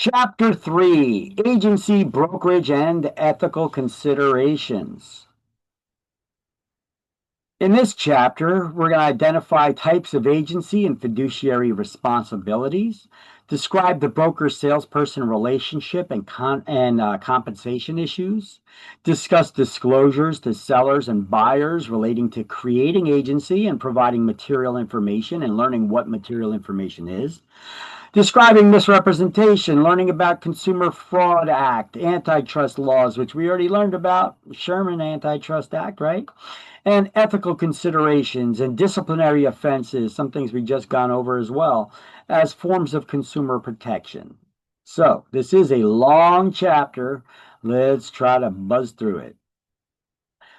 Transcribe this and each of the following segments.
Chapter 3, Agency, Brokerage, and Ethical Considerations. In this chapter, we're going to identify types of agency and fiduciary responsibilities, describe the broker-salesperson relationship and compensation issues, discuss disclosures to sellers and buyers relating to creating agency and providing material information and learning what material information is, describing misrepresentation, learning about Consumer Fraud Act, antitrust laws, which we already learned about, Sherman Antitrust Act, right? And ethical considerations and disciplinary offenses, some things we just gone over as well, as forms of consumer protection. So this is a long chapter. Let's try to buzz through it.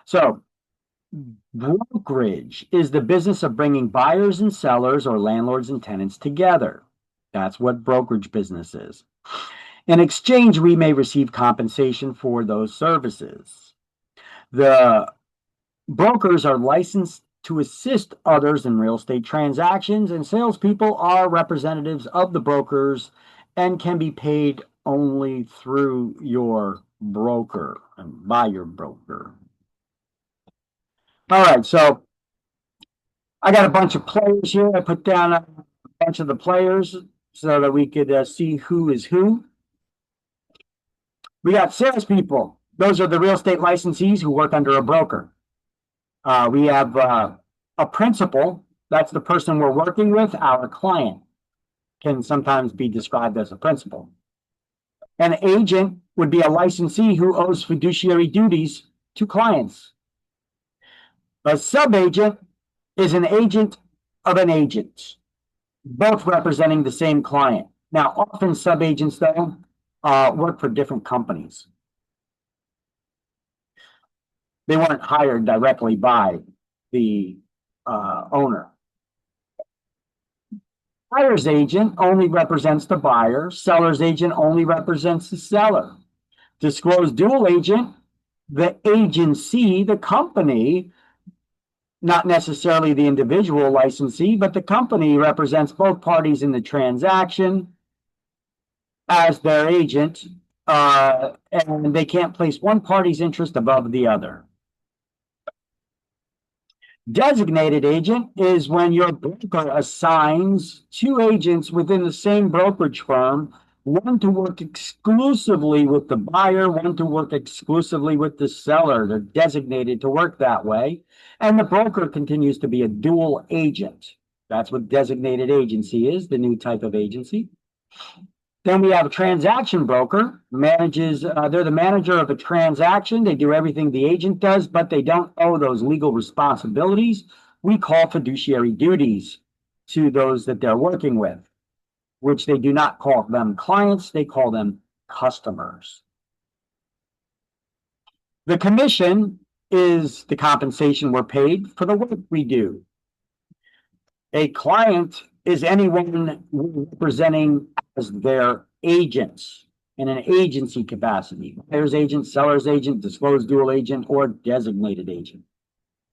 So brokerage is the business of bringing buyers and sellers or landlords and tenants together. That's what brokerage business is. In exchange, we may receive compensation for those services. The brokers are licensed to assist others in real estate transactions, and salespeople are representatives of the brokers and can be paid only through your broker and by your broker. All right, so I got a bunch of players here. I put down a bunch of the players so that we could see who is who. We got salespeople. Those are the real estate licensees who work under a broker. We have a principal. That's the person we're working with. Our client can sometimes be described as a principal. An agent would be a licensee who owes fiduciary duties to clients. A subagent is an agent of an agent, both representing the same client. Now, often subagents, though, work for different companies. They weren't hired directly by the owner. Buyer's agent only represents the buyer. Seller's agent only represents the seller. Disclosed dual agent, the agency, the company, not necessarily the individual licensee, but the company represents both parties in the transaction as their agent, and they can't place one party's interest above the other. Designated agent is when your broker assigns two agents within the same brokerage firm, one to work exclusively with the buyer, one to work exclusively with the seller. They're designated to work that way. And the broker continues to be a dual agent. That's what designated agency is, the new type of agency. Then we have a transaction broker, they're the manager of a transaction. They do everything the agent does, but they don't owe those legal responsibilities. We call fiduciary duties to those that they're working with, which they do not call them clients, they call them customers. The commission is the compensation we're paid for the work we do. A client is anyone we're representing as their agents in an agency capacity. Buyer's agent, seller's agent, disclosed dual agent, or designated agent,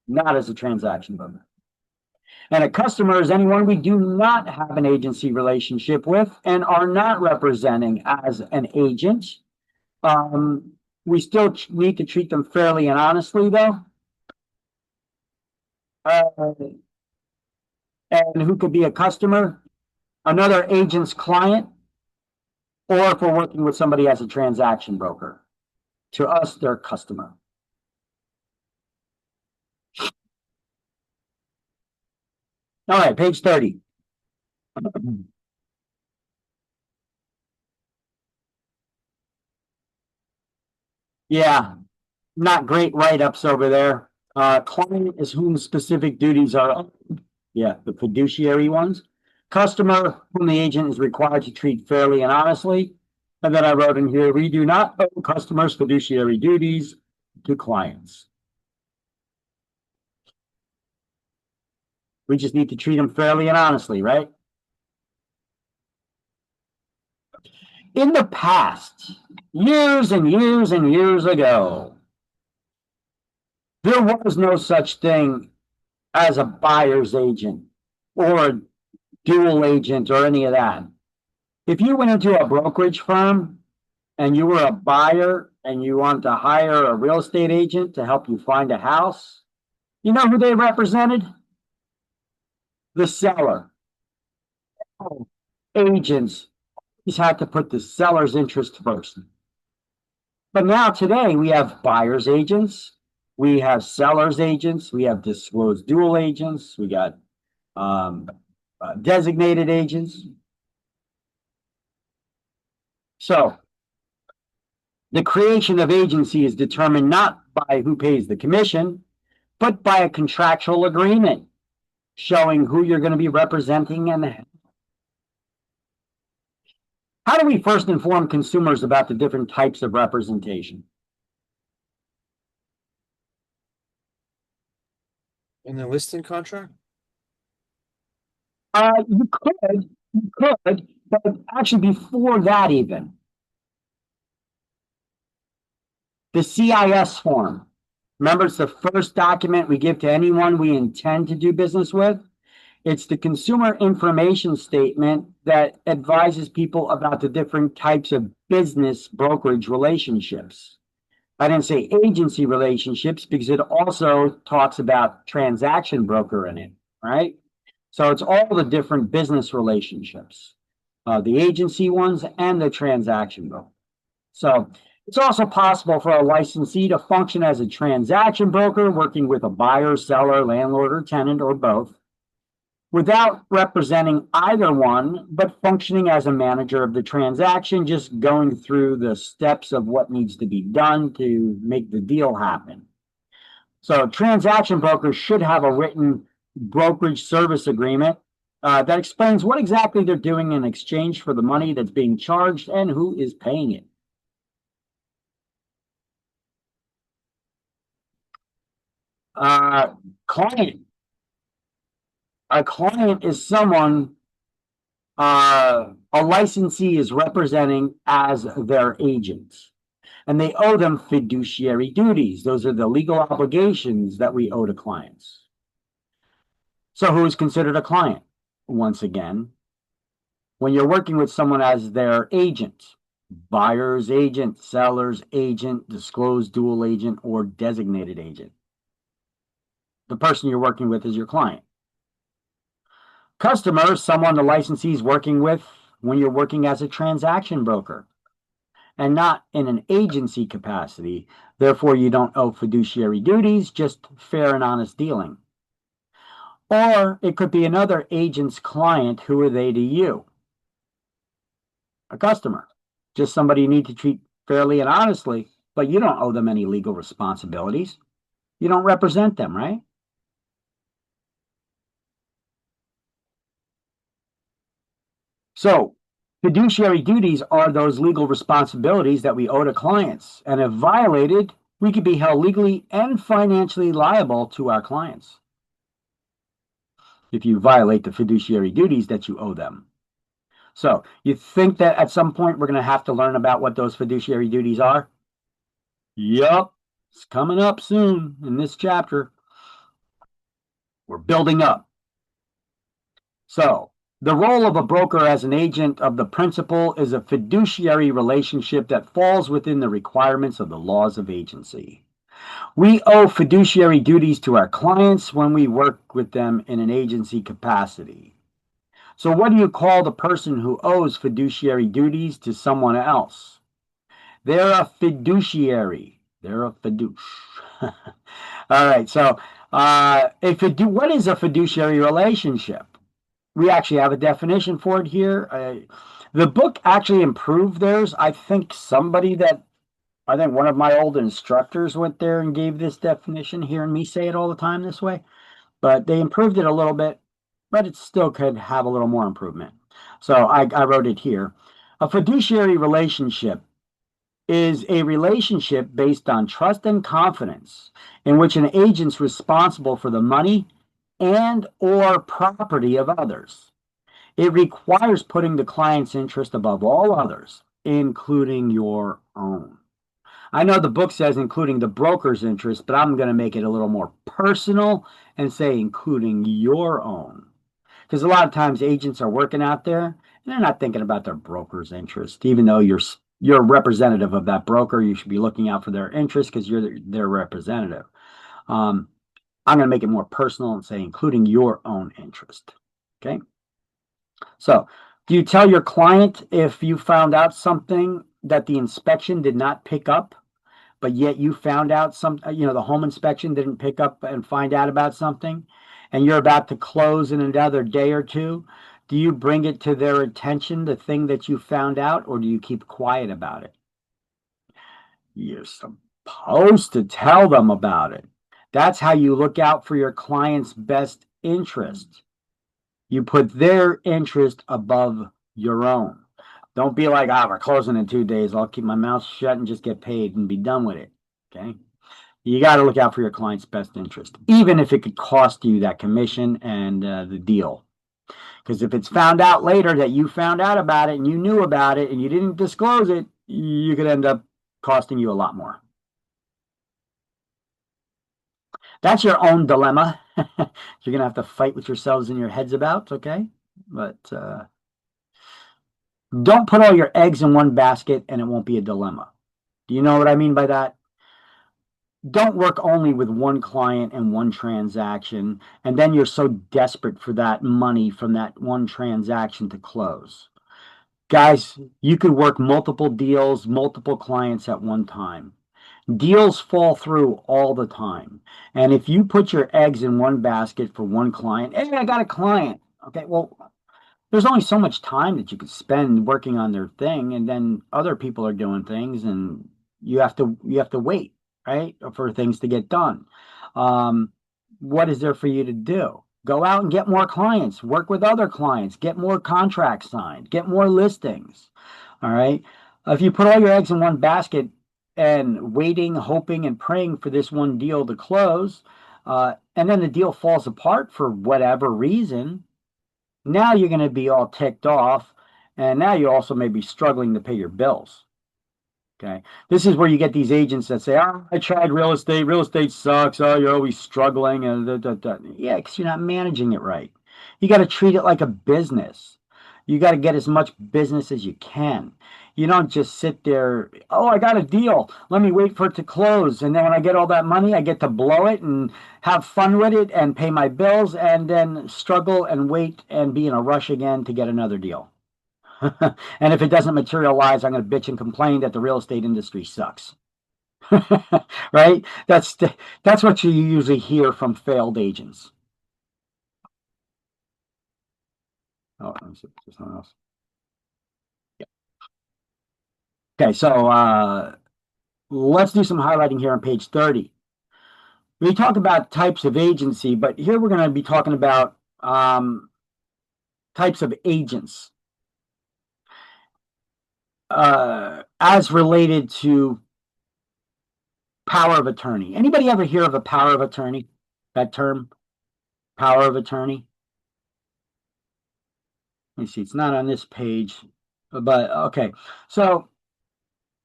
not as a transaction broker. And a customer is anyone we do not have an agency relationship with and are not representing as an agent. We still need to treat them fairly and honestly, though. And who could be a customer? Another agent's client, or if we're working with somebody as a transaction broker. To us, they're a customer. All right, page 30. Yeah, not great write-ups over there. Client is whom specific duties are, yeah, the fiduciary ones. Customer, whom the agent is required to treat fairly and honestly. And then I wrote in here, we do not owe customers fiduciary duties to clients. We just need to treat them fairly and honestly, right? In the past, years and years and years ago, there was no such thing as a buyer's agent or a dual agent or any of that. If you went into a brokerage firm and you were a buyer and you wanted to hire a real estate agent to help you find a house, you know who they represented? The seller. Agents always had to put the seller's interest first. But now today we have buyer's agents, we have seller's agents, we have disclosed dual agents, we got designated agents. So the creation of agency is determined not by who pays the commission, but by a contractual agreement showing who you're going to be representing. And how do we first inform consumers about the different types of representation? In the listing contract? You could, but actually before that even, the CIS form. Remember, it's the first document we give to anyone we intend to do business with. It's the consumer information statement that advises people about the different types of business brokerage relationships. I didn't say agency relationships because it also talks about transaction broker in it, right? So it's all the different business relationships, the agency ones and the transaction broker. So it's also possible for a licensee to function as a transaction broker, working with a buyer, seller, landlord, or tenant, or both, without representing either one, but functioning as a manager of the transaction, just going through the steps of what needs to be done to make the deal happen. So transaction brokers should have a written brokerage service agreement that explains what exactly they're doing in exchange for the money that's being charged and who is paying it. Client. A client is someone a licensee is representing as their agent, and they owe them fiduciary duties. Those are the legal obligations that we owe to clients. So who is considered a client? Once again, when you're working with someone as their agent, buyer's agent, seller's agent, disclosed dual agent, or designated agent. The person you're working with is your client. Customer, someone the licensee is working with when you're working as a transaction broker and not in an agency capacity. Therefore, you don't owe fiduciary duties, just fair and honest dealing. Or it could be another agent's client. Who are they to you? A customer, just somebody you need to treat fairly and honestly, but you don't owe them any legal responsibilities. You don't represent them, right? So fiduciary duties are those legal responsibilities that we owe to clients. And if violated, we could be held legally and financially liable to our clients if you violate the fiduciary duties that you owe them. So you think that at some point we're going to have to learn about what those fiduciary duties are? Yup, it's coming up soon in this chapter. We're building up. So the role of a broker as an agent of the principal is a fiduciary relationship that falls within the requirements of the laws of agency. We owe fiduciary duties to our clients when we work with them in an agency capacity. So what do you call the person who owes fiduciary duties to someone else? They're a fiduciary. They're a fiduciary. All right, so what is a fiduciary relationship? We actually have a definition for it here. The book actually improved theirs. I think one of my old instructors went there and gave this definition, hearing me say it all the time this way. But they improved it a little bit, but it still could have a little more improvement. So I wrote it here. A fiduciary relationship is a relationship based on trust and confidence in which an agent's responsible for the money and or property of others. It requires putting the client's interest above all others, including your own. I know the book says including the broker's interest, but I'm going to make it a little more personal and say including your own. Because a lot of times agents are working out there And they're not thinking about their broker's interest, even though you're a representative of that broker. You should be looking out for their interest because you're their representative. Um, I'm going to make it more personal and say, including your own interest. Okay. So, do you tell your client if you found out something that the inspection did not pick up, but yet you found out the home inspection didn't pick up and find out about something, and you're about to close in another day or two? Do you bring it to their attention, the thing that you found out, or do you keep quiet about it? You're supposed to tell them about it. That's how you look out for your client's best interest. You put their interest above your own. Don't be like, we're closing in 2 days. I'll keep my mouth shut and just get paid and be done with it. Okay. You got to look out for your client's best interest, even if it could cost you that commission and the deal. Because if it's found out later that you found out about it and you knew about it and you didn't disclose it, you could end up costing you a lot more. That's your own dilemma. You're going to have to fight with yourselves in your heads about, okay? But don't put all your eggs in one basket and it won't be a dilemma. Do you know what I mean by that? Don't work only with one client and one transaction, and then you're so desperate for that money from that one transaction to close. Guys, you could work multiple deals, multiple clients at one time. Deals fall through all the time. And if you put your eggs in one basket for one client, hey, I got a client. Okay, well, there's only so much time that you could spend working on their thing, and then other people are doing things, and you have to wait, right, for things to get done. Um, what is there for you to do? Go out and get more clients, work with other clients, get more contracts signed, get more listings. All right. If you put all your eggs in one basket and waiting, hoping, and praying for this one deal to close, and then the deal falls apart for whatever reason, now you're going to be all ticked off, and now you also may be struggling to pay your bills. Okay. This is where you get these agents that say, I tried real estate. Real estate sucks. Oh, you're always struggling. And yeah, because you're not managing it right. You got to treat it like a business. You got to get as much business as you can. You don't just sit there, I got a deal. Let me wait for it to close. And then when I get all that money, I get to blow it and have fun with it and pay my bills and then struggle and wait and be in a rush again to get another deal. And if it doesn't materialize, I'm going to bitch and complain that the real estate industry sucks. Right? That's what you usually hear from failed agents. Oh, let me see. There's something else. Yeah. Okay, so let's do some highlighting here on page 30. We talk about types of agency, but here we're going to be talking about types of agents as related to power of attorney. Anybody ever hear of a power of attorney? That term, power of attorney? Let me see. It's not on this page, but okay. So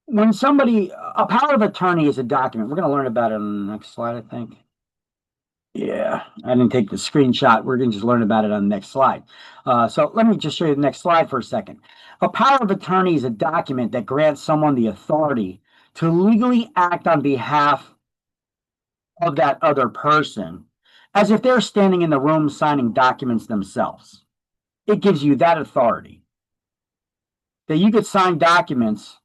when a power of attorney is a document. We're going to learn about it on the next slide, I think. Yeah, I didn't take the screenshot. We're going to just learn about it on the next slide. So let me just show you the next slide for a second. A power of attorney is a document that grants someone the authority to legally act on behalf of that other person, as if they're standing in the room signing documents themselves. It gives you that authority that you could sign documents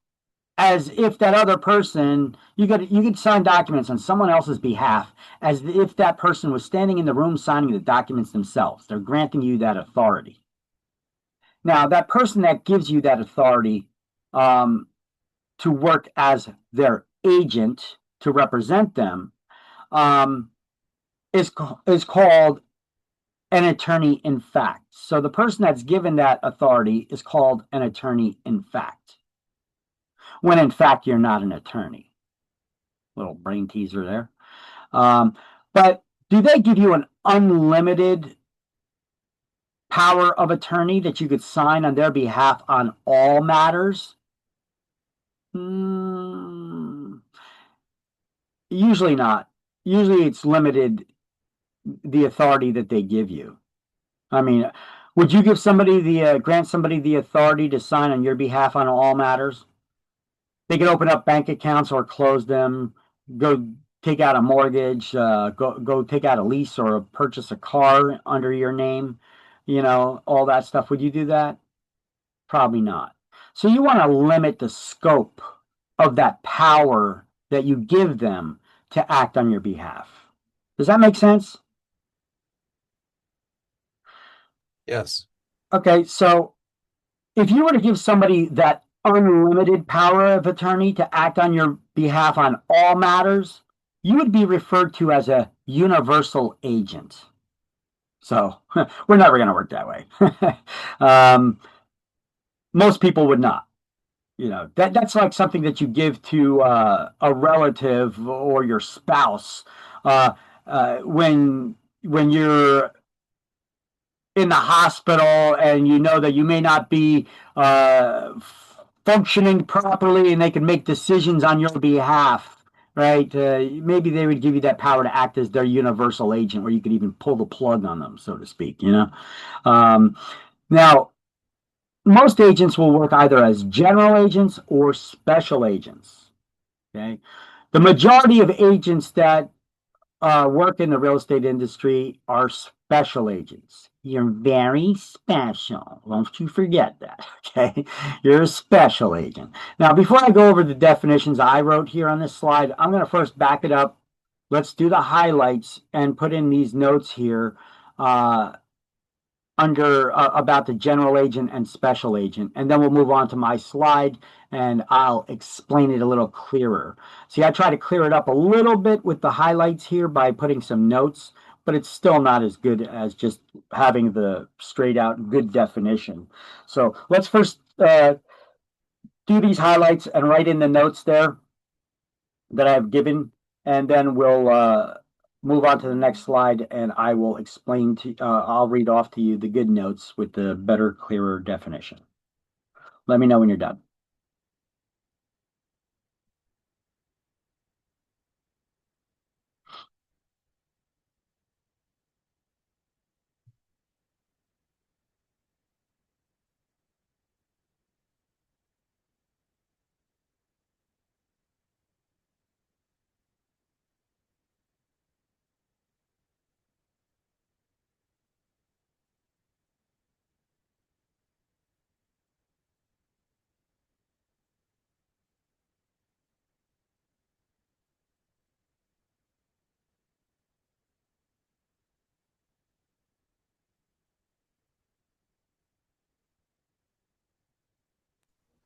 as if that other person, you could sign documents on someone else's behalf as if that person was standing in the room signing the documents themselves. They're granting you that authority. Now, that person that gives you that authority to work as their agent to represent them is called an attorney in fact. So the person that's given that authority is called an attorney in fact, when in fact you're not an attorney. Little brain teaser there. But do they give you an unlimited power of attorney that you could sign on their behalf on all matters? Usually not. Usually it's limited, the authority that they give you. I mean, Would you give somebody grant somebody the authority to sign on your behalf on all matters? They can open up bank accounts or close them, go take out a mortgage, go take out a lease or purchase a car under your name, all that stuff. Would you do that? Probably not. So you want to limit the scope of that power that you give them to act on your behalf. Does that make sense? Yes. Okay, so if you were to give somebody that unlimited power of attorney to act on your behalf on all matters, you would be referred to as a universal agent. So we're never going to work that way. Most people would not. That's like something that you give to a relative or your spouse uh, when you're in the hospital and you know that you may not be functioning properly and they can make decisions on your behalf, right? Maybe they would give you that power to act as their universal agent, where you could even pull the plug on them, so to speak. Now, most agents will work either as general agents or special agents. Okay. The majority of agents that work in the real estate industry are special agents. You're very special. Don't you forget that. Okay. You're a special agent. Now, before I go over the definitions I wrote here on this slide, I'm going to first back it up. Let's do the highlights and put in these notes here under about the general agent and special agent. And then we'll move on to my slide and I'll explain it a little clearer. See, I try to clear it up a little bit with the highlights here by putting some notes, but it's still not as good as just having the straight out good definition. So let's first do these highlights and write in the notes there that I've given, and then we'll move on to the next slide and I will explain I'll read off to you the good notes with the better, clearer definition. Let me know when you're done.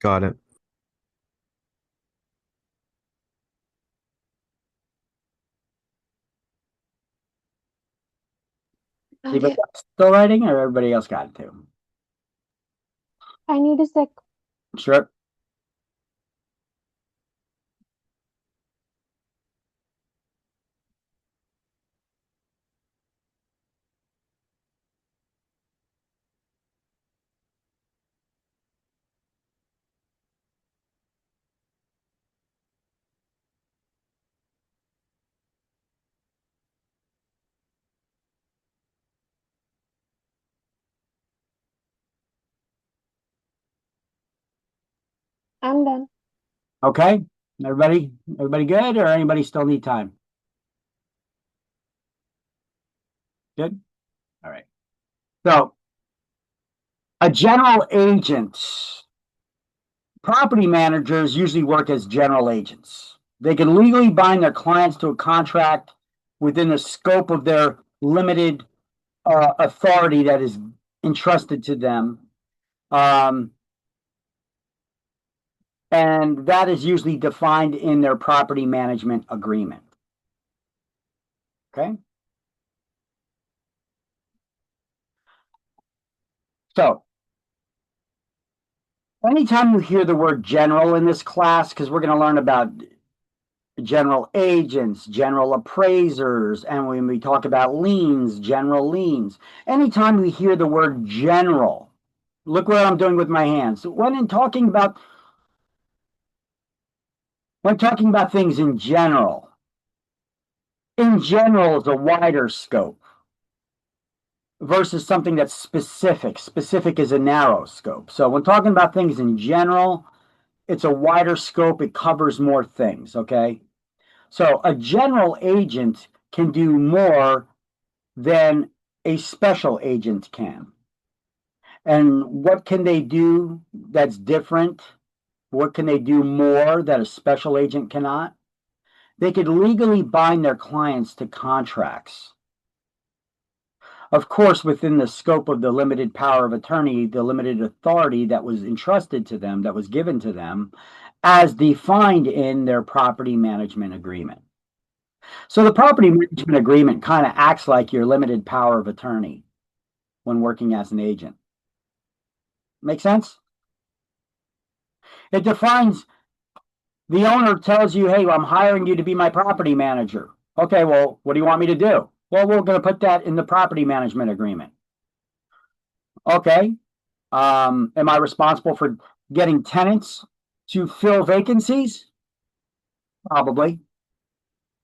Got it. Anybody Okay, else still writing, or everybody else got it too? I need a sec. Sure. I'm done. Okay. Everybody good, or anybody still need time? Good. All right. So a general agent, property managers usually work as general agents. They can legally bind their clients to a contract within the scope of their limited authority that is entrusted to them. And that is usually defined in their property management agreement. Okay. So anytime you hear the word general in this class, because we're going to learn about general agents, general appraisers, and when we talk about liens, general liens, anytime we hear the word general, look what I'm doing with my hands. When talking about things in general is a wider scope. versus something that's specific. Specific is a narrow scope. So when talking about things in general, it's a wider scope. It covers more things, okay? So a general agent can do more than a special agent can. And what can they do that's different? What can they do more that a special agent cannot? They could legally bind their clients to contracts. Of course, within the scope of the limited power of attorney, the limited authority that was entrusted to them, that was given to them, as defined in their property management agreement. So the property management agreement kind of acts like your limited power of attorney when working as an agent. Make sense? It defines, the owner tells you, hey, I'm hiring you to be my property manager. Okay, well, what do you want me to do? Well, we're going to put that in the property management agreement. Okay. Am I responsible for getting tenants to fill vacancies? Probably.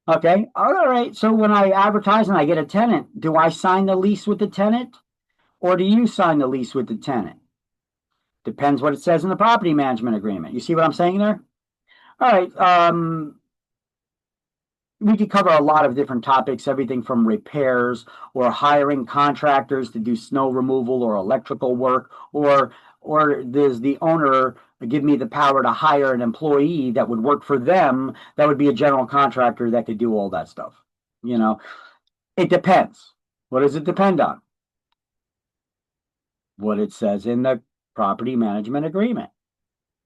Okay. All right. So when I advertise and I get a tenant, do I sign the lease with the tenant or do you sign the lease with the tenant? Depends what it says in the property management agreement. You see what I'm saying there? All right. We could cover a lot of different topics, everything from repairs or hiring contractors to do snow removal or electrical work, or does the owner give me the power to hire an employee that would work for them, that would be a general contractor that could do all that stuff. You know, it depends. What does it depend on? What it says in the property management agreement,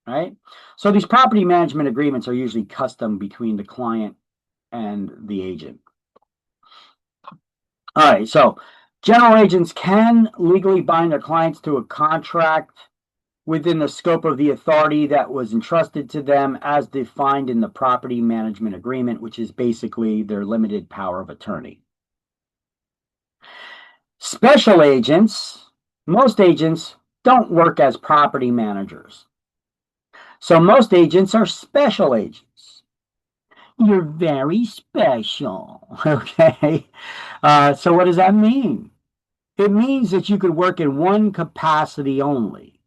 right? So these property management agreements are usually custom between the client and the agent. All right, so general agents can legally bind their clients to a contract within the scope of the authority that was entrusted to them as defined in the property management agreement, which is basically their limited power of attorney. Special agents, most agents don't work as property managers. So most agents are special agents. You're very special, okay? So what does that mean? It means that you could work in one capacity only.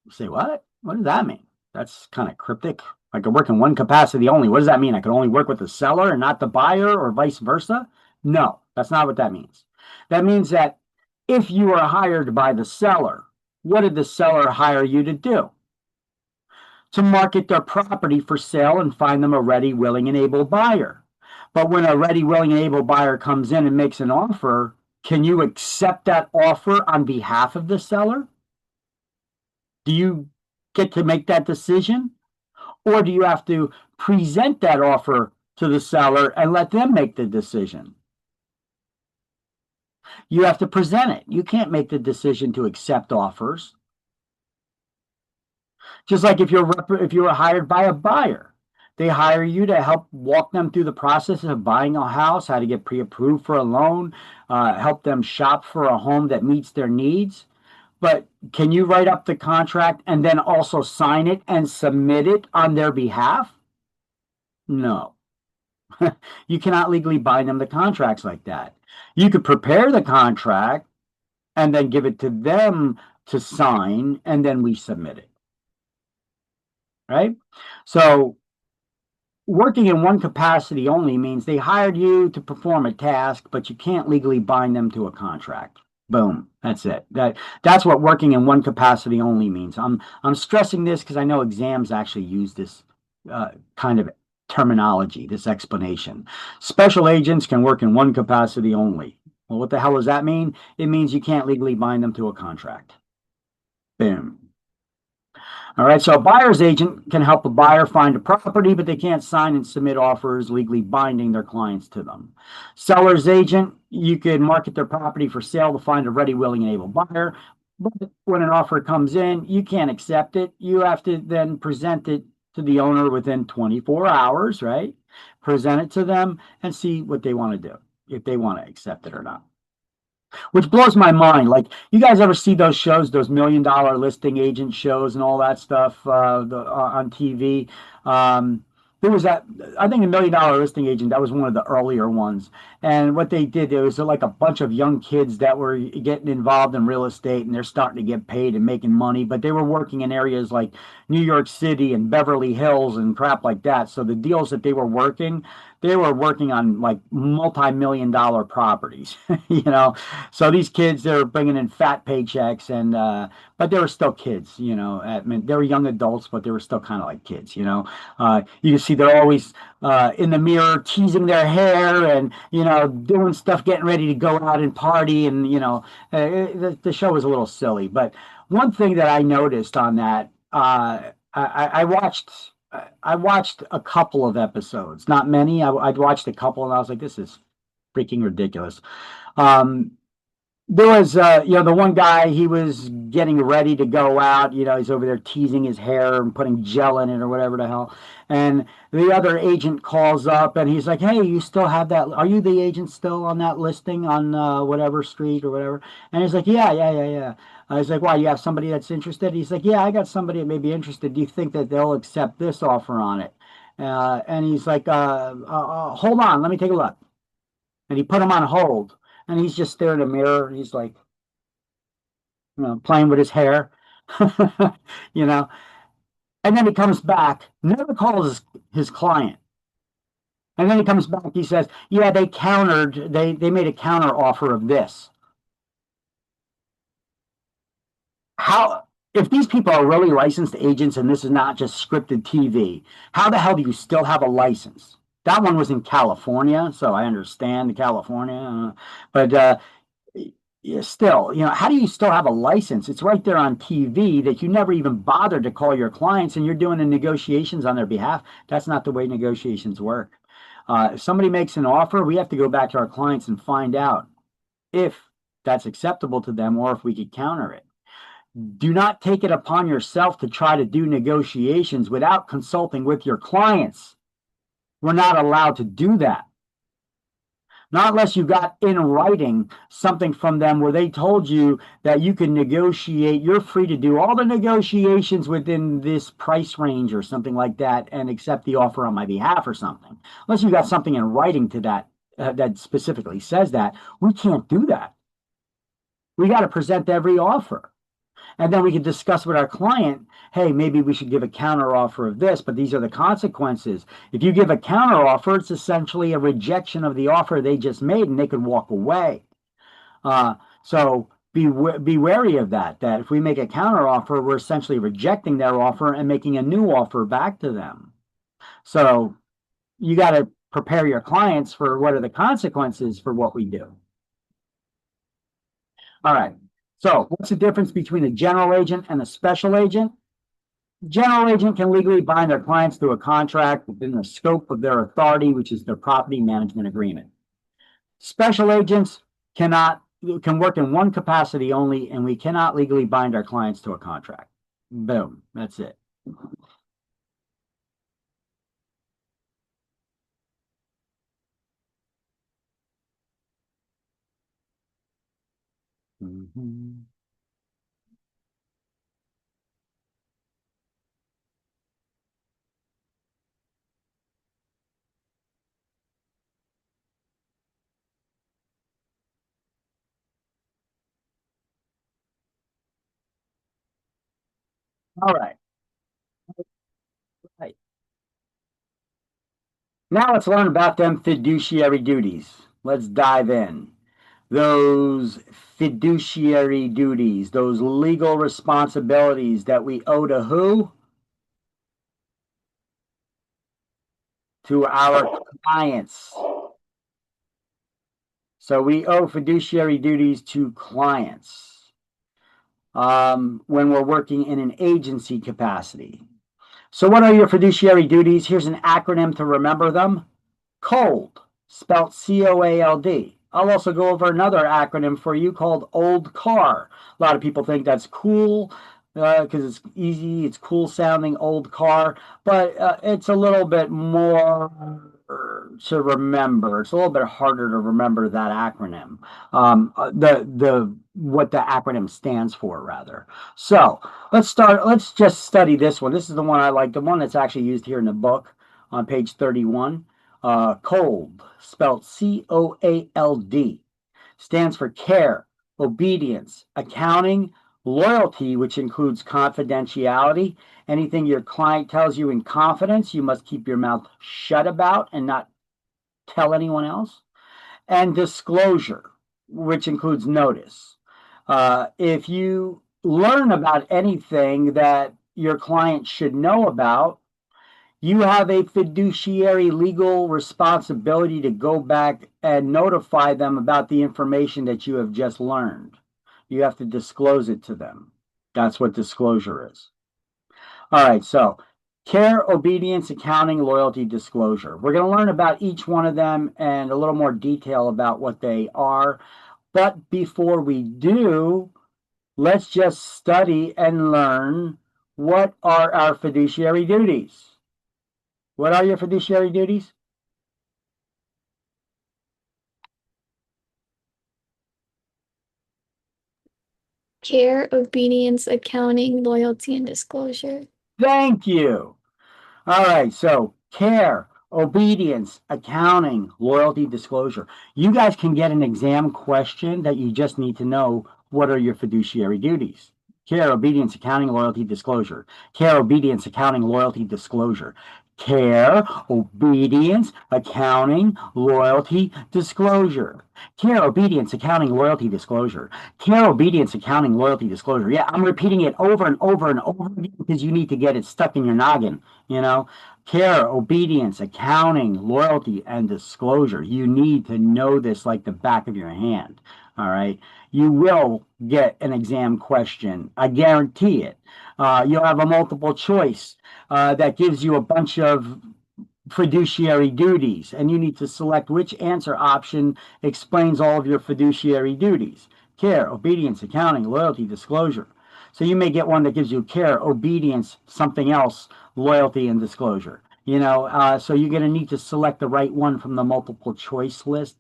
You say, what? What does that mean? That's kind of cryptic. I could work in one capacity only. What does that mean? I could only work with the seller and not the buyer, or vice versa? No, that's not what that means. That means that if you are hired by the seller, what did the seller hire you to do? To market their property for sale and find them a ready, willing, and able buyer. But when a ready, willing, and able buyer comes in and makes an offer, can you accept that offer on behalf of the seller? Do you get to make that decision? Or do you have to present that offer to the seller and let them make the decision? You have to present it. You can't make the decision to accept offers. Just like if you were hired by a buyer, they hire you to help walk them through the process of buying a house, how to get pre-approved for a loan, help them shop for a home that meets their needs. But can you write up the contract and then also sign it and submit it on their behalf? No. You cannot legally bind them to contracts like that. You could prepare the contract and then give it to them to sign, and then we submit it. Right? So working in one capacity only means they hired you to perform a task, but you can't legally bind them to a contract. Boom. That's it. That's what working in one capacity only means. I'm stressing this because I know exams actually use this kind of terminology, this explanation. Special agents can work in one capacity only. Well, what the hell does that mean? It means you can't legally bind them to a contract. Boom. All right, so a buyer's agent can help a buyer find a property, but they can't sign and submit offers legally binding their clients to them. Seller's agent, you can market their property for sale to find a ready, willing, and able buyer. But when an offer comes in, you can't accept it. You have to then present it to the owner within 24 hours, right? Present it to them and see what they want to do, if they want to accept it or not. Which blows my mind. Like, you guys ever see those shows, those $1 Million Listing Agent shows and all that stuff on TV? there was that, I think, $1 Million Listing Agent, that was one of the earlier ones. And what they did, there was like a bunch of young kids that were getting involved in real estate, and they're starting to get paid and making money, but they were working in areas like New York City and Beverly Hills and crap like that. So the deals that they were working on like multi-million-dollar properties, you know. So these kids, they're bringing in fat paychecks, and but they were still kids, you know. I mean, they were young adults, but they were still kind of like kids, you know. You can see they're always in the mirror teasing their hair and, you know, doing stuff, getting ready to go out and party. And, you know, the show was a little silly. But one thing that I noticed on that, I watched a couple of episodes, not many. I'd watched a couple, and I was like, this is freaking ridiculous. Um, there was, you know, the one guy, he was getting ready to go out. You know, he's over there teasing his hair and putting gel in it or whatever the hell. And the other agent calls up and he's like, hey, you still have that? Are you the agent still on that listing on whatever street or whatever? And he's like, yeah. He's like, why, you have somebody that's interested? He's like, yeah, I got somebody that may be interested. Do you think that they'll accept this offer on it? And he's like, hold on, let me take a look. And he put him on hold. And he's just staring in the mirror. And he's like, you know, playing with his hair, you know. And then he comes back, never calls his client. And then he comes back, he says, yeah, they made a counter offer of this. How, if these people are really licensed agents and this is not just scripted TV, how the hell do you still have a license? That one was in California, so I understand California, but yeah, still, you know, how do you still have a license? It's right there on TV that you never even bothered to call your clients, and you're doing the negotiations on their behalf. That's not the way negotiations work. If somebody makes an offer, we have to go back to our clients and find out if that's acceptable to them or if we could counter it. Do not take it upon yourself to try to do negotiations without consulting with your clients. We're not allowed to do that. Not unless you got in writing something from them where they told you that you can negotiate. You're free to do all the negotiations within this price range or something like that and accept the offer on my behalf or something. Unless you got something in writing to that that specifically says that, we can't do that. We got to present every offer. And then we can discuss with our client, hey, maybe we should give a counter offer of this, but these are the consequences. If you give a counter offer, it's essentially a rejection of the offer they just made, and they could walk away. So be wary of that if we make a counter offer, we're essentially rejecting their offer and making a new offer back to them. So you got to prepare your clients for what are the consequences for what we do. All right. So what's the difference between a general agent and a special agent? General agent can legally bind their clients to a contract within the scope of their authority, which is their property management agreement. Special agents can work in one capacity only, and we cannot legally bind our clients to a contract. Boom, that's it. Mm-hmm. All right. Right. Now let's learn about them fiduciary duties. Let's dive in. Those fiduciary duties, those legal responsibilities that we owe to who? To our clients. So we owe fiduciary duties to clients when we're working in an agency capacity. So what are your fiduciary duties? Here's an acronym to remember them. COLD, spelled COALD. I'll also go over another acronym for you called Old Car. A lot of people think that's cool because it's easy, it's cool sounding, Old Car, but it's a little bit more to remember. It's a little bit harder to remember that acronym. What the acronym stands for, rather. So let's just study this one. This is the one I like, the one that's actually used here in the book. on page 31. COLD, spelled COALD, stands for care, obedience, accounting, loyalty, which includes confidentiality. Anything your client tells you in confidence, you must keep your mouth shut about and not tell anyone else. And disclosure, which includes notice. If you learn about anything that your client should know about, you have a fiduciary legal responsibility to go back and notify them about the information that you have just learned. You have to disclose it to them. That's what disclosure is. All right, so care, obedience, accounting, loyalty, disclosure. We're going to learn about each one of them and a little more detail about what they are. But before we do, let's just study and learn what are our fiduciary duties. What are your fiduciary duties? Care, obedience, accounting, loyalty, and disclosure. Thank you. All right, so care, obedience, accounting, loyalty, disclosure. You guys can get an exam question that you just need to know what are your fiduciary duties. Care, obedience, accounting, loyalty, disclosure. Care, obedience, accounting, loyalty, disclosure. Care, obedience, accounting, loyalty, disclosure. Care, obedience, accounting, loyalty, disclosure. Care, obedience, accounting, loyalty, disclosure. Yeah, I'm repeating it over and over and over again because you need to get it stuck in your noggin, you know? Care, obedience, accounting, loyalty, and disclosure. You need to know this like the back of your hand, all right? You will get an exam question. I guarantee it. You'll have a multiple choice that gives you a bunch of fiduciary duties, and you need to select which answer option explains all of your fiduciary duties. Care, obedience, accounting, loyalty, disclosure. So you may get one that gives you care, obedience, something else, loyalty, and disclosure. So you're going to need to select the right one from the multiple choice list.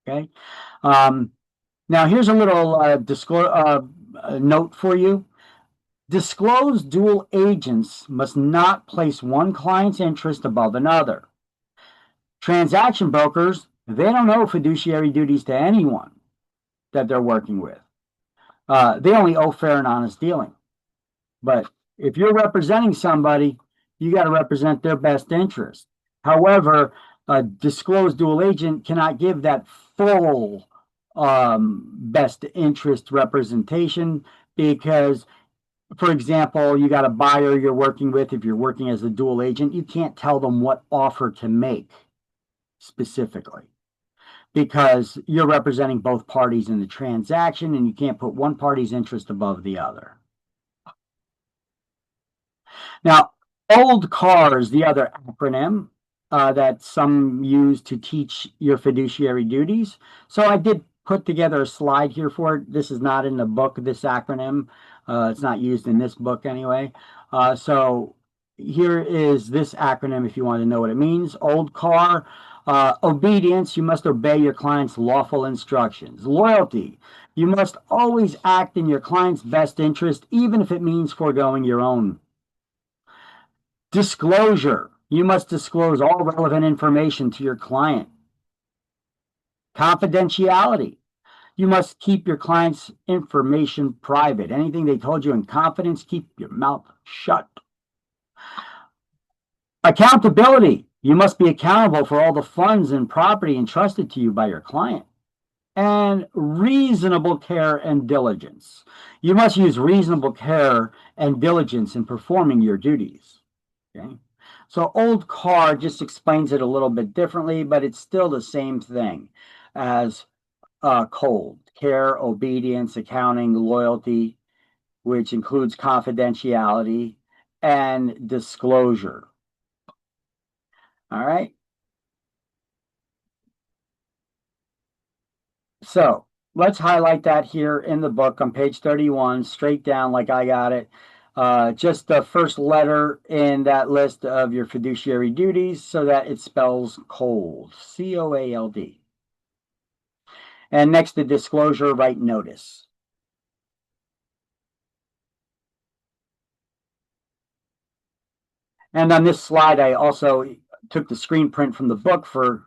Okay. Now here's a little note for you. Disclosed dual agents must not place one client's interest above another. Transaction brokers, they don't owe fiduciary duties to anyone that they're working with. They only owe fair and honest dealing. But if you're representing somebody, you got to represent their best interest. However, a disclosed dual agent cannot give that full best interest representation because, for example, you got a buyer you're working with. If you're working as a dual agent, you can't tell them what offer to make specifically because you're representing both parties in the transaction and you can't put one party's interest above the other. Now, OLD CAR is the other acronym that some use to teach your fiduciary duties. So I did put together a slide here for it. This is not in the book, this acronym. It's not used in this book anyway. So here is this acronym if you want to know what it means. OLD CAR, obedience, you must obey your client's lawful instructions. Loyalty, you must always act in your client's best interest, even if it means foregoing your own. Disclosure, you must disclose all relevant information to your client. Confidentiality, you must keep your client's information private. Anything they told you in confidence, keep your mouth shut. Accountability, you must be accountable for all the funds and property entrusted to you by your client. And reasonable care and diligence, you must use reasonable care and diligence in performing your duties. Okay. So OLD CAR just explains it a little bit differently, but it's still the same thing as COLD, care, obedience, accounting, loyalty, which includes confidentiality and disclosure. All right. So let's highlight that here in the book on page 31, straight down like I got it. Just the first letter in that list of your fiduciary duties so that it spells COLD, C-O-A-L-D. And next to disclosure, write notice. And on this slide, I also took the screen print from the book for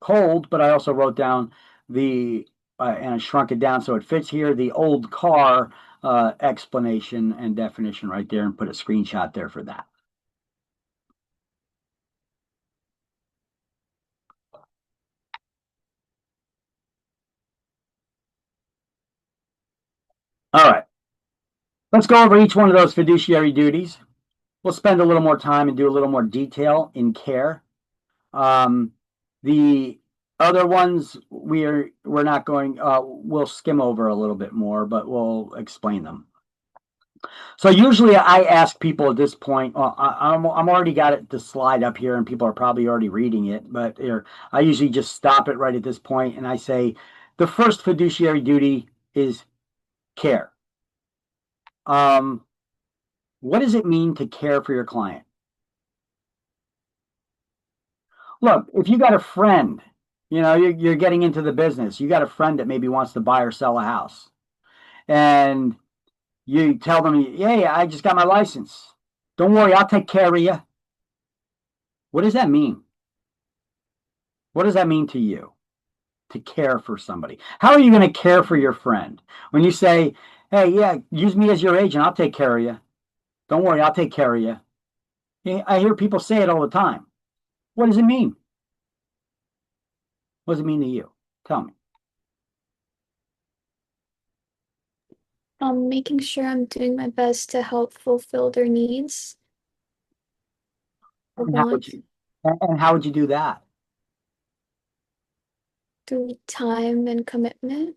cold, but I also wrote down the and I shrunk it down so it fits here, the old car explanation and definition right there, and put a screenshot there for that. All right. Let's go over each one of those fiduciary duties. We'll spend a little more time and do a little more detail in care. The other ones we're not going, we'll skim over a little bit more, but we'll explain them. So usually I ask people at this point, I'm already got the slide up here and people are probably already reading it, but I usually just stop it right at this point and I say, the first fiduciary duty is care. What does it mean to care for your client? Look, if you got a friend, you're getting into the business, you got a friend that maybe wants to buy or sell a house, and you tell them, yeah, I just got my license. Don't worry, I'll take care of you. What does that mean? What does that mean to you, to care for somebody? How are you going to care for your friend when you say, hey, yeah, use me as your agent, I'll take care of you. Don't worry, I'll take care of you. I hear people say it all the time. What does it mean? What does it mean to you? Tell me. Making sure I'm doing my best to help fulfill their needs. And how would you do that? Through time and commitment.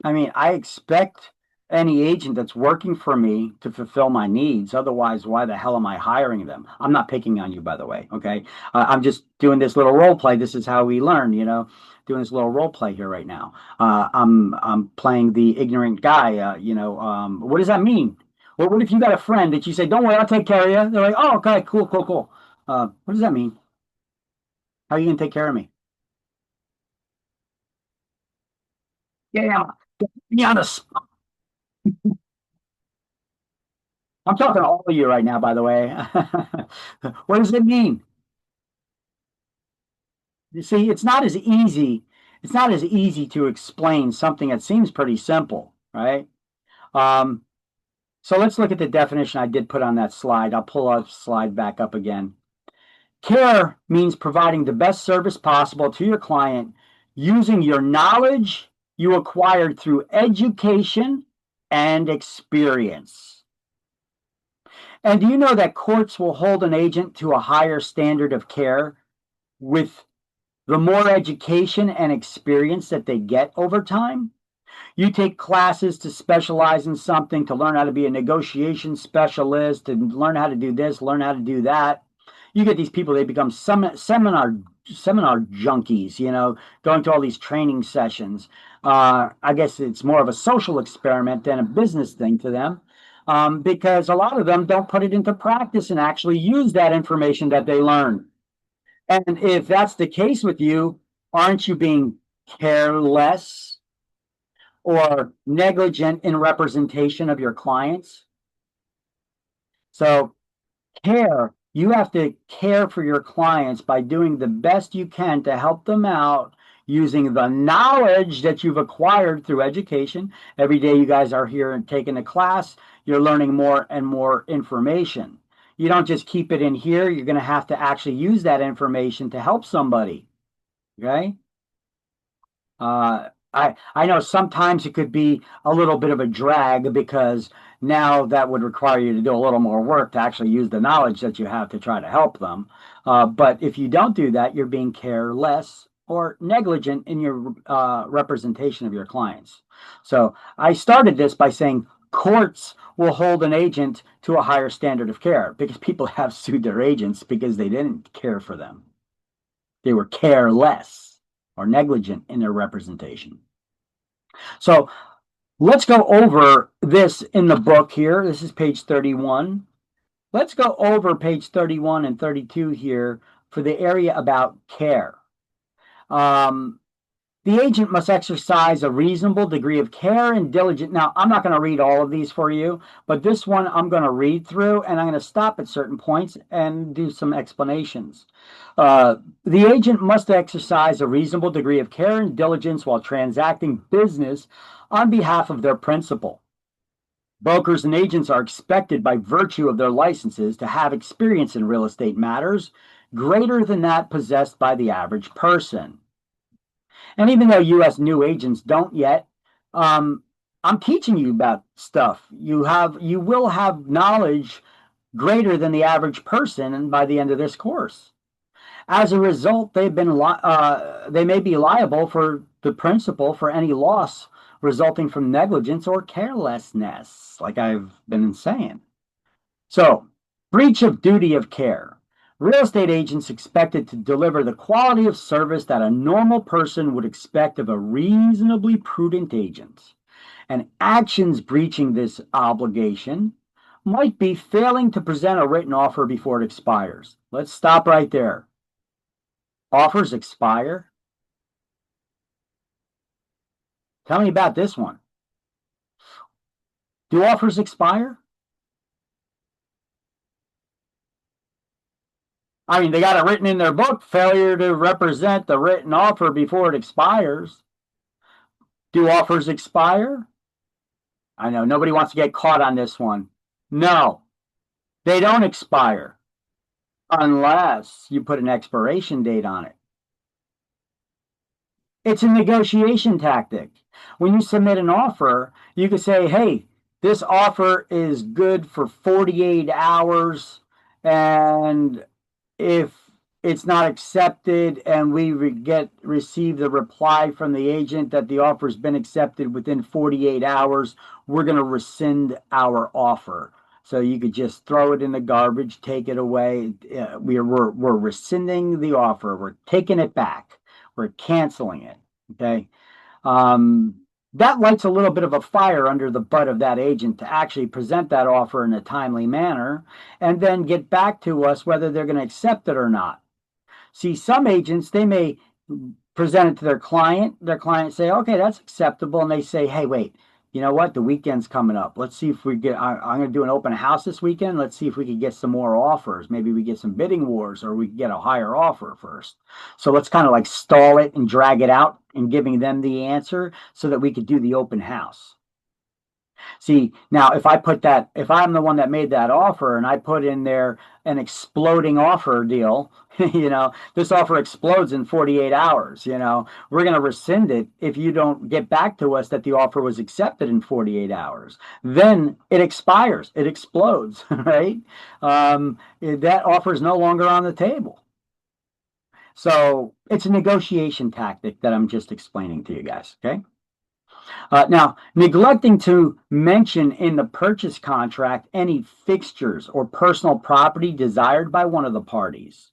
I mean, I expect any agent that's working for me to fulfill my needs. Otherwise, why the hell am I hiring them? I'm not picking on you, by the way. Okay. I'm just doing this little role play. This is how we learn, doing this little role play here right now. I'm playing the ignorant guy, what does that mean? Well, what if you got a friend that you say, don't worry, I'll take care of you? They're like, oh, okay, cool. What does that mean? How are you going to take care of me? Yeah, be honest. I'm talking to all of you right now, by the way. What does it mean? You see, it's not as easy. It's not as easy to explain something that seems pretty simple, right? So let's look at the definition I did put on that slide. I'll pull our slide back up again. Care means providing the best service possible to your client using your knowledge you acquired through education and experience. And do you know that courts will hold an agent to a higher standard of care with the more education and experience that they get over time? You take classes to specialize in something, to learn how to be a negotiation specialist, and learn how to do this, learn how to do that. You get these people, they become seminar junkies, going to all these training sessions. I guess it's more of a social experiment than a business thing to them. Because a lot of them don't put it into practice and actually use that information that they learn. And if that's the case with you, aren't you being careless or negligent in representation of your clients? So you have to care for your clients by doing the best you can to help them out using the knowledge that you've acquired through education. Every day you guys are here and taking a class, you're learning more and more information. You don't just keep it in here. You're going to have to actually use that information to help somebody. Okay? I know sometimes it could be a little bit of a drag because now that would require you to do a little more work to actually use the knowledge that you have to try to help them. But if you don't do that, you're being careless or negligent in your representation of your clients. So I started this by saying courts will hold an agent to a higher standard of care because people have sued their agents because they didn't care for them. They were careless or negligent in their representation. So let's go over this in the book here. This is page 31. Let's go over page 31 and 32 here for the area about care. The agent must exercise a reasonable degree of care and diligence. Now, I'm not going to read all of these for you, but this one I'm going to read through and I'm going to stop at certain points and do some explanations. The agent must exercise a reasonable degree of care and diligence while transacting business on behalf of their principal. Brokers and agents are expected by virtue of their licenses to have experience in real estate matters greater than that possessed by the average person. And even though U.S. new agents don't yet, I'm teaching you about stuff. You will have knowledge greater than the average person, and by the end of this course, as a result, they may be liable for the principal for any loss resulting from negligence or carelessness, like I've been saying. So, breach of duty of care. Real estate agents expected to deliver the quality of service that a normal person would expect of a reasonably prudent agent. And actions breaching this obligation might be failing to present a written offer before it expires. Let's stop right there. Offers expire? Tell me about this one. Do offers expire? I mean, they got it written in their book, failure to represent the written offer before it expires. Do offers expire? I know nobody wants to get caught on this one. No, they don't expire unless you put an expiration date on it. It's a negotiation tactic. When you submit an offer, you can say, hey, this offer is good for 48 hours, and if it's not accepted and we receive the reply from the agent that the offer's been accepted within 48 hours, we're going to rescind our offer. So you could just throw it in the garbage, take it away. We're rescinding the offer. We're taking it back. We're canceling it. Okay. That lights a little bit of a fire under the butt of that agent to actually present that offer in a timely manner and then get back to us whether they're going to accept it or not. See, some agents, they may present it to their client say, okay, that's acceptable. And they say, hey, wait, you know what? The weekend's coming up. Let's see if we get, I'm going to do an open house this weekend. Let's see if we can get some more offers. Maybe we get some bidding wars or we get a higher offer first. So let's kind of like stall it and drag it out and giving them the answer so that we could do the open house. See, now if I'm the one that made that offer and I put in there an exploding offer deal, this offer explodes in 48 hours, we're going to rescind it if you don't get back to us that the offer was accepted in 48 hours. Then it expires, it explodes, right? That offer is no longer on the table. So it's a negotiation tactic that I'm just explaining to you guys, okay? Now, neglecting to mention in the purchase contract any fixtures or personal property desired by one of the parties.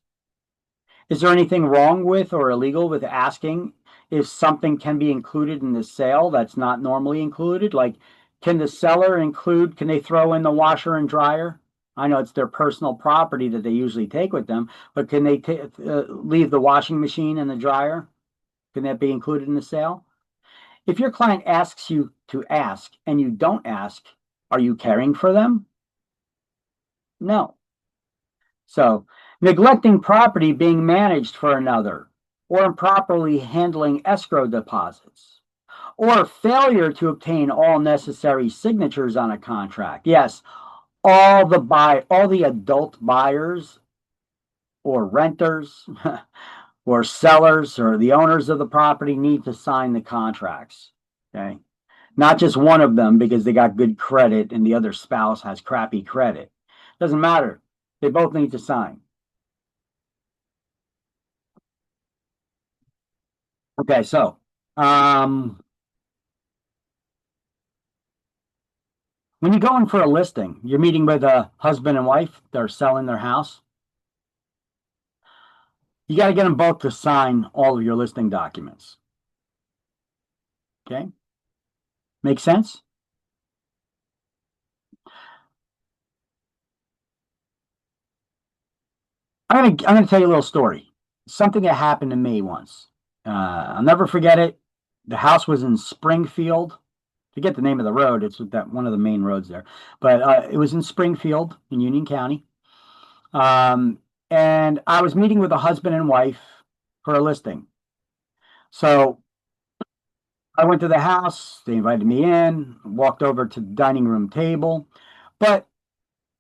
Is there anything wrong with or illegal with asking if something can be included in the sale that's not normally included? Like, can the seller can they throw in the washer and dryer? I know it's their personal property that they usually take with them, but can they leave the washing machine and the dryer? Can that be included in the sale? If your client asks you to ask and you don't ask, are you caring for them? No. So, neglecting property being managed for another, or improperly handling escrow deposits, or failure to obtain all necessary signatures on a contract. Yes, all the adult buyers or renters or sellers or the owners of the property need to sign the contracts, okay? Not just one of them because they got good credit and the other spouse has crappy credit. Doesn't matter. They both need to sign. Okay, so when you go in for a listing, you're meeting with a husband and wife. They're selling their house. You got to get them both to sign all of your listing documents. Okay? Make sense? I'm gonna tell you a little story. Something that happened to me once. I'll never forget it. The house was in Springfield. Forget the name of the road. It's that one of the main roads there, but it was in Springfield in Union County. And I was meeting with a husband and wife for a listing. So I went to the house. They invited me in. Walked over to the dining room table, but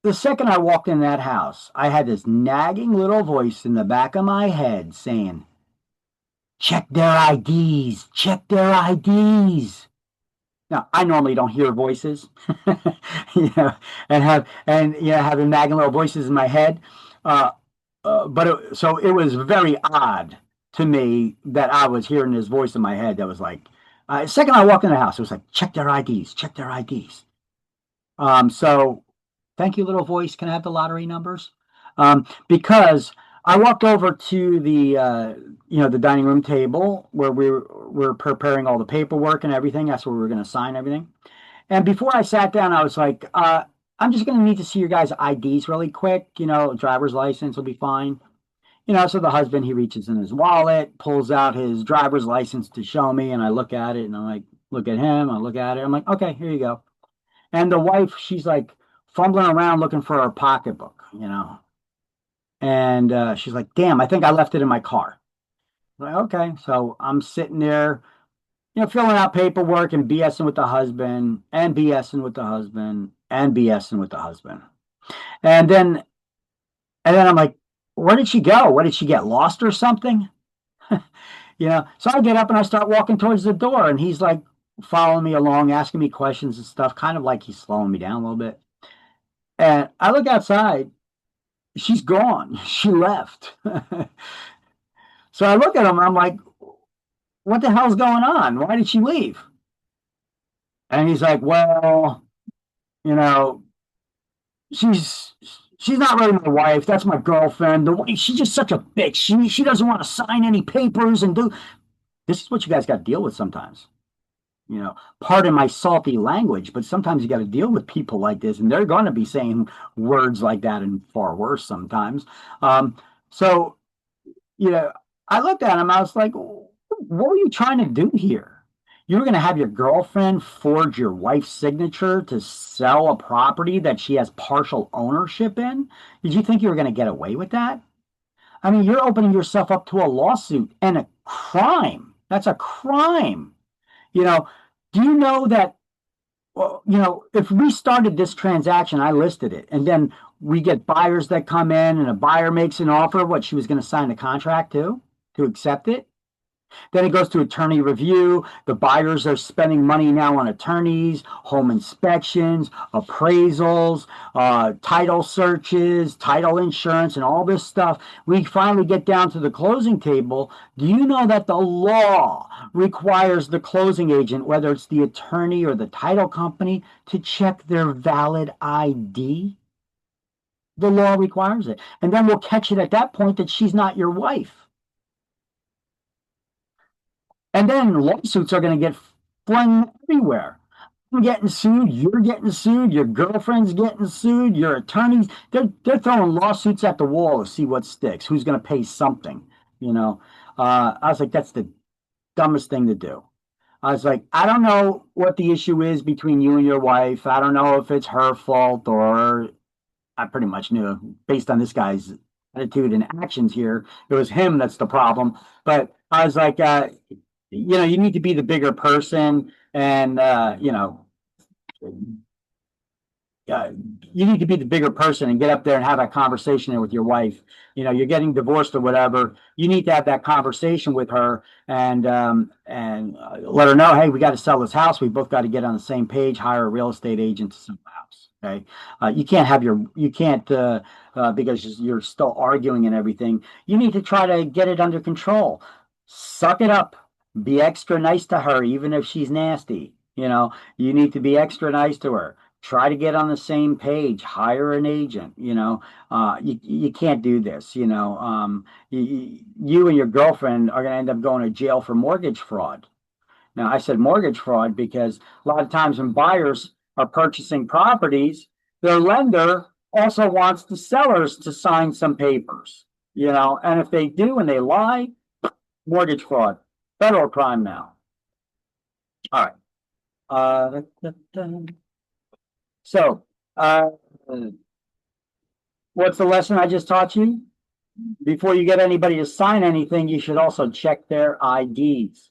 the second I walked in that house, I had this nagging little voice in the back of my head saying, check their IDs, check their IDs. Now, I normally don't hear voices, you know, having nagging little voices in my head. So it was very odd to me that I was hearing this voice in my head that was like, second I walked in the house, it was like, check their IDs, check their IDs. So thank you, little voice. Can I have the lottery numbers? Because I walked over to the dining room table where we're preparing all the paperwork and everything. That's where we were going to sign everything. And before I sat down, I was like, I'm just going to need to see your guys' IDs really quick. Driver's license will be fine. So the husband, he reaches in his wallet, pulls out his driver's license to show me, and I look at it, and I'm like, look at him, I look at it. I'm like, okay, here you go. And the wife, she's like fumbling around looking for her pocketbook, and she's like, damn, I think I left it in my car. I'm like, okay. So I'm sitting there, filling out paperwork and BSing with the husband and BSing with the husband and BSing with the husband. And then I'm like, where did she go? What, did she get lost or something? So I get up and I start walking towards the door, and he's like following me along, asking me questions and stuff, kind of like he's slowing me down a little bit. And I look outside, she's gone. She left. So I look at him and I'm like, what the hell's going on? Why did she leave? And he's like, well, she's not really my wife. That's my girlfriend. She's just such a bitch. She doesn't want to sign any papers and do. This is what you guys got to deal with sometimes. Pardon my salty language, but sometimes you got to deal with people like this, and they're going to be saying words like that and far worse sometimes. So, I looked at him. I was like, what were you trying to do here? You were going to have your girlfriend forge your wife's signature to sell a property that she has partial ownership in? Did you think you were going to get away with that? I mean, you're opening yourself up to a lawsuit and a crime. That's a crime. Do you know that, well, if we started this transaction, I listed it, and then we get buyers that come in and a buyer makes an offer, what, she was going to sign the contract to accept it? Then it goes to attorney review. The buyers are spending money now on attorneys, home inspections, appraisals, title searches, title insurance, and all this stuff. We finally get down to the closing table. Do you know that the law requires the closing agent, whether it's the attorney or the title company, to check their valid ID? The law requires it. And then we'll catch it at that point that she's not your wife. And then lawsuits are going to get flung everywhere. I'm getting sued. You're getting sued. Your girlfriend's getting sued. Your attorneys, they're throwing lawsuits at the wall to see what sticks. Who's going to pay something? I was like, that's the dumbest thing to do. I was like, I don't know what the issue is between you and your wife. I don't know if it's her fault, or I pretty much knew based on this guy's attitude and actions here, it was him that's the problem. But I was like, you need to be the bigger person, and you need to be the bigger person and get up there and have that conversation with your wife. You're getting divorced or whatever. You need to have that conversation with her and let her know, hey, we got to sell this house. We both got to get on the same page. Hire a real estate agent to sell the house. Okay, you can't because you're still arguing and everything. You need to try to get it under control. Suck it up. Be extra nice to her, even if she's nasty. You need to be extra nice to her. Try to get on the same page. Hire an agent. You can't do this. You and your girlfriend are going to end up going to jail for mortgage fraud. Now, I said mortgage fraud because a lot of times when buyers are purchasing properties, their lender also wants the sellers to sign some papers. And if they do and they lie, mortgage fraud. Federal crime now. All right. So, what's the lesson I just taught you? Before you get anybody to sign anything, you should also check their IDs.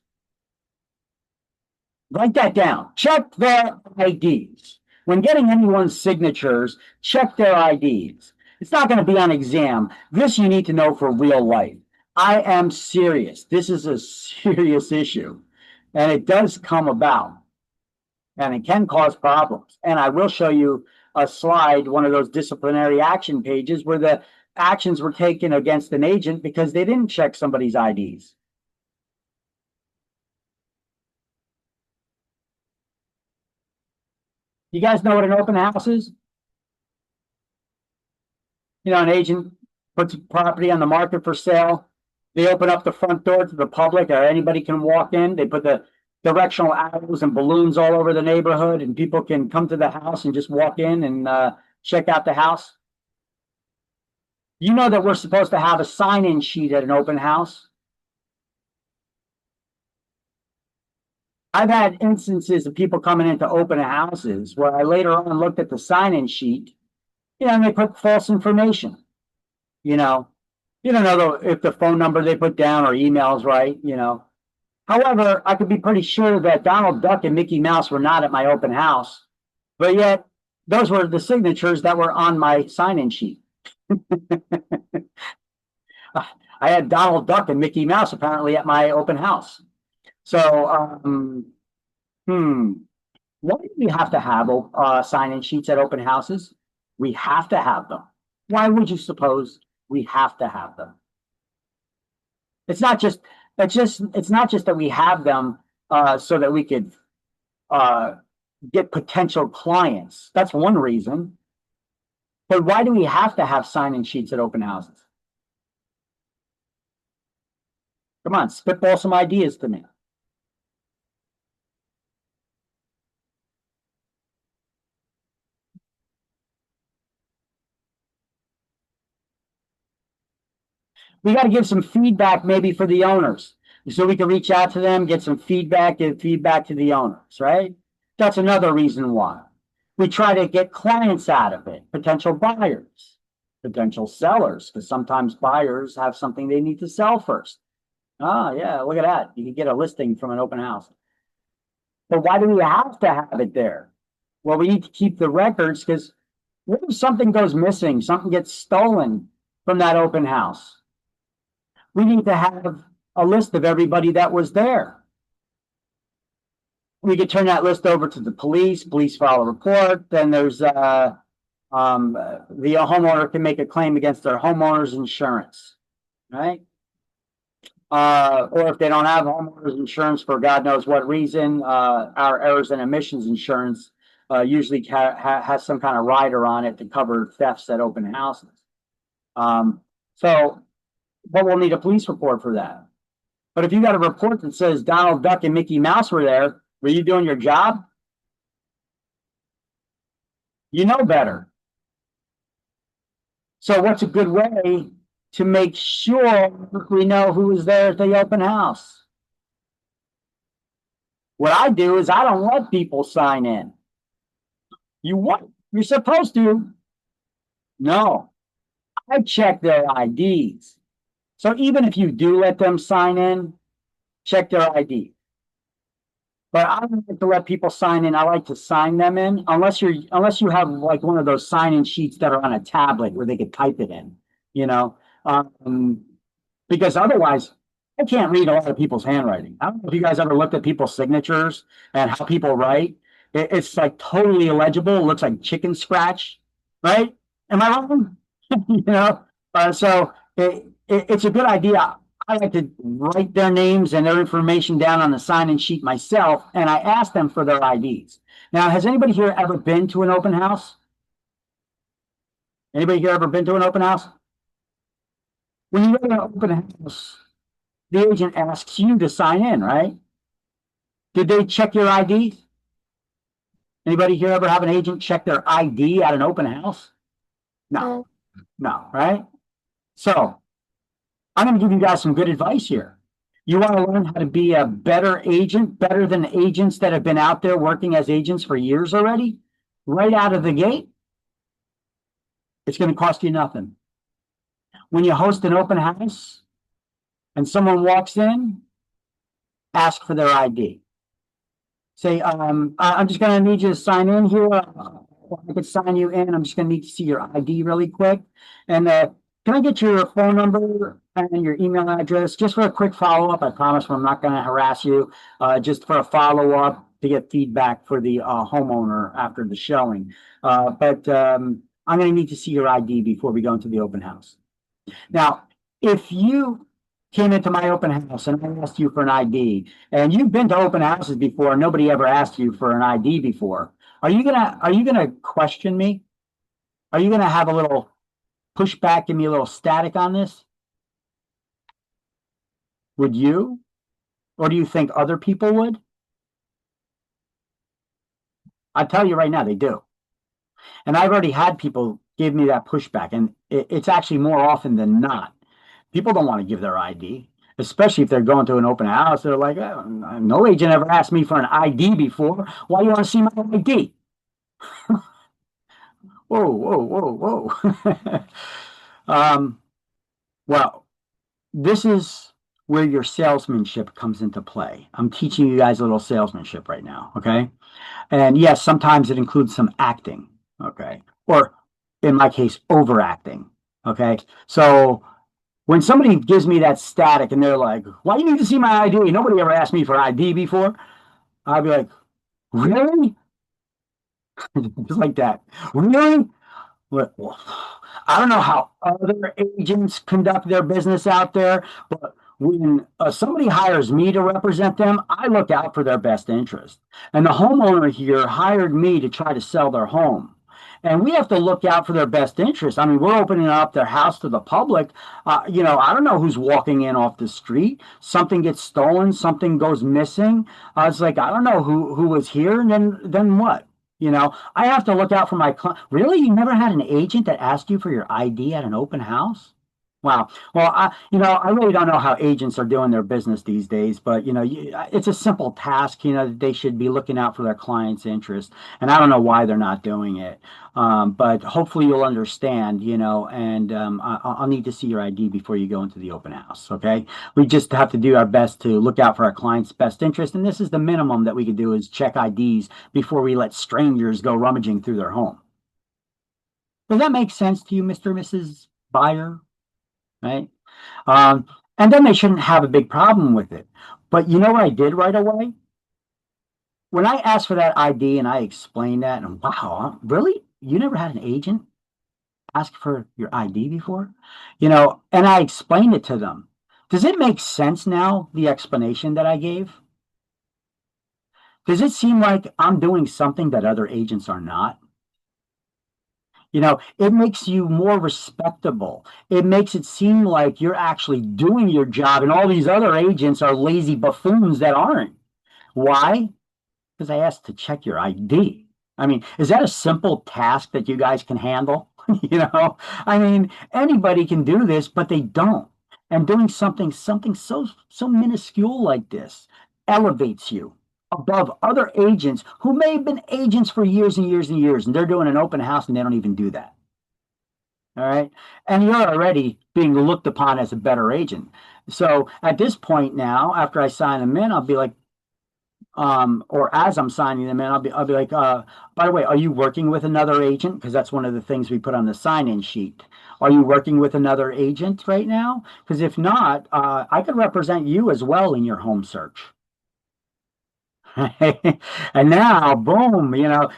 Write that down. Check their IDs. When getting anyone's signatures, check their IDs. It's not going to be on exam. This you need to know for real life. I am serious. This is a serious issue, and it does come about, and it can cause problems. And I will show you a slide, one of those disciplinary action pages where the actions were taken against an agent because they didn't check somebody's IDs. You guys know what an open house is? You know, an agent puts property on the market for sale. They open up the front door to the public, or anybody can walk in. They put the directional arrows and balloons all over the neighborhood, and people can come to the house and just walk in and check out the house. You know that we're supposed to have a sign-in sheet at an open house. I've had instances of people coming into open houses where I later on looked at the sign-in sheet, and they put false information. You don't know if the phone number they put down or email is right, However, I could be pretty sure that Donald Duck and Mickey Mouse were not at my open house, but yet those were the signatures that were on my sign-in sheet. I had Donald Duck and Mickey Mouse apparently at my open house. So, why do we have to have sign-in sheets at open houses? We have to have them. Why would you suppose we have to have them? It's not just that we have them so that we could get potential clients. That's one reason. But why do we have to have sign-in sheets at open houses? Come on, spitball some ideas to me. We got to give some feedback maybe for the owners. So we can reach out to them, get some feedback, give feedback to the owners, right? That's another reason why. We try to get clients out of it, potential buyers, potential sellers, because sometimes buyers have something they need to sell first. Oh, yeah, look at that. You can get a listing from an open house. But why do we have to have it there? Well, we need to keep the records, because what if something goes missing, something gets stolen from that open house? We need to have a list of everybody that was there. We could turn that list over to the police file a report, then there's the homeowner can make a claim against their homeowner's insurance, right? Or if they don't have homeowner's insurance for God knows what reason, our errors and omissions insurance usually has some kind of rider on it to cover thefts at open houses. But we'll need a police report for that. But if you got a report that says Donald Duck and Mickey Mouse were there, were you doing your job? You know better. So what's a good way to make sure we know who was there at the open house? What I do is I don't let people sign in. You're supposed to. No, I check their IDs. So even if you do let them sign in, check their ID. But I don't like to let people sign in. I like to sign them in, unless you have like one of those sign-in sheets that are on a tablet where they could type it in, because otherwise I can't read a lot of people's handwriting. I don't know if you guys ever looked at people's signatures and how people write. It's like totally illegible. It looks like chicken scratch, right? Am I wrong? So it's a good idea. I like to write their names and their information down on the sign-in sheet myself, and I ask them for their IDs. Now, has anybody here ever been to an open house? Anybody here ever been to an open house? When you go to an open house, the agent asks you to sign in, right? Did they check your IDs? Anybody here ever have an agent check their ID at an open house? No, right? So I'm going to give you guys some good advice here. You want to learn how to be a better agent, better than agents that have been out there working as agents for years already, right out of the gate? It's going to cost you nothing. When you host an open house and someone walks in, ask for their ID. Say, I'm just going to need you to sign in here. I could sign you in. I'm just going to need to see your ID really quick. And can I get your phone number and your email address just for a quick follow-up? I promise I'm not going to harass you. Just for a follow-up to get feedback for the homeowner after the showing. But I'm going to need to see your ID before we go into the open house. Now, if you came into my open house and I asked you for an ID, and you've been to open houses before, and nobody ever asked you for an ID before, are you gonna question me? Are you gonna have a little pushback, give me a little static on this? Would you? Or do you think other people would? I tell you right now, they do. And I've already had people give me that pushback, and it's actually more often than not. People don't want to give their ID, especially if they're going to an open house. They're like, oh, no agent ever asked me for an ID before. Why do you want to see my ID? Whoa, whoa, whoa, whoa. Well, this is where your salesmanship comes into play. I'm teaching you guys a little salesmanship right now, okay? And yes, sometimes it includes some acting, okay? Or in my case, overacting, okay? So when somebody gives me that static and they're like, why do you need to see my ID? Nobody ever asked me for ID before. I'd be like, really? Just like that. Really? Well, I don't know how other agents conduct their business out there, but when somebody hires me to represent them, I look out for their best interest. And the homeowner here hired me to try to sell their home. And we have to look out for their best interest. I mean, we're opening up their house to the public. I don't know who's walking in off the street. Something gets stolen, something goes missing. It's like, I don't know who was here, and then what? I have to look out for my client. Really? You never had an agent that asked you for your ID at an open house? Wow. Well, I really don't know how agents are doing their business these days, but it's a simple task. That they should be looking out for their clients' interest, and I don't know why they're not doing it. But hopefully you'll understand. And I'll need to see your ID before you go into the open house. Okay. We just have to do our best to look out for our clients' best interest, and this is the minimum that we could do is check IDs before we let strangers go rummaging through their home. Does that make sense to you, Mr. and Mrs. Buyer? Right? And then they shouldn't have a big problem with it. But you know what I did right away? When I asked for that ID and I explained that, and wow, really? You never had an agent ask for your ID before? And I explained it to them. Does it make sense now, the explanation that I gave? Does it seem like I'm doing something that other agents are not? It makes you more respectable. It makes it seem like you're actually doing your job, and all these other agents are lazy buffoons that aren't. Why? Because I asked to check your ID. I mean, is that a simple task that you guys can handle? I mean, anybody can do this, but they don't. And doing something so minuscule like this elevates you above other agents who may have been agents for years and years and years, and they're doing an open house and they don't even do that. All right. And you're already being looked upon as a better agent. So at this point now, after I sign them in, I'll be like, or as I'm signing them in, I'll be like, by the way, are you working with another agent? Because that's one of the things we put on the sign-in sheet. Are you working with another agent right now? Because if not, I could represent you as well in your home search. And now, boom,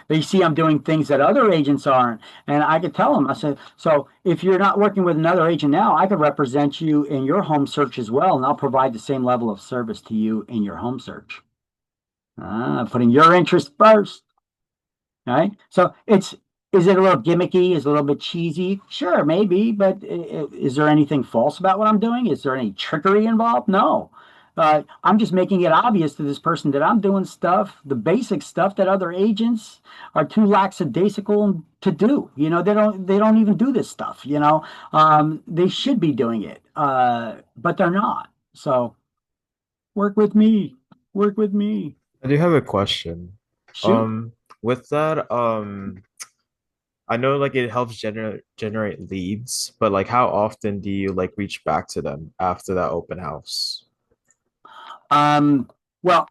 they see I'm doing things that other agents aren't. And I could tell them, I said, so if you're not working with another agent now, I could represent you in your home search as well. And I'll provide the same level of service to you in your home search. Putting your interest first. All right. So is it a little gimmicky? Is it a little bit cheesy? Sure, maybe. But is there anything false about what I'm doing? Is there any trickery involved? No. I'm just making it obvious to this person that I'm doing stuff, the basic stuff that other agents are too lackadaisical to do. They don't even do this stuff. They should be doing it, but they're not. So Work with me. Work with me. I do have a question. Shoot. Um, with that, I know like it helps generate leads, but like how often do you like reach back to them after that open house? Well,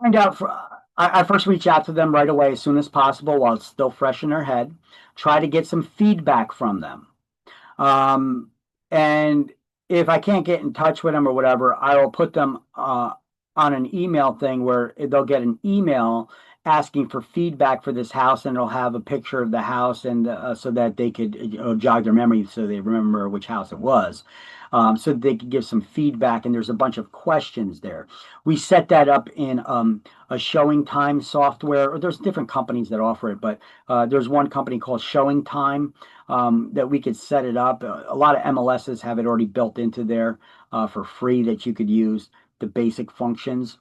find out. I first reach out to them right away as soon as possible while it's still fresh in their head. Try to get some feedback from them. Um, and if I can't get in touch with them or whatever, I will put them on an email thing where they'll get an email asking for feedback for this house, and it'll have a picture of the house, and so that they could jog their memory so they remember which house it was. So that they could give some feedback, and there's a bunch of questions there. We set that up in a Showing Time software, or there's different companies that offer it, but there's one company called Showing Time that we could set it up. A lot of MLSs have it already built into there for free that you could use the basic functions.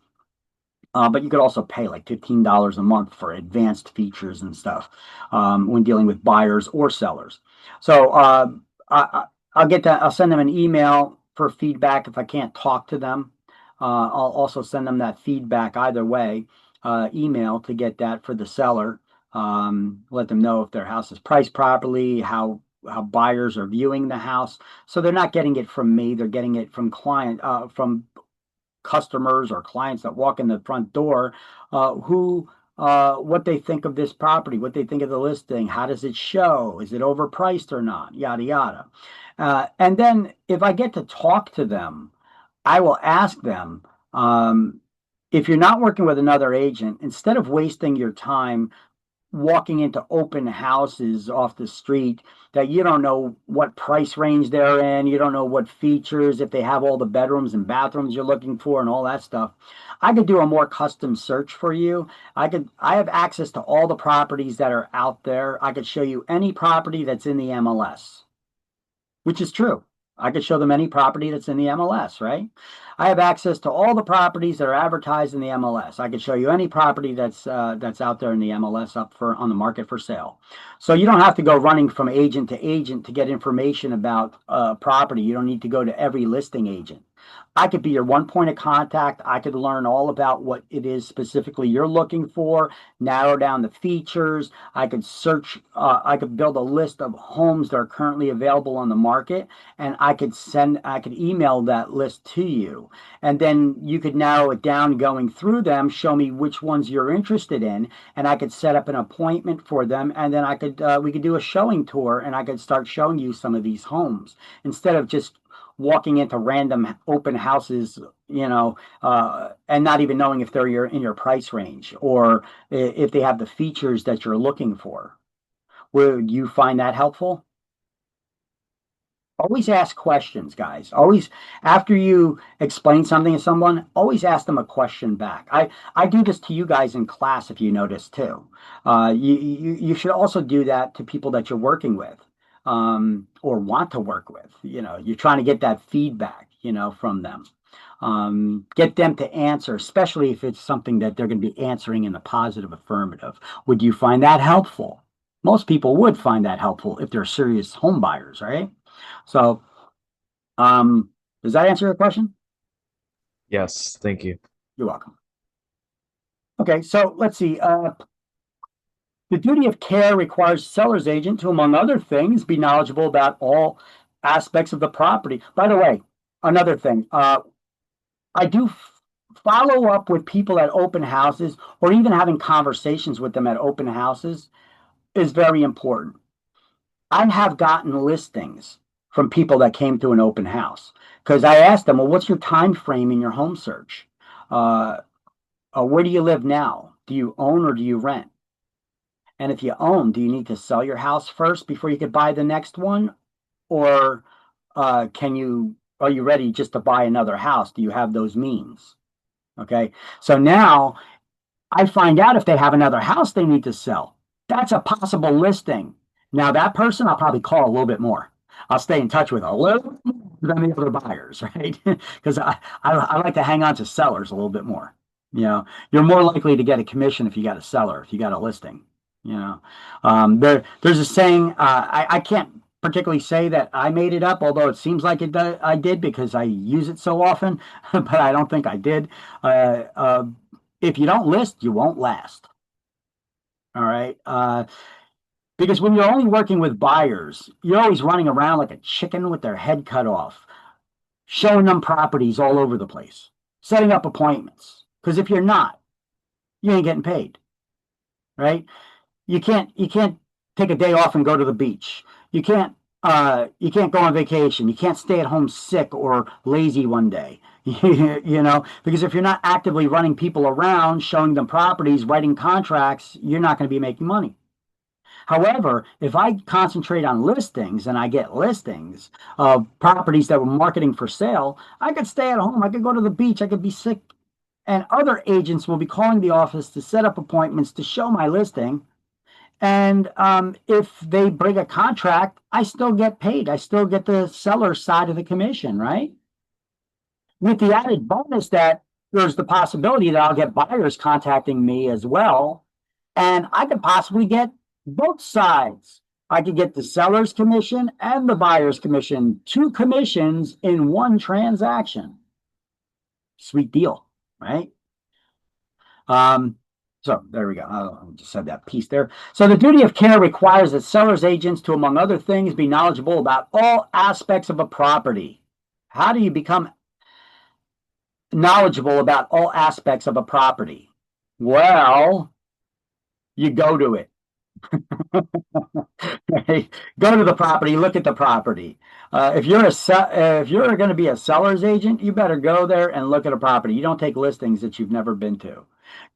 But you could also pay like $15 a month for advanced features and stuff when dealing with buyers or sellers. So I'll get that. I'll send them an email for feedback if I can't talk to them. I'll also send them that feedback either way, email to get that for the seller. Let them know if their house is priced properly, how buyers are viewing the house. So they're not getting it from me; they're getting it from from customers or clients that walk in the front door, who what they think of this property, what they think of the listing, how does it show, is it overpriced or not, yada yada. And then if I get to talk to them, I will ask them, if you're not working with another agent, instead of wasting your time walking into open houses off the street that you don't know what price range they're in, you don't know what features, if they have all the bedrooms and bathrooms you're looking for and all that stuff. I could do a more custom search for you. I have access to all the properties that are out there. I could show you any property that's in the MLS, which is true. I could show them any property that's in the MLS, right? I have access to all the properties that are advertised in the MLS. I could show you any property that's out there in the MLS up for on the market for sale. So you don't have to go running from agent to agent to get information about property. You don't need to go to every listing agent. I could be your one point of contact. I could learn all about what it is specifically you're looking for, narrow down the features. I could search, I could build a list of homes that are currently available on the market, and I could email that list to you. And then you could narrow it down going through them, show me which ones you're interested in, and I could set up an appointment for them. And then we could do a showing tour, and I could start showing you some of these homes instead of just walking into random open houses, and not even knowing if they're in your price range or if they have the features that you're looking for. Would you find that helpful? Always ask questions, guys. Always, after you explain something to someone, always ask them a question back. I do this to you guys in class, if you notice too. You should also do that to people that you're working with, or want to work with. You're trying to get that feedback, from them. Get them to answer, especially if it's something that they're going to be answering in the positive affirmative. Would you find that helpful? Most people would find that helpful if they're serious home buyers, right? So, does that answer your question? Yes, thank you. You're welcome. Okay, so let's see. The duty of care requires seller's agent to, among other things, be knowledgeable about all aspects of the property. By the way, another thing, I do follow up with people at open houses, or even having conversations with them at open houses is very important. I have gotten listings from people that came to an open house because I asked them, well, what's your time frame in your home search? Where do you live now? Do you own or do you rent? And if you own, do you need to sell your house first before you could buy the next one? Or are you ready just to buy another house? Do you have those means? Okay. So now I find out if they have another house they need to sell. That's a possible listing. Now that person I'll probably call a little bit more. I'll stay in touch with a little more than the other buyers, right? Because I like to hang on to sellers a little bit more. You're more likely to get a commission if you got a seller, if you got a listing. There's a saying, I can't particularly say that I made it up, although it seems like I did because I use it so often, but I don't think I did. If you don't list, you won't last. All right. Because when you're only working with buyers, you're always running around like a chicken with their head cut off, showing them properties all over the place, setting up appointments. Because if you're not, you ain't getting paid, right? You can't take a day off and go to the beach. You can't go on vacation. You can't stay at home sick or lazy one day. Because if you're not actively running people around, showing them properties, writing contracts, you're not going to be making money. However, if I concentrate on listings and I get listings of properties that we're marketing for sale, I could stay at home. I could go to the beach. I could be sick. And other agents will be calling the office to set up appointments to show my listing. And if they bring a contract, I still get paid. I still get the seller side of the commission, right? With the added bonus that there's the possibility that I'll get buyers contacting me as well. And I could possibly get both sides. I could get the seller's commission and the buyer's commission, 2 commissions in one transaction. Sweet deal, right? So there we go. I just said that piece there. So the duty of care requires that seller's agents to, among other things, be knowledgeable about all aspects of a property. How do you become knowledgeable about all aspects of a property? Well, you go to it. Right? Go to the property, look at the property. If you're going to be a seller's agent, you better go there and look at a property. You don't take listings that you've never been to.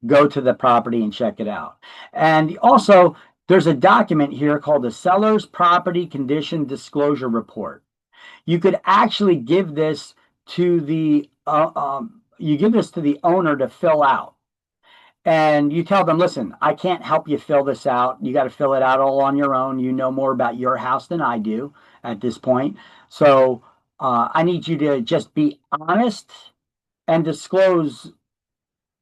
Go to the property and check it out. And also, there's a document here called the Seller's Property Condition Disclosure Report. You could actually give this to the owner to fill out. And you tell them, listen, I can't help you fill this out. You got to fill it out all on your own. You know more about your house than I do at this point. So I need you to just be honest and disclose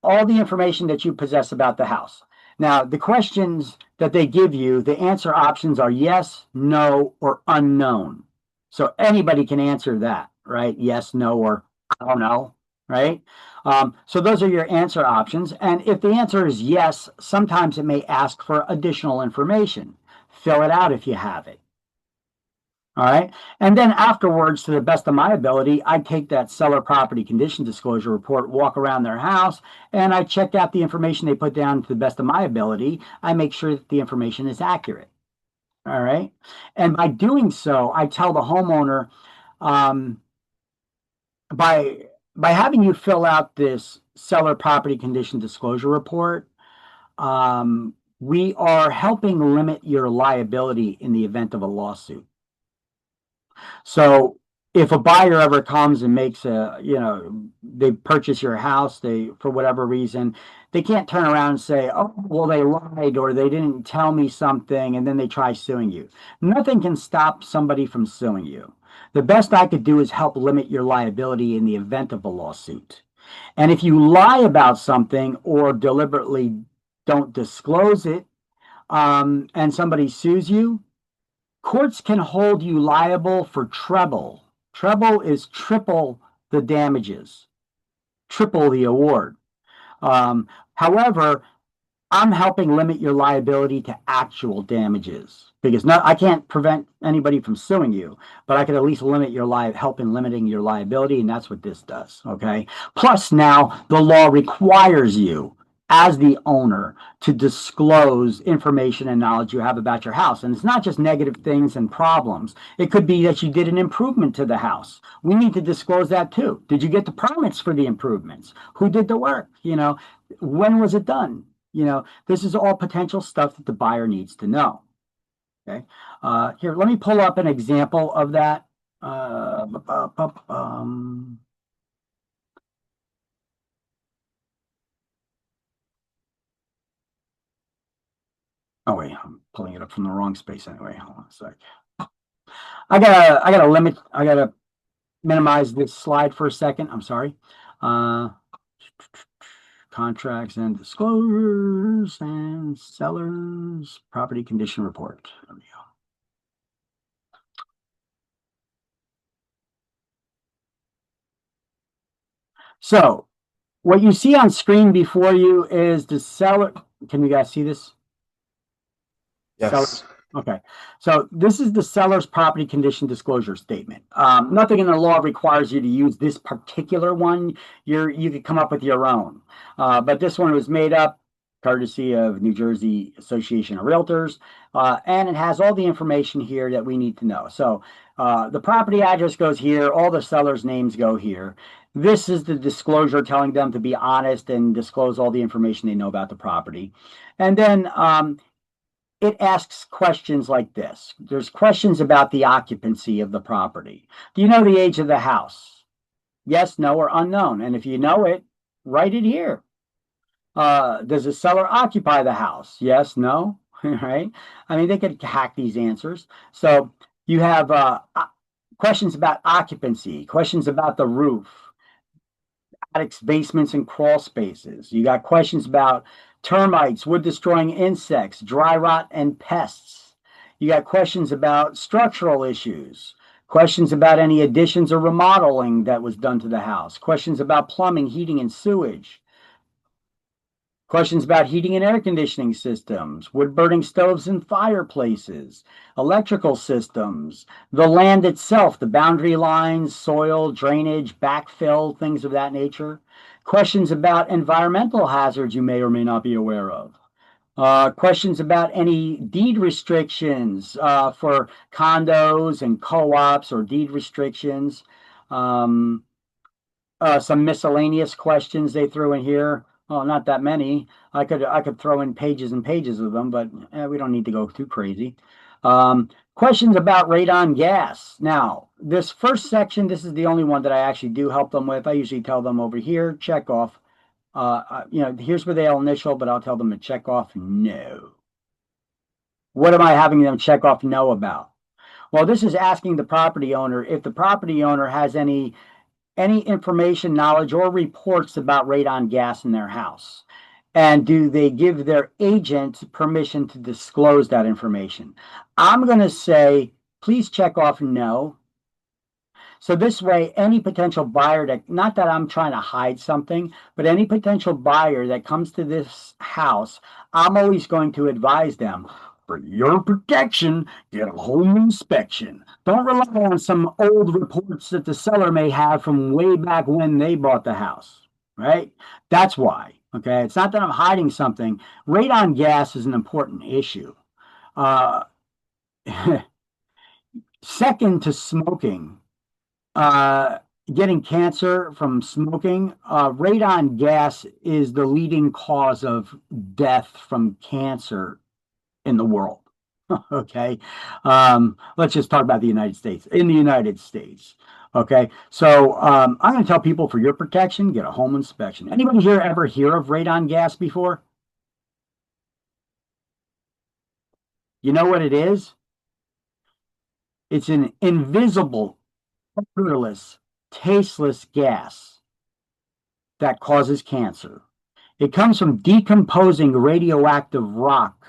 all the information that you possess about the house. Now, the questions that they give you, the answer options are yes, no, or unknown. So anybody can answer that, right? Yes, no, or I don't know, right? So those are your answer options. And if the answer is yes, sometimes it may ask for additional information. Fill it out if you have it. All right. And then afterwards, to the best of my ability, I take that seller property condition disclosure report, walk around their house, and I check out the information they put down to the best of my ability. I make sure that the information is accurate. All right. And by doing so, I tell the homeowner, by having you fill out this seller property condition disclosure report, we are helping limit your liability in the event of a lawsuit. So if a buyer ever comes and makes they purchase your house, for whatever reason, they can't turn around and say, oh, well, they lied or they didn't tell me something, and then they try suing you. Nothing can stop somebody from suing you. The best I could do is help limit your liability in the event of a lawsuit. And if you lie about something or deliberately don't disclose it, and somebody sues you, courts can hold you liable for treble. Treble is triple the damages, triple the award. However, I'm helping limit your liability to actual damages because I can't prevent anybody from suing you, but I could at least limit help in limiting your liability, and that's what this does. Okay. Plus, now the law requires you as the owner to disclose information and knowledge you have about your house. And it's not just negative things and problems. It could be that you did an improvement to the house. We need to disclose that too. Did you get the permits for the improvements? Who did the work? When was it done? This is all potential stuff that the buyer needs to know. Okay. Here, let me pull up an example of that. Oh wait, I'm pulling it up from the wrong space anyway. Hold on a sec. I gotta minimize this slide for a second. I'm sorry. Contracts and disclosures and sellers property condition report. There we So what you see on screen before you is the seller. Can you guys see this? Yes. Okay, so this is the seller's property condition disclosure statement. Nothing in the law requires you to use this particular one. You could come up with your own, but this one was made up courtesy of New Jersey Association of Realtors, and it has all the information here that we need to know. So the property address goes here, all the sellers' names go here. This is the disclosure telling them to be honest and disclose all the information they know about the property. And then it asks questions like this. There's questions about the occupancy of the property. Do you know the age of the house? Yes, no, or unknown. And if you know it, write it here. Does the seller occupy the house? Yes, no, right? I mean, they could hack these answers. So you have questions about occupancy, questions about the roof, attics, basements, and crawl spaces. You got questions about termites, wood destroying insects, dry rot, and pests. You got questions about structural issues, questions about any additions or remodeling that was done to the house, questions about plumbing, heating, and sewage, questions about heating and air conditioning systems, wood burning stoves and fireplaces, electrical systems, the land itself, the boundary lines, soil, drainage, backfill, things of that nature. Questions about environmental hazards you may or may not be aware of. Questions about any deed restrictions for condos and co-ops or deed restrictions. Some miscellaneous questions they threw in here. Oh, not that many. I could throw in pages and pages of them, but we don't need to go too crazy. Questions about radon gas. Now, this first section, this is the only one that I actually do help them with. I usually tell them over here, check off. Here's where they'll initial, but I'll tell them to check off no. What am I having them check off no about? Well, this is asking the property owner if the property owner has any information, knowledge, or reports about radon gas in their house. And do they give their agent permission to disclose that information? I'm going to say, please check off no. So this way, any potential buyer that, not that I'm trying to hide something, but any potential buyer that comes to this house, I'm always going to advise them, for your protection, get a home inspection. Don't rely on some old reports that the seller may have from way back when they bought the house, right? That's why, okay? It's not that I'm hiding something. Radon gas is an important issue. Second to smoking, getting cancer from smoking, radon gas is the leading cause of death from cancer in the world. Okay. Let's just talk about the United States. In the United States. Okay. So I'm going to tell people for your protection, get a home inspection. Anybody here ever hear of radon gas before? You know what it is? It's an invisible, odorless, tasteless gas that causes cancer. It comes from decomposing radioactive rock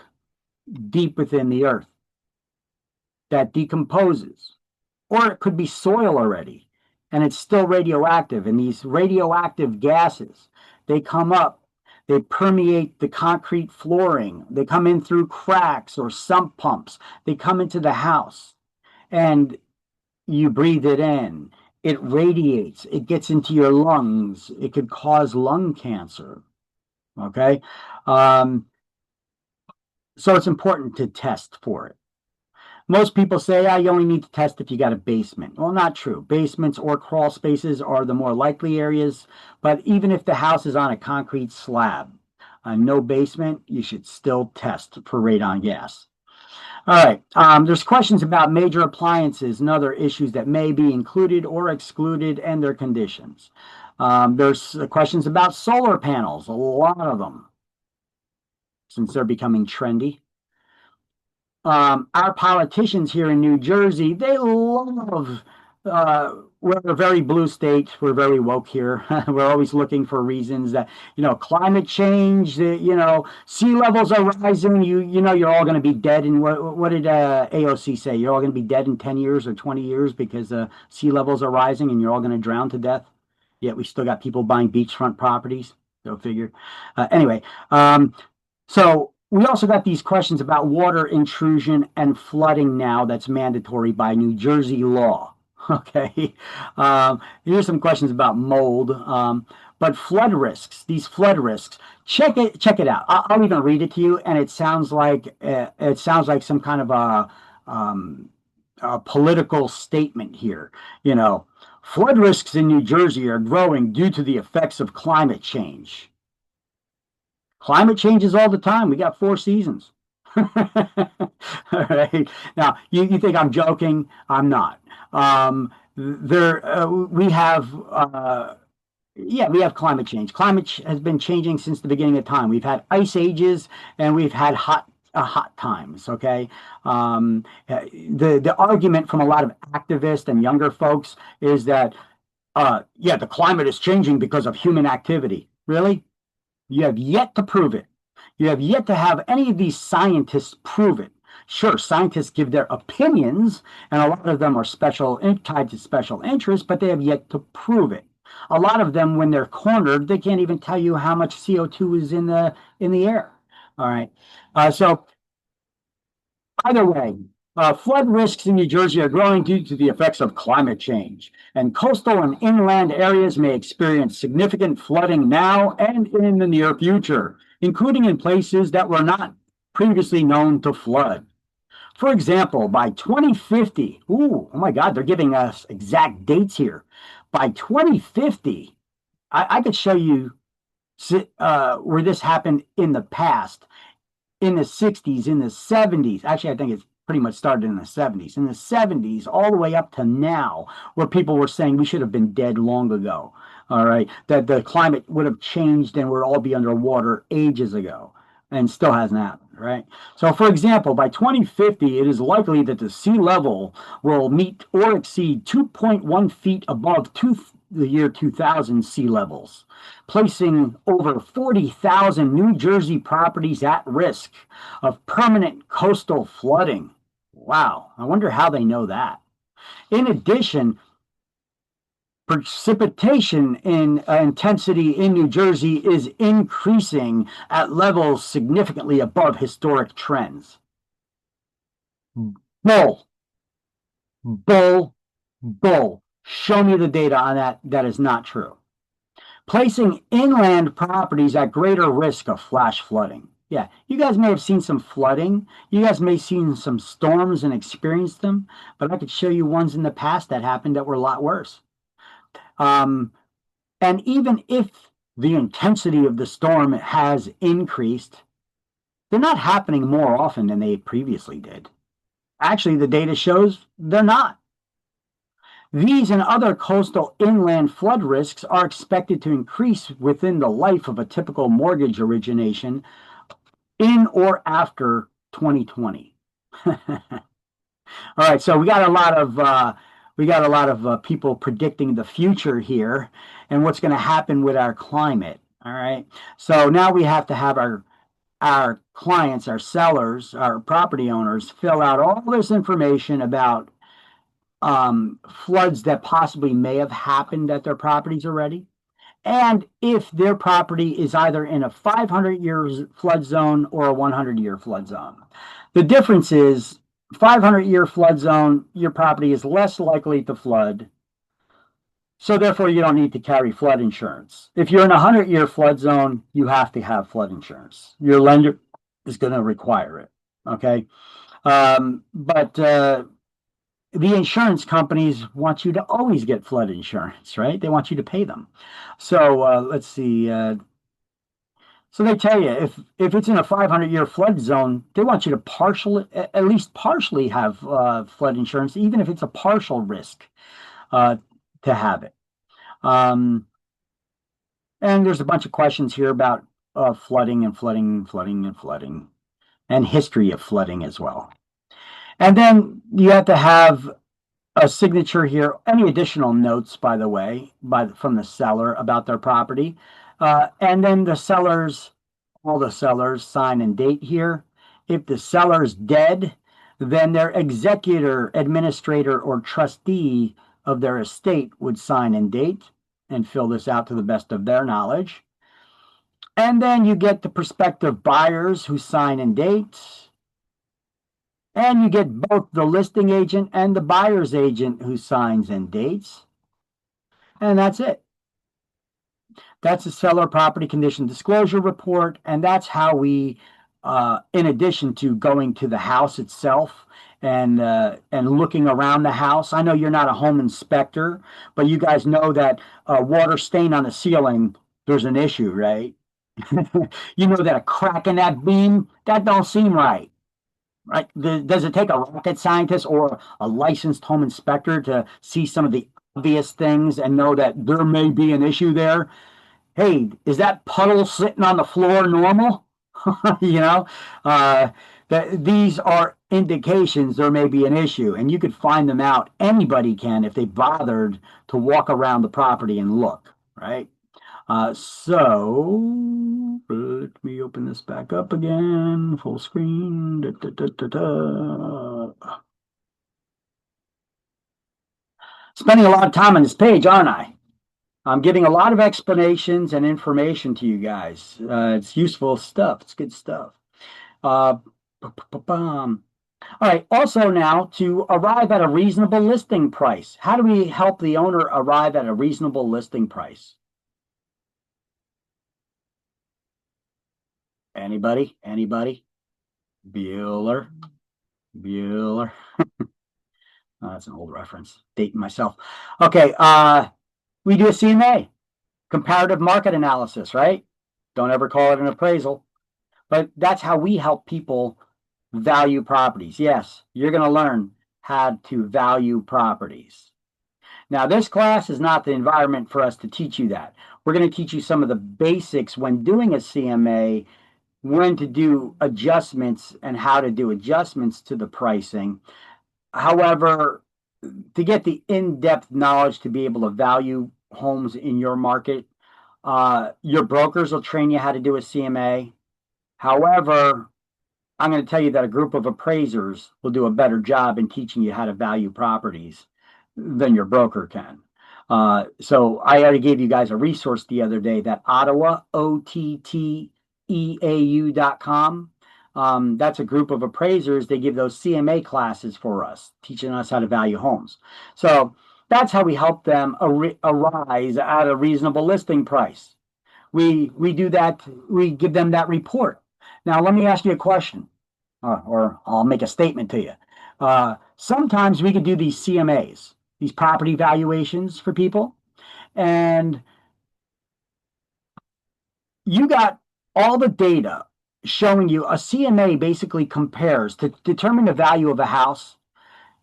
deep within the earth that decomposes. Or it could be soil already, and it's still radioactive. And these radioactive gases, they come up, they permeate the concrete flooring, they come in through cracks or sump pumps, they come into the house, and you breathe it in. It radiates, it gets into your lungs, it could cause lung cancer. Okay. So it's important to test for it. Most people say, you only need to test if you got a basement. Well, not true. Basements or crawl spaces are the more likely areas, but even if the house is on a concrete slab, no basement, you should still test for radon gas. All right, there's questions about major appliances and other issues that may be included or excluded and their conditions. There's questions about solar panels, a lot of them, since they're becoming trendy. Our politicians here in New Jersey, they love, we're a very blue state. We're very woke here. We're always looking for reasons that, climate change, sea levels are rising. You're all going to be dead. And what did AOC say? You're all going to be dead in 10 years or 20 years because sea levels are rising and you're all going to drown to death. Yet we still got people buying beachfront properties. Go figure. Anyway, so we also got these questions about water intrusion and flooding now that's mandatory by New Jersey law. Okay. Here's some questions about mold. But flood risks, these flood risks, check it out. I'll even read it to you, and it sounds like some kind of a political statement here. You know, flood risks in New Jersey are growing due to the effects of climate change. Climate changes all the time. We got 4 seasons. All right. Now, you think I'm joking? I'm not. We have climate change. Has been changing since the beginning of time. We've had ice ages and we've had hot times. Okay. The argument from a lot of activists and younger folks is that the climate is changing because of human activity. Really? You have yet to prove it. You have yet to have any of these scientists prove it. Sure, scientists give their opinions, and a lot of them are tied to special interests, but they have yet to prove it. A lot of them, when they're cornered, they can't even tell you how much CO2 is in the air. All right. So either way, flood risks in New Jersey are growing due to the effects of climate change, and coastal and inland areas may experience significant flooding now and in the near future, including in places that were not previously known to flood. For example, by 2050, oh my God, they're giving us exact dates here. By 2050, I could show you where this happened in the past, in the 60s, in the 70s. Actually, I think it's pretty much started in the 70s. In the 70s, all the way up to now, where people were saying we should have been dead long ago. All right, that the climate would have changed and we'd all be underwater ages ago, and still hasn't happened, right? So, for example, by 2050, it is likely that the sea level will meet or exceed 2.1 feet above the year 2000 sea levels, placing over 40,000 New Jersey properties at risk of permanent coastal flooding. Wow, I wonder how they know that. In addition, precipitation in intensity in New Jersey is increasing at levels significantly above historic trends. Bull. Show me the data on that. That is not true. Placing inland properties at greater risk of flash flooding. Yeah, you guys may have seen some flooding. You guys may have seen some storms and experienced them, but I could show you ones in the past that happened that were a lot worse. And even if the intensity of the storm has increased, they're not happening more often than they previously did. Actually, the data shows they're not. These and other coastal inland flood risks are expected to increase within the life of a typical mortgage origination in or after 2020. All right, so we got a lot of people predicting the future here and what's going to happen with our climate. All right, so now we have to have our clients, our sellers, our property owners fill out all this information about floods that possibly may have happened at their properties already, and if their property is either in a 500-year flood zone or a 100-year flood zone. The difference is 500-year flood zone, your property is less likely to flood, so therefore you don't need to carry flood insurance. If you're in a 100-year flood zone, you have to have flood insurance. Your lender is going to require it, okay? But the insurance companies want you to always get flood insurance, right? They want you to pay them. So let's see. So they tell you if it's in a 500-year flood zone, they want you to at least partially have flood insurance, even if it's a partial risk to have it. And there's a bunch of questions here about flooding and history of flooding as well. And then you have to have a signature here, any additional notes, by the way, from the seller about their property. And then all the sellers sign and date here. If the seller's dead, then their executor, administrator, or trustee of their estate would sign and date. and fill this out to the best of their knowledge. And then you get the prospective buyers who sign and date. And you get both the listing agent and the buyer's agent who signs and dates. And that's it. That's a seller property condition disclosure report. And that's how we, in addition to going to the house itself and looking around the house. I know you're not a home inspector, but you guys know that water stain on the ceiling, there's an issue, right? You know that a crack in that beam, that don't seem right. Right? Does it take a rocket scientist or a licensed home inspector to see some of the obvious things and know that there may be an issue there? Hey, is that puddle sitting on the floor normal? You know, that these are indications there may be an issue, and you could find them out. Anybody can if they bothered to walk around the property and look, right? So let me open this back up again, full screen. Spending a lot of time on this page, aren't I? I'm giving a lot of explanations and information to you guys. It's useful stuff. It's good stuff. All right. Also now, to arrive at a reasonable listing price. How do we help the owner arrive at a reasonable listing price? Anybody? Anybody? Bueller? Bueller? Oh, that's an old reference. Dating myself. Okay. We do a CMA, comparative market analysis, right? Don't ever call it an appraisal. But that's how we help people value properties. Yes, you're going to learn how to value properties. Now, this class is not the environment for us to teach you that. We're going to teach you some of the basics when doing a CMA, when to do adjustments and how to do adjustments to the pricing. However, to get the in-depth knowledge to be able to value homes in your market, your brokers will train you how to do a CMA. However, I'm going to tell you that a group of appraisers will do a better job in teaching you how to value properties than your broker can. So I already gave you guys a resource the other day, that Ottawa, OTTEAU.com. That's a group of appraisers. They give those CMA classes for us, teaching us how to value homes. So that's how we help them arise at a reasonable listing price. We do that. We give them that report. Now, let me ask you a question, or I'll make a statement to you. Sometimes we could do these CMAs, these property valuations for people, and you got all the data showing you a CMA basically compares to determine the value of a house.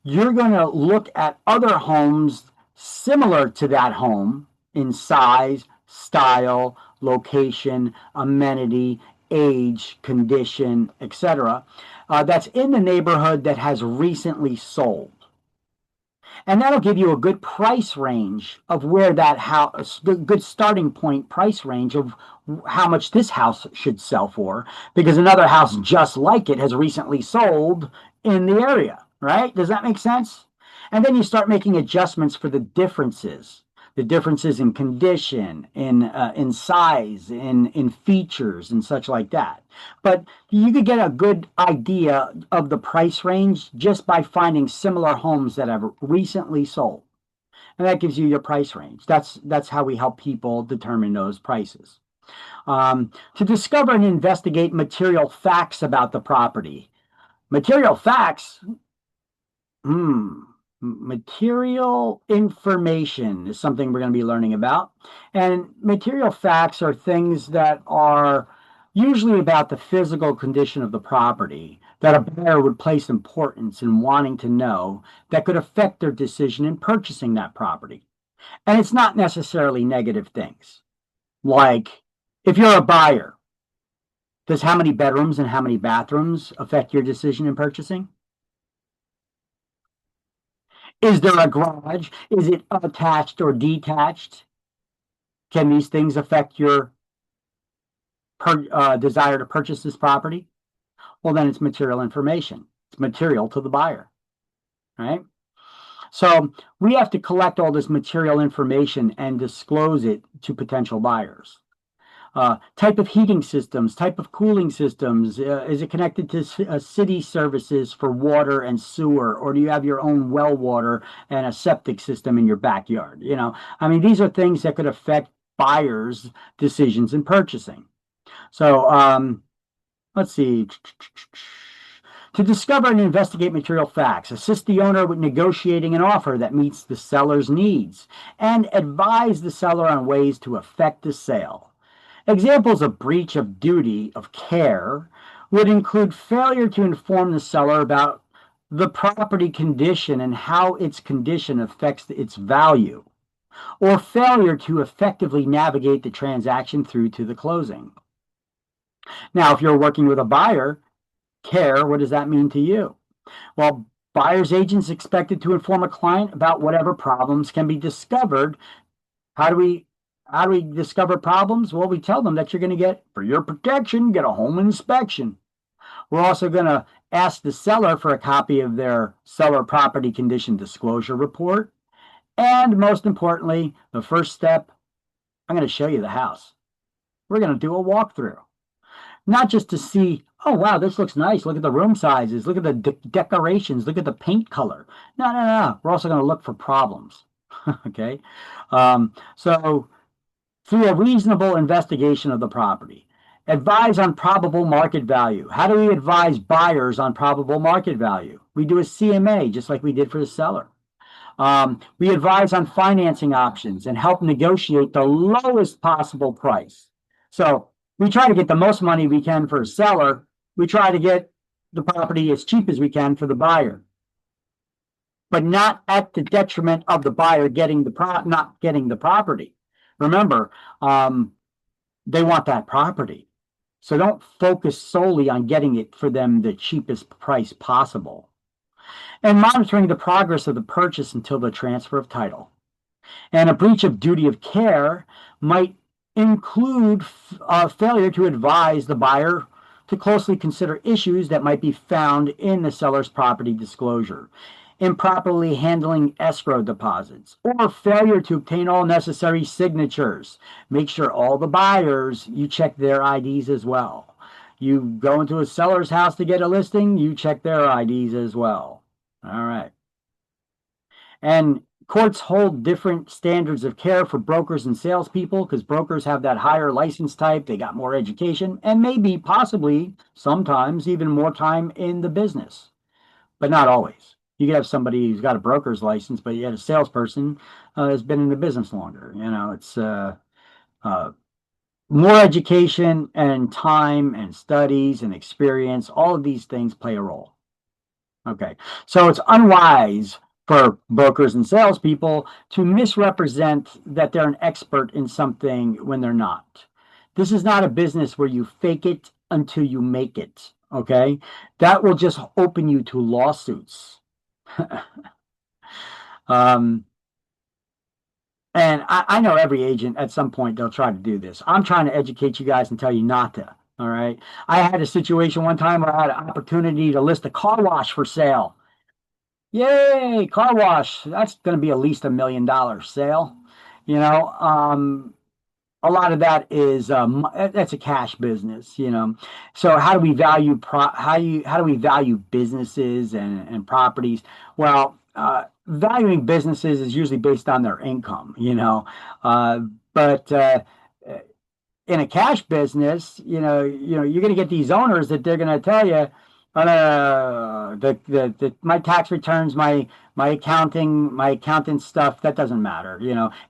You're going to look at other homes similar to that home in size, style, location, amenity, age, condition, etc. That's in the neighborhood that has recently sold. And that'll give you a good price range of where that house, the good starting point price range of how much this house should sell for, because another house just like it has recently sold in the area, right? Does that make sense? And then you start making adjustments for the differences in condition, in size, in features, and such like that. But you could get a good idea of the price range just by finding similar homes that have recently sold, and that gives you your price range. That's how we help people determine those prices. To discover and investigate material facts about the property. Material facts. Material information is something we're going to be learning about. And material facts are things that are usually about the physical condition of the property that a buyer would place importance in wanting to know, that could affect their decision in purchasing that property. And it's not necessarily negative things. Like, if you're a buyer, does how many bedrooms and how many bathrooms affect your decision in purchasing? Is there a garage? Is it attached or detached? Can these things affect your desire to purchase this property? Well, then it's material information. It's material to the buyer, right? So we have to collect all this material information and disclose it to potential buyers. Type of heating systems, type of cooling systems. Is it connected to city services for water and sewer, or do you have your own well water and a septic system in your backyard? I mean, these are things that could affect buyers' decisions in purchasing. So let's see. To discover and investigate material facts, assist the owner with negotiating an offer that meets the seller's needs, and advise the seller on ways to effect the sale. Examples of breach of duty of care would include failure to inform the seller about the property condition and how its condition affects its value, or failure to effectively navigate the transaction through to the closing. Now, if you're working with a buyer, care, what does that mean to you? Well, buyer's agent's expected to inform a client about whatever problems can be discovered. How do we discover problems? Well, we tell them that you're going to for your protection, get a home inspection. We're also going to ask the seller for a copy of their seller property condition disclosure report. And most importantly, the first step, I'm going to show you the house. We're going to do a walkthrough. Not just to see, oh, wow, this looks nice. Look at the room sizes. Look at the decorations. Look at the paint color. No. We're also going to look for problems. Okay. So through a reasonable investigation of the property, advise on probable market value. How do we advise buyers on probable market value? We do a CMA, just like we did for the seller. We advise on financing options and help negotiate the lowest possible price. So we try to get the most money we can for a seller. We try to get the property as cheap as we can for the buyer, but not at the detriment of the buyer not getting the property. Remember, they want that property. So don't focus solely on getting it for them the cheapest price possible. And monitoring the progress of the purchase until the transfer of title. And a breach of duty of care might include failure to advise the buyer to closely consider issues that might be found in the seller's property disclosure, improperly handling escrow deposits, or failure to obtain all necessary signatures. Make sure all the buyers, you check their IDs as well. You go into a seller's house to get a listing, you check their IDs as well. All right. And courts hold different standards of care for brokers and salespeople because brokers have that higher license type. They got more education and maybe possibly sometimes even more time in the business, but not always. You could have somebody who's got a broker's license, but yet a salesperson has been in the business longer. It's more education and time and studies and experience. All of these things play a role. Okay, so it's unwise for brokers and salespeople to misrepresent that they're an expert in something when they're not. This is not a business where you fake it until you make it. Okay, that will just open you to lawsuits. And I know every agent at some point they'll try to do this. I'm trying to educate you guys and tell you not to. All right. I had a situation one time where I had an opportunity to list a car wash for sale. Yay, car wash. That's going to be at least $1 million sale. A lot of that is that's a cash business, So how do we value how do we value businesses and properties? Well, valuing businesses is usually based on their income, but in a cash business, you're going to get these owners that they're going to tell you, my tax returns, my accounting stuff, that doesn't matter.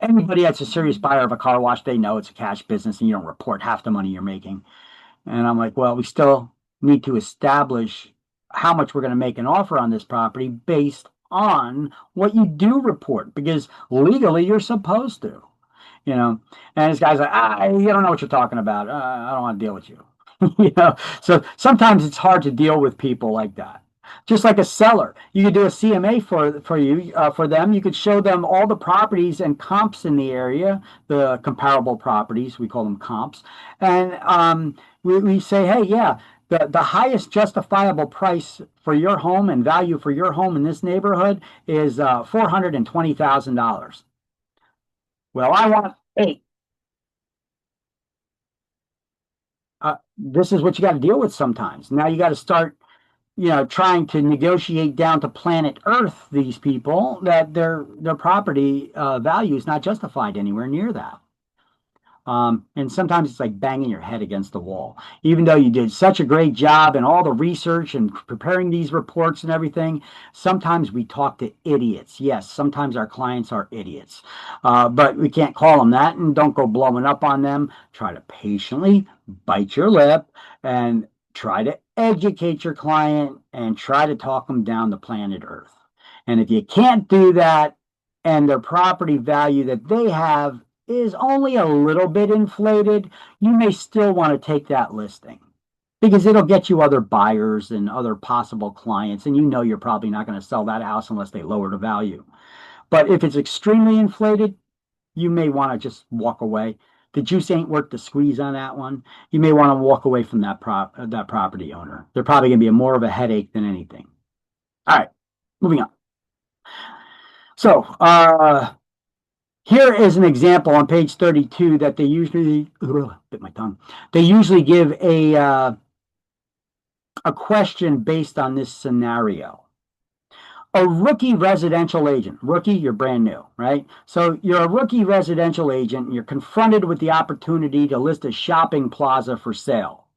Anybody that's a serious buyer of a car wash, they know it's a cash business and you don't report half the money you're making. And I'm like, well, we still need to establish how much we're going to make an offer on this property based on what you do report, because legally you're supposed to, and this guy's like, you don't know what you're talking about. I don't want to deal with you. So sometimes it's hard to deal with people like that. Just like a seller, you could do a CMA for them. You could show them all the properties and comps in the area, the comparable properties, we call them comps, and we say, hey, yeah, the highest justifiable price for your home and value for your home in this neighborhood is $420,000. Well, I want 8. This is what you got to deal with sometimes. Now you got to start, trying to negotiate down to planet Earth these people that their property value is not justified anywhere near that. And sometimes it's like banging your head against the wall. Even though you did such a great job and all the research and preparing these reports and everything, sometimes we talk to idiots. Yes, sometimes our clients are idiots. But we can't call them that, and don't go blowing up on them. Try to patiently bite your lip and try to educate your client and try to talk them down to planet Earth. And if you can't do that and their property value that they have is only a little bit inflated, you may still want to take that listing because it'll get you other buyers and other possible clients. And you're probably not going to sell that house unless they lower the value. But if it's extremely inflated, you may want to just walk away. The juice ain't worth the squeeze on that one. You may want to walk away from that property owner. They're probably going to be more of a headache than anything. All right, moving on. So, here is an example on page 32 that they usually bit my tongue. They usually give a question based on this scenario. A rookie residential agent. Rookie, you're brand new, right? So you're a rookie residential agent and you're confronted with the opportunity to list a shopping plaza for sale.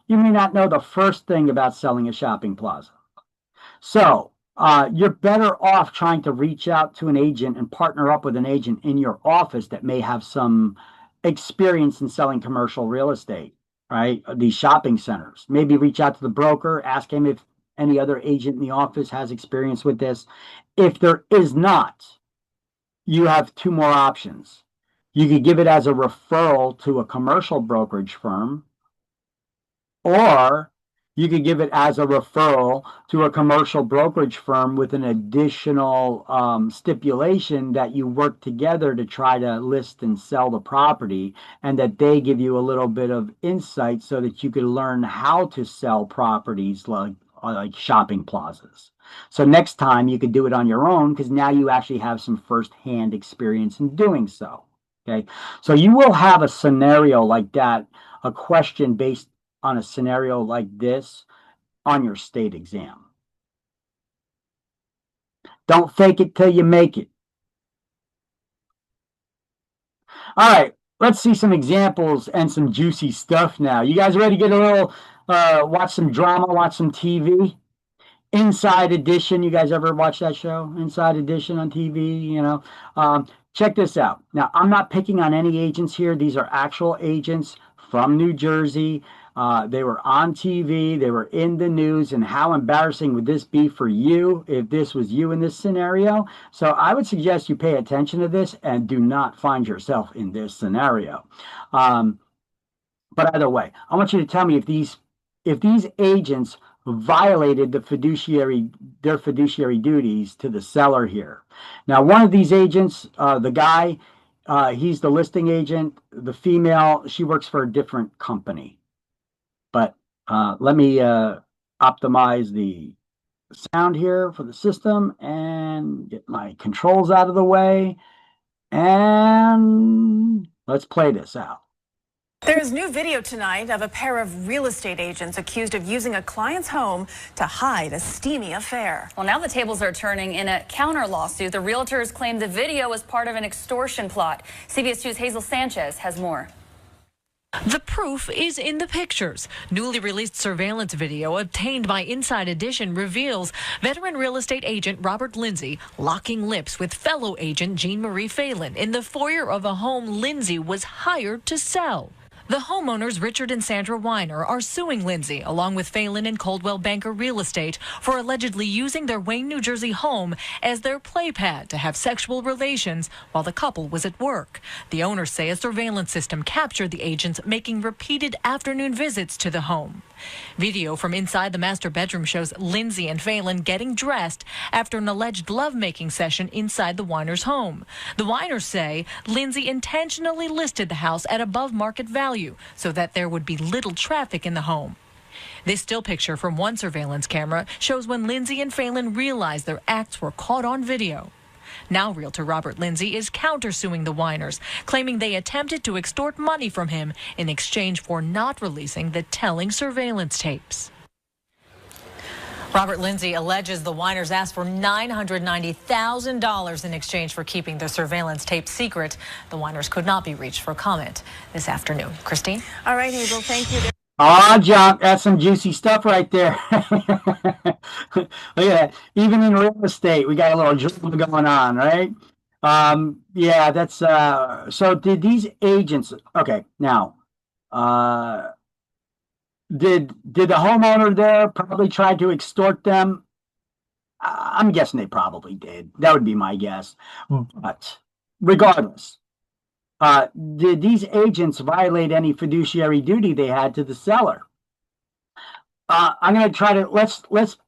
You may not know the first thing about selling a shopping plaza. So you're better off trying to reach out to an agent and partner up with an agent in your office that may have some experience in selling commercial real estate, right? These shopping centers. Maybe reach out to the broker, ask him if any other agent in the office has experience with this. If there is not, you have 2 more options. You could give it as a referral to a commercial brokerage firm, or you could give it as a referral to a commercial brokerage firm with an additional stipulation that you work together to try to list and sell the property, and that they give you a little bit of insight so that you can learn how to sell properties like shopping plazas. So next time you could do it on your own because now you actually have some firsthand experience in doing so. Okay, so you will have a scenario like that, a question based on a scenario like this on your state exam. Don't fake it till you make it. All right, let's see some examples and some juicy stuff now. You guys ready to get a little, watch some drama, watch some TV? Inside Edition, you guys ever watch that show? Inside Edition on TV, check this out. Now, I'm not picking on any agents here. These are actual agents from New Jersey. They were on TV, they were in the news, and how embarrassing would this be for you if this was you in this scenario? So I would suggest you pay attention to this and do not find yourself in this scenario. But either way, I want you to tell me if these agents violated their fiduciary duties to the seller here. Now, one of these agents, the guy, he's the listing agent. The female, she works for a different company. But let me optimize the sound here for the system and get my controls out of the way. And let's play this out. There's new video tonight of a pair of real estate agents accused of using a client's home to hide a steamy affair. Well, now the tables are turning. In a counter lawsuit, the realtors claim the video was part of an extortion plot. CBS 2's Hazel Sanchez has more. The proof is in the pictures. Newly released surveillance video obtained by Inside Edition reveals veteran real estate agent Robert Lindsay locking lips with fellow agent Jean Marie Phelan in the foyer of a home Lindsay was hired to sell. The homeowners, Richard and Sandra Weiner, are suing Lindsay, along with Phelan and Coldwell Banker Real Estate, for allegedly using their Wayne, New Jersey home as their play pad to have sexual relations while the couple was at work. The owners say a surveillance system captured the agents making repeated afternoon visits to the home. Video from inside the master bedroom shows Lindsay and Phelan getting dressed after an alleged lovemaking session inside the Weiners' home. The Weiners say Lindsay intentionally listed the house at above market value so that there would be little traffic in the home. This still picture from one surveillance camera shows when Lindsay and Phelan realized their acts were caught on video. Now realtor Robert Lindsay is countersuing the Weiners, claiming they attempted to extort money from him in exchange for not releasing the telling surveillance tapes. Robert Lindsay alleges the Weiners asked for $990,000 in exchange for keeping the surveillance tape secret. The Weiners could not be reached for comment this afternoon. Christine? All right, Hazel, thank you. John, that's some juicy stuff right there. Look at that. Even in real estate, we got a little drama going on, right? Yeah, that's so did these agents, okay, now did the homeowner there probably try to extort them? I'm guessing they probably did. That would be my guess. But regardless, did these agents violate any fiduciary duty they had to the seller? I'm going to try to let's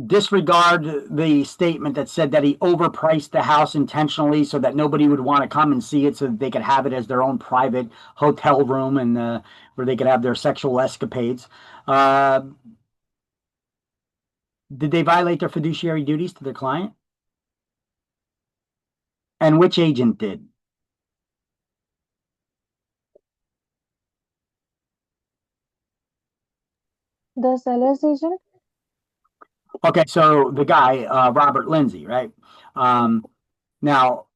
disregard the statement that said that he overpriced the house intentionally so that nobody would want to come and see it, so that they could have it as their own private hotel room and where they could have their sexual escapades. Did they violate their fiduciary duties to their client? And which agent did? The seller's agent? Okay, so the guy, Robert Lindsay, right? Now,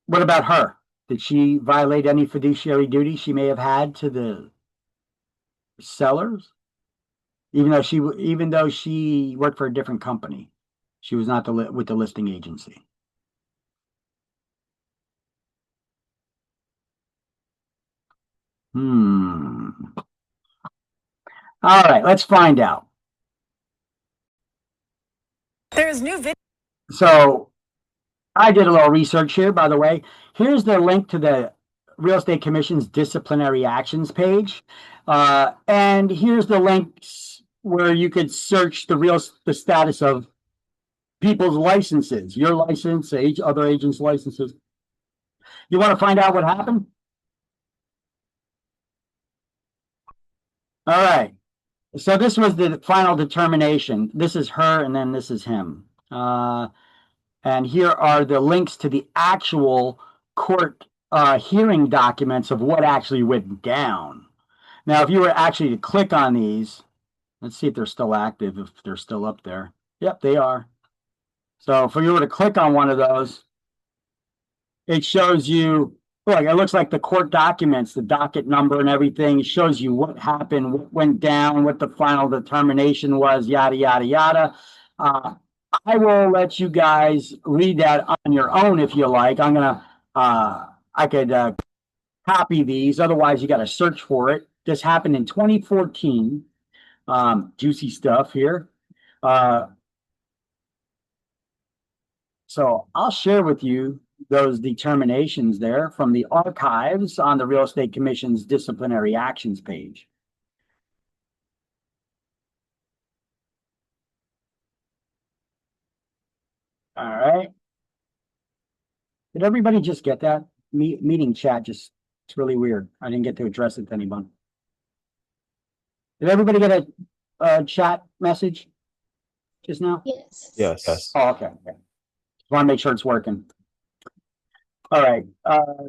what about her? Did she violate any fiduciary duty she may have had to the sellers? Even though she worked for a different company, she was not with the listing agency. All right, let's find out. There's new video. So I did a little research here, by the way. Here's the link to the Real Estate Commission's disciplinary actions page. And here's the links where you could search the status of people's licenses, your license, other agents' licenses. You want to find out what happened? All right. So this was the final determination. This is her, and then this is him. And here are the links to the actual court hearing documents of what actually went down. Now, if you were actually to click on these, let's see if they're still active, if they're still up there. Yep, they are. So if you were to click on one of those, it shows you, look, it looks like the court documents, the docket number and everything. It shows you what happened, what went down, what the final determination was, yada, yada, yada. I will let you guys read that on your own if you like. I could copy these. Otherwise, you got to search for it. This happened in 2014. Juicy stuff here. So I'll share with you those determinations there from the archives on the Real Estate Commission's disciplinary actions page. All right. Did everybody just get that? Meeting chat it's really weird. I didn't get to address it to anyone. Did everybody get a chat message just now? Yes. Yes. Oh, okay. Just want to make sure it's working. All right.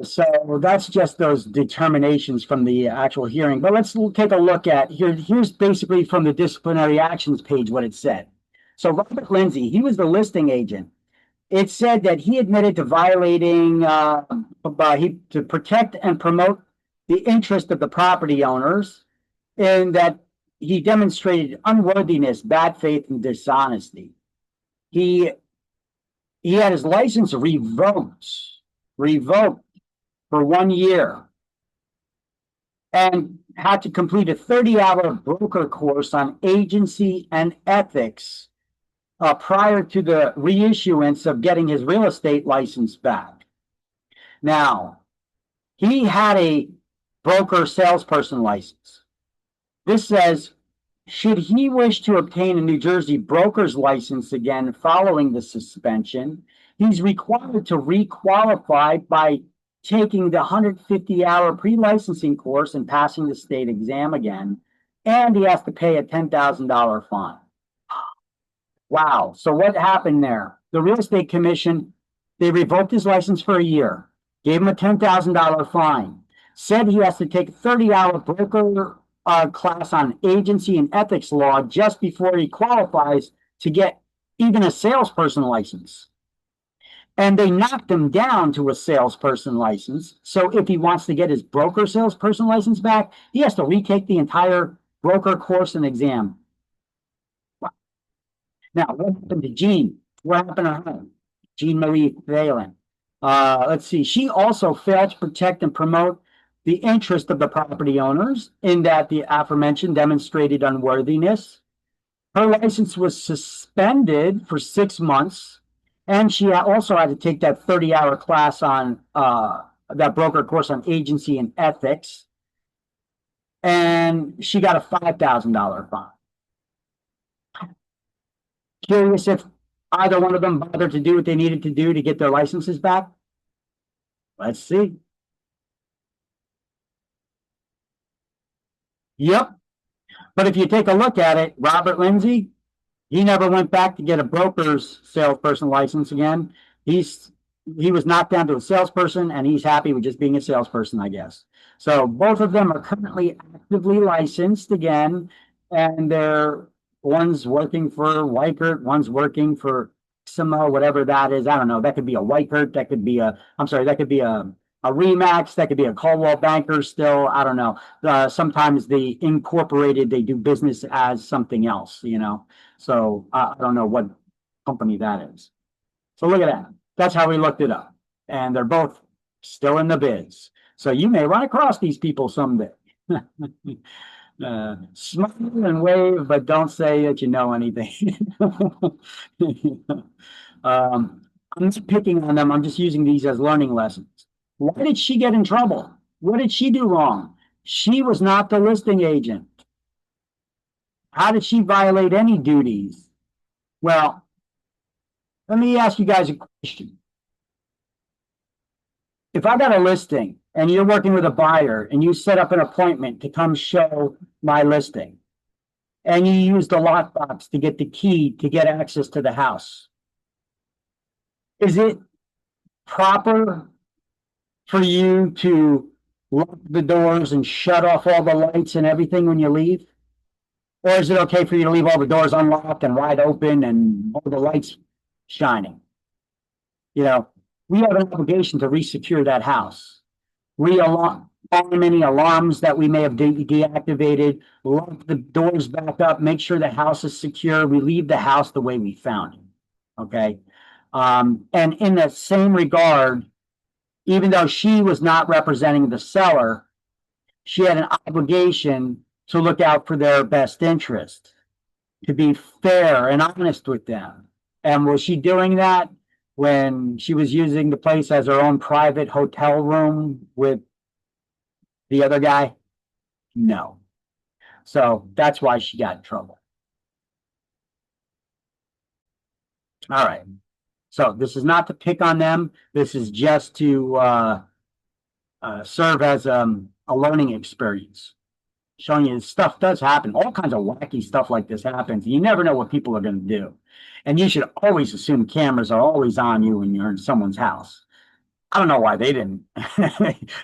So that's just those determinations from the actual hearing. But let's take a look at here's basically from the disciplinary actions page what it said. So Robert Lindsay, he was the listing agent. It said that he admitted to violating to protect and promote the interest of the property owners, and that he demonstrated unworthiness, bad faith, and dishonesty. He had his license revoked for 1 year, and had to complete a 30-hour broker course on agency and ethics prior to the reissuance of getting his real estate license back. Now, he had a broker salesperson license. This says, should he wish to obtain a New Jersey broker's license again following the suspension, he's required to re-qualify by taking the 150-hour pre-licensing course and passing the state exam again. and he has to pay a $10,000 fine. Wow. So what happened there? The real estate commission, they revoked his license for a year, gave him a $10,000 fine, said he has to take a 30-hour broker class on agency and ethics law just before he qualifies to get even a salesperson license. And they knocked him down to a salesperson license. So if he wants to get his broker salesperson license back, he has to retake the entire broker course and exam. Wow. Now, what happened to Jean? What happened to her? Jean Marie Phelan. Let's see. She also failed to protect and promote the interest of the property owners in that the aforementioned demonstrated unworthiness. Her license was suspended for 6 months, and she also had to take that 30-hour class on that broker course on agency and ethics. And she got a $5,000 fine. Curious if either one of them bothered to do what they needed to do to get their licenses back? Let's see. Yep. But if you take a look at it, Robert Lindsay, he never went back to get a broker's salesperson license again. He was knocked down to a salesperson, and he's happy with just being a salesperson, I guess. So both of them are currently actively licensed again, and they're one's working for Weichert, one's working for Maxima, whatever that is. I don't know. That could be a Weichert. That could be a Remax. That could be a Coldwell Banker still. I don't know. Sometimes the incorporated, they do business as something else, you know. So I don't know what company that is. So look at that. That's how we looked it up. And they're both still in the biz. So you may run across these people someday. Smile and wave, but don't say that you know anything. I'm not picking on them. I'm just using these as learning lessons. Why did she get in trouble? What did she do wrong? She was not the listing agent. How did she violate any duties? Well, let me ask you guys a question. If I got a listing and you're working with a buyer and you set up an appointment to come show my listing and you use the lockbox to get the key to get access to the house, is it proper for you to lock the doors and shut off all the lights and everything when you leave? Or is it okay for you to leave all the doors unlocked and wide open and all the lights shining? You know, we have an obligation to re-secure that house. Re-alarm any alarms that we may have deactivated, lock the doors back up, make sure the house is secure. We leave the house the way we found it, okay? And in the same regard, even though she was not representing the seller, she had an obligation to look out for their best interest, to be fair and honest with them. And was she doing that when she was using the place as her own private hotel room with the other guy? No. So that's why she got in trouble. All right. So this is not to pick on them. This is just to serve as a learning experience, showing you stuff does happen. All kinds of wacky stuff like this happens. You never know what people are going to do. And you should always assume cameras are always on you when you're in someone's house. I don't know why they didn't,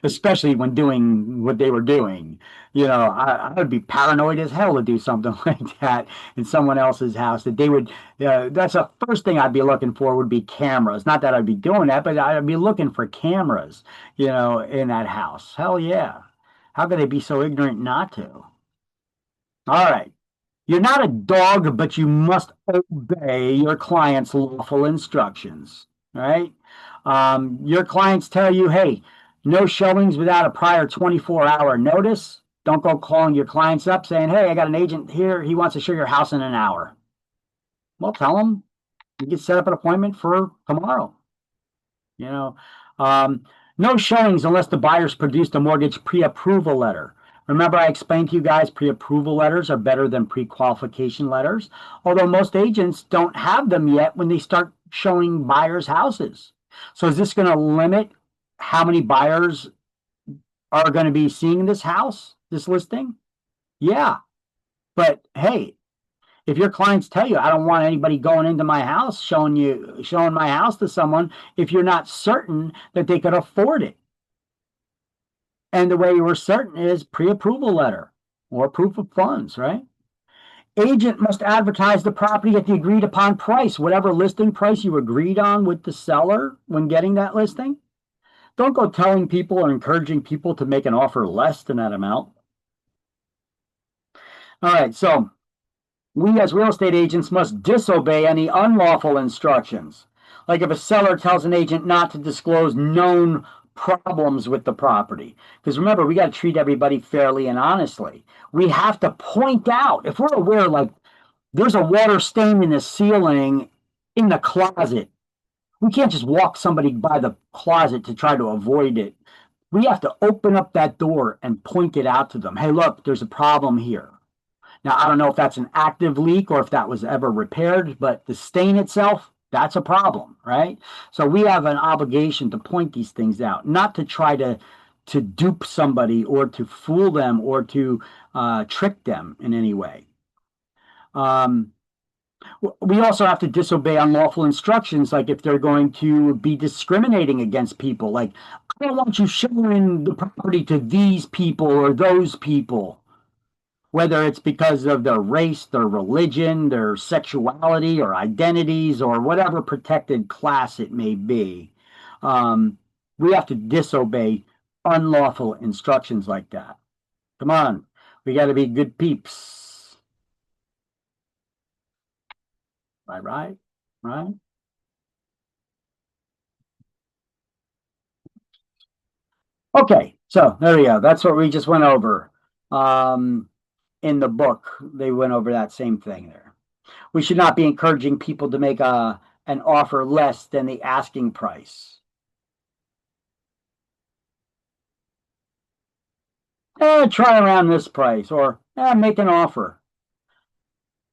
especially when doing what they were doing. You know, I would be paranoid as hell to do something like that in someone else's house. That they would, that's the first thing I'd be looking for would be cameras. Not that I'd be doing that, but I'd be looking for cameras, you know, in that house. Hell yeah. How could they be so ignorant not to? All right. You're not a dog, but you must obey your client's lawful instructions. All right. Your clients tell you, hey, no showings without a prior 24-hour notice. Don't go calling your clients up saying, hey, I got an agent here. He wants to show your house in an hour. Well, tell them you can set up an appointment for tomorrow. You know, no showings unless the buyer's produced a mortgage pre-approval letter. Remember, I explained to you guys pre-approval letters are better than pre-qualification letters, although most agents don't have them yet when they start showing buyers' houses. So is this going to limit how many buyers are going to be seeing this house, this listing? Yeah, But hey, if your clients tell you, I don't want anybody going into my house, showing my house to someone if you're not certain that they could afford it. And the way you were certain is pre-approval letter or proof of funds, right? Agent must advertise the property at the agreed upon price, whatever listing price you agreed on with the seller when getting that listing. Don't go telling people or encouraging people to make an offer less than that amount. All right, so we as real estate agents must disobey any unlawful instructions. Like if a seller tells an agent not to disclose known problems with the property. Because remember, we got to treat everybody fairly and honestly. We have to point out, if we're aware, like there's a water stain in the ceiling in the closet, we can't just walk somebody by the closet to try to avoid it. We have to open up that door and point it out to them. Hey, look, there's a problem here. Now, I don't know if that's an active leak or if that was ever repaired, but the stain itself, that's a problem, right? So we have an obligation to point these things out, not to try to dupe somebody or to fool them or to trick them in any way. We also have to disobey unlawful instructions, like if they're going to be discriminating against people, like, I don't want you showing the property to these people or those people, whether it's because of their race, their religion, their sexuality, or identities, or whatever protected class it may be. We have to disobey unlawful instructions like that. Come on, we got to be good peeps. Right. Okay, so there we go. That's what we just went over. In the book, they went over that same thing there. We should not be encouraging people to make an offer less than the asking price. Try around this price, or make an offer.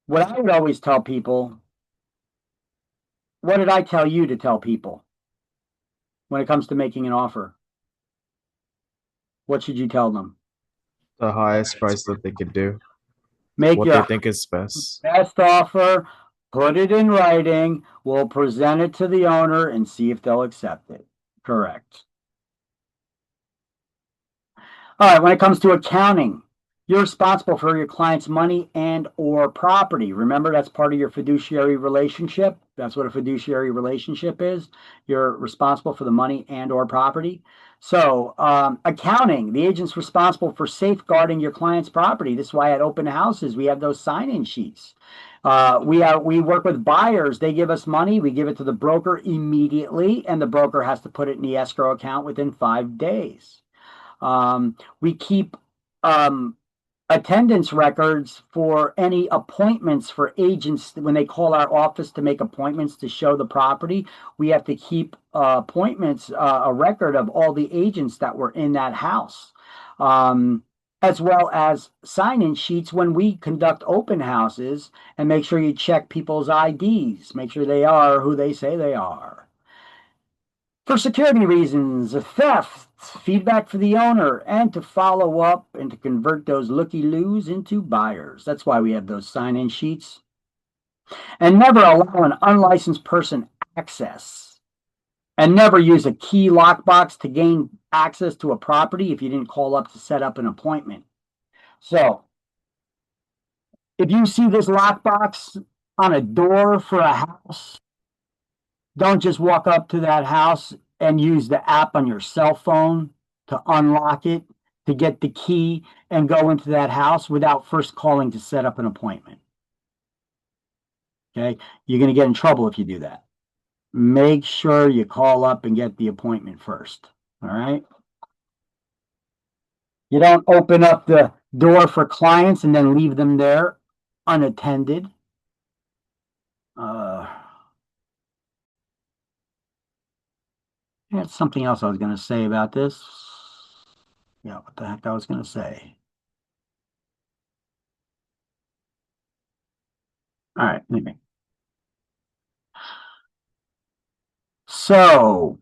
What I would always tell people, what did I tell you to tell people when it comes to making an offer? What should you tell them? The highest price that they could do. Make What your they think is best. best offer, put it in writing, we'll present it to the owner and see if they'll accept it. Correct. All right, when it comes to accounting, you're responsible for your client's money and or property. Remember, that's part of your fiduciary relationship. That's what a fiduciary relationship is. You're responsible for the money and or property. So accounting, the agent's responsible for safeguarding your client's property. This is why at open houses, we have those sign-in sheets. We work with buyers. They give us money. We give it to the broker immediately, and the broker has to put it in the escrow account within 5 days. We keep attendance records for any appointments for agents. When they call our office to make appointments to show the property, we have to keep appointments, a record of all the agents that were in that house, as well as sign-in sheets when we conduct open houses, and make sure you check people's IDs, make sure they are who they say they are. For security reasons, theft, feedback for the owner, and to follow up and to convert those looky-loos into buyers. That's why we have those sign-in sheets. And never allow an unlicensed person access. And never use a key lockbox to gain access to a property if you didn't call up to set up an appointment. So, if you see this lockbox on a door for a house, don't just walk up to that house and use the app on your cell phone to unlock it, to get the key and go into that house without first calling to set up an appointment. Okay, you're going to get in trouble if you do that. Make sure you call up and get the appointment first. All right. You don't open up the door for clients and then leave them there unattended. That's something else I was going to say about this. Yeah, what the heck I was going to say. All right, anyway. So,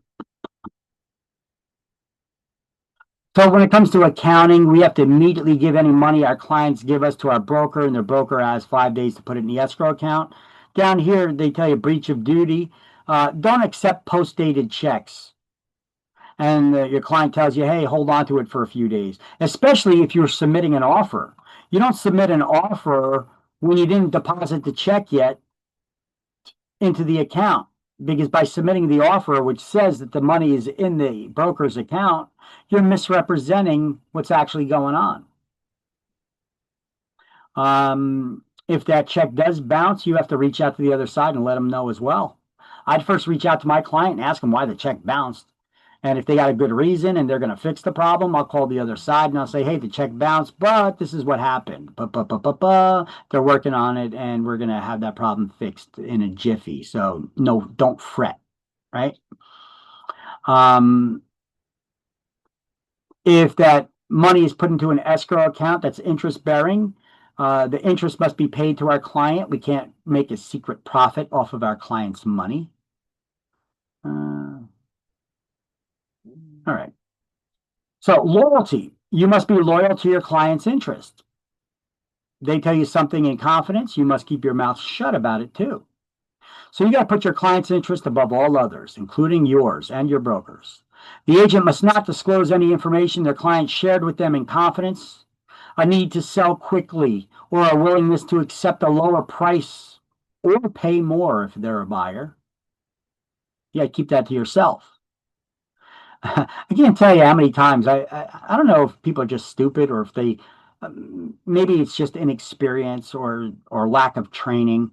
So when it comes to accounting, we have to immediately give any money our clients give us to our broker, and their broker has 5 days to put it in the escrow account. Down here, they tell you breach of duty. Don't accept post-dated checks. And your client tells you, hey, hold on to it for a few days, especially if you're submitting an offer. You don't submit an offer when you didn't deposit the check yet into the account, because by submitting the offer, which says that the money is in the broker's account, you're misrepresenting what's actually going on. If that check does bounce, you have to reach out to the other side and let them know as well. I'd first reach out to my client and ask them why the check bounced. And if they got a good reason and they're going to fix the problem, I'll call the other side and I'll say, hey, the check bounced, but this is what happened. They're working on it, and we're going to have that problem fixed in a jiffy. So no, don't fret, right? If that money is put into an escrow account that's interest bearing, the interest must be paid to our client. We can't make a secret profit off of our client's money. All right. So loyalty. You must be loyal to your client's interest. They tell you something in confidence, you must keep your mouth shut about it too. So you got to put your client's interest above all others, including yours and your brokers. The agent must not disclose any information their client shared with them in confidence, a need to sell quickly, or a willingness to accept a lower price or pay more if they're a buyer. Yeah, keep that to yourself. I can't tell you how many times I don't know if people are just stupid, or if they maybe it's just inexperience or lack of training.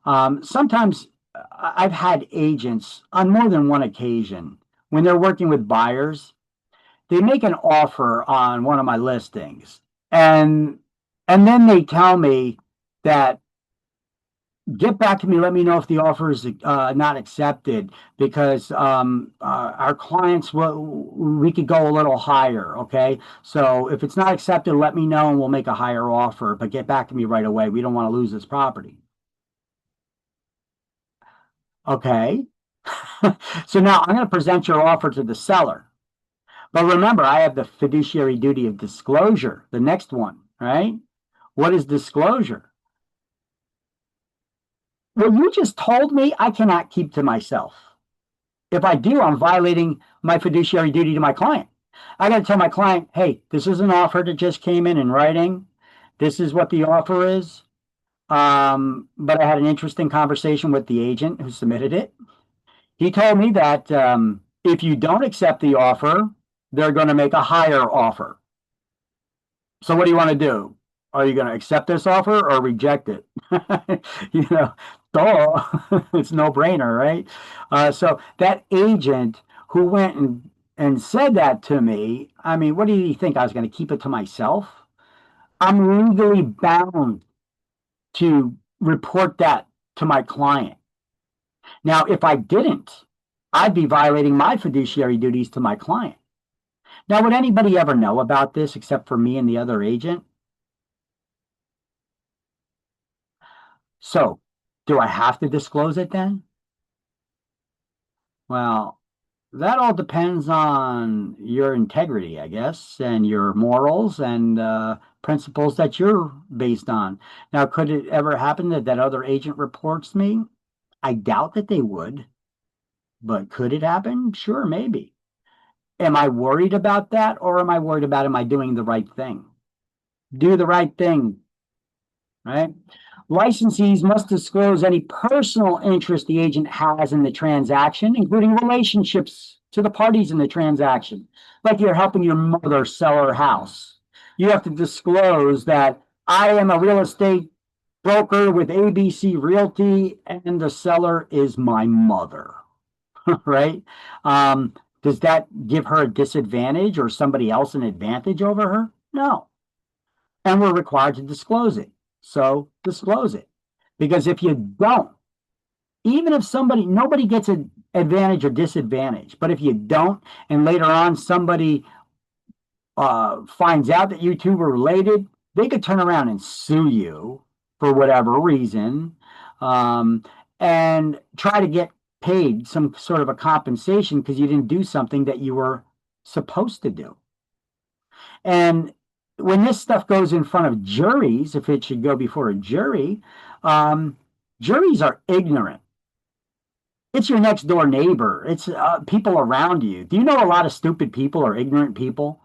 Sometimes I've had agents on more than one occasion, when they're working with buyers, they make an offer on one of my listings, and then they tell me that, get back to me, let me know if the offer is not accepted, because our clients, we could go a little higher, okay? So if it's not accepted, let me know and we'll make a higher offer, but get back to me right away. We don't want to lose this property. Okay. So now I'm going to present your offer to the seller. But remember, I have the fiduciary duty of disclosure, the next one, right? What is disclosure? What you just told me, I cannot keep to myself. If I do, I'm violating my fiduciary duty to my client. I got to tell my client, hey, this is an offer that just came in writing. This is what the offer is. But I had an interesting conversation with the agent who submitted it. He told me that if you don't accept the offer, they're going to make a higher offer. So what do you want to do? Are you going to accept this offer or reject it? You know, duh. It's no brainer, right? So that agent who went and said that to me, I mean, what did he think? I was going to keep it to myself? I'm legally bound to report that to my client. Now, if I didn't, I'd be violating my fiduciary duties to my client. Now, would anybody ever know about this except for me and the other agent? So, do I have to disclose it then? Well, that all depends on your integrity, I guess, and your morals and principles that you're based on. Now, could it ever happen that that other agent reports me? I doubt that they would, but could it happen? Sure, maybe. Am I worried about that, or am I worried about, am I doing the right thing? Do the right thing, right? Licensees must disclose any personal interest the agent has in the transaction, including relationships to the parties in the transaction. Like you're helping your mother sell her house. You have to disclose that I am a real estate broker with ABC Realty and the seller is my mother, right? Does that give her a disadvantage or somebody else an advantage over her? No. And we're required to disclose it. So disclose it. Because if you don't, even if nobody gets an advantage or disadvantage, but if you don't, and later on somebody finds out that you two were related, they could turn around and sue you for whatever reason, and try to get paid some sort of a compensation because you didn't do something that you were supposed to do. And when this stuff goes in front of juries, if it should go before a jury, juries are ignorant. It's your next door neighbor. It's people around you. Do you know a lot of stupid people or ignorant people?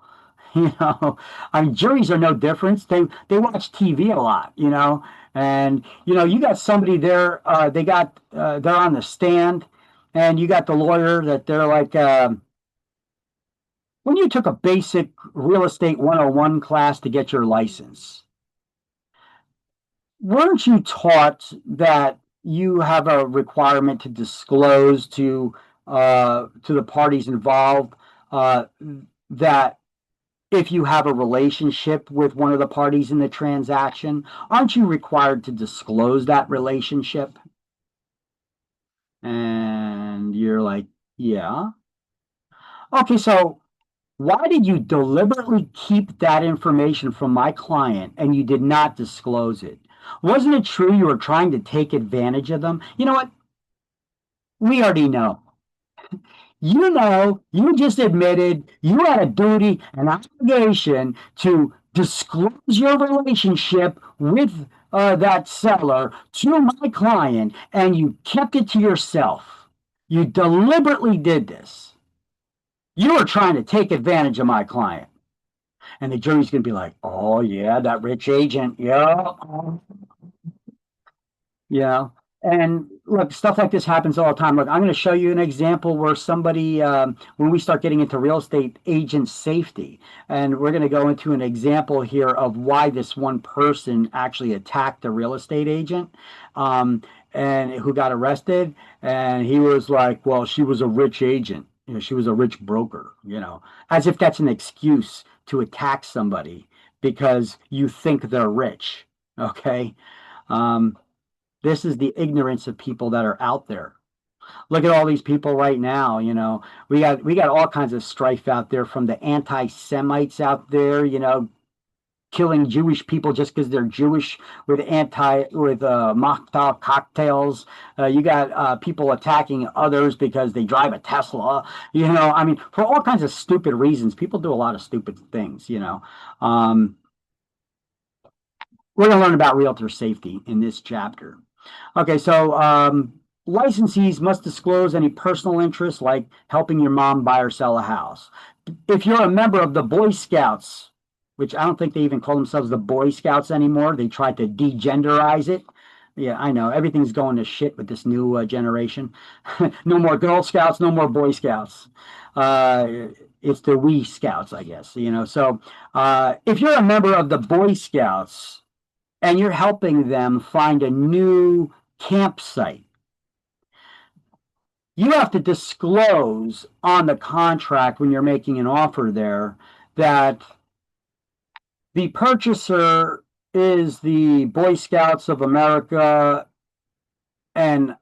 You know, I mean, juries are no different. They watch TV a lot, you know, and you know, you got somebody there. They're on the stand, and you got the lawyer that they're like. When you took a basic real estate 101 class to get your license, weren't you taught that you have a requirement to disclose to the parties involved that if you have a relationship with one of the parties in the transaction, aren't you required to disclose that relationship? And you're like, yeah. Okay, so why did you deliberately keep that information from my client and you did not disclose it? Wasn't it true you were trying to take advantage of them? You know what? We already know. You know, you just admitted you had a duty, an obligation to disclose your relationship with that seller to my client, and you kept it to yourself. You deliberately did this. You were trying to take advantage of my client. And the jury's going to be like, oh, yeah, that rich agent. Yeah. Yeah. And look, stuff like this happens all the time. Look, I'm going to show you an example where somebody, when we start getting into real estate agent safety, and we're going to go into an example here of why this one person actually attacked a real estate agent, and who got arrested. And he was like, well, she was a rich agent. You know, she was a rich broker, you know, as if that's an excuse to attack somebody because you think they're rich. Okay. This is the ignorance of people that are out there. Look at all these people right now. You know, we got all kinds of strife out there, from the anti-Semites out there, you know, killing Jewish people just because they're Jewish with Molotov cocktails. You got people attacking others because they drive a Tesla. You know, I mean, for all kinds of stupid reasons. People do a lot of stupid things. You know, we're going to learn about realtor safety in this chapter. Okay, so licensees must disclose any personal interests, like helping your mom buy or sell a house. If you're a member of the Boy Scouts, which I don't think they even call themselves the Boy Scouts anymore, they tried to degenderize it. Yeah, I know. Everything's going to shit with this new generation. No more Girl Scouts, no more Boy Scouts. It's the Wee Scouts, I guess. You know, so if you're a member of the Boy Scouts, and you're helping them find a new campsite, you have to disclose on the contract when you're making an offer there that the purchaser is the Boy Scouts of America, and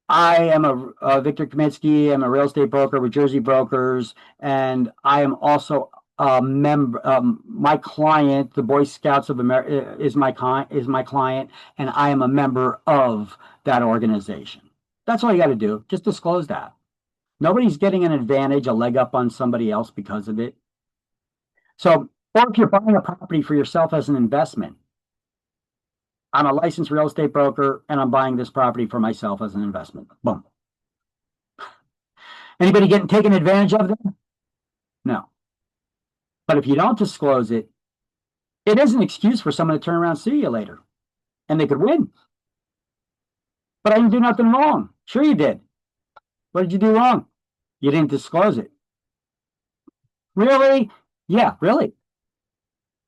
I am Victor Kaminsky. I'm a real estate broker with Jersey Brokers, and I am also a member. My client, the Boy Scouts of America, is my client, and I am a member of that organization. That's all you got to do. Just disclose that. Nobody's getting an advantage, a leg up on somebody else because of it. So, or if you're buying a property for yourself as an investment, I'm a licensed real estate broker, and I'm buying this property for myself as an investment. Boom. Anybody getting taken advantage of there? No. But if you don't disclose it, it is an excuse for someone to turn around and sue you later. And they could win. But I didn't do nothing wrong. Sure you did. What did you do wrong? You didn't disclose it. Really? Yeah, really.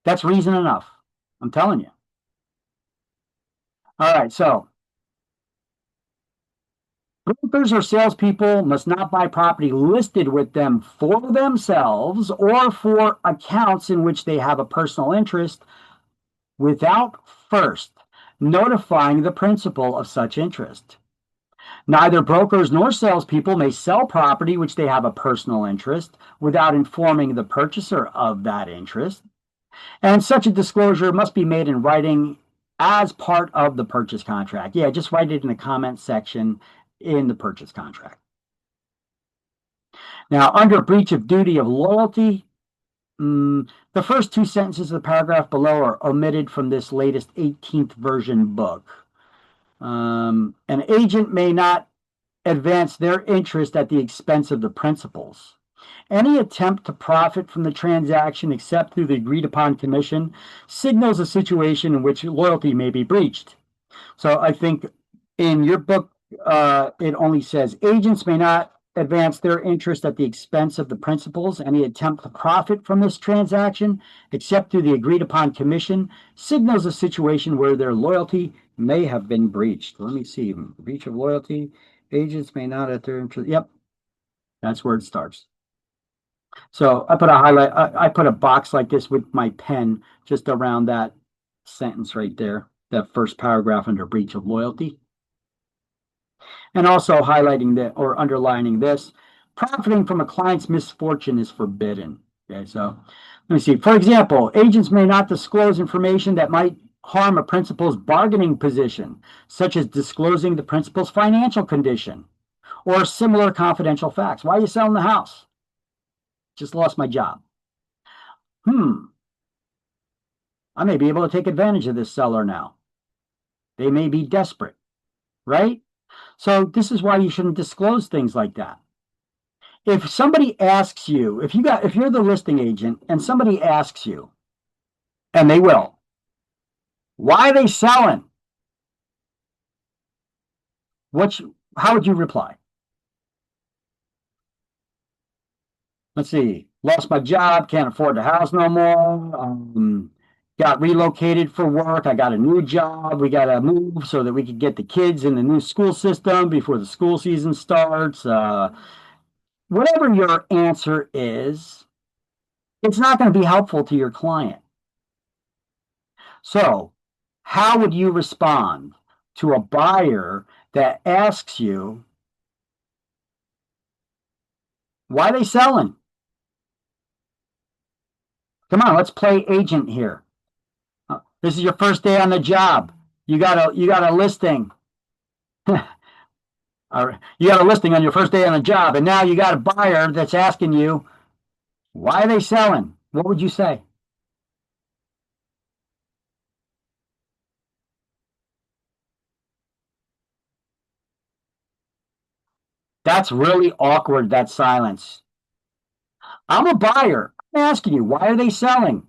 That's reason enough. I'm telling you. All right, so brokers or salespeople must not buy property listed with them for themselves or for accounts in which they have a personal interest without first notifying the principal of such interest. Neither brokers nor salespeople may sell property which they have a personal interest without informing the purchaser of that interest. And such a disclosure must be made in writing as part of the purchase contract. Yeah, just write it in the comment section in the purchase contract. Now, under breach of duty of loyalty, The first two sentences of the paragraph below are omitted from this latest 18th version book. An agent may not advance their interest at the expense of the principals. Any attempt to profit from the transaction except through the agreed upon commission signals a situation in which loyalty may be breached. So I think in your book, it only says agents may not advance their interest at the expense of the principals. Any attempt to profit from this transaction, except through the agreed upon commission, signals a situation where their loyalty may have been breached. Let me see. Breach of loyalty. Agents may not at their interest. Yep. That's where it starts. So I put a highlight, I put a box like this with my pen just around that sentence right there, that first paragraph under breach of loyalty. And also highlighting that or underlining this, profiting from a client's misfortune is forbidden. Okay, so let me see. For example, agents may not disclose information that might harm a principal's bargaining position, such as disclosing the principal's financial condition or similar confidential facts. Why are you selling the house? Just lost my job. I may be able to take advantage of this seller now. They may be desperate, right? So this is why you shouldn't disclose things like that. If somebody asks you, if you're the listing agent and somebody asks you, and they will, why are they selling? How would you reply? Let's see. Lost my job, can't afford the house no more. Got relocated for work. I got a new job. We got to move so that we could get the kids in the new school system before the school season starts. Whatever your answer is, it's not going to be helpful to your client. So, how would you respond to a buyer that asks you, why are they selling? Come on, let's play agent here. This is your first day on the job. You got a listing. You got a listing on your first day on the job, and now you got a buyer that's asking you, why are they selling? What would you say? That's really awkward, that silence. I'm a buyer. I'm asking you, why are they selling?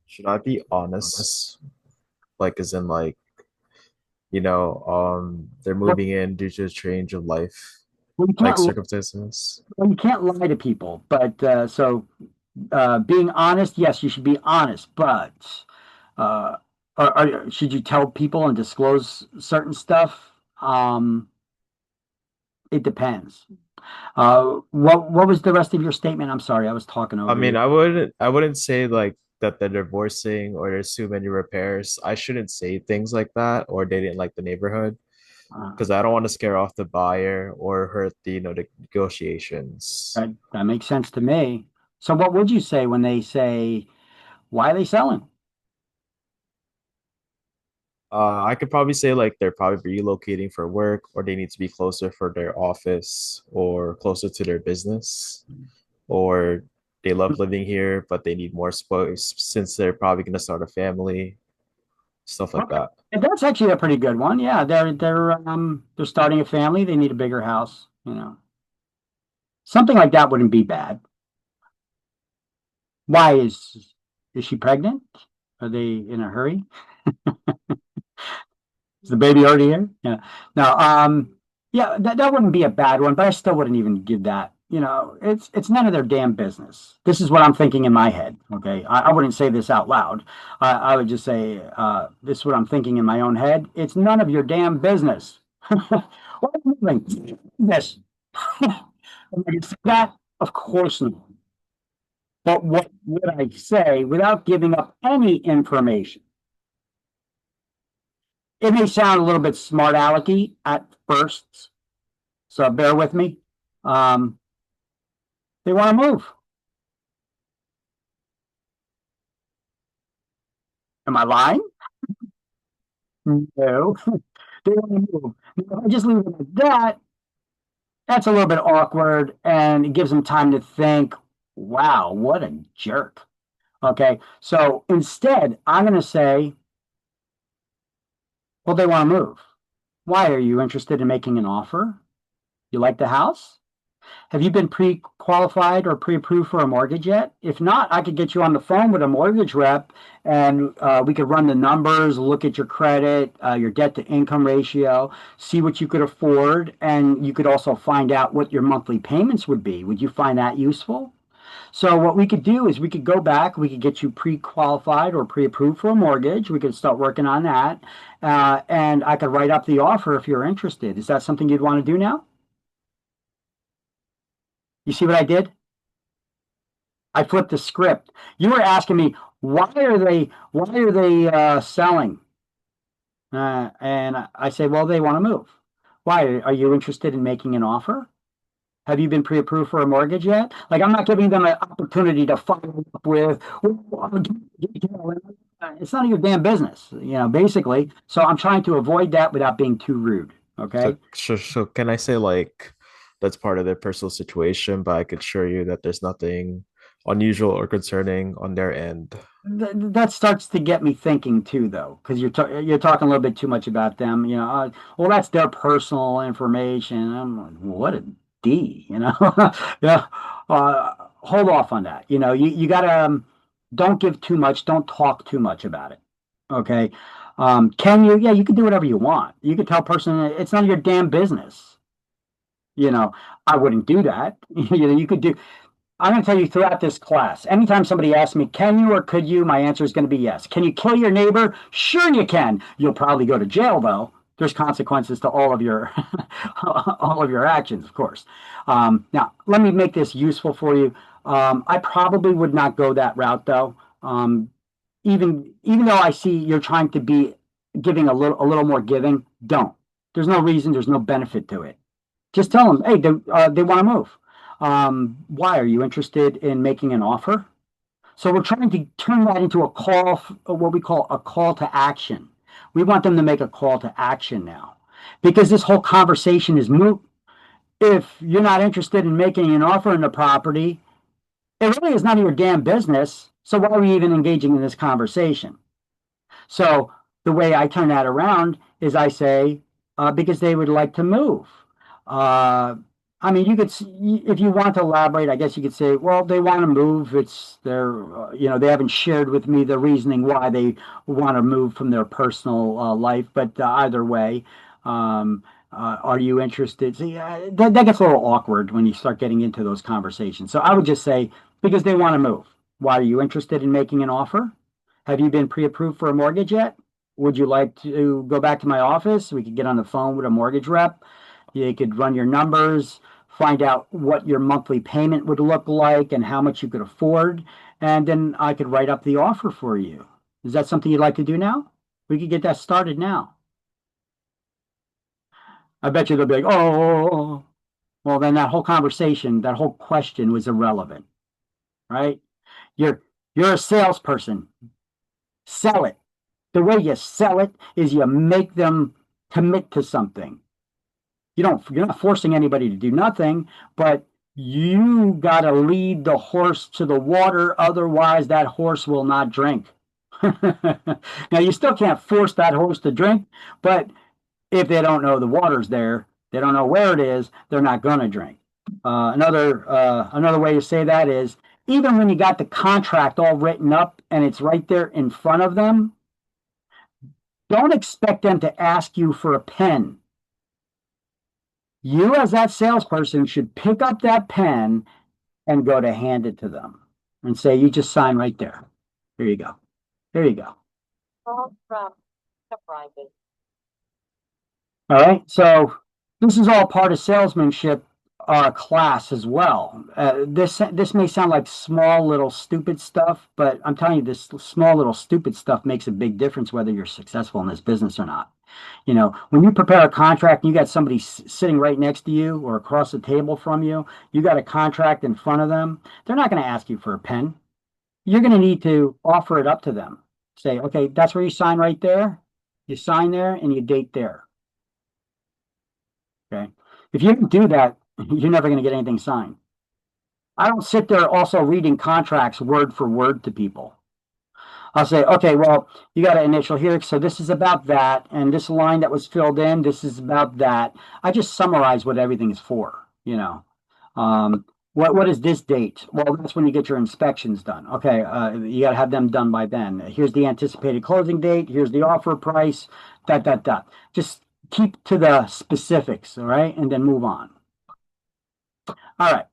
Should I be honest? Like, as in, like, they're moving in due to a change of life, Well, like circumstances. you can't lie to people, but being honest, yes, you should be honest, but should you tell people and disclose certain stuff? It depends. What was the rest of your statement? I'm sorry, I was talking over I mean, you. I wouldn't say like that they're divorcing or there's too many repairs. I shouldn't say things like that, or they didn't like the neighborhood, because I don't want to scare off the buyer or hurt the negotiations. That makes sense to me. So what would you say when they say, why are they selling? I could probably say like they're probably relocating for work, or they need to be closer for their office or closer to their business, or they love living here, but they need more space since they're probably going to start a family, stuff like that. And that's actually a pretty good one. Yeah, they're starting a family. They need a bigger house. Something like that wouldn't be bad. Why is she pregnant? Are they in a hurry? Is the baby already here? Yeah. No. Yeah, that wouldn't be a bad one, but I still wouldn't even give that. It's none of their damn business. This is what I'm thinking in my head. Okay, I wouldn't say this out loud. I would just say this is what I'm thinking in my own head. It's none of your damn business. What are you doing? This. That, of course not. But what would I say without giving up any information? It may sound a little bit smart alecky at first, so bear with me. They want to move. Am I lying? No. They want to move. If I just leave it like that, That's a little bit awkward, and it gives them time to think, wow, what a jerk. Okay, so instead, I'm going to say, well, they want to move. Why? Are you interested in making an offer? You like the house? Have you been pre-qualified or pre-approved for a mortgage yet? If not, I could get you on the phone with a mortgage rep, and we could run the numbers, look at your credit, your debt to income ratio, see what you could afford, and you could also find out what your monthly payments would be. Would you find that useful? So what we could do is we could go back, we could get you pre-qualified or pre-approved for a mortgage. We could start working on that, and I could write up the offer if you're interested. Is that something you'd want to do now? You see what I did? I flipped the script. You were asking me why are they selling? And I say, well, they want to move. Why? Are you interested in making an offer? Have you been pre-approved for a mortgage yet? Like, I'm not giving them an opportunity to follow up with, it's none of your damn business, basically. So I'm trying to avoid that without being too rude. Okay. So can I say like that's part of their personal situation, but I could assure you that there's nothing unusual or concerning on their end. That starts to get me thinking too, though, because you're talking a little bit too much about them. Well, that's their personal information. I'm like, what a D, yeah. Hold off on that. You gotta don't give too much. Don't talk too much about it. Okay. Can you? Yeah, you can do whatever you want. You could tell a person it's none of your damn business. I wouldn't do that. You could do. I'm going to tell you throughout this class, anytime somebody asks me, can you or could you, my answer is going to be yes. Can you kill your neighbor? Sure you can. You'll probably go to jail, though. There's consequences to all of your all of your actions, of course. Now, let me make this useful for you. I probably would not go that route, though. Even though I see you're trying to be giving a little more giving, don't. There's no reason. There's no benefit to it. Just tell them, hey, they want to move. Why? Are you interested in making an offer? So we're trying to turn that into a call, what we call a call to action. We want them to make a call to action now, because this whole conversation is moot. If you're not interested in making an offer in the property, it really is none of your damn business. So why are we even engaging in this conversation? So the way I turn that around is I say, because they would like to move. I mean, you could, if you want to elaborate, I guess you could say, well, they want to move. It's their, they haven't shared with me the reasoning why they want to move from their personal life. But either way, are you interested? See, that gets a little awkward when you start getting into those conversations. So I would just say, because they want to move. Why are you interested in making an offer? Have you been pre-approved for a mortgage yet? Would you like to go back to my office? We could get on the phone with a mortgage rep. You could run your numbers, find out what your monthly payment would look like and how much you could afford. And then I could write up the offer for you. Is that something you'd like to do now? We could get that started now. I bet you they'll be like, oh, well, then that whole conversation, that whole question was irrelevant, right? You're a salesperson. Sell it. The way you sell it is you make them commit to something. You're not forcing anybody to do nothing, but you got to lead the horse to the water. Otherwise, that horse will not drink. Now, you still can't force that horse to drink, but if they don't know the water's there, they don't know where it is, they're not going to drink. Another way to say that is, even when you got the contract all written up and it's right there in front of them, don't expect them to ask you for a pen. You, as that salesperson, should pick up that pen and go to hand it to them and say, you just sign right there. There you go. There you go. All right. So this is all part of salesmanship class as well. This may sound like small little stupid stuff, but I'm telling you, this small little stupid stuff makes a big difference whether you're successful in this business or not. When you prepare a contract and you got somebody sitting right next to you or across the table from you, you got a contract in front of them, they're not going to ask you for a pen. You're going to need to offer it up to them. Say, okay, that's where you sign right there. You sign there and you date there. Okay. If you can do that, You're never going to get anything signed. I don't sit there also reading contracts word for word to people. I'll say, okay, well, you got an initial here, so this is about that, and this line that was filled in, this is about that. I just summarize what everything is for, you know. What is this date? Well, that's when you get your inspections done. Okay, you got to have them done by then. Here's the anticipated closing date. Here's the offer price. Just keep to the specifics, all right, and then move on. All right.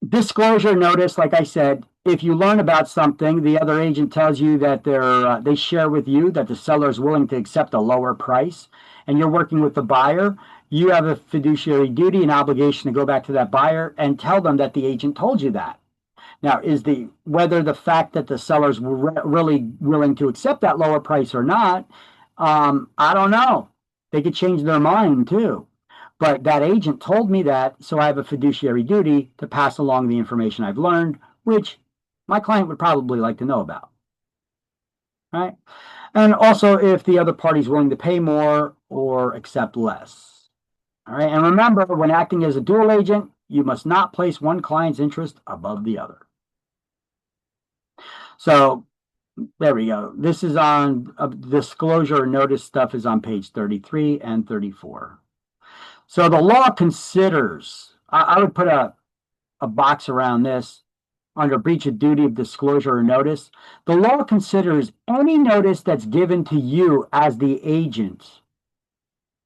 Disclosure notice, like I said, if you learn about something, the other agent tells you that they share with you that the seller is willing to accept a lower price, and you're working with the buyer, you have a fiduciary duty and obligation to go back to that buyer and tell them that the agent told you that. Now, whether the fact that the seller's really willing to accept that lower price or not, I don't know. They could change their mind too. But that agent told me that, so I have a fiduciary duty to pass along the information I've learned, which my client would probably like to know about. Right? And also if the other party's willing to pay more or accept less. All right. And remember, when acting as a dual agent, you must not place one client's interest above the other. So there we go. This is on disclosure notice stuff is on page 33 and 34. So the law considers, I would put a box around this under breach of duty of disclosure or notice. The law considers any notice that's given to you as the agent,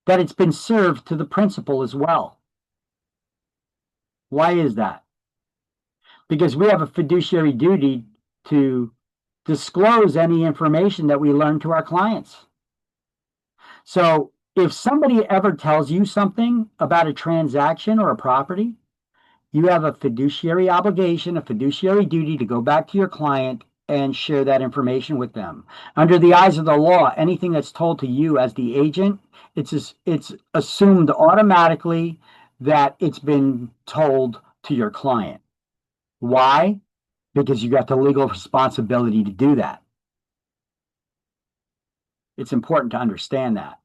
that it's been served to the principal as well. Why is that? Because we have a fiduciary duty to disclose any information that we learn to our clients. So if somebody ever tells you something about a transaction or a property, you have a fiduciary obligation, a fiduciary duty to go back to your client and share that information with them. Under the eyes of the law, anything that's told to you as the agent, it's assumed automatically that it's been told to your client. Why? Because you got the legal responsibility to do that. It's important to understand that.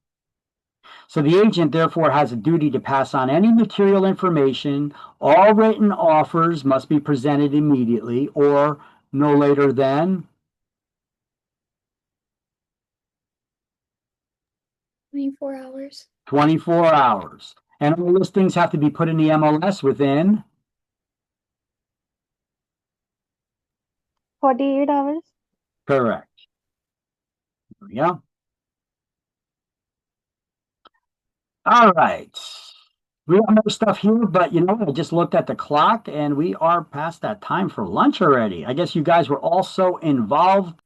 So the agent, therefore, has a duty to pass on any material information. All written offers must be presented immediately or no later than 24 hours. 24 hours. And all listings have to be put in the MLS within 48 hours. Correct. There we go. All right. We have more stuff here, but you know, I just looked at the clock and we are past that time for lunch already. I guess you guys were also involved.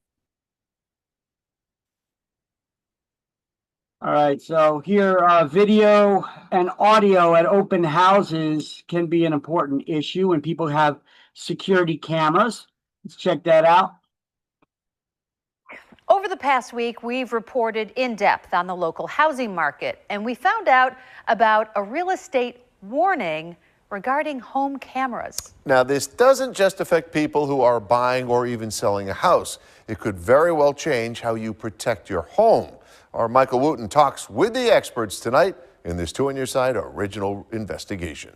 All right, so here, video and audio at open houses can be an important issue when people have security cameras. Let's check that out. Over the past week, we've reported in depth on the local housing market, and we found out about a real estate warning regarding home cameras. Now, this doesn't just affect people who are buying or even selling a house. It could very well change how you protect your home. Our Michael Wooten talks with the experts tonight in this Two on Your Side original investigation.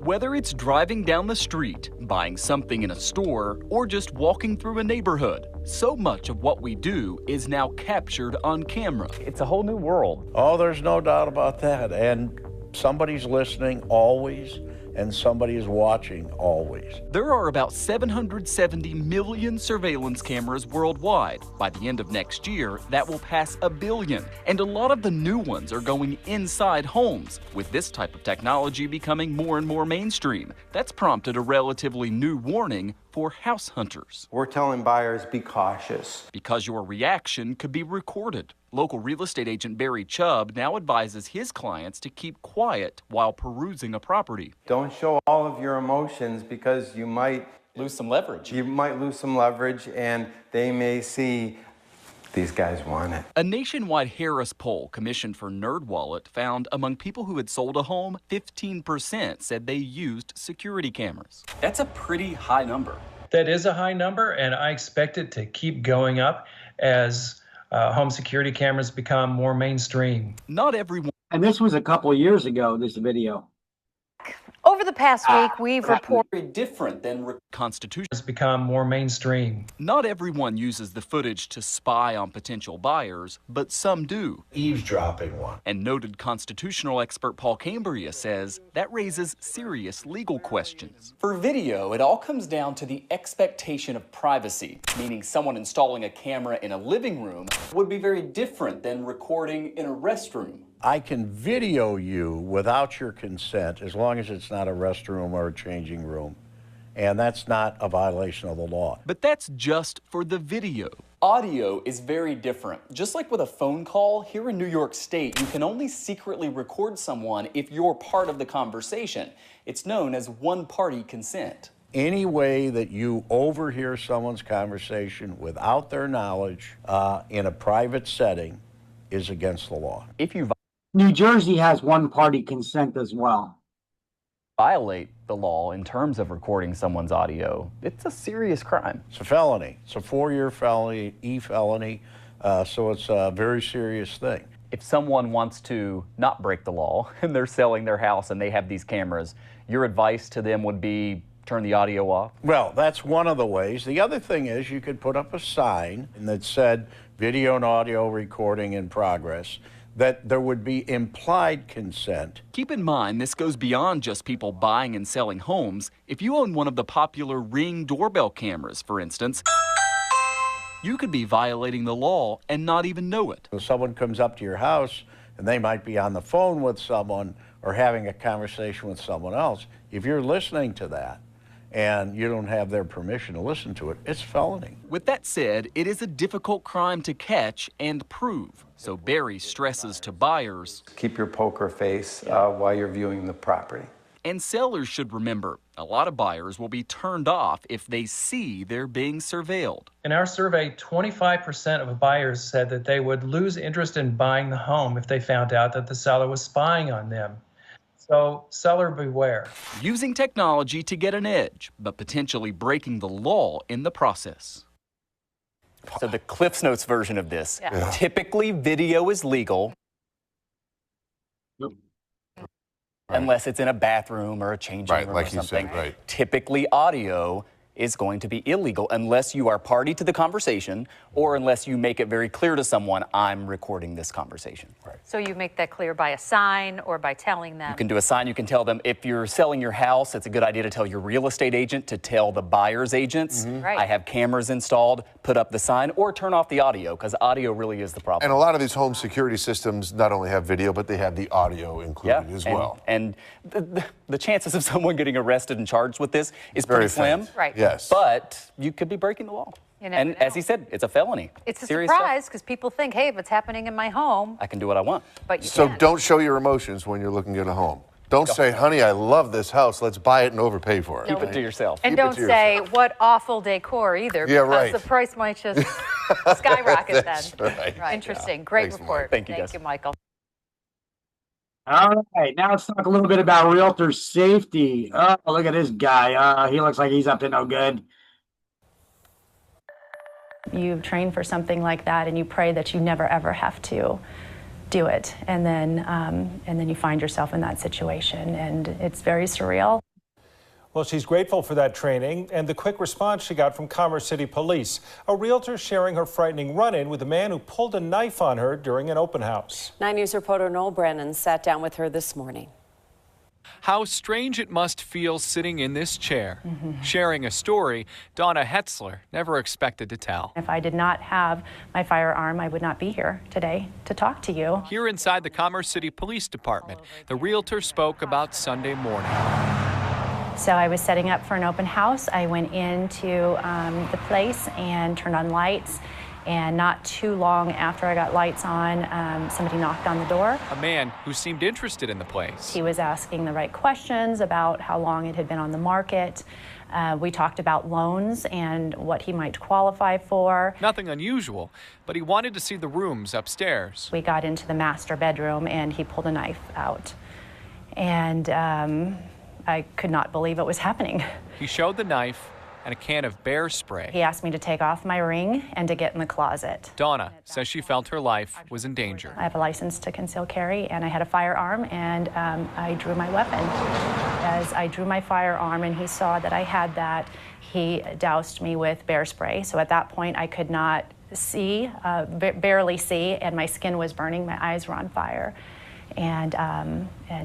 Whether it's driving down the street, buying something in a store, or just walking through a neighborhood, so much of what we do is now captured on camera. It's a whole new world. Oh, there's no doubt about that. And somebody's listening always, and somebody is watching always. There are about 770 million surveillance cameras worldwide. By the end of next year, that will pass 1 billion. And a lot of the new ones are going inside homes, with this type of technology becoming more and more mainstream. That's prompted a relatively new warning for house hunters. We're telling buyers, be cautious. Because your reaction could be recorded. Local real estate agent Barry Chubb now advises his clients to keep quiet while perusing a property. Don't show all of your emotions because you might lose some leverage. You might lose some leverage and they may see these guys want it. A nationwide Harris poll commissioned for NerdWallet found among people who had sold a home, 15% said they used security cameras. That's a pretty high number. That is a high number, and I expect it to keep going up as home security cameras become more mainstream. Not everyone And this was a couple years ago, this video. Over the past week, we've reported Very different than Constitution It's become more mainstream. Not everyone uses the footage to spy on potential buyers, but some do. Eavesdropping one. And noted constitutional expert Paul Cambria says that raises serious legal questions. For video, it all comes down to the expectation of privacy, meaning someone installing a camera in a living room would be very different than recording in a restroom. I can video you without your consent as long as it's not a restroom or a changing room. And that's not a violation of the law. But that's just for the video. Audio is very different. Just like with a phone call, here in New York State, you can only secretly record someone if you're part of the conversation. It's known as one-party consent. Any way that you overhear someone's conversation without their knowledge in a private setting is against the law. If you New Jersey has one-party consent as well. violate the law in terms of recording someone's audio, it's a serious crime. It's a felony. It's a 4-year felony, felony, so it's a very serious thing. If someone wants to not break the law and they're selling their house and they have these cameras, your advice to them would be turn the audio off? Well, that's one of the ways. The other thing is you could put up a sign that said video and audio recording in progress, that there would be implied consent. Keep in mind, this goes beyond just people buying and selling homes. If you own one of the popular Ring doorbell cameras, for instance, you could be violating the law and not even know it. If someone comes up to your house and they might be on the phone with someone or having a conversation with someone else, if you're listening to that and you don't have their permission to listen to it, it's felony. With that said, it is a difficult crime to catch and prove. So Barry stresses to buyers, Keep your poker face while you're viewing the property. and sellers should remember, a lot of buyers will be turned off if they see they're being surveilled. In our survey, 25% of buyers said that they would lose interest in buying the home if they found out that the seller was spying on them. So, seller beware. Using technology to get an edge, but potentially breaking the law in the process. So the Cliff's Notes version of this. Yeah. Typically, video is legal unless it's in a bathroom or a changing room like or you something. said, right. Typically, audio is going to be illegal unless you are party to the conversation or unless you make it very clear to someone, I'm recording this conversation. Right. So you make that clear by a sign or by telling them. You can do a sign, you can tell them, if you're selling your house, it's a good idea to tell your real estate agent to tell the buyer's agents, Right. I have cameras installed, put up the sign, or turn off the audio, because audio really is the problem. And a lot of these home security systems not only have video, but they have the audio included as well. And the chances of someone getting arrested and charged with this is Very pretty slim. faint. Right. Yes. But you could be breaking the law. You never And know. as he said, it's a felony. It's a Serious stuff. surprise because people think, hey, if it's happening in my home, I can do what I want. but you So can't. don't show your emotions when you're looking at a home. Don't say, honey, I love this house. Let's buy it and overpay for it. Keep it to yourself. And Keep it don't to say, yourself. what awful decor either, Yeah, because right. the price might just skyrocket That's then. right. Interesting. Great Thanks, report. Mike. Thank you, guys. Michael. All right, now let's talk a little bit about realtor safety. Oh, look at this guy. He looks like he's up to no good. You train for something like that and you pray that you never ever have to do it, and then you find yourself in that situation, and it's very surreal. Well, she's grateful for that training and the quick response she got from Commerce City Police. A realtor sharing her frightening run-in with a man who pulled a knife on her during an open house. 9 News reporter Noel Brennan sat down with her this morning. How strange it must feel sitting in this chair, sharing a story Donna Hetzler never expected to tell. If I did not have my firearm, I would not be here today to talk to you. Here inside the Commerce City Police Department, the realtor spoke about Sunday morning. So I was setting up for an open house. I went into the place and turned on lights. And not too long after I got lights on, somebody knocked on the door. A man who seemed interested in the place. He was asking the right questions about how long it had been on the market. We talked about loans and what he might qualify for. Nothing unusual, but he wanted to see the rooms upstairs. We got into the master bedroom and he pulled a knife out. And I could not believe it was happening. He showed the knife and a can of bear spray. He asked me to take off my ring and to get in the closet. Donna says she felt her life was in danger. I have a license to conceal carry, and I had a firearm, and I drew my weapon. As I drew my firearm and he saw that I had that, he doused me with bear spray. So at that point, I could not see, barely see, and my skin was burning. My eyes were on fire, and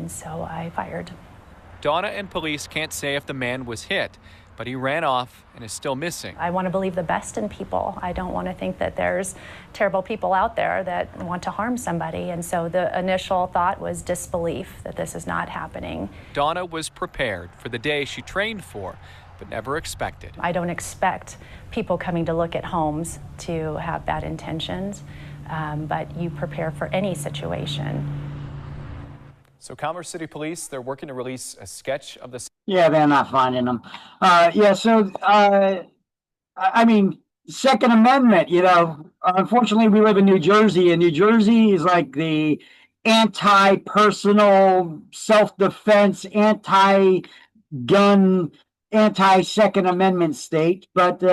so I fired. Donna and police can't say if the man was hit, but he ran off and is still missing. I want to believe the best in people. I don't want to think that there's terrible people out there that want to harm somebody. And so the initial thought was disbelief that this is not happening. Donna was prepared for the day she trained for, but never expected. I don't expect people coming to look at homes to have bad intentions, but you prepare for any situation. So Commerce City Police, they're working to release a sketch of the... Yeah, they're not finding them. I mean, Second Amendment, unfortunately we live in New Jersey, and New Jersey is like the anti-personal self-defense, anti-gun, anti-Second Amendment state. But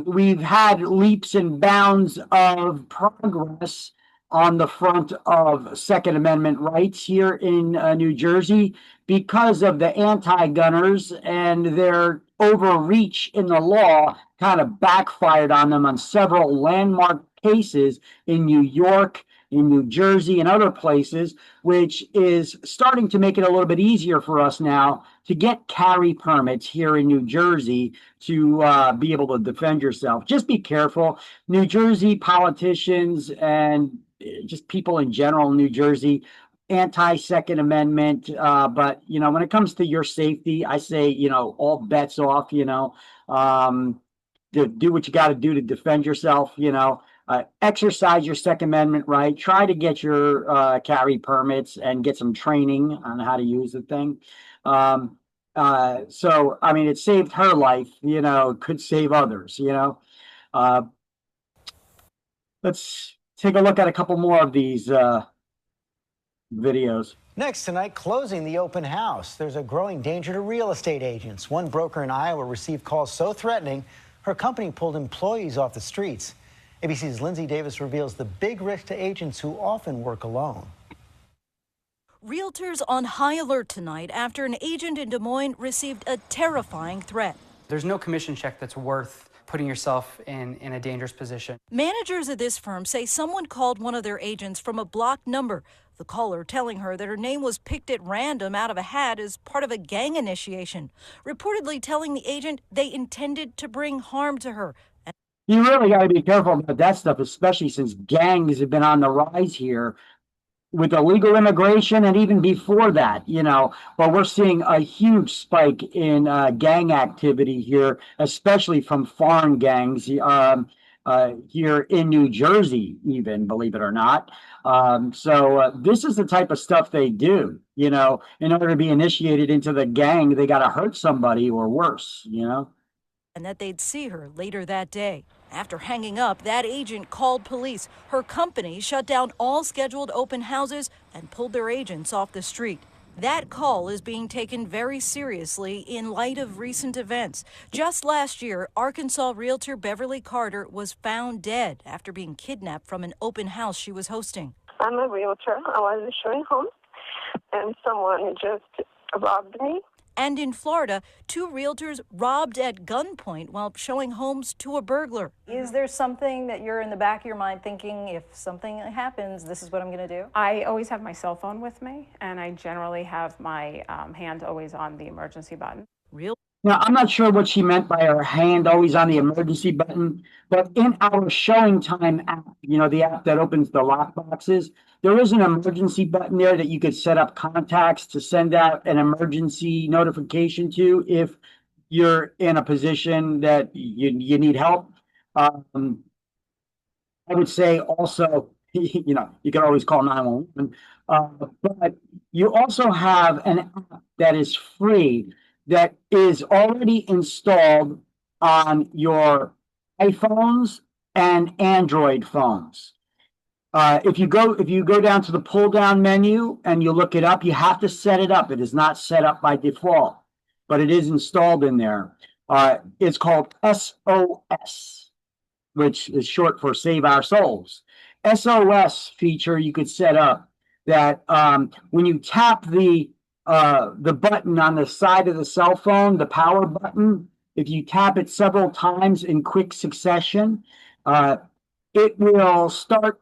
we've had leaps and bounds of progress on the front of Second Amendment rights here in New Jersey because of the anti-gunners, and their overreach in the law kind of backfired on them on several landmark cases in New York, in New Jersey, and other places, which is starting to make it a little bit easier for us now to get carry permits here in New Jersey to be able to defend yourself. Just be careful. New Jersey politicians and just people in general in New Jersey, anti-Second Amendment. But, when it comes to your safety, I say, all bets off, do what you got to do to defend yourself, exercise your Second Amendment right. Try to get your carry permits and get some training on how to use the thing. So, I mean, it saved her life, could save others, let's take a look at a couple more of these videos. Next tonight, closing the open house. There's a growing danger to real estate agents. One broker in Iowa received calls so threatening, her company pulled employees off the streets. ABC's Lindsay Davis reveals the big risk to agents who often work alone. Realtors on high alert tonight after an agent in Des Moines received a terrifying threat. There's no commission check that's worth putting yourself in a dangerous position. Managers at this firm say someone called one of their agents from a blocked number. The caller telling her that her name was picked at random out of a hat as part of a gang initiation, reportedly telling the agent they intended to bring harm to her. You really got to be careful about that stuff, especially since gangs have been on the rise here with illegal immigration, and even before that, but we're seeing a huge spike in gang activity here, especially from foreign gangs here in New Jersey, even, believe it or not. So this is the type of stuff they do, in order to be initiated into the gang, they got to hurt somebody or worse, And that they'd see her later that day. After hanging up, that agent called police. Her company shut down all scheduled open houses and pulled their agents off the street. That call is being taken very seriously in light of recent events. Just last year, Arkansas realtor Beverly Carter was found dead after being kidnapped from an open house she was hosting. I'm a realtor. I was showing homes, and someone just robbed me. And in Florida, 2 realtors robbed at gunpoint while showing homes to a burglar. Is there something that you're in the back of your mind thinking, if something happens, this is what I'm going to do? I always have my cell phone with me, and I generally have my hand always on the emergency button. Now, I'm not sure what she meant by her hand always on the emergency button, but in our Showing Time app, the app that opens the lock boxes, there is an emergency button there that you could set up contacts to send out an emergency notification to if you're in a position that you need help. I would say also, you can always call 911, but you also have an app that is free that is already installed on your iPhones and Android phones. If you go down to the pull down menu and you look it up, you have to set it up. It is not set up by default, but it is installed in there. It's called SOS, which is short for Save Our Souls. SOS feature you could set up that when you tap the button on the side of the cell phone, the power button, if you tap it several times in quick succession, it will start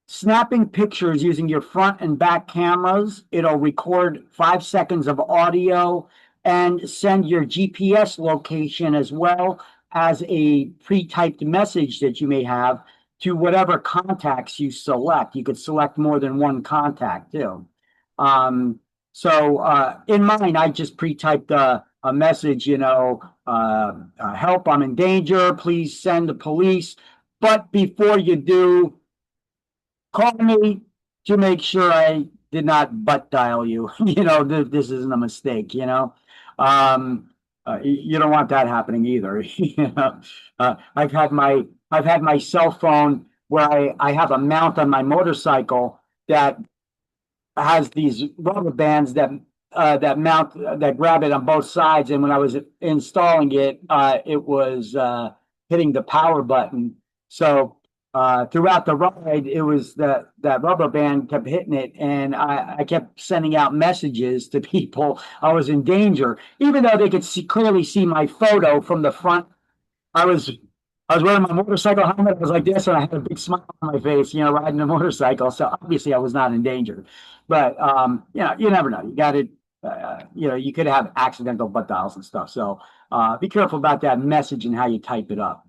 snapping pictures using your front and back cameras. It'll record 5 seconds of audio and send your GPS location as well as a pre-typed message that you may have to whatever contacts you select. You could select more than one contact too. So in mine, I just pre-typed a message, help, I'm in danger, please send the police. But before you do, call me to make sure I did not butt dial you. This isn't a mistake, You don't want that happening either. I've had my cell phone where I have a mount on my motorcycle that has these rubber bands that grab it on both sides. And when I was installing it, it was hitting the power button. So throughout the ride, it was that rubber band kept hitting it, and I kept sending out messages to people I was in danger, even though they could clearly see my photo from the front. I was wearing my motorcycle helmet. I was like this, and I had a big smile on my face, riding a motorcycle. So obviously, I was not in danger. But you never know. You got it. You could have accidental butt dials and stuff. So be careful about that message and how you type it up.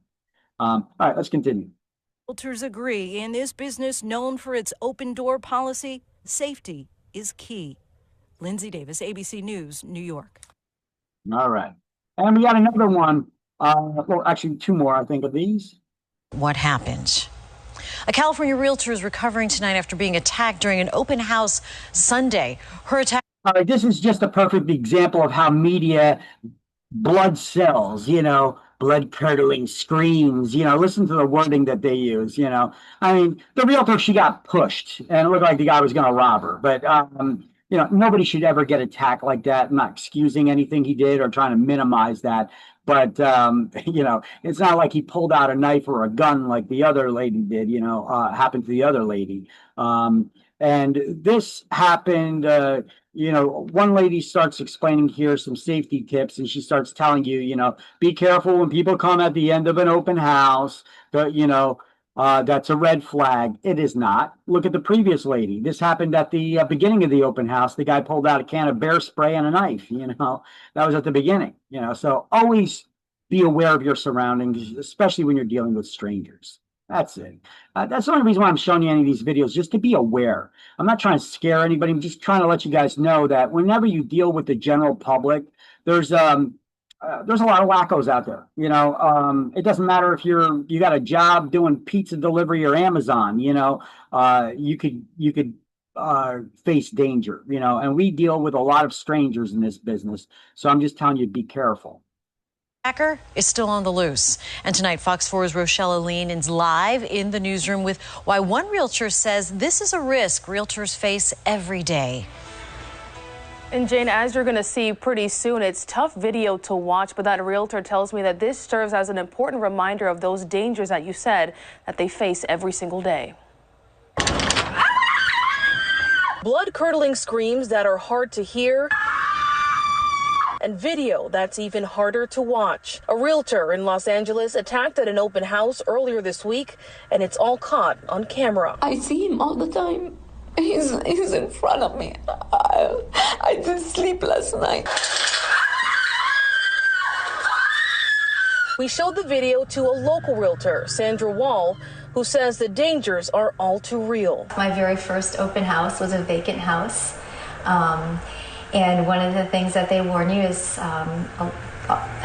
All right, let's continue. Realtors agree in this business known for its open door policy, safety is key. Lindsay Davis, ABC News, New York. All right. And we got another one. Well, actually, 2 more, I think, of these. What happened? A California realtor is recovering tonight after being attacked during an open house Sunday. Her attack. All right, this is just a perfect example of how media blood sells, blood-curdling screams, listen to the wording that they use, I mean, the realtor, she got pushed, and it looked like the guy was going to rob her, but, nobody should ever get attacked like that. I'm not excusing anything he did or trying to minimize that, but, it's not like he pulled out a knife or a gun like the other lady did, happened to the other lady. And this happened, one lady starts explaining here some safety tips, and she starts telling you, be careful when people come at the end of an open house, that's a red flag. It is not. Look at the previous lady. This happened at the beginning of the open house. The guy pulled out a can of bear spray and a knife, that was at the beginning, so always be aware of your surroundings, especially when you're dealing with strangers. That's it. That's the only reason why I'm showing you any of these videos, just to be aware. I'm not trying to scare anybody. I'm just trying to let you guys know that whenever you deal with the general public, there's a lot of wackos out there. It doesn't matter if you got a job doing pizza delivery or Amazon. You could face danger. And we deal with a lot of strangers in this business. So I'm just telling you, be careful. Attacker is still on the loose. And tonight, Fox 4's Rochelle Aline is live in the newsroom with why one realtor says this is a risk realtors face every day. And Jane, as you're going to see pretty soon, it's tough video to watch, but that realtor tells me that this serves as an important reminder of those dangers that you said that they face every single day. Blood-curdling screams that are hard to hear, and video that's even harder to watch. A realtor in Los Angeles attacked at an open house earlier this week, and it's all caught on camera. I see him all the time. He's in front of me. I didn't sleep last night. We showed the video to a local realtor, Sandra Wall, who says the dangers are all too real. My very first open house was a vacant house. And one of the things that they warn you is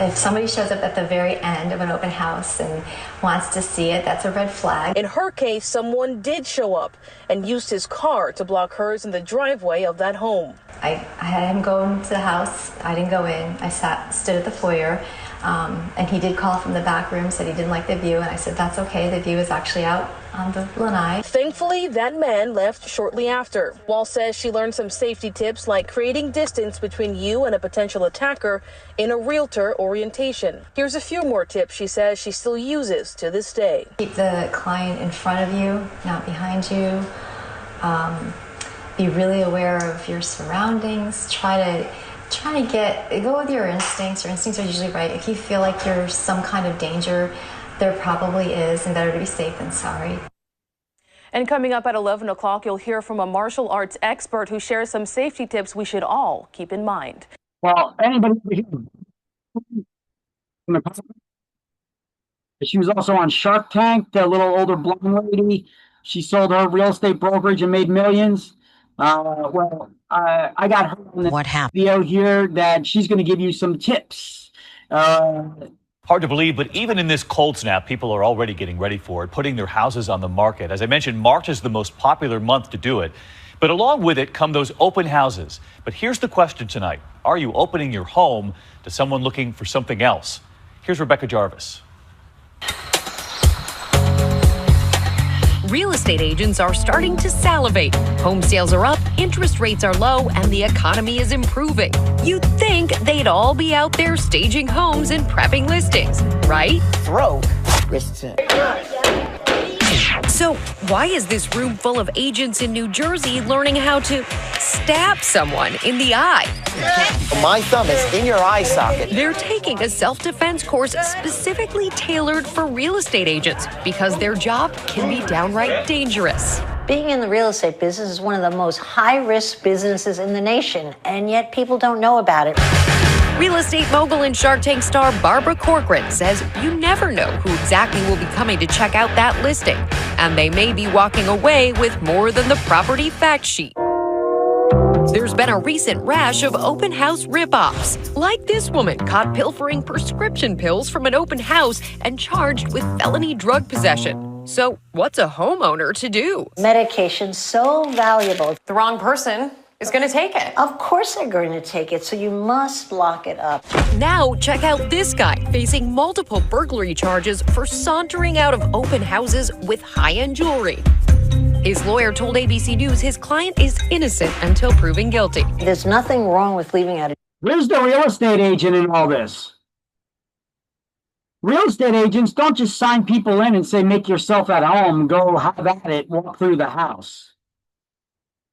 if somebody shows up at the very end of an open house and wants to see it, that's a red flag. In her case, someone did show up and used his car to block hers in the driveway of that home. I had him go into the house. I didn't go in. I stood at the foyer. And he did call from the back room, said he didn't like the view, and I said, that's okay, the view is actually out on the lanai. Thankfully, that man left shortly after. Wall says she learned some safety tips like creating distance between you and a potential attacker in a realtor orientation. Here's a few more tips she says she still uses to this day. Keep the client in front of you, not behind you. Be really aware of your surroundings. Try to go with your instincts. Your instincts are usually right. If you feel like you're some kind of danger, there probably is, and better to be safe than sorry. And coming up at 11 o'clock, you'll hear from a martial arts expert who shares some safety tips we should all keep in mind. Well, anybody, she was also on Shark Tank, the little older blonde lady. She sold her real estate brokerage and made millions. I got her on the video here that she's going to give you some tips. Hard to believe, but even in this cold snap, people are already getting ready for it, putting their houses on the market. As I mentioned, March is the most popular month to do it. But along with it come those open houses. But here's the question tonight. Are you opening your home to someone looking for something else? Here's Rebecca Jarvis. Real estate agents are starting to salivate. Home sales are up, interest rates are low, and the economy is improving. You'd think they'd all be out there staging homes and prepping listings, right? Throw Kristen. So why is this room full of agents in New Jersey learning how to stab someone in the eye? My thumb is in your eye socket. They're taking a self-defense course specifically tailored for real estate agents because their job can be downright dangerous. Being in the real estate business is one of the most high-risk businesses in the nation, and yet people don't know about it. Real estate mogul and Shark Tank star Barbara Corcoran says you never know who exactly will be coming to check out that listing, and they may be walking away with more than the property fact sheet. There's been a recent rash of open house ripoffs, like this woman caught pilfering prescription pills from an open house and charged with felony drug possession. So what's a homeowner to do? Medication's so valuable. The wrong person is going to take it. Of course they're going to take it, so you must lock it up. Now check out this guy facing multiple burglary charges for sauntering out of open houses with high-end jewelry. His lawyer told ABC News his client is innocent until proven guilty. There's nothing wrong with leaving out. Where's the real estate agent in all this? Real estate agents don't just sign people in and say, make yourself at home, go have at it, walk through the house.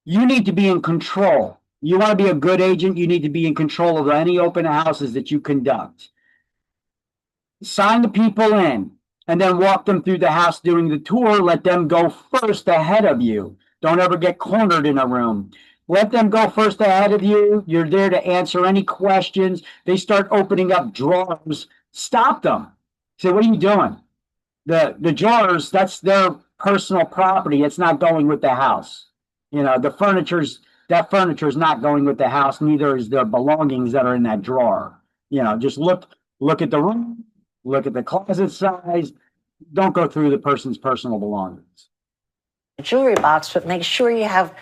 You need to be in control. You want to be a good agent, you need to be in control of any open houses that you conduct. Sign the people in and then walk them through the house during the tour. Let them go first ahead of you. Don't ever get cornered in a room. Let them go first ahead of you. You're there to answer any questions. They start opening up drawers. Stop them. Say, what are you doing? The drawers, that's their personal property. It's not going with the house. You know, that furniture's not going with the house. Neither is their belongings that are in that drawer. You know, just look at the room, look at the closet size. Don't go through the person's personal belongings. Jewelry box, but make sure you have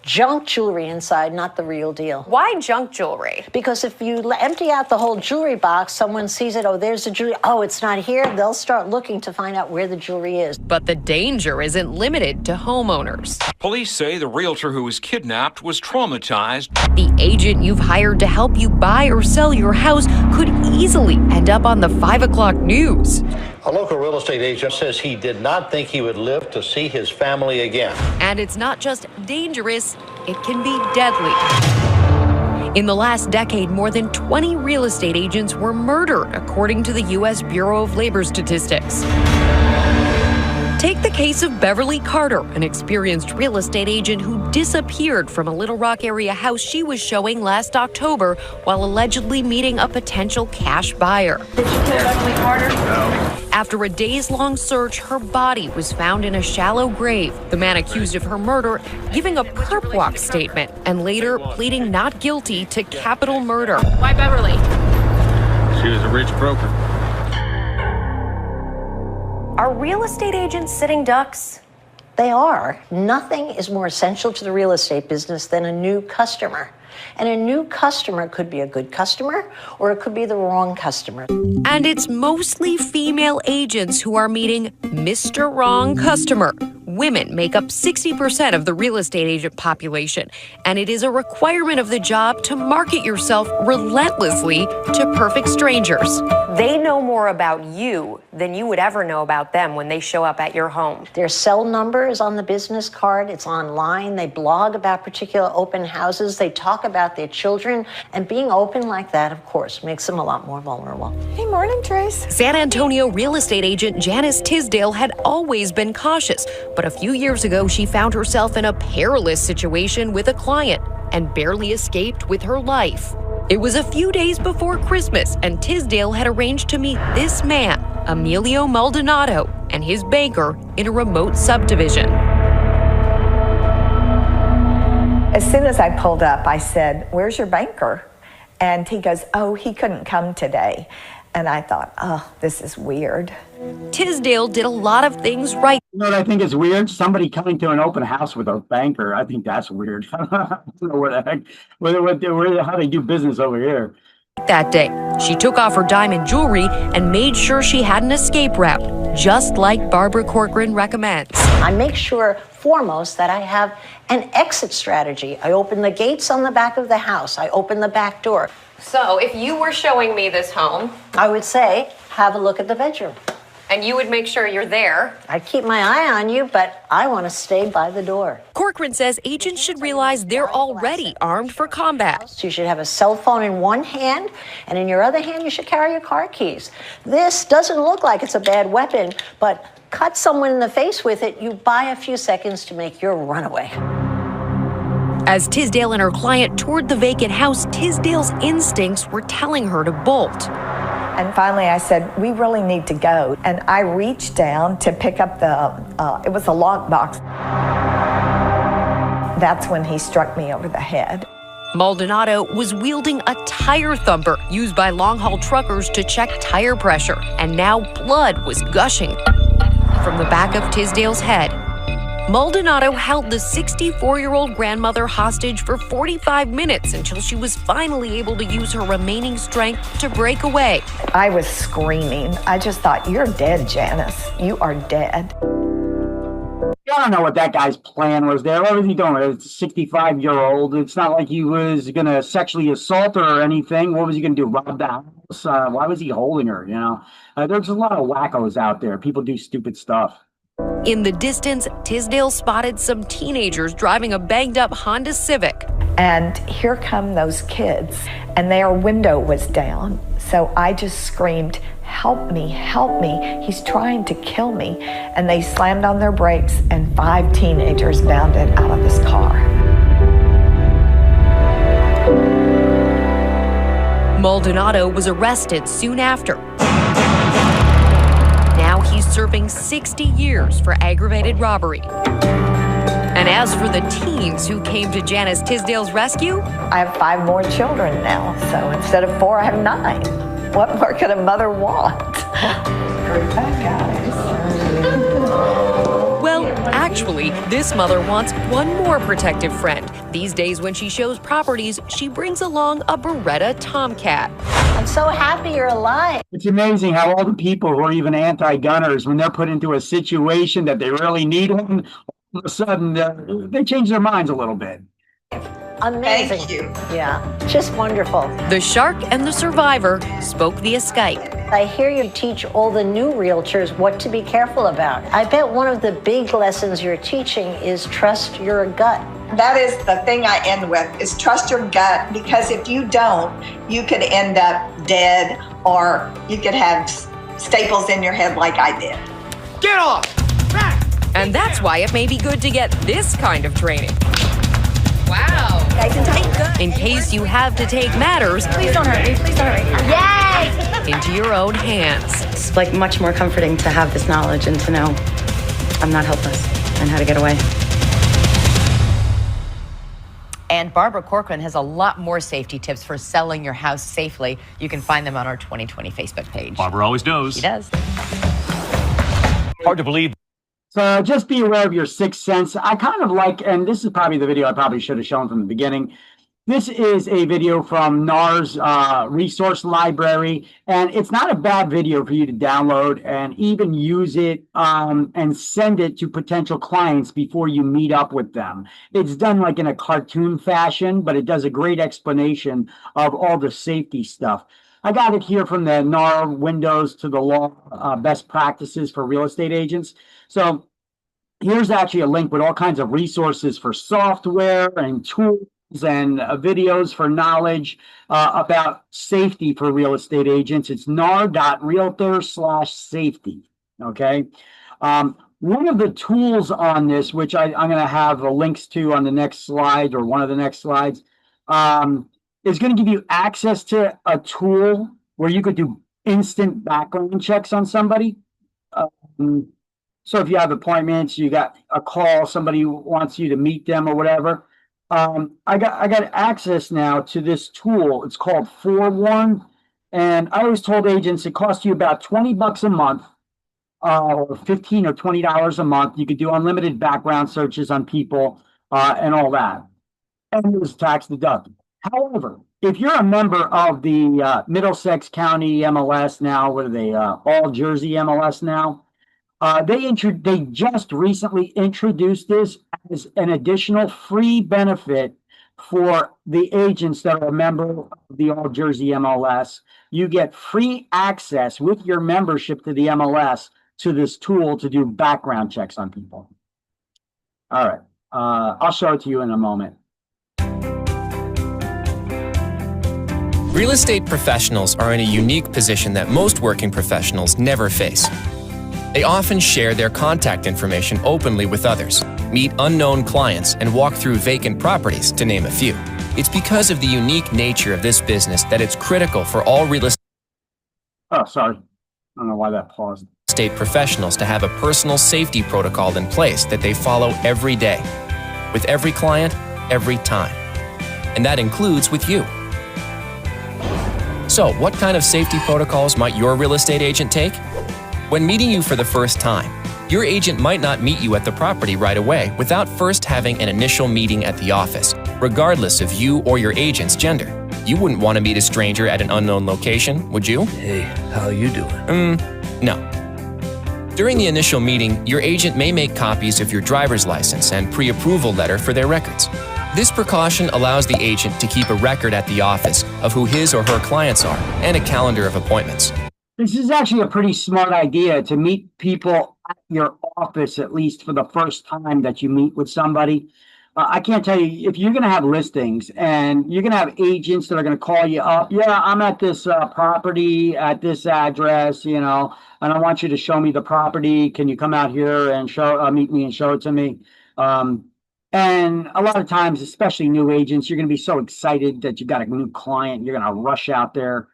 junk jewelry inside, not the real deal. Why junk jewelry? Because if you empty out the whole jewelry box, someone sees it, oh, there's the jewelry, oh, it's not here, they'll start looking to find out where the jewelry is. But the danger isn't limited to homeowners. Police say the realtor who was kidnapped was traumatized. The agent you've hired to help you buy or sell your house could easily end up on the 5 o'clock news. A local real estate agent says he did not think he would live to see his family again. And it's not just dangerous, it can be deadly. In the last decade, more than 20 real estate agents were murdered, according to the U.S. Bureau of Labor Statistics. Take the case of Beverly Carter, an experienced real estate agent who disappeared from a Little Rock area house she was showing last October while allegedly meeting a potential cash buyer. Did you kill Beverly Carter? No. After a days-long search, her body was found in a shallow grave. The man accused of her murder giving a perp walk statement and later pleading not guilty to capital murder. Why Beverly? She was a rich broker. Are real estate agents sitting ducks? They are. Nothing is more essential to the real estate business than a new customer. And a new customer could be a good customer or it could be the wrong customer. And it's mostly female agents who are meeting Mr. Wrong customer. Women make up 60% of the real estate agent population, and it is a requirement of the job to market yourself relentlessly to perfect strangers. They know more about you than you would ever know about them when they show up at your home. Their cell number is on the business card. It's online. They blog about particular open houses. They talk about their children. And being open like that, of course, makes them a lot more vulnerable. Hey, morning, Trace. San Antonio real estate agent Janice Tisdale had always been cautious, but a few years ago, she found herself in a perilous situation with a client and barely escaped with her life. It was a few days before Christmas, and Tisdale had arranged to meet this man, Emilio Maldonado, and his banker in a remote subdivision. As soon as I pulled up, I said, "Where's your banker?" And he goes, "Oh, he couldn't come today." And I thought, oh, this is weird. Tisdale did a lot of things right. You know what I think is weird? Somebody coming to an open house with a banker. I think that's weird. I don't know where the heck, how they do business over here. That day, she took off her diamond jewelry and made sure she had an escape route, just like Barbara Corcoran recommends. I make sure, foremost, that I have an exit strategy. I open the gates on the back of the house. I open the back door. So if you were showing me this home, I would say, have a look at the bedroom. And you would make sure you're there. I keep my eye on you, but I want to stay by the door. Corcoran says agents should realize they're already armed for combat. You should have a cell phone in one hand, and in your other hand, you should carry your car keys. This doesn't look like it's a bad weapon, but cut someone in the face with it, you buy a few seconds to make your runaway. As Tisdale and her client toured the vacant house, Tisdale's instincts were telling her to bolt. And finally I said, we really need to go. And I reached down to pick up it was a lockbox. That's when he struck me over the head. Maldonado was wielding a tire thumper used by long-haul truckers to check tire pressure, and now blood was gushing from the back of Tisdale's head. Maldonado held the 64-year-old grandmother hostage for 45 minutes until she was finally able to use her remaining strength to break away. I was screaming. I just thought, you're dead, Janice. You are dead. I don't know what that guy's plan was there. What was he doing? It's a 65-year-old. It's not like he was going to sexually assault her or anything. What was he going to do? Rob the house? Why was he holding her? You know, there's a lot of wackos out there. People do stupid stuff. In the distance, Tisdale spotted some teenagers driving a banged-up Honda Civic. And here come those kids, and their window was down. So I just screamed, help me, help me. He's trying to kill me. And they slammed on their brakes, and 5 teenagers bounded out of this car. Maldonado was arrested soon after. Now he's serving 60 years for aggravated robbery. And as for the teens who came to Janice Tisdale's rescue, I have 5 more children now, so instead of 4, I have 9. What more could a mother want? Well, actually, this mother wants one more protective friend. These days when she shows properties, she brings along a Beretta Tomcat. I'm so happy you're alive. It's amazing how all the people who are even anti-gunners, when they're put into a situation that they really need one, all of a sudden they change their minds a little bit. Amazing. Thank you. Yeah, just wonderful. The shark and the survivor spoke via Skype. I hear you teach all the new realtors what to be careful about. I bet one of the big lessons you're teaching is trust your gut. That is the thing I end with, is trust your gut, because if you don't, you could end up dead, or you could have staples in your head like I did. Get off! And that's why it may be good to get this kind of training. Wow. I can take In case you have to take matters Please don't hurt me. Please don't hurt me. Yay! into your own hands. It's like much more comforting to have this knowledge and to know I'm not helpless and how to get away. And Barbara Corcoran has a lot more safety tips for selling your house safely. You can find them on our 2020 Facebook page. Barbara always knows. She does. Hard to believe. So just be aware of your sixth sense. I kind of like, and this is probably the video I probably should have shown from the beginning. This is a video from NAR's resource library, and it's not a bad video for you to download and even use it and send it to potential clients before you meet up with them. It's done like in a cartoon fashion, but it does a great explanation of all the safety stuff. I got it here from the NAR Windows to the Law Best Practices for Real Estate Agents. So here's actually a link with all kinds of resources for software and tools and videos for knowledge about safety for real estate agents. It's nar.realtor/safety. Okay. One of the tools on this, which I'm going to have the links to on the next slide or one of the next slides, is going to give you access to a tool where you could do instant background checks on somebody. So if you have appointments, you got a call, somebody wants you to meet them or whatever. I got access now to this tool. It's called Forewarn, and I always told agents it costs you about $20 a month, or $15 or $20 a month. You could do unlimited background searches on people and all that, and it was tax deductible. However, if you're a member of the Middlesex County MLS now, what are they? All Jersey MLS now. They just recently introduced this as an additional free benefit for the agents that are a member of the All Jersey MLS. You get free access with your membership to the MLS to this tool to do background checks on people. All right. I'll show it to you in a moment. Real estate professionals are in a unique position that most working professionals never face. They often share their contact information openly with others, meet unknown clients, and walk through vacant properties, to name a few. It's because of the unique nature of this business that it's critical for all real estate professionals to have a personal safety protocol in place that they follow every day, with every client, every time. And that includes with you. So, what kind of safety protocols might your real estate agent take? When meeting you for the first time, your agent might not meet you at the property right away without first having an initial meeting at the office, regardless of you or your agent's gender. You wouldn't want to meet a stranger at an unknown location, would you? Hey, how you doing? No. During the initial meeting, your agent may make copies of your driver's license and pre-approval letter for their records. This precaution allows the agent to keep a record at the office of who his or her clients are and a calendar of appointments. This is actually a pretty smart idea to meet people at your office, at least for the first time that you meet with somebody. I can't tell you, if you're going to have listings and you're going to have agents that are going to call you up, yeah, I'm at this property at this address, and I want you to show me the property. Can you come out here and meet me and show it to me? And a lot of times, especially new agents, you're going to be so excited that you got a new client. You're going to rush out there.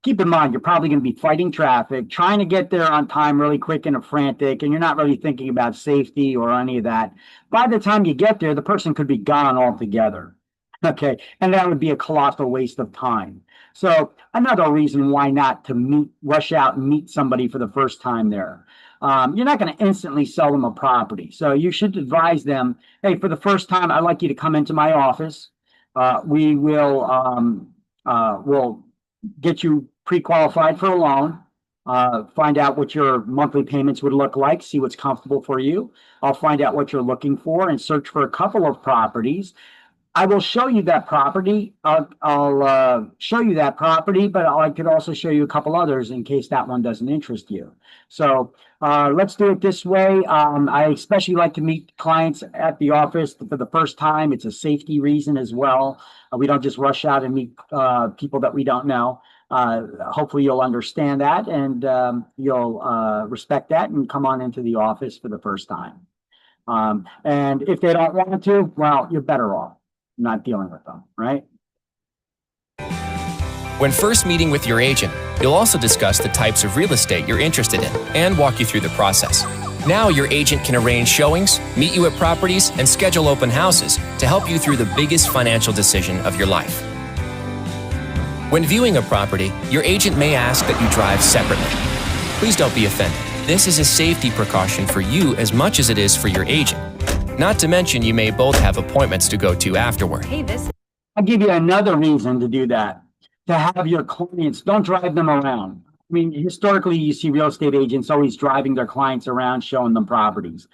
Keep in mind, you're probably going to be fighting traffic, trying to get there on time really quick and frantic, and you're not really thinking about safety or any of that. By the time you get there, the person could be gone altogether. Okay, and that would be a colossal waste of time. So another reason why not to rush out and meet somebody for the first time there. You're not going to instantly sell them a property. So you should advise them, hey, for the first time, I'd like you to come into my office. We will we'll get you pre-qualified for a loan, find out what your monthly payments would look like, see what's comfortable for you. I'll find out what you're looking for and search for a couple of properties. I will show you that property. I'll show you that property, but I could also show you a couple others in case that one doesn't interest you. So let's do it this way. I especially like to meet clients at the office for the first time. It's a safety reason as well. We don't just rush out and meet people that we don't know. Hopefully you'll understand that and you'll respect that and come on into the office for the first time. And if they don't want to, well, you're better off not dealing with them, right? When first meeting with your agent, you'll also discuss the types of real estate you're interested in and walk you through the process. Now your agent can arrange showings, meet you at properties, and schedule open houses to help you through the biggest financial decision of your life. When viewing a property, your agent may ask that you drive separately. Please don't be offended. This is a safety precaution for you as much as it is for your agent. Not to mention, you may both have appointments to go to afterward. Hey, this I'll give you another reason to do that. To have your clients, don't drive them around. I mean, historically, you see real estate agents always driving their clients around, showing them properties.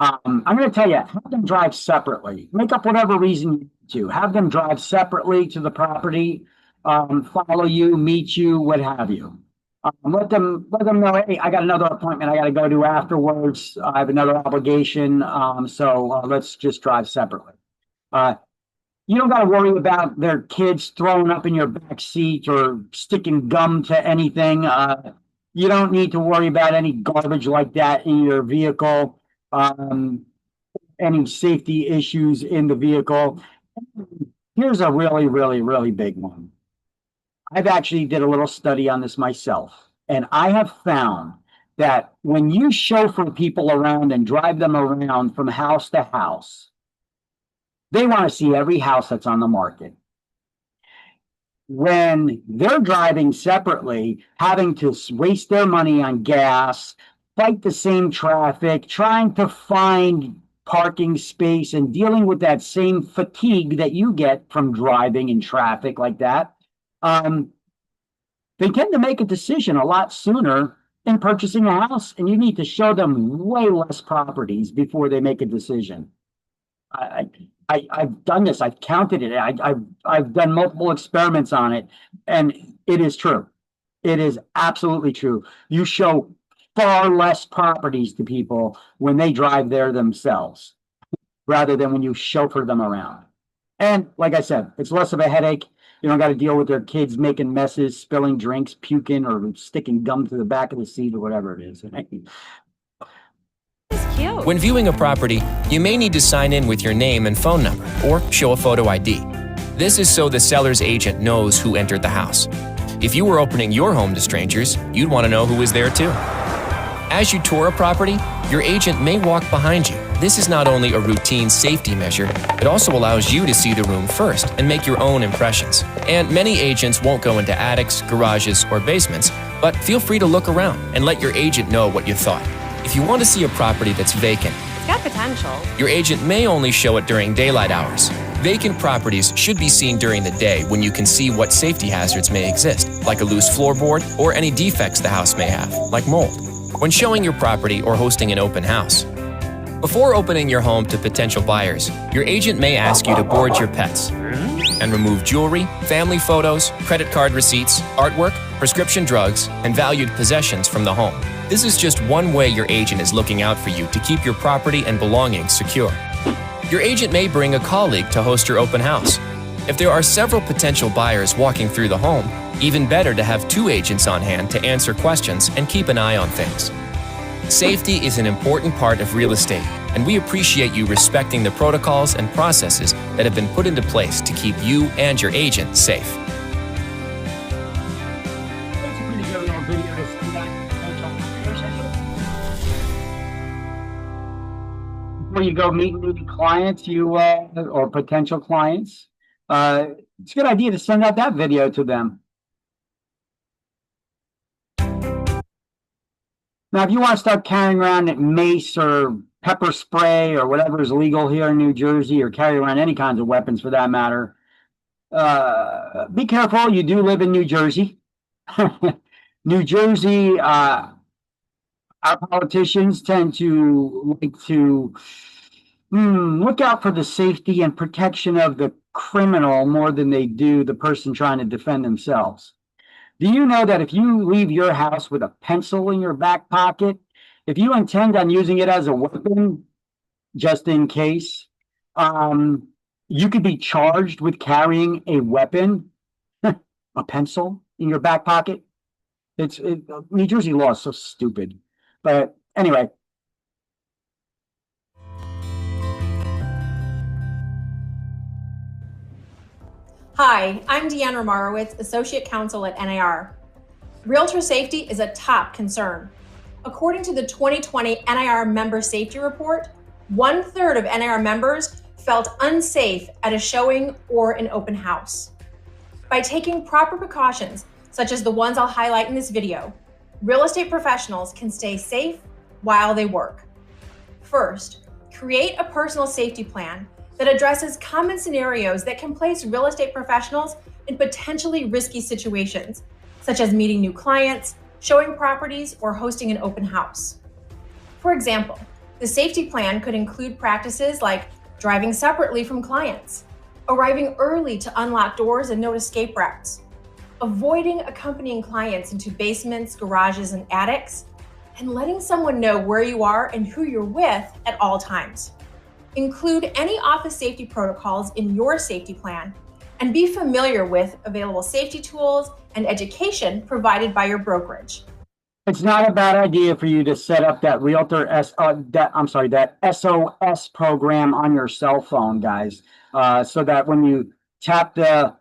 I'm going to tell you, have them drive separately. Make up whatever reason you need to. Have them drive separately to the property, follow you, meet you, what have you. Let them know, hey, I got another appointment I got to go to afterwards. I have another obligation, so let's just drive separately. You don't got to worry about their kids throwing up in your back seat or sticking gum to anything. You don't need to worry about any garbage like that in your vehicle, any safety issues in the vehicle. Here's a really, really, really big one. I've actually did a little study on this myself, and I have found that when you chauffeur people around and drive them around from house to house, they want to see every house that's on the market. When they're driving separately, having to waste their money on gas, fight the same traffic, trying to find parking space, and dealing with that same fatigue that you get from driving in traffic like that, they tend to make a decision a lot sooner in purchasing a house, and you need to show them way less properties before they make a decision. I've done this. I've counted it. I've done multiple experiments on it, and it is true. It is absolutely true. You show far less properties to people when they drive there themselves, rather than when you chauffeur them around. And like I said, it's less of a headache. You don't got to deal with their kids making messes, spilling drinks, puking, or sticking gum to the back of the seat, or whatever it is. When viewing a property, you may need to sign in with your name and phone number or show a photo ID. This is so the seller's agent knows who entered the house. If you were opening your home to strangers, you'd want to know who was there too. As you tour a property, your agent may walk behind you. This is not only a routine safety measure, it also allows you to see the room first and make your own impressions. And many agents won't go into attics, garages, or basements, but feel free to look around and let your agent know what you thought. If you want to see a property that's vacant, it's got potential. Your agent may only show it during daylight hours. Vacant properties should be seen during the day when you can see what safety hazards may exist, like a loose floorboard or any defects the house may have, like mold. When showing your property or hosting an open house, before opening your home to potential buyers, your agent may ask you to board your pets and remove jewelry, family photos, credit card receipts, artwork, prescription drugs, and valued possessions from the home. This is just one way your agent is looking out for you to keep your property and belongings secure. Your agent may bring a colleague to host your open house. If there are several potential buyers walking through the home, even better to have 2 agents on hand to answer questions and keep an eye on things. Safety is an important part of real estate, and we appreciate you respecting the protocols and processes that have been put into place to keep you and your agent safe. Before you go meet new clients, or potential clients, it's a good idea to send out that video to them. Now, if you want to start carrying around mace or pepper spray or whatever is legal here in New Jersey, or carry around any kinds of weapons for that matter, be careful. You do live in New Jersey. New Jersey, our politicians tend to like to look out for the safety and protection of the criminal more than they do the person trying to defend themselves. Do you know that if you leave your house with a pencil in your back pocket, if you intend on using it as a weapon, just in case, you could be charged with carrying a weapon, a pencil in your back pocket? New Jersey law is so stupid. But anyway. Hi, I'm Deanne Romarowitz, Associate Counsel at NAR. Realtor safety is a top concern. According to the 2020 NAR Member Safety Report, 1/3 of NAR members felt unsafe at a showing or an open house. By taking proper precautions, such as the ones I'll highlight in this video, real estate professionals can stay safe while they work. First, create a personal safety plan that addresses common scenarios that can place real estate professionals in potentially risky situations, such as meeting new clients, showing properties, or hosting an open house. For example, the safety plan could include practices like driving separately from clients, arriving early to unlock doors and note escape routes, avoiding accompanying clients into basements, garages, and attics, and letting someone know where you are and who you're with at all times. Include any office safety protocols in your safety plan and be familiar with available safety tools and education provided by your brokerage. It's not a bad idea for you to set up that that SOS program on your cell phone, guys, so that when you tap the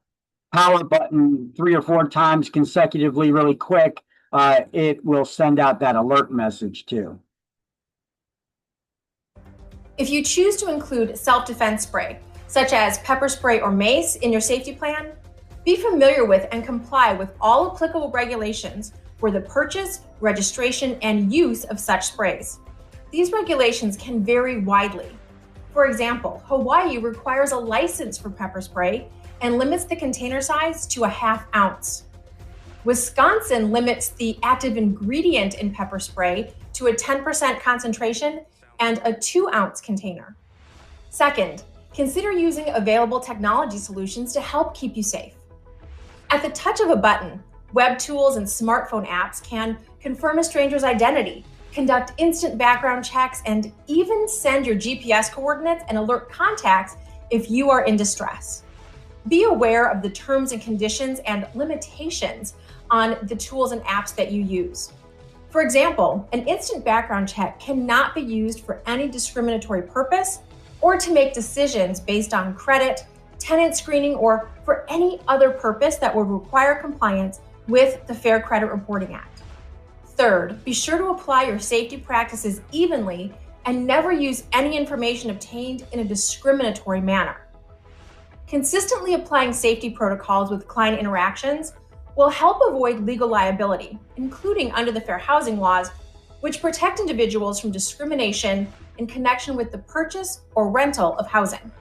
power button 3 or 4 times consecutively really quick, it will send out that alert message too. If you choose to include self-defense spray, such as pepper spray or mace, in your safety plan, be familiar with and comply with all applicable regulations for the purchase, registration, and use of such sprays. These regulations can vary widely. For example, Hawaii requires a license for pepper spray and limits the container size to a ½ ounce. Wisconsin limits the active ingredient in pepper spray to a 10% concentration and a 2-ounce container. Second, consider using available technology solutions to help keep you safe. At the touch of a button, web tools and smartphone apps can confirm a stranger's identity, conduct instant background checks, and even send your GPS coordinates and alert contacts if you are in distress. Be aware of the terms and conditions and limitations on the tools and apps that you use. For example, an instant background check cannot be used for any discriminatory purpose or to make decisions based on credit, tenant screening, or for any other purpose that would require compliance with the Fair Credit Reporting Act. Third, be sure to apply your safety practices evenly and never use any information obtained in a discriminatory manner. Consistently applying safety protocols with client interactions will help avoid legal liability, including under the Fair Housing laws, which protect individuals from discrimination in connection with the purchase or rental of housing.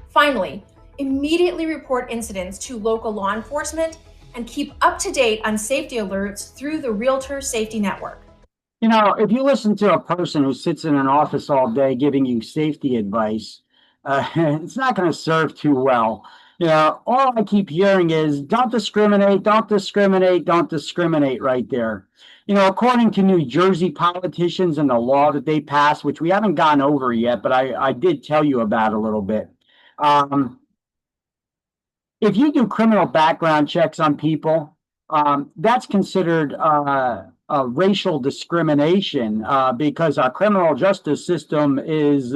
Finally, immediately report incidents to local law enforcement and keep up to date on safety alerts through the Realtor Safety Network. You know, if you listen to a person who sits in an office all day giving you safety advice, it's not going to serve too well. You know, all I keep hearing is don't discriminate, don't discriminate, don't discriminate right there. You know, according to New Jersey politicians and the law that they passed, which we haven't gone over yet, but I did tell you about a little bit. If you do criminal background checks on people, that's considered racial discrimination because our criminal justice system is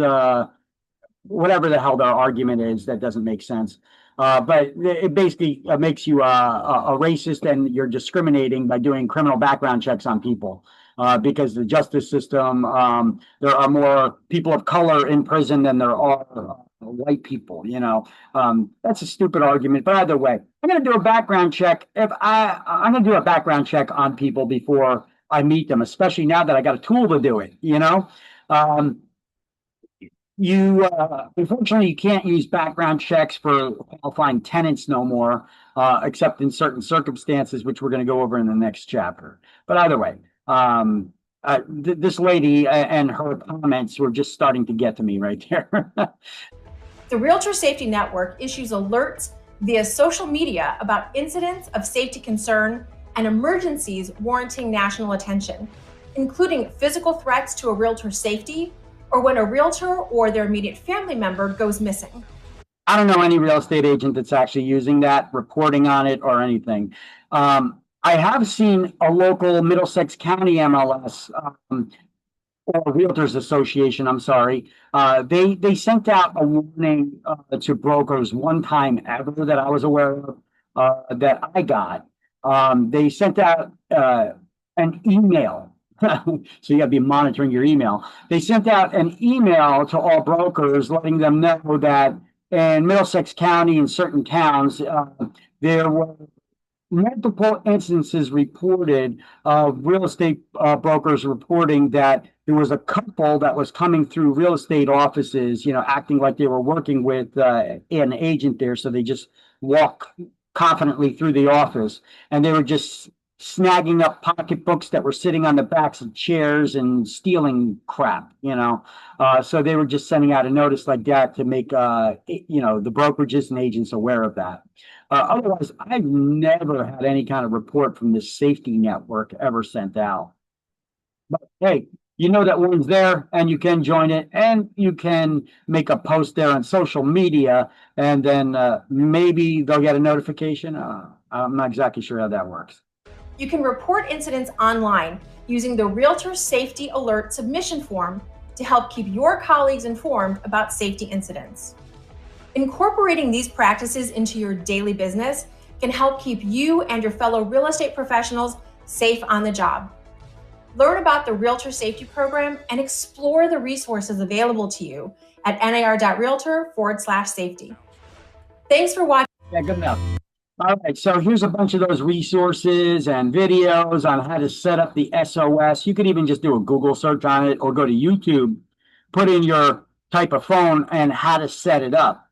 whatever the hell their argument is. That doesn't make sense. But it basically makes you a racist, and you're discriminating by doing criminal background checks on people because the justice system, there are more people of color in prison than there are white people. You know, that's a stupid argument. But either way, I'm going to do a background check. I'm going to do a background check on people before I meet them, especially now that I got a tool to do it. You know. Unfortunately, you can't use background checks for qualifying tenants no more, except in certain circumstances, which we're going to go over in the next chapter. But either way, this lady and her comments were just starting to get to me right there. The Realtor Safety Network issues alerts via social media about incidents of safety concern and emergencies warranting national attention, including physical threats to a realtor's safety, or when a realtor or their immediate family member goes missing. I don't know any real estate agent that's actually using that, reporting on it, or anything. I have seen a local Middlesex County MLS, or Realtors Association, I'm sorry. They sent out a warning to brokers one time ever that I was aware of, that I got. They sent out an email. So you got to be monitoring your email. They sent out an email to all brokers letting them know that in Middlesex County and certain towns, there were multiple instances reported of real estate brokers reporting that there was a couple that was coming through real estate offices, acting like they were working with an agent there. So they just walk confidently through the office, and they were just snagging up pocketbooks that were sitting on the backs of chairs and stealing crap, so they were just sending out a notice like that to make, the brokerages and agents aware of that. Otherwise, I've never had any kind of report from this safety network ever sent out. But hey, that one's there, and you can join it, and you can make a post there on social media, and then maybe they'll get a notification. I'm not exactly sure how that works. You can report incidents online using the Realtor Safety Alert submission form to help keep your colleagues informed about safety incidents. Incorporating these practices into your daily business can help keep you and your fellow real estate professionals safe on the job. Learn about the Realtor Safety Program and explore the resources available to you at nar.realtor/safety. Thanks for watching. Yeah, good enough. All right, so here's a bunch of those resources and videos on how to set up the SOS. You could even just do a Google search on it or go to YouTube, put in your type of phone and how to set it up.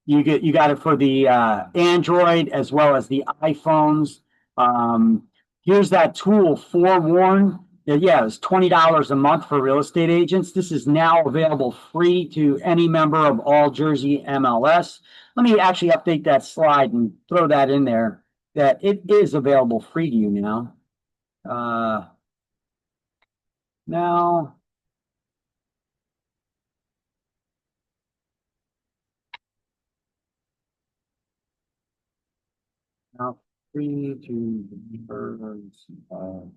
You got it for the Android as well as the iPhones. Here's that tool, Forewarn. Yeah, it's $20 a month for real estate agents. This is now available free to any member of All Jersey MLS. Let me actually update that slide and throw that in there, that it is available free to you now. Now free to members of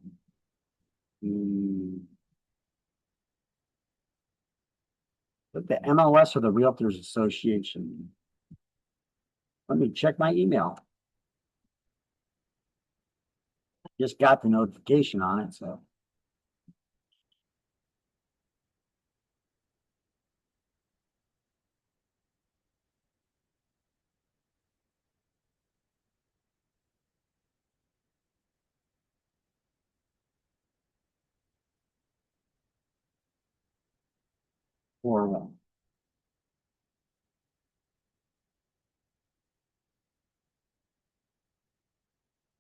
the MLS or the Realtors Association. Let me check my email. Just got the notification on it, so. Or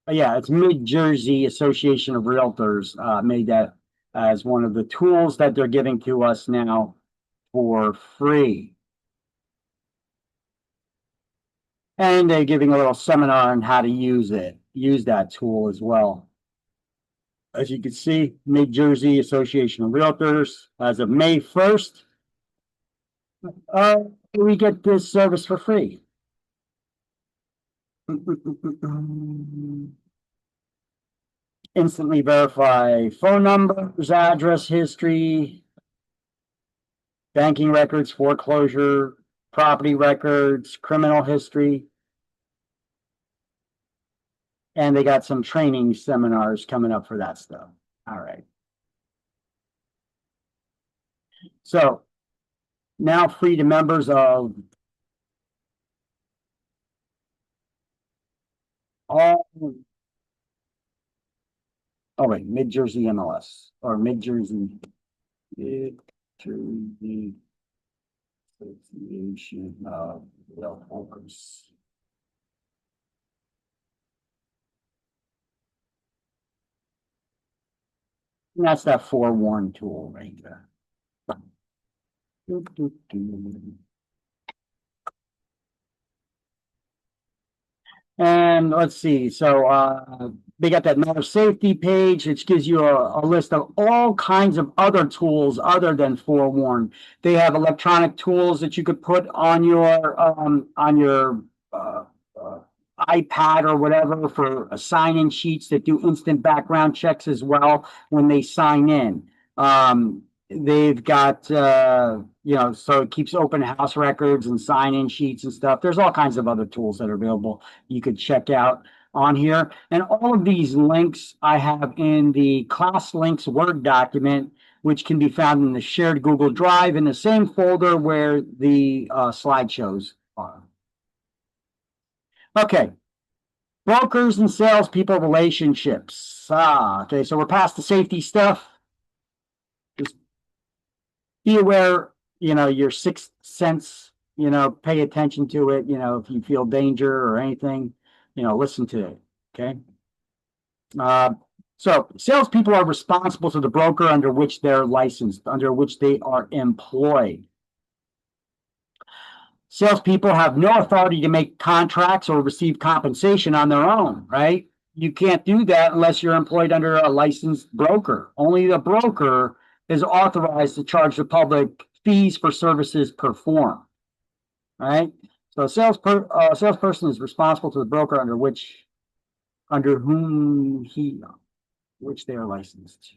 yeah, it's Mid-Jersey Association of Realtors made that as one of the tools that they're giving to us now for free. And they're giving a little seminar on how to use that tool as well. As you can see, Mid-Jersey Association of Realtors, as of May 1st, we get this service for free. Instantly verify phone numbers, address history, banking records, foreclosure, property records, criminal history. And they got some training seminars coming up for that stuff. All right. So now free to members of all, Mid-Jersey MLS or Mid-Jersey Association of Realtors. And that's that Forewarn tool right there. And let's see, so they got that Member Safety page, which gives you a list of all kinds of other tools other than Forewarn. They have electronic tools that you could put on your iPad or whatever for sign-in sheets that do instant background checks as well when they sign in. They've got, so it keeps open house records and sign-in sheets and stuff. There's all kinds of other tools that are available you could check out on here. And all of these links I have in the Class Links Word document, which can be found in the shared Google Drive in the same folder where the slideshows are. Okay, Brokers and salespeople relationships. Okay, so we're past the safety stuff. Just be aware, your sixth sense, pay attention to it. If you feel danger or anything, listen to it. Okay. So salespeople are responsible to the broker under which they're licensed, under which they are employed. Salespeople have no authority to make contracts or receive compensation on their own, right? You can't do that unless you're employed under a licensed broker. Only the broker is authorized to charge the public fees for services performed, right? So a salesperson is responsible to the broker under which they are licensed.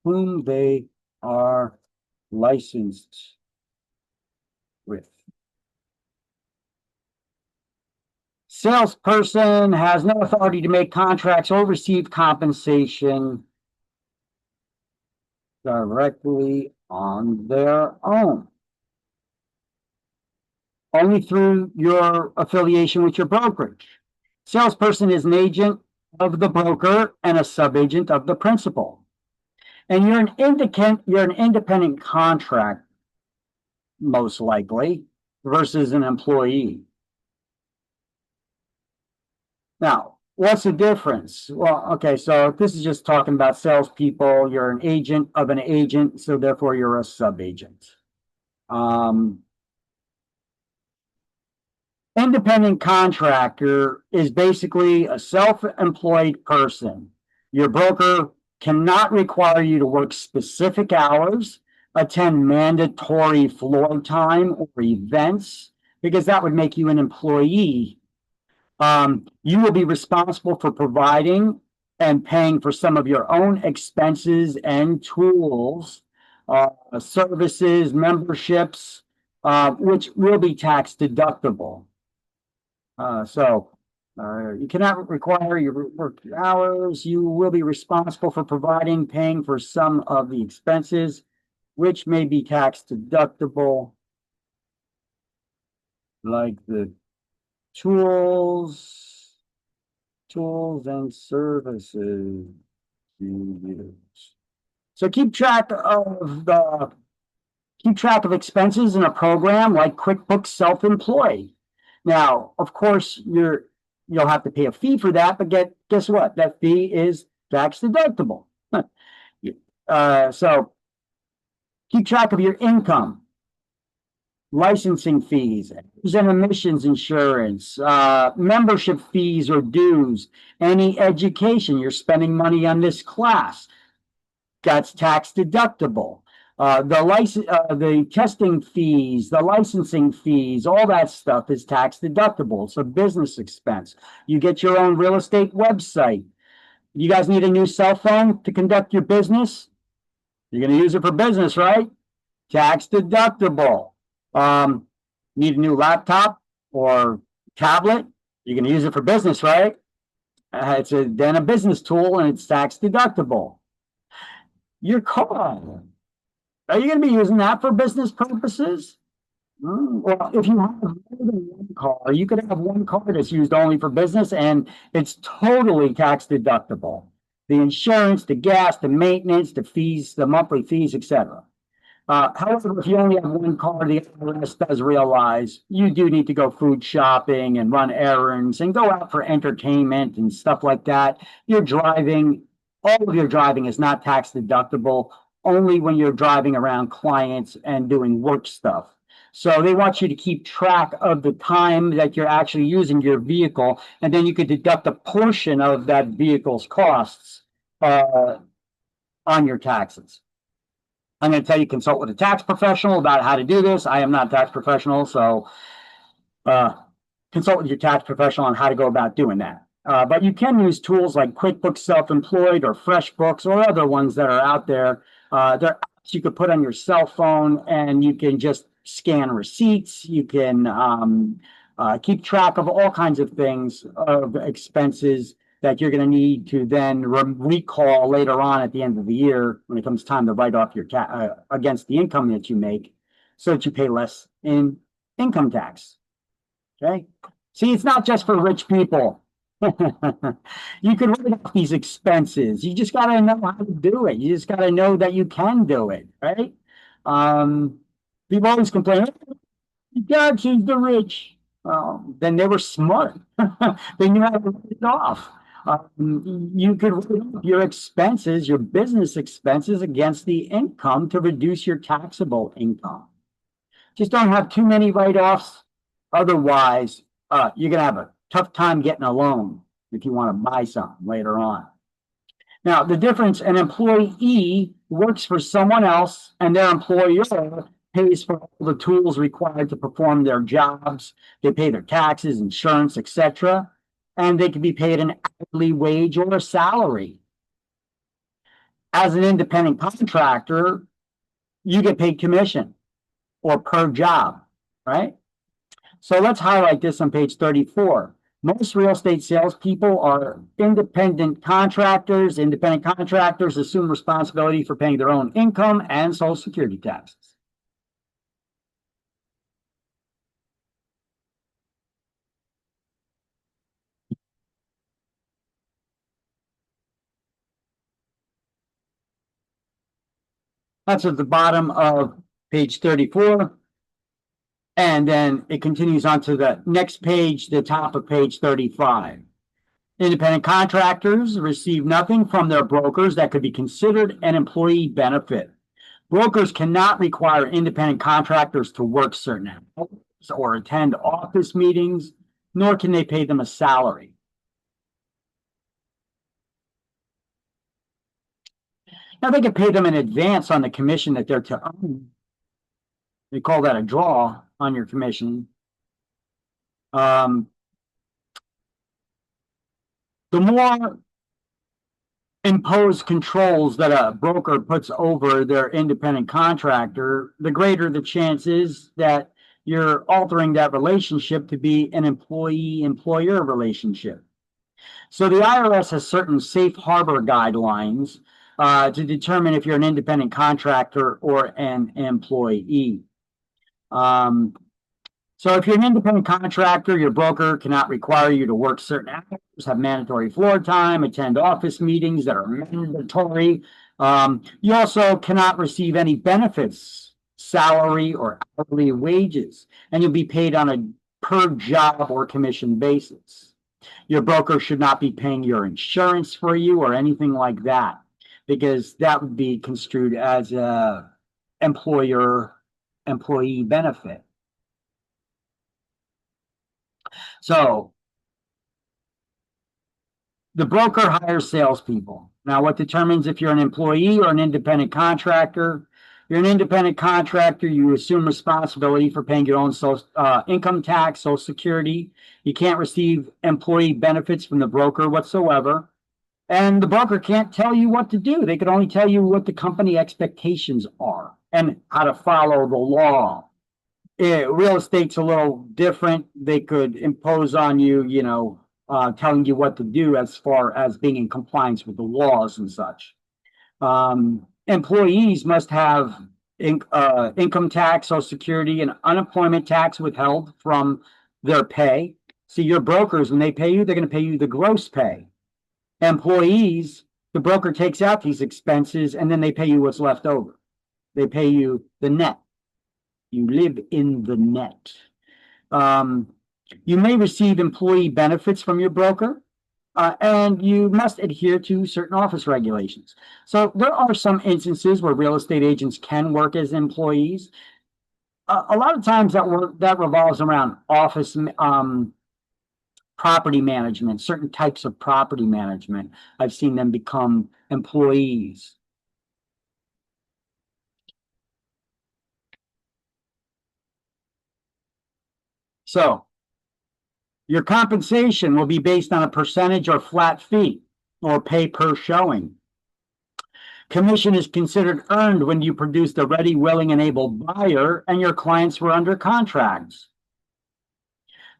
Whom they are licensed with. Salesperson has no authority to make contracts or receive compensation directly on their own. Only through your affiliation with your brokerage. Salesperson is an agent of the broker and a subagent of the principal. And you're an independent contract, most likely, versus an employee. Now, what's the difference? Well, okay, so this is just talking about salespeople. You're an agent of an agent, so therefore you're a subagent. Independent contractor is basically a self-employed person. Your broker cannot require you to work specific hours, attend mandatory floor time or events, because that would make you an employee. You will be responsible for providing and paying for some of your own expenses and tools, services, memberships, which will be tax deductible. You cannot require your work hours. You will be responsible for providing, paying for some of the expenses, which may be tax deductible, like the tools and services you use. So keep track of expenses in a program like QuickBooks Self-Employed. Now, of course, you'll have to pay a fee for that, but guess what? That fee is tax deductible. So keep track of your income, licensing fees, and emissions insurance, membership fees or dues, any education. You're spending money on this class. That's tax deductible. The testing fees, the licensing fees, all that stuff is tax deductible. It's a business expense. You get your own real estate website. You guys need a new cell phone to conduct your business? You're going to use it for business, right? Tax deductible. Need a new laptop or tablet? You're going to use it for business, right? It's then a business tool and it's tax deductible. Your car. Are you going to be using that for business purposes? Well, if you have more than one car, you could have one car that's used only for business and it's totally tax deductible. The insurance, the gas, the maintenance, the fees, the monthly fees, etc. However, if you only have one car, the IRS does realize you do need to go food shopping and run errands and go out for entertainment and stuff like that. All of your driving is not tax deductible, only when you're driving around clients and doing work stuff. So they want you to keep track of the time that you're actually using your vehicle, and then you could deduct a portion of that vehicle's costs on your taxes. I'm going to tell you, consult with a tax professional about how to do this. I am not a tax professional, so consult with your tax professional on how to go about doing that. But you can use tools like QuickBooks Self-Employed or FreshBooks or other ones that are out there. They're apps you could put on your cell phone and you can just scan receipts. You can keep track of all kinds of things, of expenses that you're going to need to then recall later on at the end of the year when it comes time to write off your against the income that you make, so that you pay less in income tax. Okay. See, it's not just for rich people. You can write off these expenses. You just got to know how to do it. You just got to know that you can do it, right? People always complain, taxes the rich. Then they were smart. They knew how to write it off. You could write off your expenses, your business expenses against the income to reduce your taxable income. Just don't have too many write-offs. Otherwise, you're going to have a tough time getting a loan if you want to buy something later on. Now, the difference, an employee works for someone else and their employer pays for all the tools required to perform their jobs. They pay their taxes, insurance, etc. And they can be paid an hourly wage or a salary. As an independent contractor, you get paid commission or per job, right? So let's highlight this on page 34. Most real estate salespeople are independent contractors. Independent contractors assume responsibility for paying their own income and Social Security taxes. That's at the bottom of page 34. And then it continues on to the next page, the top of page 35. Independent contractors receive nothing from their brokers that could be considered an employee benefit. Brokers cannot require independent contractors to work certain hours or attend office meetings, nor can they pay them a salary. Now, they can pay them in advance on the commission that they're to earn. They call that a draw on your commission. The more imposed controls that a broker puts over their independent contractor, the greater the chance is that you're altering that relationship to be an employee-employer relationship. So the IRS has certain safe harbor guidelines to determine if you're an independent contractor or an employee. So if you're an independent contractor, your broker cannot require you to work certain hours, have mandatory floor time, attend office meetings that are mandatory. You also cannot receive any benefits, salary, or hourly wages, and you'll be paid on a per job or commission basis. Your broker should not be paying your insurance for you or anything like that, because that would be construed as a employee benefit. So the broker hires salespeople. Now, what determines if you're an employee or an independent contractor? You're an independent contractor. You assume responsibility for paying your own income tax, Social Security. You can't receive employee benefits from the broker whatsoever. And the broker can't tell you what to do. They can only tell you what the company expectations are and how to follow the law. Real estate's a little different. They could impose on you, telling you what to do as far as being in compliance with the laws and such. Employees must have income tax, Social Security, and unemployment tax withheld from their pay. See, your brokers, when they pay you, they're going to pay you the gross pay. Employees, the broker takes out these expenses and then they pay you what's left over. They pay you the net. You live in the net. You may receive employee benefits from your broker, and you must adhere to certain office regulations. So there are some instances where real estate agents can work as employees. A lot of times that revolves around office property management, certain types of property management. I've seen them become employees. So your compensation will be based on a percentage or flat fee or pay per showing. Commission is considered earned when you produce the ready, willing, and able buyer and your clients were under contracts.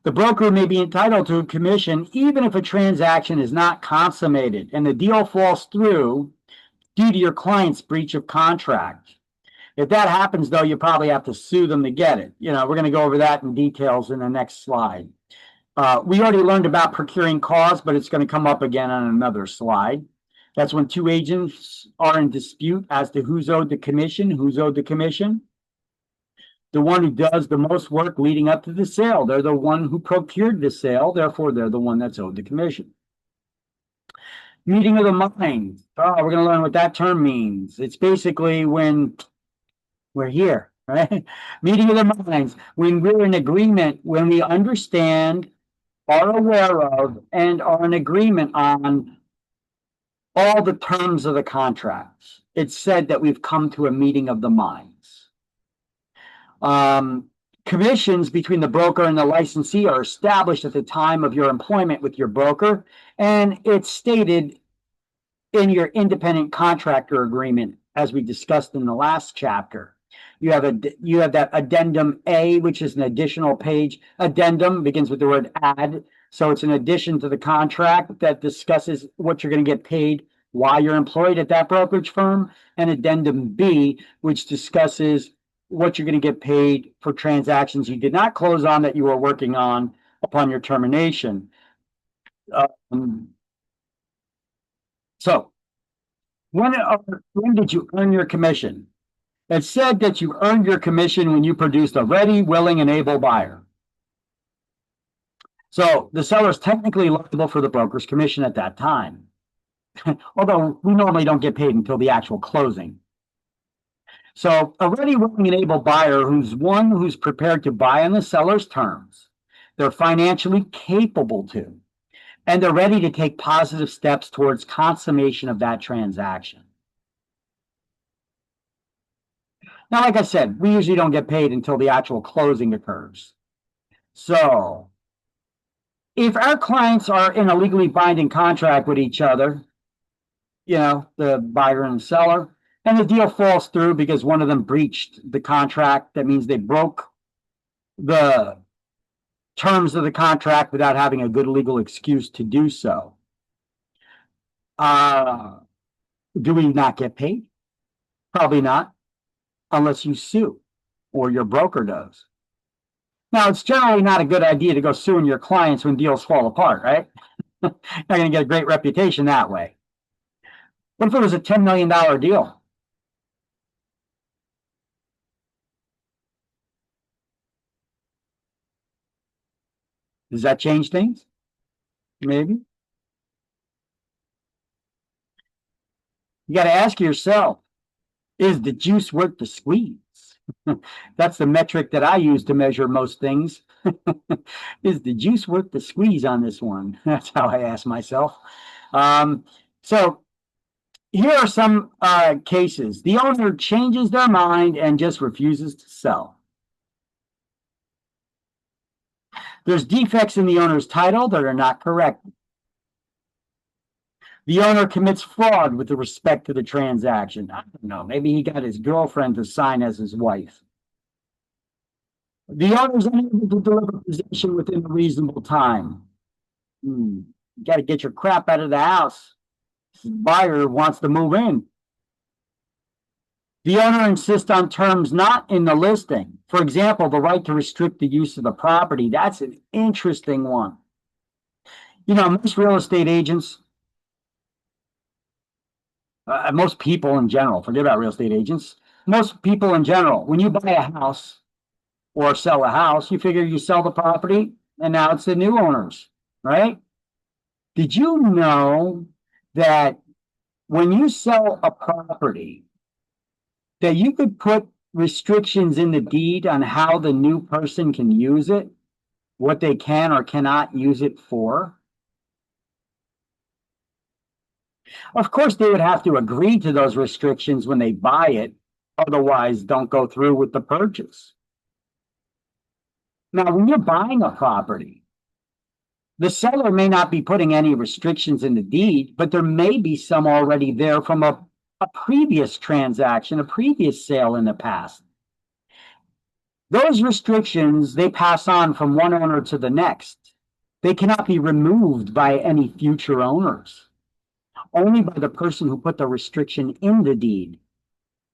The broker may be entitled to a commission even if a transaction is not consummated and the deal falls through due to your client's breach of contract. If that happens, though, you probably have to sue them to get it. We're going to go over that in details in the next slide. We already learned about procuring cause, but it's going to come up again on another slide. That's when two agents are in dispute as to who's owed the commission. The one who does the most work leading up to the sale. They're the one who procured the sale. Therefore, they're the one that's owed the commission. Meeting of the minds. We're going to learn what that term means. It's basically when we're here, right? Meeting of the minds. When we're in agreement, when we understand, are aware of, and are in agreement on all the terms of the contracts. It's said that we've come to a meeting of the minds. Commissions between the broker and the licensee are established at the time of your employment with your broker, and it's stated in your independent contractor agreement, as we discussed in the last chapter. You have that addendum A, which is an additional page. Addendum begins with the word add, so it's an addition to the contract that discusses what you're going to get paid while you're employed at that brokerage firm, and addendum B, which discusses what you're going to get paid for transactions you did not close on that you were working on upon your termination. So, when did you earn your commission? It said that you earned your commission when you produced a ready, willing, and able buyer. So the seller is technically liable for the broker's commission at that time, although we normally don't get paid until the actual closing. So a ready, willing, and able buyer who's prepared to buy on the seller's terms. They're financially capable to, and they're ready to take positive steps towards consummation of that transaction. Now, like I said, we usually don't get paid until the actual closing occurs. So, if our clients are in a legally binding contract with each other, the buyer and the seller, and the deal falls through because one of them breached the contract, that means they broke the terms of the contract without having a good legal excuse to do so. Do we not get paid? Probably not, unless you sue or your broker does. Now, it's generally not a good idea to go suing your clients when deals fall apart, right? You're not going to get a great reputation that way. What if it was a $10 million deal? Does that change things? Maybe. You got to ask yourself, is the juice worth the squeeze? That's the metric that I use to measure most things. Is the juice worth the squeeze on this one? That's how I ask myself. So here are some cases. The owner changes their mind and just refuses to sell. There's defects in the owner's title that are not correct. The owner commits fraud with respect to the transaction. I don't know, maybe he got his girlfriend to sign as his wife. The owner's unable to deliver possession within a reasonable time. You got to get your crap out of the house. The buyer wants to move in. The owner insists on terms not in the listing. For example, the right to restrict the use of the property. That's an interesting one. Most real estate agents, most people in general, forget about real estate agents, most people in general, when you buy a house or sell a house, you figure you sell the property and now it's the new owners, right? Did you know that when you sell a property, that you could put restrictions in the deed on how the new person can use it, what they can or cannot use it for? Of course, they would have to agree to those restrictions when they buy it. Otherwise, don't go through with the purchase. Now, when you're buying a property, the seller may not be putting any restrictions in the deed, but there may be some already there from a previous transaction, a previous sale in the past. Those restrictions, they pass on from one owner to the next. They cannot be removed by any future owners, only by the person who put the restriction in the deed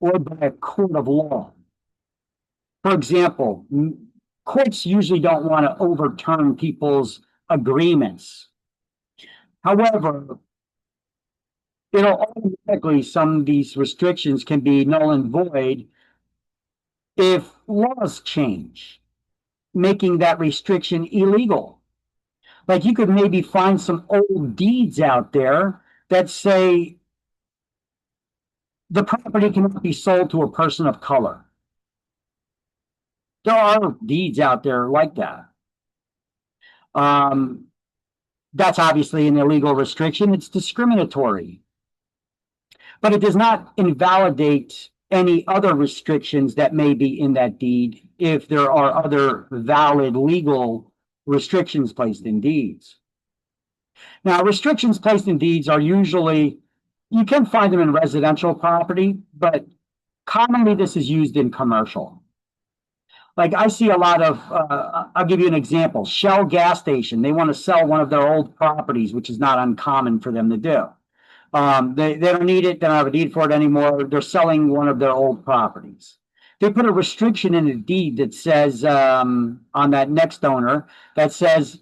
or by a court of law. For example, courts usually don't want to overturn people's agreements. However, some of these restrictions can be null and void if laws change, making that restriction illegal. Like you could maybe find some old deeds out there that say the property cannot be sold to a person of color. There are deeds out there like that. That's obviously an illegal restriction. It's discriminatory. But it does not invalidate any other restrictions that may be in that deed if there are other valid legal restrictions placed in deeds. Now, restrictions placed in deeds are usually, you can find them in residential property, but commonly this is used in commercial. Like I see a lot of, I'll give you an example, Shell gas station. They want to sell one of their old properties, which is not uncommon for them to do. They don't need it. They don't have a deed for it anymore. They're selling one of their old properties. They put a restriction in the deed that says, on that next owner, that says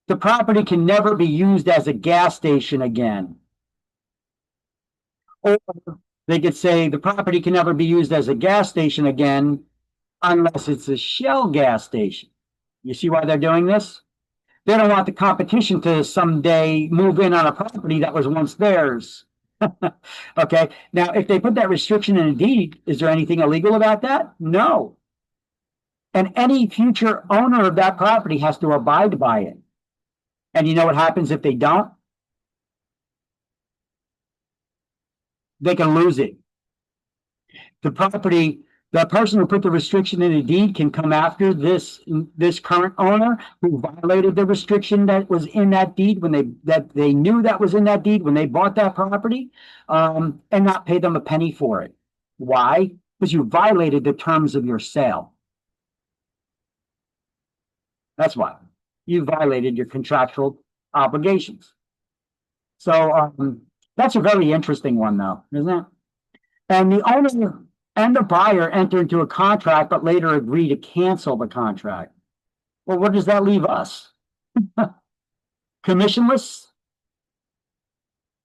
the property can never be used as a gas station again. Or they could say the property can never be used as a gas station again unless it's a Shell gas station. You see why they're doing this? They don't want the competition to someday move in on a property that was once theirs. Okay. Now, if they put that restriction in a deed, is there anything illegal about that? No. And any future owner of that property has to abide by it. And you know what happens if they don't? They can lose it. The person who put the restriction in a deed can come after this current owner who violated the restriction that was in that deed when they knew that was in that deed when they bought that property, and not pay them a penny for it. Why? Because you violated the terms of your sale. That's why. You violated your contractual obligations. So that's a very interesting one, though, isn't it? And the owner and the buyer enter into a contract, but later agree to cancel the contract. Well, where does that leave us? Commissionless?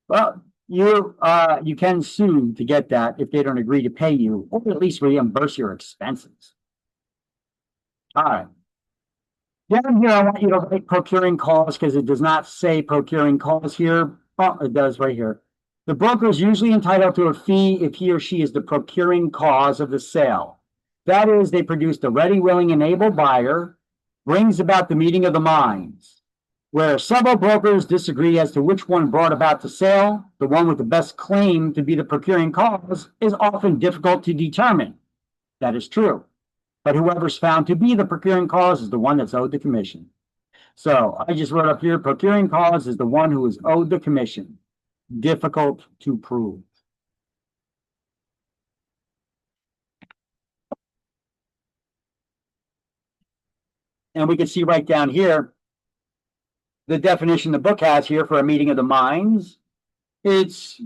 Well, you can sue to get that if they don't agree to pay you, or at least reimburse your expenses. All right. Down here, I want you to write procuring cause because it does not say procuring cause here. Oh, it does right here. The broker is usually entitled to a fee if he or she is the procuring cause of the sale. That is, they produce the ready, willing, and able buyer, brings about the meeting of the minds. Where several brokers disagree as to which one brought about the sale, the one with the best claim to be the procuring cause is often difficult to determine. That is true. But whoever's found to be the procuring cause is the one that's owed the commission. So I just wrote up here, procuring cause is the one who is owed the commission. Difficult to prove. And we can see right down here, the definition the book has here for a meeting of the minds. It's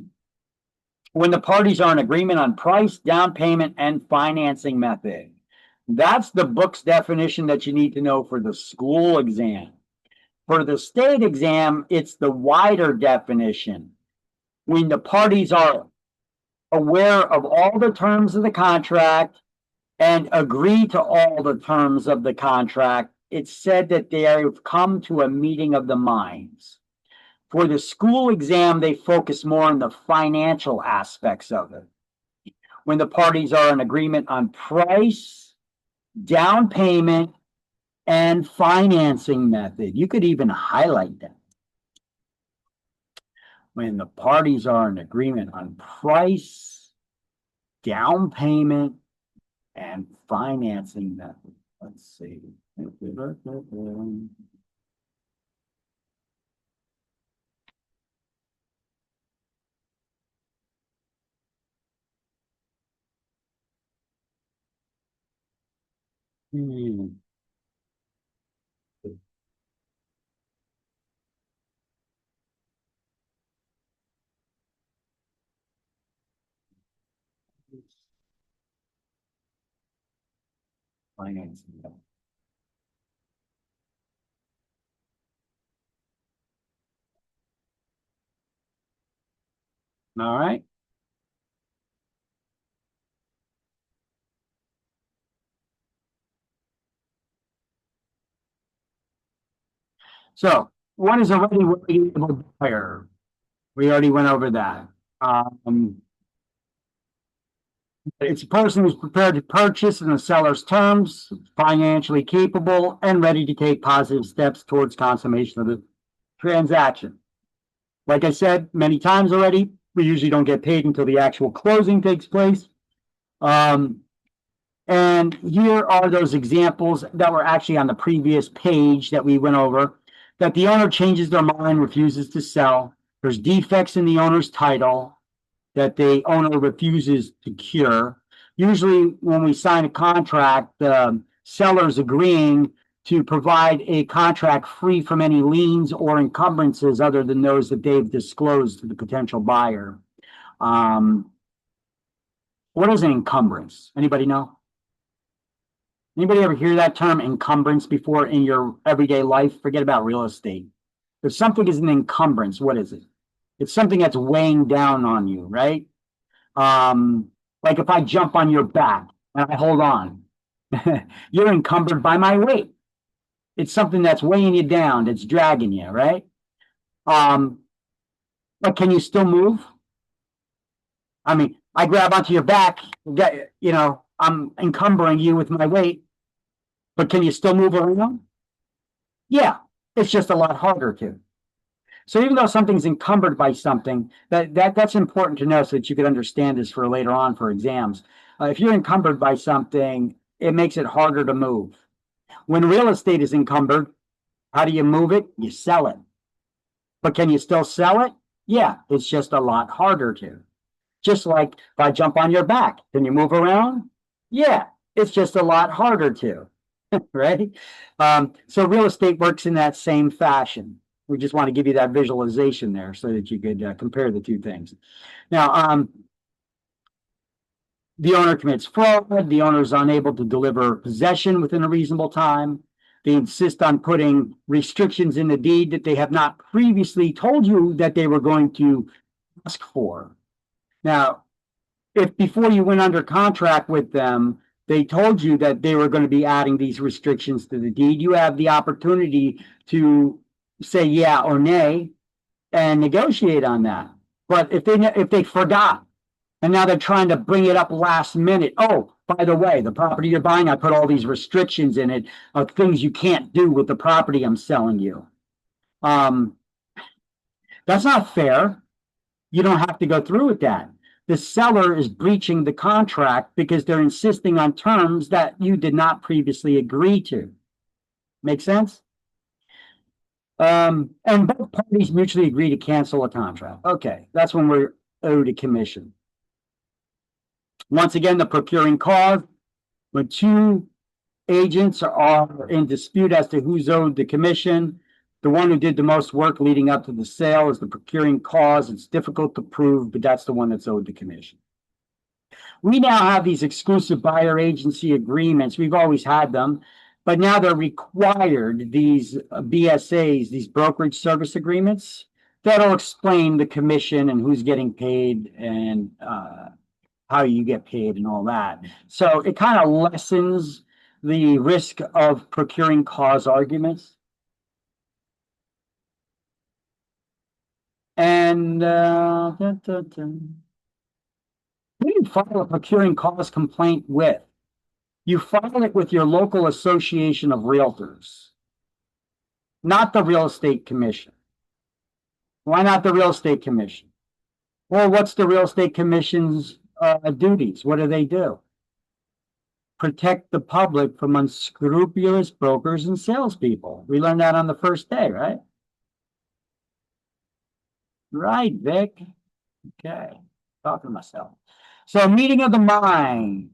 when the parties are in agreement on price, down payment, and financing method. That's the book's definition that you need to know for the school exam. For the state exam, it's the wider definition. When the parties are aware of all the terms of the contract and agree to all the terms of the contract, it's said that they have come to a meeting of the minds. For the school exam, they focus more on the financial aspects of it. When the parties are in agreement on price, down payment, and financing method. You could even highlight that. When the parties are in agreement on price, down payment, and financing method. Let's see. Hmm. Financing. All right. So, what is a ready able buyer? We already went over that. It's a person who's prepared to purchase in the seller's terms, financially capable, and ready to take positive steps towards consummation of the transaction. Like I said many times already, we usually don't get paid until the actual closing takes place. And here are those examples that were actually on the previous page that we went over, that the owner changes their mind, refuses to sell. There's defects in the owner's title that the owner refuses to cure. Usually when we sign a contract, the seller's agreeing to provide a contract free from any liens or encumbrances other than those that they've disclosed to the potential buyer. What is an encumbrance? Anybody know? Anybody ever hear that term encumbrance before in your everyday life? Forget about real estate. If something is an encumbrance, what is it? It's something that's weighing down on you, right? Like if I jump on your back and I hold on, you're encumbered by my weight. It's something that's weighing you down, that's dragging you, right? But can you still move? I mean, I grab onto your back, I'm encumbering you with my weight, but can you still move around? Yeah, it's just a lot harder to. So even though something's encumbered by something, that's important to know so that you can understand this for later on for exams. If you're encumbered by something, it makes it harder to move. When real estate is encumbered, how do you move it? You sell it. But can you still sell it? Yeah, it's just a lot harder to. Just like if I jump on your back, can you move around? Yeah, it's just a lot harder to, right? So real estate works in that same fashion. We just want to give you that visualization there so that you could compare the two things. Now, the owner commits fraud. The owner is unable to deliver possession within a reasonable time. They insist on putting restrictions in the deed that they have not previously told you that they were going to ask for. Now, if before you went under contract with them, they told you that they were going to be adding these restrictions to the deed, you have the opportunity to say yeah or nay and negotiate on that. But if they forgot and now they're trying to bring it up last minute, oh, by the way, the property you're buying, I put all these restrictions in it of things you can't do with the property I'm selling you. That's not fair. You don't have to go through with that. The seller is breaching the contract because they're insisting on terms that you did not previously agree to. Make sense? And both parties mutually agree to cancel a contract. Okay, that's when we're owed a commission. Once again, the procuring cause, when two agents are in dispute as to who's owed the commission, the one who did the most work leading up to the sale is the procuring cause. It's difficult to prove, but that's the one that's owed the commission. We now have these exclusive buyer agency agreements. We've always had them, but now they're required, these BSAs, these brokerage service agreements, that'll explain the commission and who's getting paid and how you get paid and all that. So it kind of lessens the risk of procuring cause arguments. And who do you file a procuring cause complaint with? You file it with your local association of realtors, not the real estate commission. Why not the real estate commission? Well, what's the real estate commission's duties? What do? Protect the public from unscrupulous brokers and salespeople. We learned that on the first day, right? Right, Vic. Okay, talking to myself. So, meeting of the minds.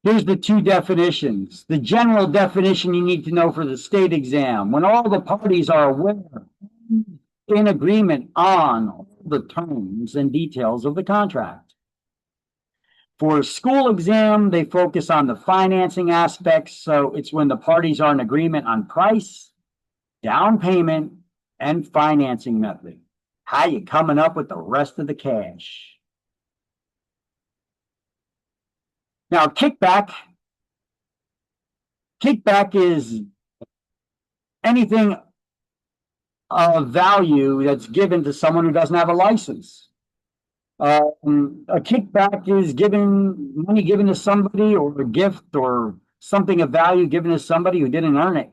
Here's the two definitions. The general definition you need to know for the state exam. When all the parties are aware, in agreement on all the terms and details of the contract. For a school exam, they focus on the financing aspects. So it's when the parties are in agreement on price, down payment, and financing method. How you coming up with the rest of the cash? Now, kickback is anything of value that's given to someone who doesn't have a license. A kickback is money given to somebody, or a gift or something of value given to somebody who didn't earn it.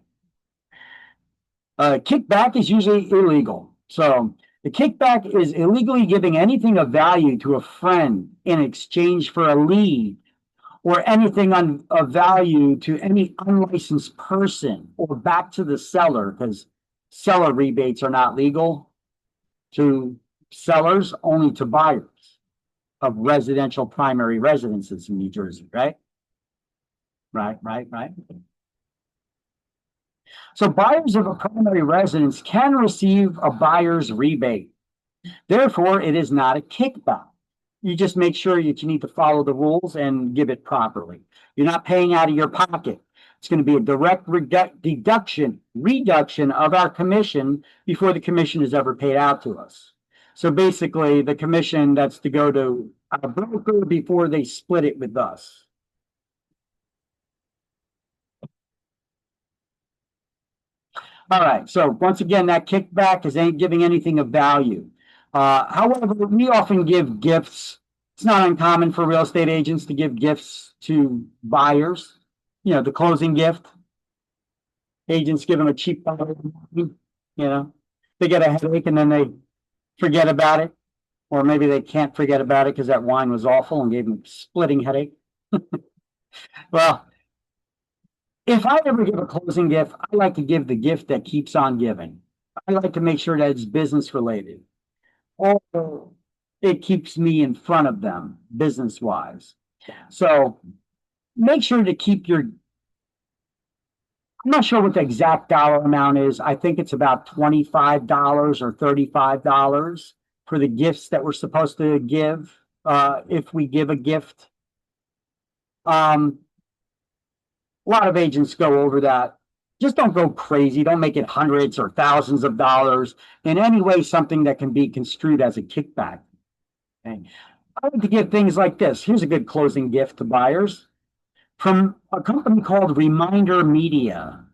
Kickback is usually illegal. So the kickback is illegally giving anything of value to a friend in exchange for a lead, or anything of value to any unlicensed person, or back to the seller, because seller rebates are not legal to sellers, only to buyers of residential primary residences in New Jersey, right? Right. So buyers of a primary residence can receive a buyer's rebate. Therefore, it is not a kickback. You just make sure that you need to follow the rules and give it properly. You're not paying out of your pocket. It's going to be a direct reduction of our commission before the commission is ever paid out to us. So basically, the commission that's to go to our broker before they split it with us. All right, so once again, that kickback ain't giving anything of value. However, we often give gifts. It's not uncommon for real estate agents to give gifts to buyers. You know, the closing gift. Agents give them a cheap bottle of wine. You know, they get a headache and then they forget about it. Or maybe they can't forget about it because that wine was awful and gave them a splitting headache. Well, if I ever give a closing gift, I like to give the gift that keeps on giving. I like to make sure that it's business related. Or it keeps me in front of them business wise. So make sure to keep I'm not sure what the exact dollar amount is. I think it's about $25 or $35 for the gifts that we're supposed to give, if we give a gift. A lot of agents go over that. Just don't go crazy. Don't make it hundreds or thousands of dollars in any way, something that can be construed as a kickback. Okay. I like to give things like this. Here's a good closing gift to buyers from a company called Reminder Media.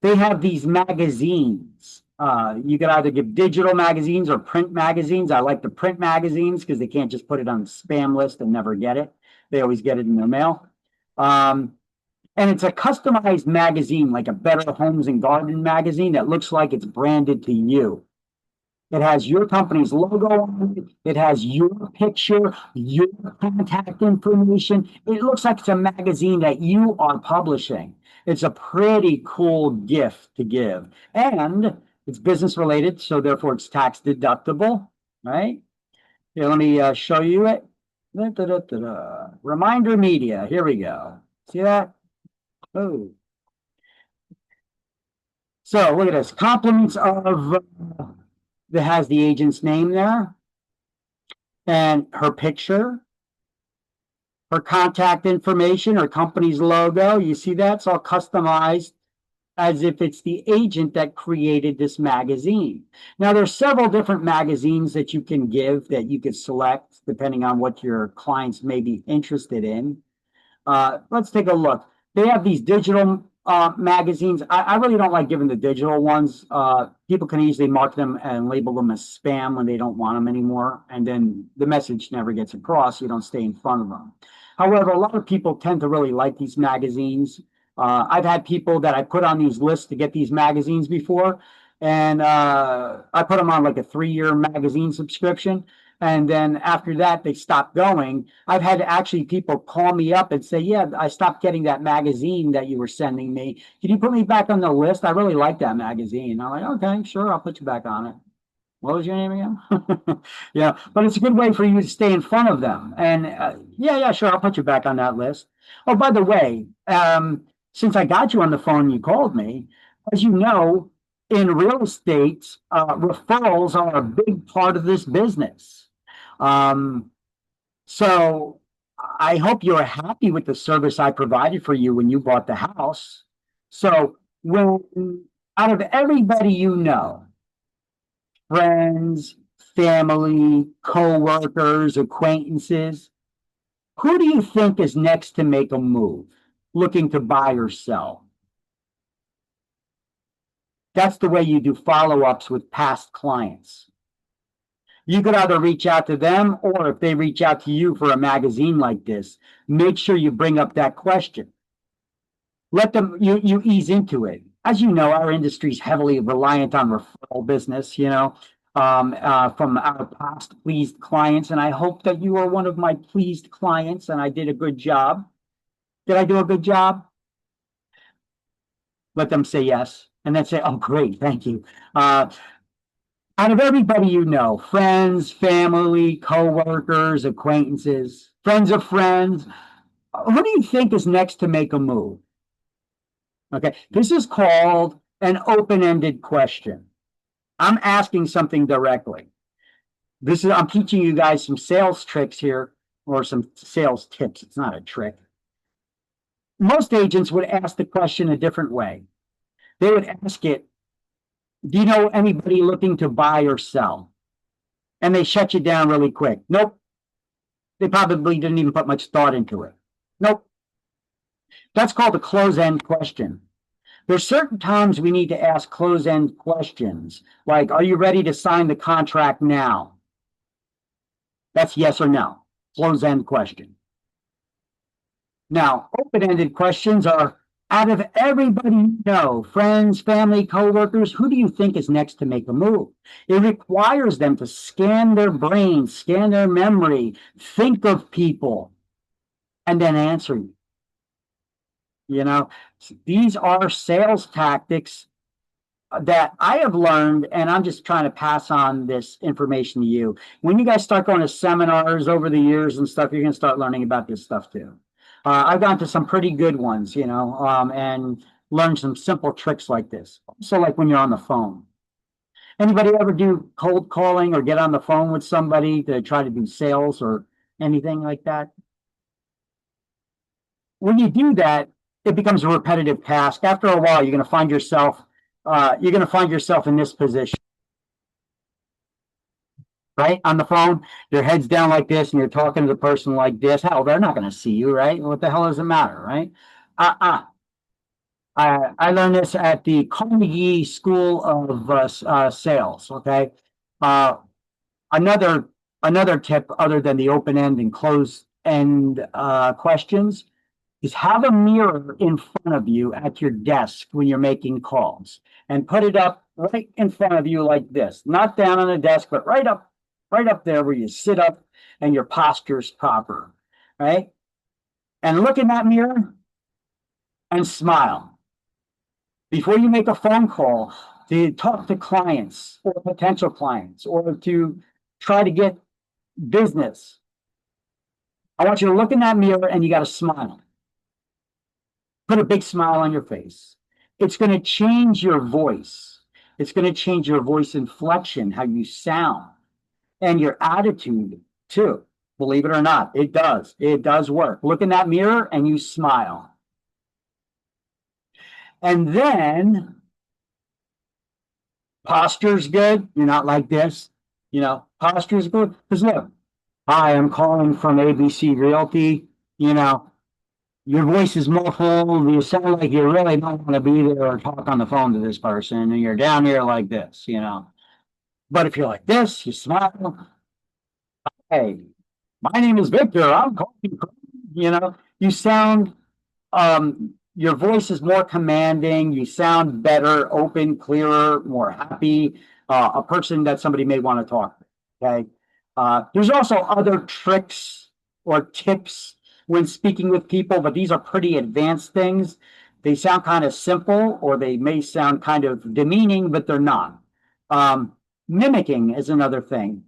They have these magazines. You could either give digital magazines or print magazines. I like the print magazines because they can't just put it on the spam list and never get it. They always get it in their mail. And it's a customized magazine, like a Better Homes and Garden magazine that looks like it's branded to you. It has your company's logo on it. It has your picture, your contact information. It looks like it's a magazine that you are publishing. It's a pretty cool gift to give. And it's business related, so therefore it's tax deductible, right? Here, let me show you it. Reminder Media, here we go. See that? Oh. So look at this. Compliments of that has the agent's name there and her picture, her contact information, her company's logo. You see that? It's all customized as if it's the agent that created this magazine. Now, there's several different magazines that you can give, that you could select depending on what your clients may be interested in. Let's take a look. They have these digital magazines. I really don't like giving the digital ones. People can easily mark them and label them as spam when they don't want them anymore. And then the message never gets across. You don't stay in front of them. However, a lot of people tend to really like these magazines. I've had people that I put on these lists to get these magazines before. And I put them on like a 3-year magazine subscription. And then after that, they stopped going. I've had actually people call me up and say, yeah, I stopped getting that magazine that you were sending me. Can you put me back on the list? I really like that magazine. I'm like, okay, sure, I'll put you back on it. What was your name again? Yeah, but it's a good way for you to stay in front of them. And yeah, sure, I'll put you back on that list. Oh, by the way, since I got you on the phone, you called me. As you know, in real estate, referrals are a big part of this business. So I hope you're happy with the service I provided for you when you bought the house. So when out of everybody you know, friends, family, co-workers, acquaintances, who do you think is next to make a move, looking to buy or sell? That's the way you do follow-ups with past clients. You could either reach out to them, or if they reach out to you for a magazine like this, make sure you bring up that question. Let them, you ease into it. As you know, our industry is heavily reliant on referral business, from our past pleased clients. And I hope that you are one of my pleased clients and I did a good job. Did I do a good job? Let them say yes. And then say, oh, great, thank you. Out of everybody you know, friends, family, co-workers, acquaintances, friends of friends, who do you think is next to make a move? Okay, this is called an open-ended question. I'm asking something directly. I'm teaching you guys some sales tricks here, or some sales tips. It's not a trick. Most agents would ask the question a different way. They would ask it, do you know anybody looking to buy or sell? And they shut you down really quick. Nope. They probably didn't even put much thought into it. Nope. That's called a close-end question. There's certain times we need to ask close-end questions, like, are you ready to sign the contract now? That's yes or no, close-end question. Now, open-ended questions are, out of everybody you know, friends, family, co-workers, who do you think is next to make a move? It requires them to scan their brain, scan their memory, think of people, and then answer you. These are sales tactics that I have learned, and I'm just trying to pass on this information to you. When you guys start going to seminars over the years and stuff, you're going to start learning about this stuff too. I've gone to some pretty good ones, and learned some simple tricks like this. Also, like when you're on the phone. Anybody ever do cold calling or get on the phone with somebody to try to do sales or anything like that? When you do that, it becomes a repetitive task. After a while, you're going to find yourself in this position, right? On the phone, your head's down like this, and you're talking to the person like this. Hell, they're not going to see you, right? What the hell does it matter, right? I learned this at the Carnegie School of Sales. Okay, another tip other than the open end and close end questions is have a mirror in front of you at your desk when you're making calls, and put it up right in front of you like this, not down on the desk, but right up there where you sit up and your posture's proper, right? And look in that mirror and smile. Before you make a phone call to talk to clients or potential clients or to try to get business, I want you to look in that mirror and you got to smile. Put a big smile on your face. It's going to change your voice. It's going to change your voice inflection, how you sound, and your attitude too. Believe it or not, it does. It does work. Look in that mirror and you smile. And then posture's good. You're not like this. Posture's good. Because look, hi, I'm calling from ABC Realty. Your voice is muffled. You sound like you really don't want to be there or talk on the phone to this person. And you're down here like this, But if you're like this, you smile. Hey, my name is Victor. I'm calling from, you sound, your voice is more commanding. You sound better, open, clearer, more happy. A person that somebody may want to talk to. Okay. There's also other tricks or tips when speaking with people, but these are pretty advanced things. They sound kind of simple, or they may sound kind of demeaning, but they're not. Mimicking is another thing.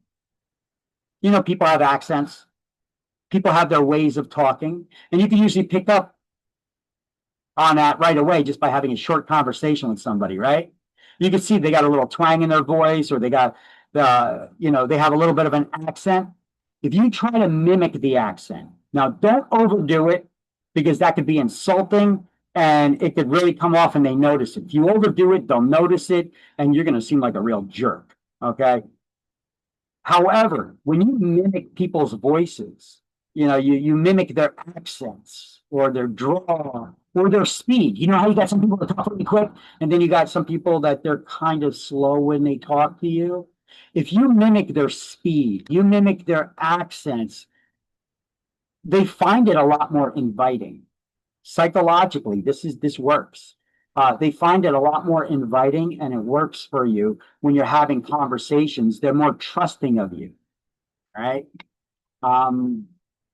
You know, people have accents. People have their ways of talking, and you can usually pick up on that right away just by having a short conversation with somebody, right? You can see they got a little twang in their voice, or they got they have a little bit of an accent. If you try to mimic the accent, now don't overdo it, because that could be insulting and it could really come off and they notice it. If you overdo it, they'll notice it and you're going to seem like a real jerk. Okay. However, when you mimic people's voices, you mimic their accents or their draw or their speed. You know how you got some people that talk really quick, and then you got some people that they're kind of slow when they talk to you. If you mimic their speed, you mimic their accents, they find it a lot more inviting. Psychologically, this works. They find it a lot more inviting, and it works for you when you're having conversations. They're more trusting of you, right?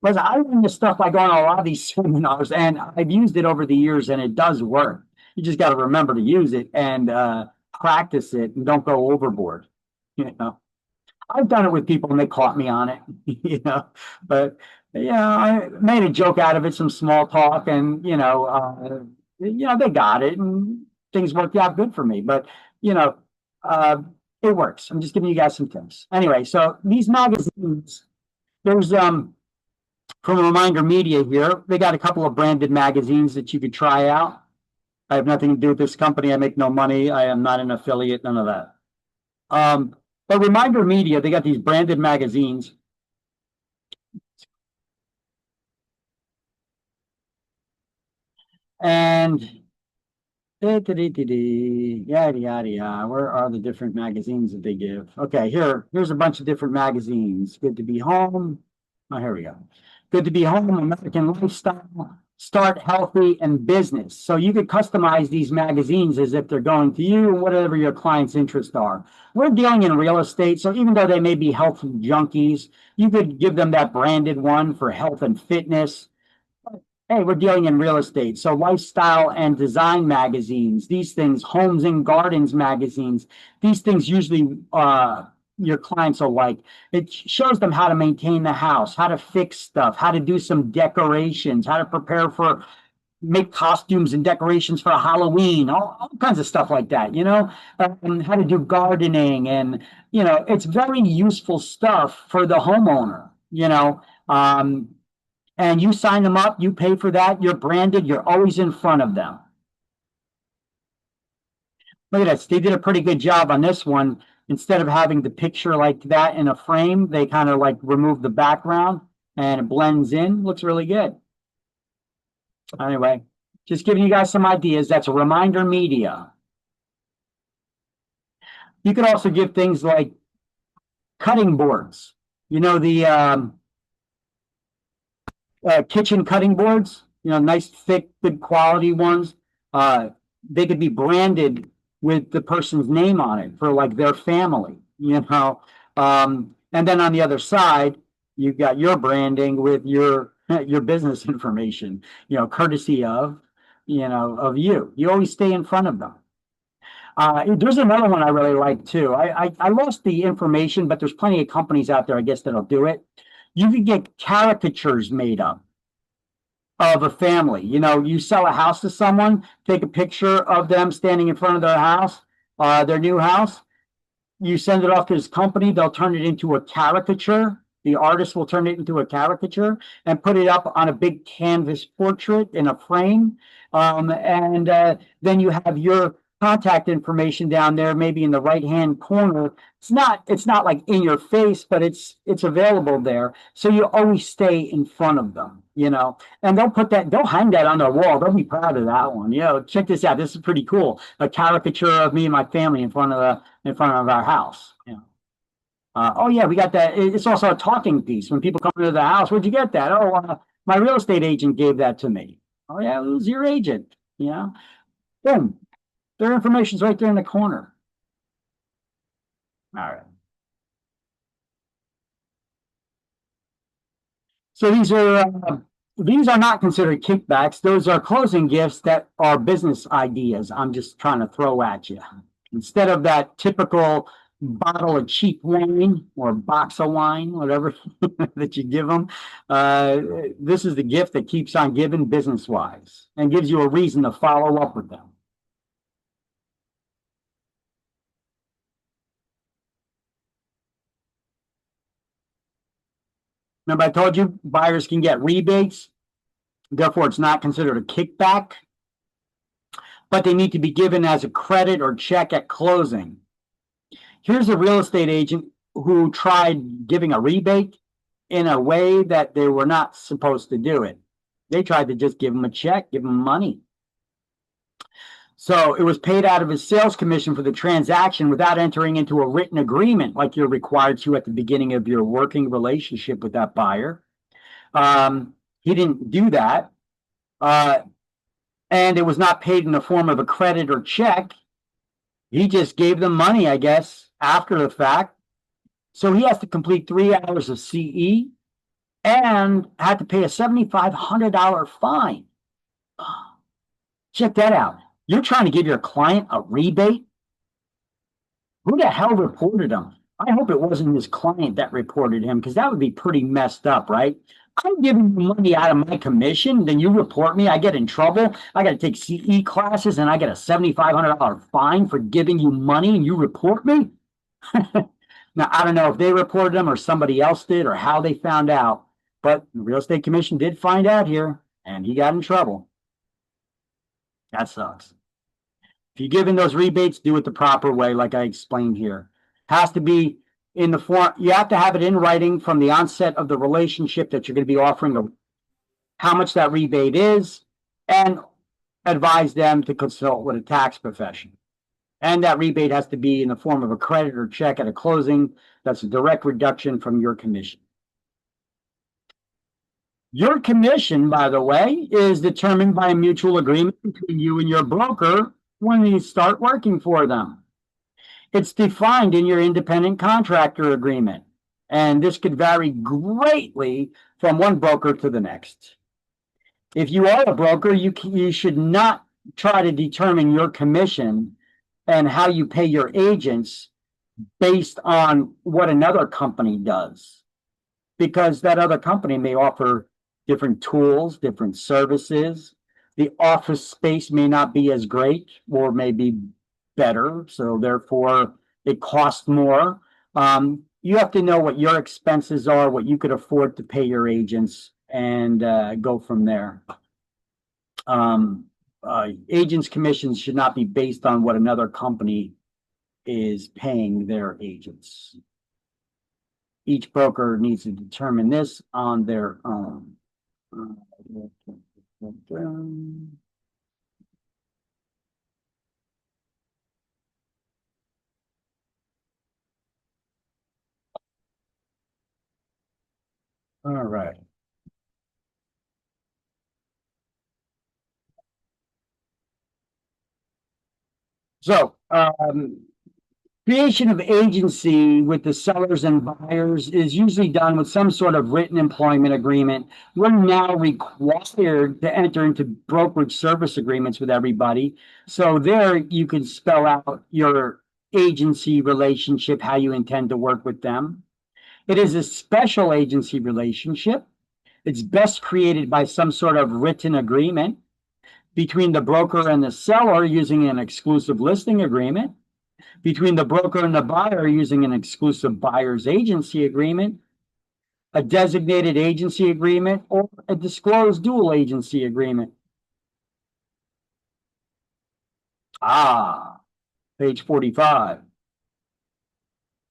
But I learned this stuff by going to a lot of these seminars, and I've used it over the years, and it does work. You just got to remember to use it and practice it, and don't go overboard. I've done it with people, and they caught me on it. But I made a joke out of it, some small talk, and they got it, and things worked out good for me. But it works. I'm just giving you guys some tips. Anyway, so these magazines, there's from Reminder Media here, they got a couple of branded magazines that you could try out. I have nothing to do with this company. I make no money. I am not an affiliate, none of that. But Reminder Media, they got these branded magazines. And yada, yada. Where are the different magazines that they give? Okay, here's a bunch of different magazines. Good to Be Home. Oh, here we go. Good to Be Home, American Lifestyle, Start Healthy, and Business. So you could customize these magazines as if they're going to you and whatever your client's interests are. We're dealing in real estate, so even though they may be health junkies, you could give them that branded one for health and fitness. Hey, we're dealing in real estate, so lifestyle and design magazines, these things, homes and gardens magazines, these things usually your clients will like. It shows them how to maintain the house, how to fix stuff, how to do some decorations, how to prepare for, make costumes and decorations for Halloween, all kinds of stuff like that, how to do gardening. And, it's very useful stuff for the homeowner, and you sign them up, you pay for that, you're branded, you're always in front of them. Look at this. They did a pretty good job on this one. Instead of having the picture like that in a frame, they kind of like remove the background and it blends in. Looks really good. Anyway, just giving you guys some ideas. That's a Reminder Media. You could also give things like cutting boards. The kitchen cutting boards, nice, thick, good quality ones. They could be branded with the person's name on it for like their family, and then on the other side, you've got your branding with your business information, courtesy of, of you. You always stay in front of them. There's another one I really like too. I lost the information, but there's plenty of companies out there, I guess, that'll do it. You can get caricatures made up of a family. You sell a house to someone, take a picture of them standing in front of their house, their new house. You send it off to this company. They'll turn it into a caricature. The artist will turn it into a caricature and put it up on a big canvas portrait in a frame. And then you have your contact information down there, maybe in the right-hand corner. It's not like in your face, but it's available there. So you always stay in front of them, and they'll hang that on their wall. They'll be proud of that one. Check this out. This is pretty cool. A caricature of me and my family in front of our house. Oh yeah, we got that. It's also a talking piece. When people come into the house, where'd you get that? Oh, my real estate agent gave that to me. Oh yeah, it was your agent. Boom. Their information's right there in the corner. All right. So these are not considered kickbacks. Those are closing gifts that are business ideas I'm just trying to throw at you. Instead of that typical, bottle of cheap wine or a box of wine, whatever that you give them. This is the gift that keeps on giving business-wise and gives you a reason to follow up with them. Remember, I told you buyers can get rebates. Therefore, it's not considered a kickback, but they need to be given as a credit or check at closing. Here's a real estate agent who tried giving a rebate in a way that they were not supposed to do it. They tried to just give them a check, give them money. So it was paid out of his sales commission for the transaction without entering into a written agreement like you're required to at the beginning of your working relationship with that buyer. He didn't do that. And it was not paid in the form of a credit or check. He just gave them money, I guess, after the fact. So he has to complete 3 hours of CE and had to pay a $7,500 fine. Check that out. You're trying to give your client a rebate? Who the hell reported him? I hope it wasn't his client that reported him, because that would be pretty messed up, right? I'm giving you money out of my commission, then you report me, I get in trouble, I got to take CE classes, and I get a $7,500 fine for giving you money, and you report me? Now, I don't know if they reported him or somebody else did or how they found out, but the Real Estate Commission did find out here, and he got in trouble. That sucks. If you're giving those rebates, do it the proper way, like I explained here. Has to be in the form, you have to have it in writing from the onset of the relationship that you're going to be offering how much that rebate is, and advise them to consult with a tax professional. And that rebate has to be in the form of a credit or check at a closing. That's a direct reduction from your commission. Your commission, by the way, is determined by a mutual agreement between you and your broker when you start working for them. It's defined in your independent contractor agreement, and this could vary greatly from one broker to the next. If you are a broker, you should not try to determine your commission and how you pay your agents based on what another company does, because that other company may offer different tools, different services. The office space may not be as great or may be better, so therefore it costs more. You have to know what your expenses are, what you could afford to pay your agents, and go from there. Agents' commissions should not be based on what another company is paying their agents. Each broker needs to determine this on their own. All right. So, creation of agency with the sellers and buyers is usually done with some sort of written employment agreement. We're now required to enter into brokerage service agreements with everybody. So there you can spell out your agency relationship, how you intend to work with them. It is a special agency relationship. It's best created by some sort of written agreement between the broker and the seller using an exclusive listing agreement, between the broker and the buyer using an exclusive buyer's agency agreement, a designated agency agreement, or a disclosed dual agency agreement. Page 45.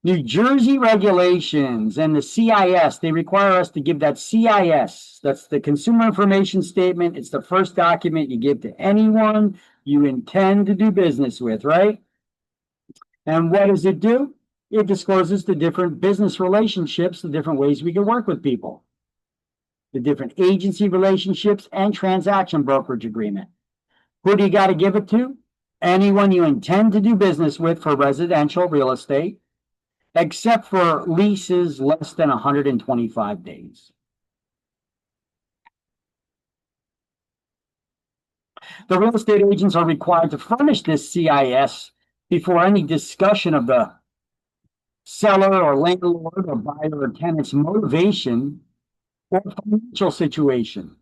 New Jersey regulations and the CIS, they require us to give that CIS. That's the Consumer Information Statement. It's the first document you give to anyone you intend to do business with, right? And what does it do? It discloses the different business relationships, the different ways we can work with people, the different agency relationships and transaction brokerage agreement. Who do you got to give it to? Anyone you intend to do business with for residential real estate, except for leases less than 125 days. The real estate agents are required to furnish this CIS before any discussion of the seller or landlord or buyer or tenant's motivation or financial situation.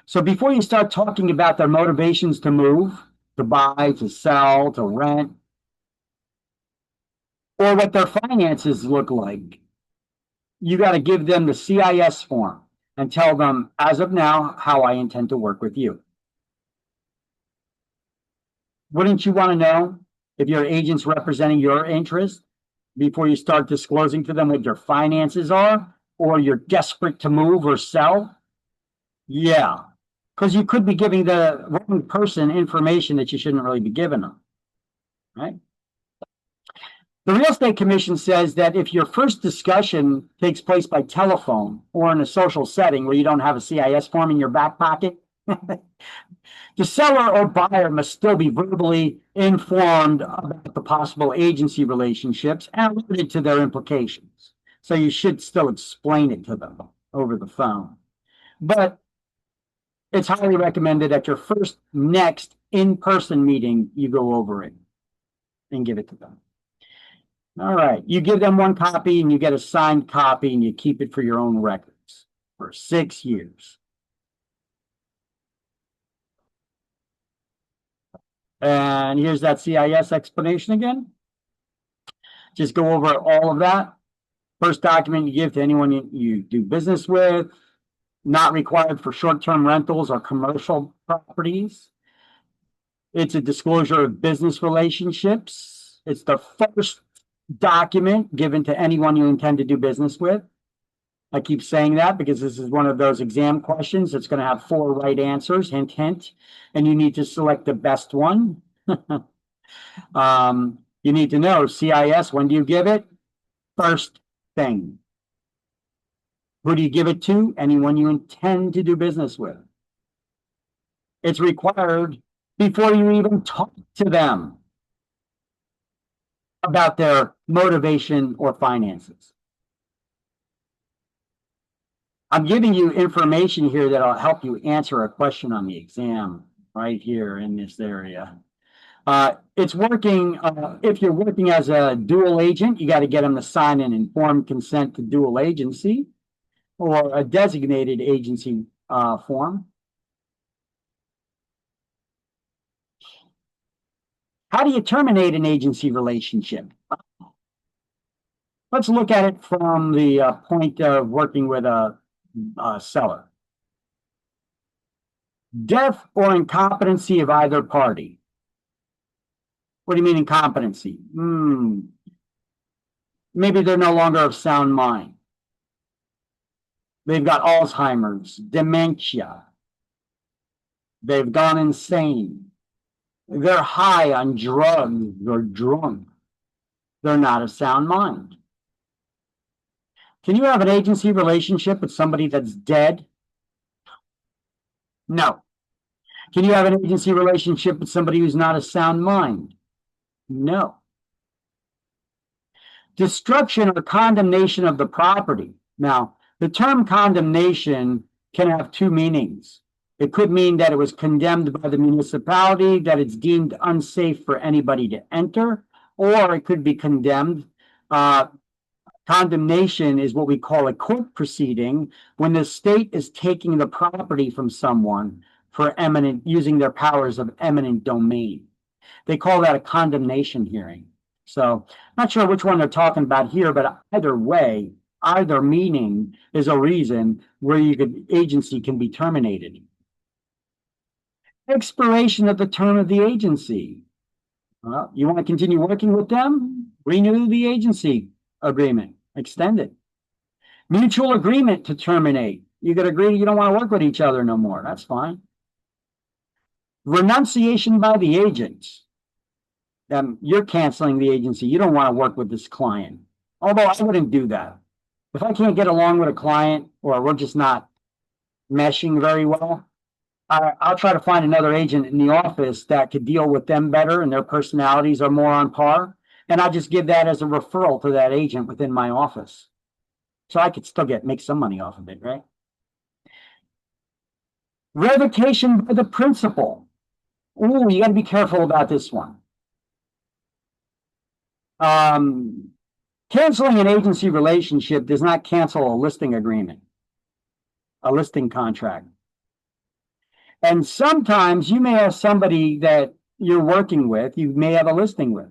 So before you start talking about their motivations to move, to buy, to sell, to rent, or what their finances look like, you got to give them the CIS form and tell them, as of now, how I intend to work with you. Wouldn't you want to know if your agent's representing your interest before you start disclosing to them what your finances are, or you're desperate to move or sell? Yeah, because you could be giving the wrong person information that you shouldn't really be giving them, right? The Real Estate Commission says that if your first discussion takes place by telephone or in a social setting where you don't have a CIS form in your back pocket, the seller or buyer must still be verbally informed about the possible agency relationships and alerted to their implications. So you should still explain it to them over the phone. But it's highly recommended at your next in-person meeting, you go over it and give it to them. All right, you give them one copy and you get a signed copy and you keep it for your own records for 6 years. And here's that CIS explanation again. Just go over all of that. First document you give to anyone you do business with, not required for short-term rentals or commercial properties. It's a disclosure of business relationships. It's the first document given to anyone you intend to do business with. I keep saying that because this is one of those exam questions that's going to have 4 right answers, hint, hint, and you need to select the best one. You need to know CIS, when do you give it? First thing. Who do you give it to? Anyone you intend to do business with. It's required before you even talk to them about their motivation or finances. I'm giving you information here that'll help you answer a question on the exam right here in this area. It's working, if you're working as a dual agent, you got to get them to sign an informed consent to dual agency or a designated agency form. How do you terminate an agency relationship? Let's look at it from the point of working with a seller. Death or incompetency of either party. What do you mean incompetency? Maybe they're no longer of sound mind. They've got Alzheimer's, dementia. They've gone insane. They're high on drugs or drunk. They're not of sound mind. Can you have an agency relationship with somebody that's dead? No. Can you have an agency relationship with somebody who's not of sound mind? No. Destruction or condemnation of the property. Now, the term condemnation can have 2 meanings. It could mean that it was condemned by the municipality, that it's deemed unsafe for anybody to enter, or it could be condemned. Condemnation is what we call a court proceeding when the state is taking the property from someone for using their powers of eminent domain. They call that a condemnation hearing. So not sure which one they're talking about here, but either way, either meaning is a reason where agency can be terminated. Expiration of the term of the agency. Well, you want to continue working with them? Renew the agency agreement, extend it. Mutual agreement to terminate. You could agree you don't want to work with each other no more. That's fine. Renunciation by the agents. You're canceling the agency. You don't want to work with this client. Although I wouldn't do that. If I can't get along with a client or we're just not meshing very well, I'll try to find another agent in the office that could deal with them better and their personalities are more on par. And I'll just give that as a referral to that agent within my office. So I could still make some money off of it, right? Revocation by the principal. Ooh, you got to be careful about this one. Canceling an agency relationship does not cancel a listing agreement, a listing contract. And sometimes you may have somebody that you're working with, you may have a listing with,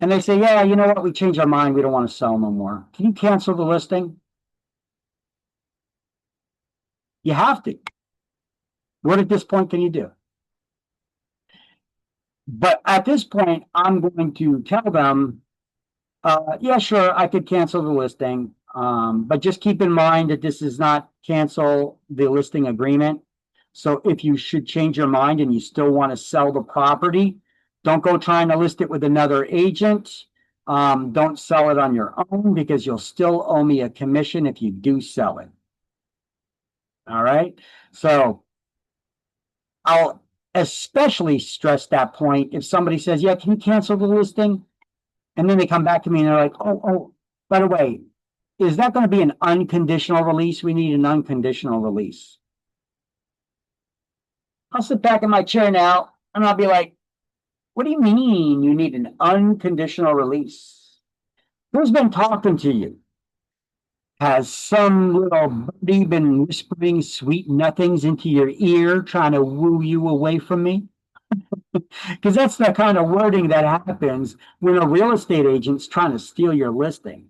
and they say, yeah, you know what, we changed our mind, we don't want to sell no more. Can you cancel the listing? You have to. What at this point can you do? But at this point, I'm going to tell them, yeah, sure, I could cancel the listing, but just keep in mind that this does not cancel the listing agreement. So if you should change your mind and you still want to sell the property, don't go trying to list it with another agent. Don't sell it on your own because you'll still owe me a commission if you do sell it. All right. So I'll especially stress that point if somebody says, yeah, can you cancel the listing? And then they come back to me and they're like, oh, by the way, is that going to be an unconditional release? We need an unconditional release. I'll sit back in my chair now and I'll be like, what do you mean you need an unconditional release? Who's been talking to you? Has some little birdie been whispering sweet nothings into your ear, trying to woo you away from me? Because that's the kind of wording that happens when a real estate agent's trying to steal your listing.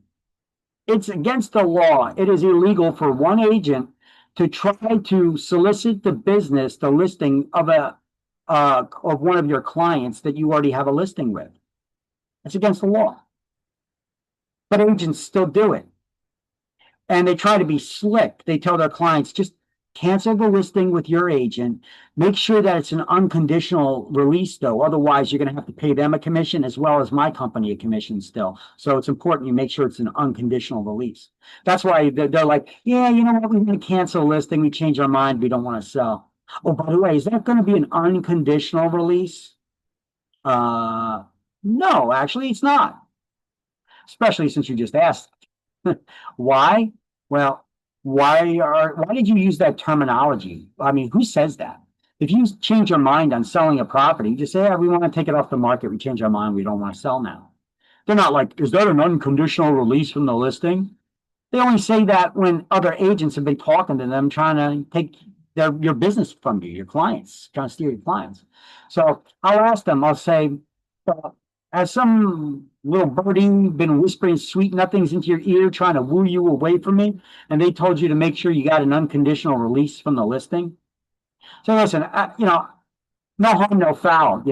It's against the law. It is illegal for one agent to try to solicit the business, the listing of one of your clients that you already have a listing with. It's against the law. But agents still do it. And they try to be slick. They tell their clients, just cancel the listing with your agent. Make sure that it's an unconditional release, though. Otherwise, you're going to have to pay them a commission as well as my company a commission still. So it's important you make sure it's an unconditional release. That's why they're like, yeah, you know what? We're going to cancel a listing. We change our mind. We don't want to sell. Oh, by the way, is that going to be an unconditional release? No, actually, it's not. Especially since you just asked. Why? Well, why did you use that terminology? I mean, who says that? If you change your mind on selling a property, just say, yeah, we want to take it off the market. We change our mind. We don't want to sell now. They're not like, is that an unconditional release from the listing? They only say that when other agents have been talking to them, trying to take your business from you, your clients, trying to steal your clients. So I'll ask them, I'll say, has some little birdie been whispering sweet nothings into your ear, trying to woo you away from me? And they told you to make sure you got an unconditional release from the listing? So listen, no harm, no foul.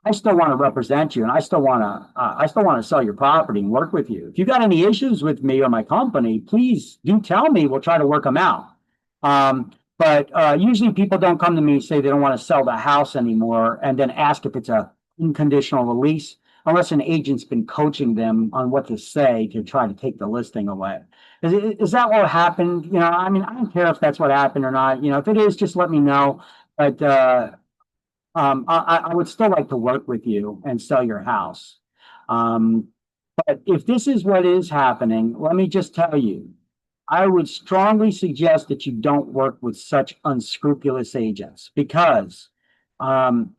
I still want to represent you, and I still want to sell your property and work with you. If you got any issues with me or my company, please do tell me. We'll try to work them out. But usually people don't come to me and say they don't want to sell the house anymore and then ask if it's a unconditional release, unless an agent's been coaching them on what to say to try to take the listing away. Is that what happened? I mean, I don't care if that's what happened or not. If it is, just let me know. But I would still like to work with you and sell your house. But if this is what is happening, let me just tell you, I would strongly suggest that you don't work with such unscrupulous agents, because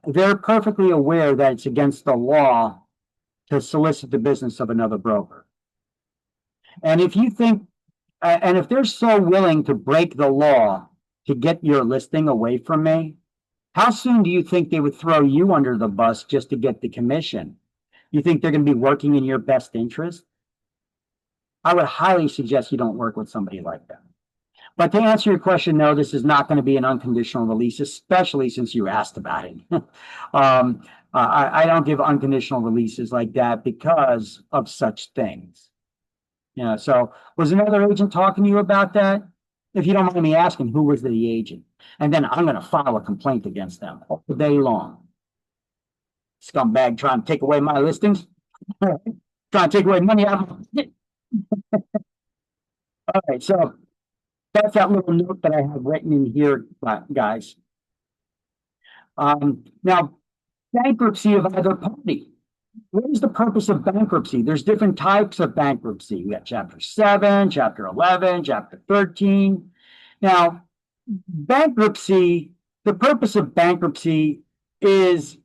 they're perfectly aware that it's against the law to solicit the business of another broker. And if you think, and if they're so willing to break the law to get your listing away from me, how soon do you think they would throw you under the bus just to get the commission? You think they're going to be working in your best interest? I would highly suggest you don't work with somebody like that. But to answer your question, no, this is not going to be an unconditional release, especially since you asked about it. I don't give unconditional releases like that because of such things. So was another agent talking to you about that? If you don't mind me asking, who was the agent? And then I'm going to file a complaint against them all day long. Scumbag trying to take away my listings. Trying to take away money out of it. All right, so that's that little note that I have written in here, guys. Now, bankruptcy of either party. What is the purpose of bankruptcy? There's different types of bankruptcy. We got Chapter 7, Chapter 11, Chapter 13. Now, bankruptcy, the purpose of bankruptcy is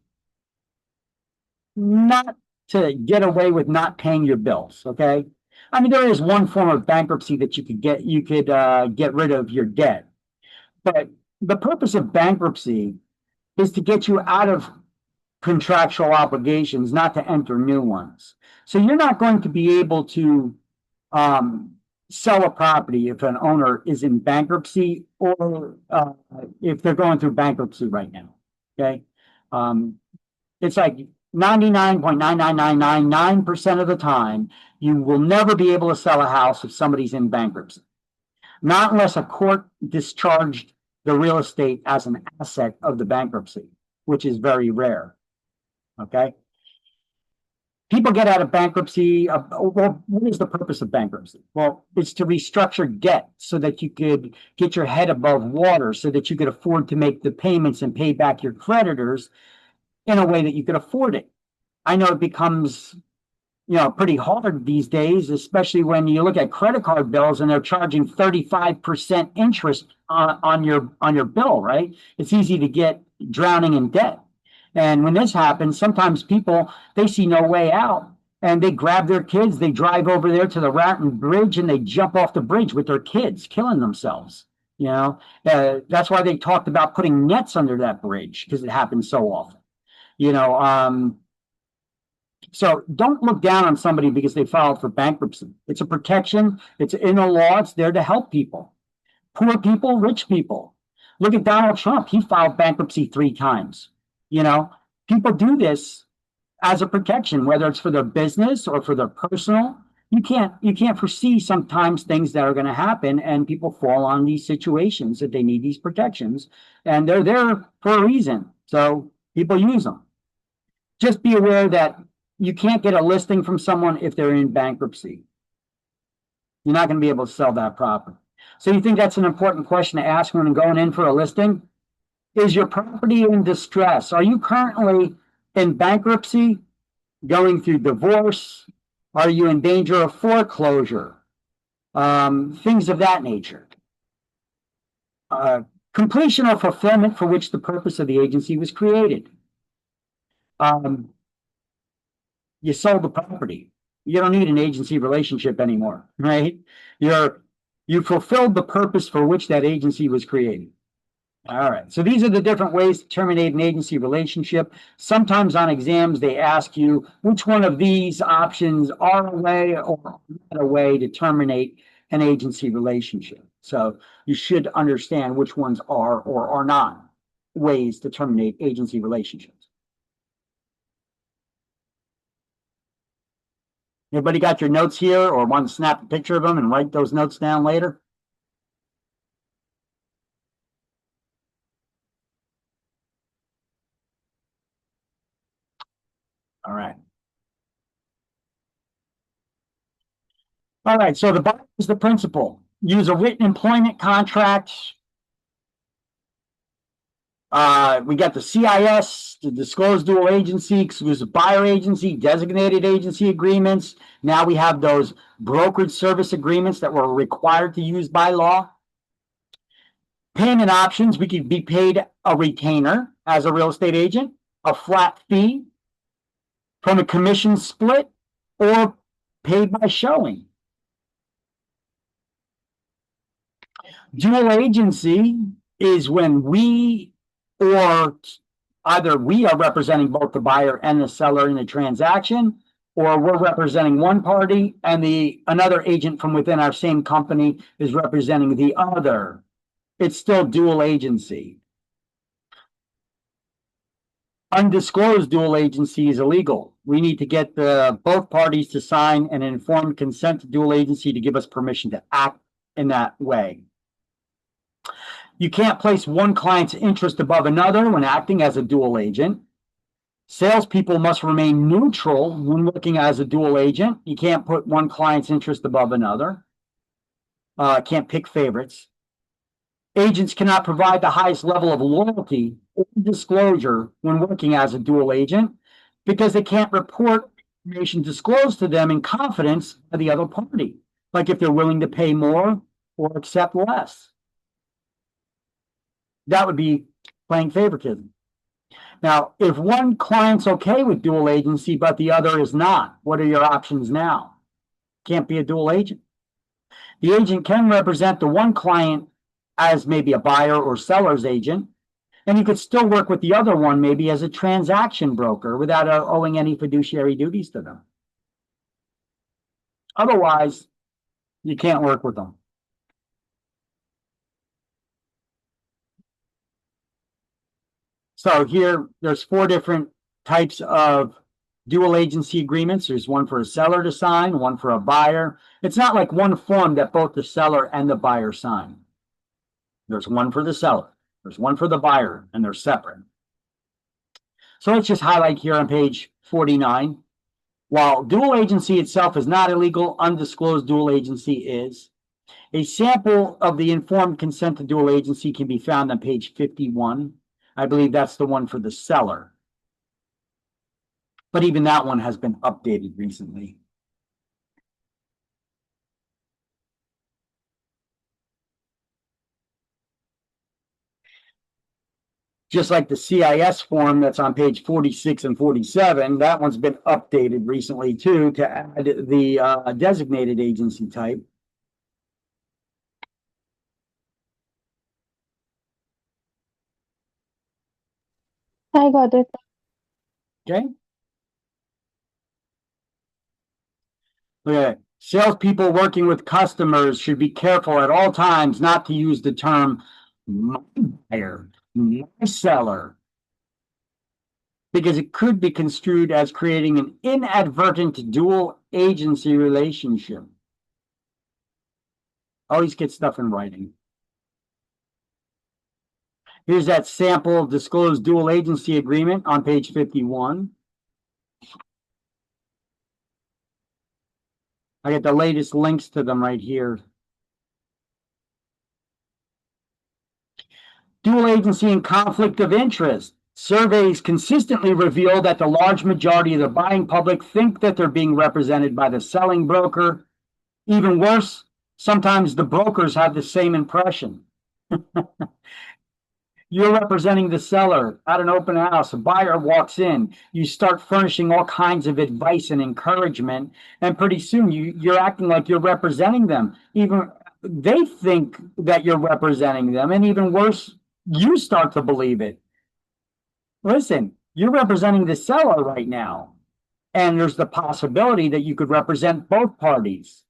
not to get away with not paying your bills. Okay. I mean, there is one form of bankruptcy that you could get rid of your debt. But the purpose of bankruptcy is to get you out of contractual obligations, not to enter new ones. So you're not going to be able to sell a property if an owner is in bankruptcy or if they're going through bankruptcy right now. Okay. It's like 99.99999% of the time, you will never be able to sell a house if somebody's in bankruptcy. Not unless a court discharged the real estate as an asset of the bankruptcy, which is very rare. Okay. People get out of bankruptcy. Well, what is the purpose of bankruptcy? Well, it's to restructure debt so that you could get your head above water, so that you could afford to make the payments and pay back your creditors in a way that you could afford it. I know it becomes, pretty hard these days, especially when you look at credit card bills and they're charging 35% interest on your bill, right? It's easy to get drowning in debt. And when this happens, sometimes people, they see no way out and they grab their kids, they drive over there to the Raton Bridge and they jump off the bridge with their kids, killing themselves. That's why they talked about putting nets under that bridge, because it happens so often. So don't look down on somebody because they filed for bankruptcy. It's a protection. It's in the law. It's there to help people. Poor people, rich people. Look at Donald Trump. He filed bankruptcy 3 times. People do this as a protection, whether it's for their business or for their personal. You can't foresee sometimes things that are going to happen, and people fall on these situations that they need these protections, and they're there for a reason. So people use them. Just be aware that you can't get a listing from someone if they're in bankruptcy. You're not going to be able to sell that property. So you think that's an important question to ask when going in for a listing? Is your property in distress? Are you currently in bankruptcy, going through divorce? Are you in danger of foreclosure? Things of that nature. Completion or fulfillment for which the purpose of the agency was created. You sold the property. You don't need an agency relationship anymore, right? You fulfilled the purpose for which that agency was created. All right. So these are the different ways to terminate an agency relationship. Sometimes on exams, they ask you which one of these options are a way or not a way to terminate an agency relationship. So you should understand which ones are or are not ways to terminate agency relationships. Everybody got your notes here, or want to snap a picture of them and write those notes down later? All right. All right, so the bottom is the principle. Use a written employment contract. We got the CIS, the disclosed dual agency, exclusive buyer agency, designated agency agreements. Now we have those brokerage service agreements that we're required to use by law. Payment options, we could be paid a retainer as a real estate agent, a flat fee from a commission split, or paid by showing. Dual agency is when we, or either we are representing both the buyer and the seller in the transaction, or we're representing one party and another agent from within our same company is representing the other. It's still dual agency. Undisclosed dual agency is illegal. We need to get both parties to sign an informed consent to dual agency to give us permission to act in that way. You can't place one client's interest above another when acting as a dual agent. Salespeople must remain neutral when working as a dual agent. You can't put one client's interest above another. Can't pick favorites. Agents cannot provide the highest level of loyalty or disclosure when working as a dual agent because they can't report information disclosed to them in confidence by the other party, like if they're willing to pay more or accept less. That would be playing favoritism. Now, if one client's okay with dual agency, but the other is not, what are your options now? Can't be a dual agent. The agent can represent the one client as maybe a buyer or seller's agent, and you could still work with the other one maybe as a transaction broker without owing any fiduciary duties to them. Otherwise, you can't work with them. So here, there's 4 different types of dual agency agreements. There's one for a seller to sign, one for a buyer. It's not like one form that both the seller and the buyer sign. There's one for the seller, there's one for the buyer, and they're separate. So let's just highlight here on page 49. While dual agency itself is not illegal, undisclosed dual agency is. A sample of the informed consent to dual agency can be found on page 51. I believe that's the one for the seller. But even that one has been updated recently. Just like the CIS form that's on page 46 and 47, that one's been updated recently too to add the designated agency type. I got it. Okay. Okay. Salespeople working with customers should be careful at all times not to use the term my buyer, my seller, because it could be construed as creating an inadvertent dual agency relationship. Always get stuff in writing. Here's that sample disclosed dual agency agreement on page 51. I get the latest links to them right here. Dual agency and conflict of interest. Surveys consistently reveal that the large majority of the buying public think that they're being represented by the selling broker. Even worse, sometimes the brokers have the same impression. You're representing the seller at an open house. A buyer walks in. You start furnishing all kinds of advice and encouragement, and pretty soon you're acting like you're representing them. Even they think that you're representing them, and even worse, you start to believe it. Listen, you're representing the seller right now, and there's the possibility that you could represent both parties.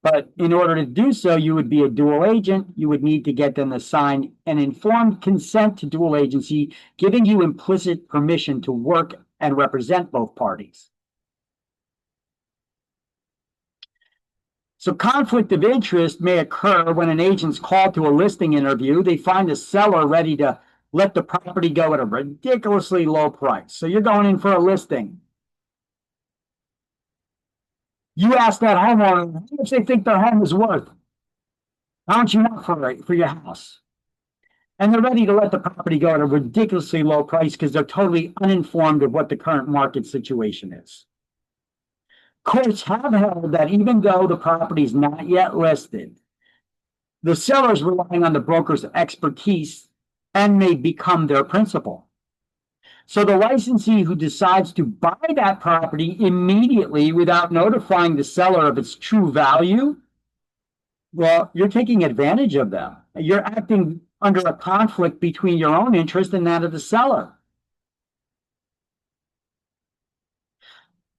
But in order to do so, you would be a dual agent. You would need to get them to sign an informed consent to dual agency, giving you implicit permission to work and represent both parties. So conflict of interest may occur when an agent's called to a listing interview. They find a seller ready to let the property go at a ridiculously low price. So you're going in for a listing. You ask that homeowner how much they think their home is worth. How much you want for your house? And they're ready to let the property go at a ridiculously low price because they're totally uninformed of what the current market situation is. Courts have held that even though the property is not yet listed, the seller is relying on the broker's expertise and may become their principal. So the licensee who decides to buy that property immediately without notifying the seller of its true value, well, you're taking advantage of them. You're acting under a conflict between your own interest and that of the seller.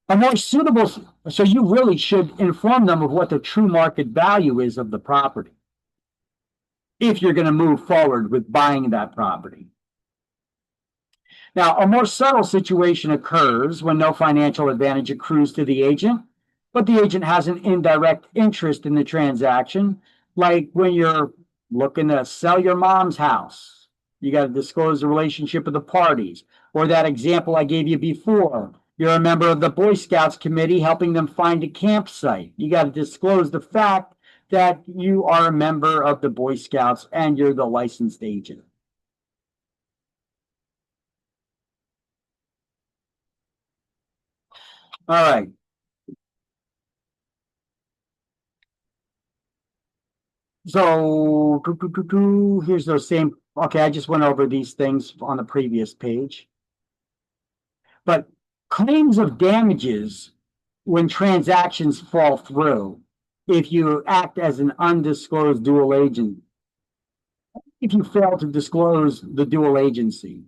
A more suitable, so you really should inform them of what the true market value is of the property if you're going to move forward with buying that property. Now, a more subtle situation occurs when no financial advantage accrues to the agent, but the agent has an indirect interest in the transaction, like when you're looking to sell your mom's house. You got to disclose the relationship of the parties, or that example I gave you before. You're a member of the Boy Scouts committee helping them find a campsite. You got to disclose the fact that you are a member of the Boy Scouts and you're the licensed agent. All right. So here's those same. Okay, I just went over these things on the previous page. But claims of damages when transactions fall through, if you act as an undisclosed dual agent, if you fail to disclose the dual agency,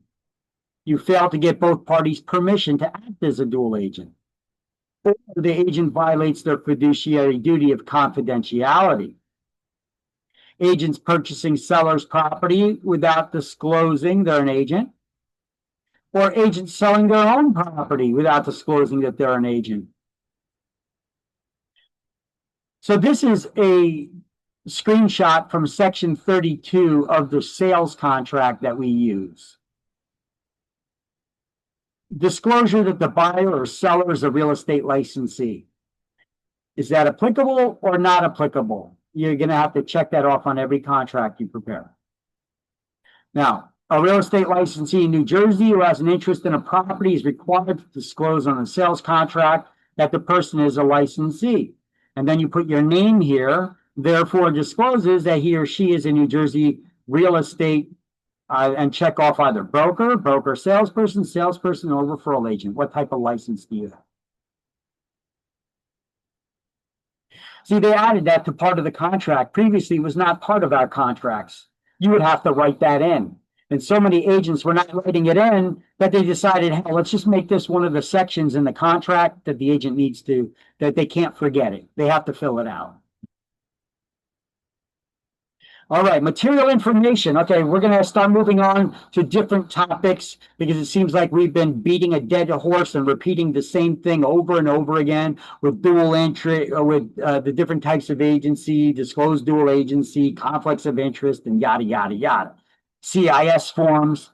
you fail to get both parties permission to act as a dual agent, or the agent violates their fiduciary duty of confidentiality. Agents purchasing sellers' property without disclosing they're an agent, or agents selling their own property without disclosing that they're an agent. So this is a screenshot from section 32 of the sales contract that we use. Disclosure that the buyer or seller is a real estate licensee. Is that applicable or not applicable? You're going to have to check that off on every contract you prepare. Now, a real estate licensee in New Jersey who has an interest in a property is required to disclose on a sales contract that the person is a licensee. And then you put your name here, therefore discloses that he or she is a New Jersey real estate and check off either broker, salesperson, or referral agent. What type of license do you have? See, they added that to part of the contract. Previously, it was not part of our contracts. You would have to write that in. And so many agents were not writing it in that they decided, hey, let's just make this one of the sections in the contract that the agent needs to, that they can't forget it. They have to fill it out. All right, material information. Okay, we're going to start moving on to different topics because it seems like we've been beating a dead horse and repeating the same thing over and over again with dual entry, with the different types of agency, disclosed dual agency, conflicts of interest, and yada, yada, yada. CIS forms.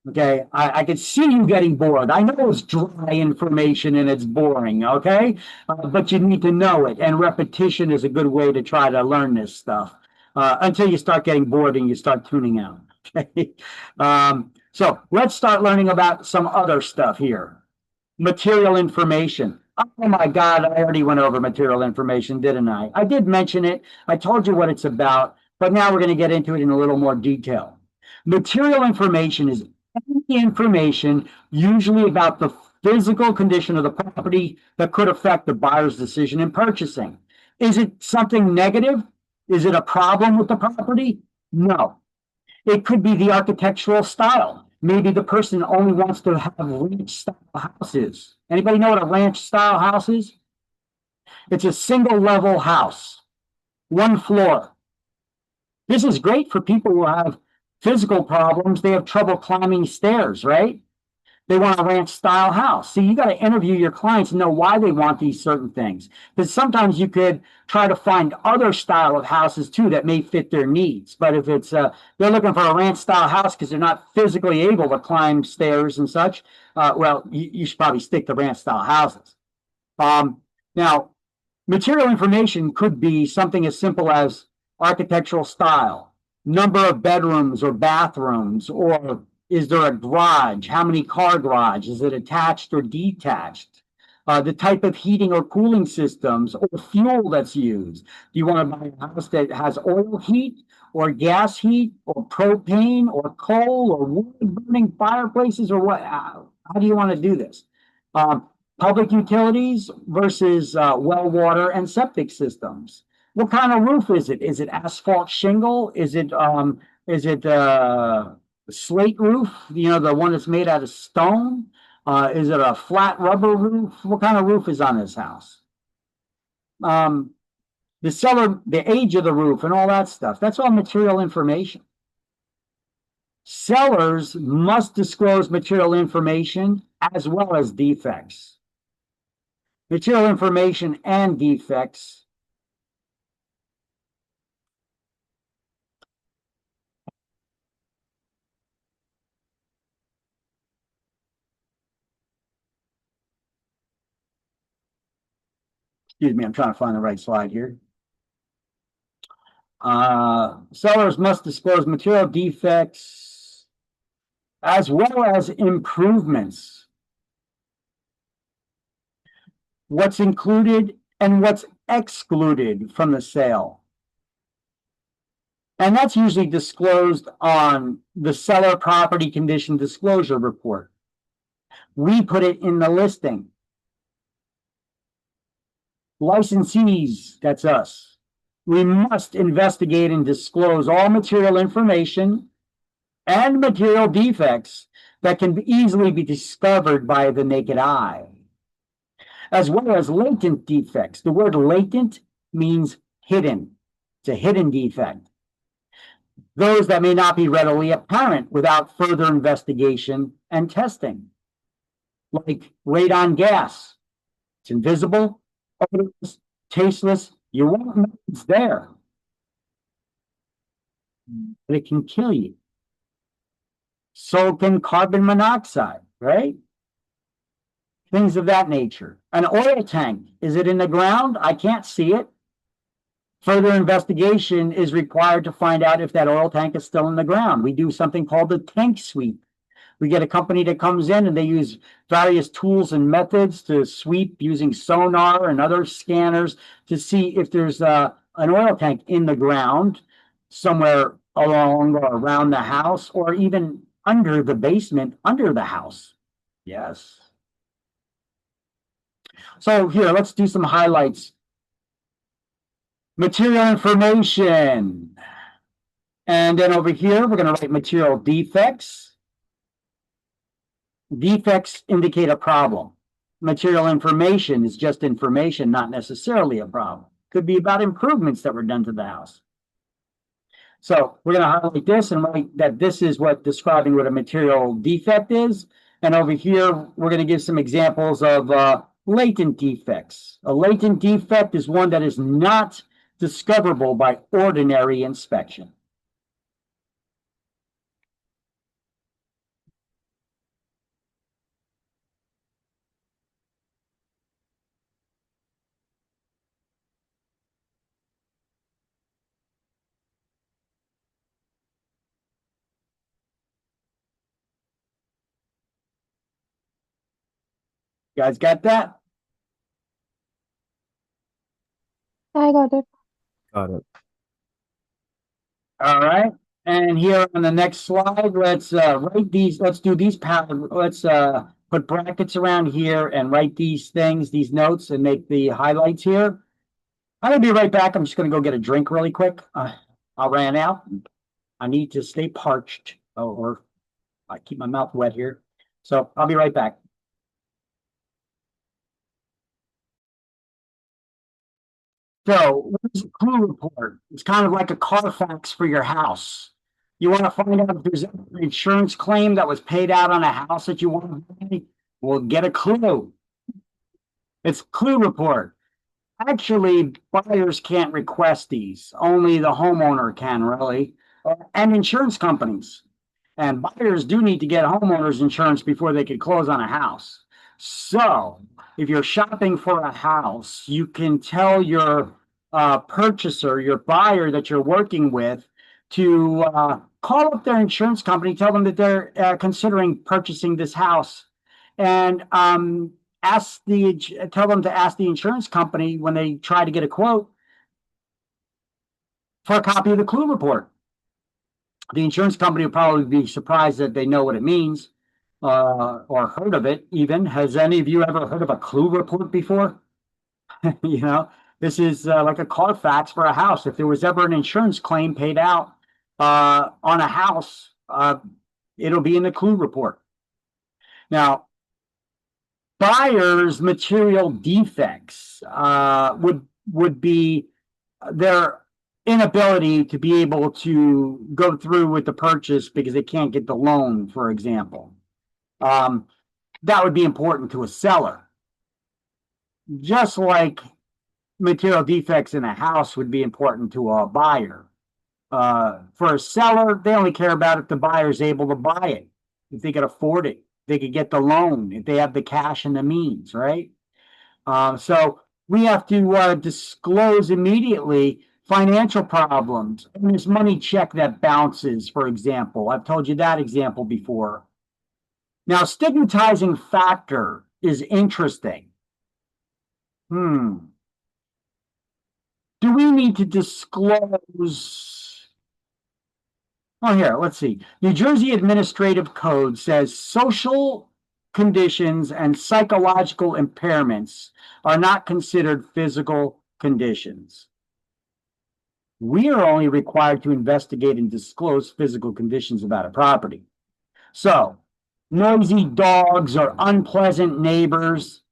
Okay, I could see you getting bored. I know it's dry information and it's boring, okay? But you need to know it, and repetition is a good way to try to learn this stuff. Until you start getting bored and you start tuning out. Okay? So let's start learning about some other stuff here. Material information. Oh my God, I already went over material information, didn't I? I did mention it. I told you what it's about, but now we're going to get into it in a little more detail. Material information is any information, usually about the physical condition of the property, that could affect the buyer's decision in purchasing. Is it something negative? Is it a problem with the property? No. It could be the architectural style. Maybe the person only wants to have ranch-style houses. Anybody know what a ranch-style house is? It's a single-level house, one floor. This is great for people who have physical problems. They have trouble climbing stairs, right? They want a ranch-style house. See, you got to interview your clients and know why they want these certain things. Because sometimes you could try to find other style of houses too that may fit their needs. But if it's they're looking for a ranch-style house because they're not physically able to climb stairs and such, well, you should probably stick to ranch-style houses. Now, material information could be something as simple as architectural style, number of bedrooms or bathrooms, or is there a garage? How many car garage? Is it attached or detached? The type of heating or cooling systems or fuel that's used. Do you want to buy a house that has oil heat or gas heat or propane or coal or wood burning fireplaces, or what? How do you want to do this? Public utilities versus well water and septic systems. What kind of roof is it? Is it asphalt shingle? Is it slate roof, you know, the one that's made out of stone? Is it a flat rubber roof? What kind of roof is on this house? The seller, the age of the roof and all that stuff. That's all material information. Sellers must disclose material information as well as defects. Material information and defects . Excuse me, I'm trying to find the right slide here. Sellers must disclose material defects as well as improvements. What's included and what's excluded from the sale. And that's usually disclosed on the seller property condition disclosure report. We put it in the listing. Licensees, that's us. We must investigate and disclose all material information and material defects that can easily be discovered by the naked eye, as well as latent defects. The word latent means hidden. It's a hidden defect. Those that may not be readily apparent without further investigation and testing, like radon gas. It's invisible, odorless, tasteless. You won't know it's there, but it can kill you. So can carbon monoxide, right? Things of that nature. An oil tank, is it in the ground? I can't see it. Further investigation is required to find out if that oil tank is still in the ground. We do something called the tank sweep. We get a company that comes in and they use various tools and methods to sweep using sonar and other scanners to see if there's an oil tank in the ground somewhere along or around the house, or even under the basement, under the house. Yes. So here, let's do some highlights. Material information. And then over here, we're going to write material defects. Defects indicate a problem. Material information is just information, not necessarily a problem. Could be about improvements that were done to the house. So we're going to highlight this and write that this is what describing what a material defect is. And over here, we're going to give some examples of latent defects. A latent defect is one that is not discoverable by ordinary inspection. You guys got that? I got it. Got it. All right. And here on the next slide, let's write these. Let's do these. Let's put brackets around here and write these things, these notes, and make the highlights here. I'm going to be right back. I'm just going to go get a drink really quick. I ran out. I need to stay parched, or I keep my mouth wet here. So I'll be right back. So, what is a clue report? It's kind of like a Carfax for your house. You want to find out if there's an insurance claim that was paid out on a house that you want to buy? Well, get a clue. It's clue report. Actually, buyers can't request these. Only the homeowner can, really, and insurance companies. And buyers do need to get homeowners insurance before they can close on a house. So, if you're shopping for a house, you can tell your purchaser, your buyer that you're working with, to call up their insurance company, tell them that they're considering purchasing this house, and tell them to ask the insurance company when they try to get a quote for a copy of the clue report. The insurance company will probably be surprised that they know what it means. Or heard of it even. Has any of you ever heard of a clue report before? You know, this is like a Carfax for a house. If there was ever an insurance claim paid out on a house, it'll be in the clue report. Now, buyers' material defects would be their inability to be able to go through with the purchase because they can't get the loan, for example. That would be important to a seller. Just like material defects in a house would be important to a buyer. For a seller, they only care about if the buyer is able to buy it, if they could afford it, they could get the loan, if they have the cash and the means, right? So we have to disclose immediately financial problems. And this money check that bounces, for example. I've told you that example before. Now, stigmatizing factor is interesting. Do we need to disclose? Oh, here, let's see. New Jersey Administrative Code says social conditions and psychological impairments are not considered physical conditions. We are only required to investigate and disclose physical conditions about a property. So, noisy dogs or unpleasant neighbors,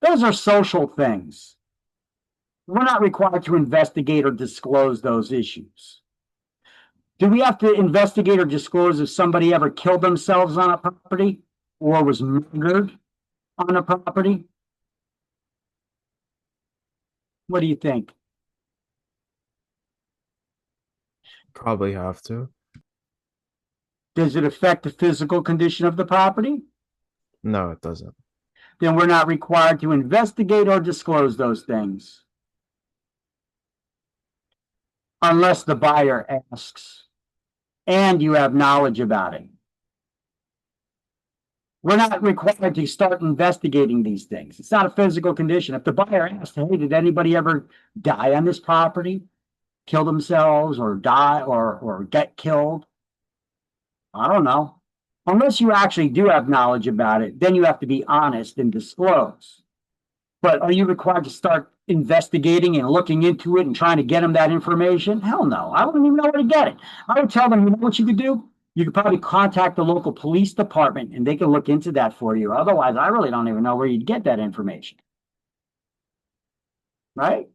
those are social things. We're not required to investigate or disclose those issues. Do we have to investigate or disclose if somebody ever killed themselves on a property or was murdered on a property? What do you think? Probably have to. Does it affect the physical condition of the property? No, it doesn't. Then we're not required to investigate or disclose those things. Unless the buyer asks and you have knowledge about it. We're not required to start investigating these things. It's not a physical condition. If the buyer asks, hey, did anybody ever die on this property? Kill themselves or die or get killed? I don't know. Unless you actually do have knowledge about it, then you have to be honest and disclose. But are you required to start investigating and looking into it and trying to get them that information? Hell no. I wouldn't even know where to get it. I would tell them, you know what you could do? You could probably contact the local police department and they can look into that for you. Otherwise, I really don't even know where you'd get that information. Right?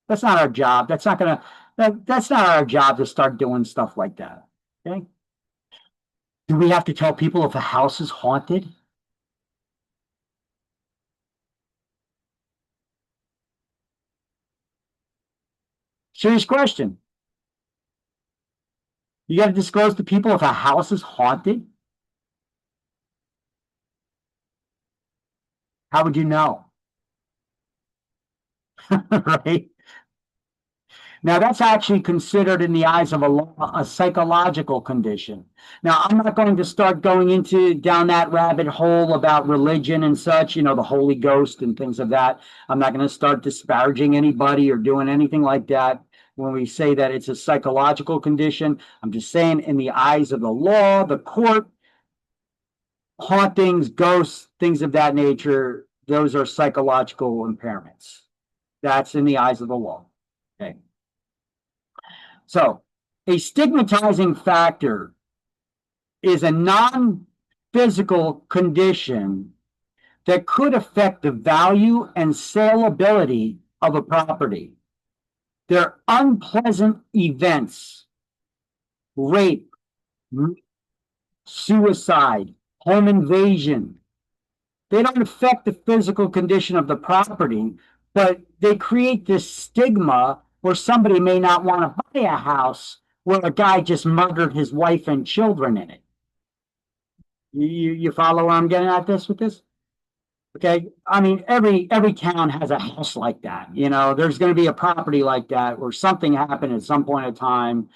That's not our job. That's not our job to start doing stuff like that. Okay? Do we have to tell people if a house is haunted? Serious question. You got to disclose to people if a house is haunted? How would you know? Right? Now, that's actually considered in the eyes of a law a psychological condition. Now, I'm not going to start going down that rabbit hole about religion and such, you know, the Holy Ghost and things of that. I'm not going to start disparaging anybody or doing anything like that when we say that it's a psychological condition. I'm just saying in the eyes of the law, the court, hauntings, ghosts, things of that nature, those are psychological impairments. That's in the eyes of the law. Okay. So, a stigmatizing factor is a non-physical condition that could affect the value and saleability of a property. They're unpleasant events, rape, suicide, home invasion. They don't affect the physical condition of the property, but they create this stigma where somebody may not want to buy a house where a guy just murdered his wife and children in it. You follow where I'm getting at this with this? Okay, I mean, every town has a house like that. You know, there's going to be a property like that where something happened at some point in time.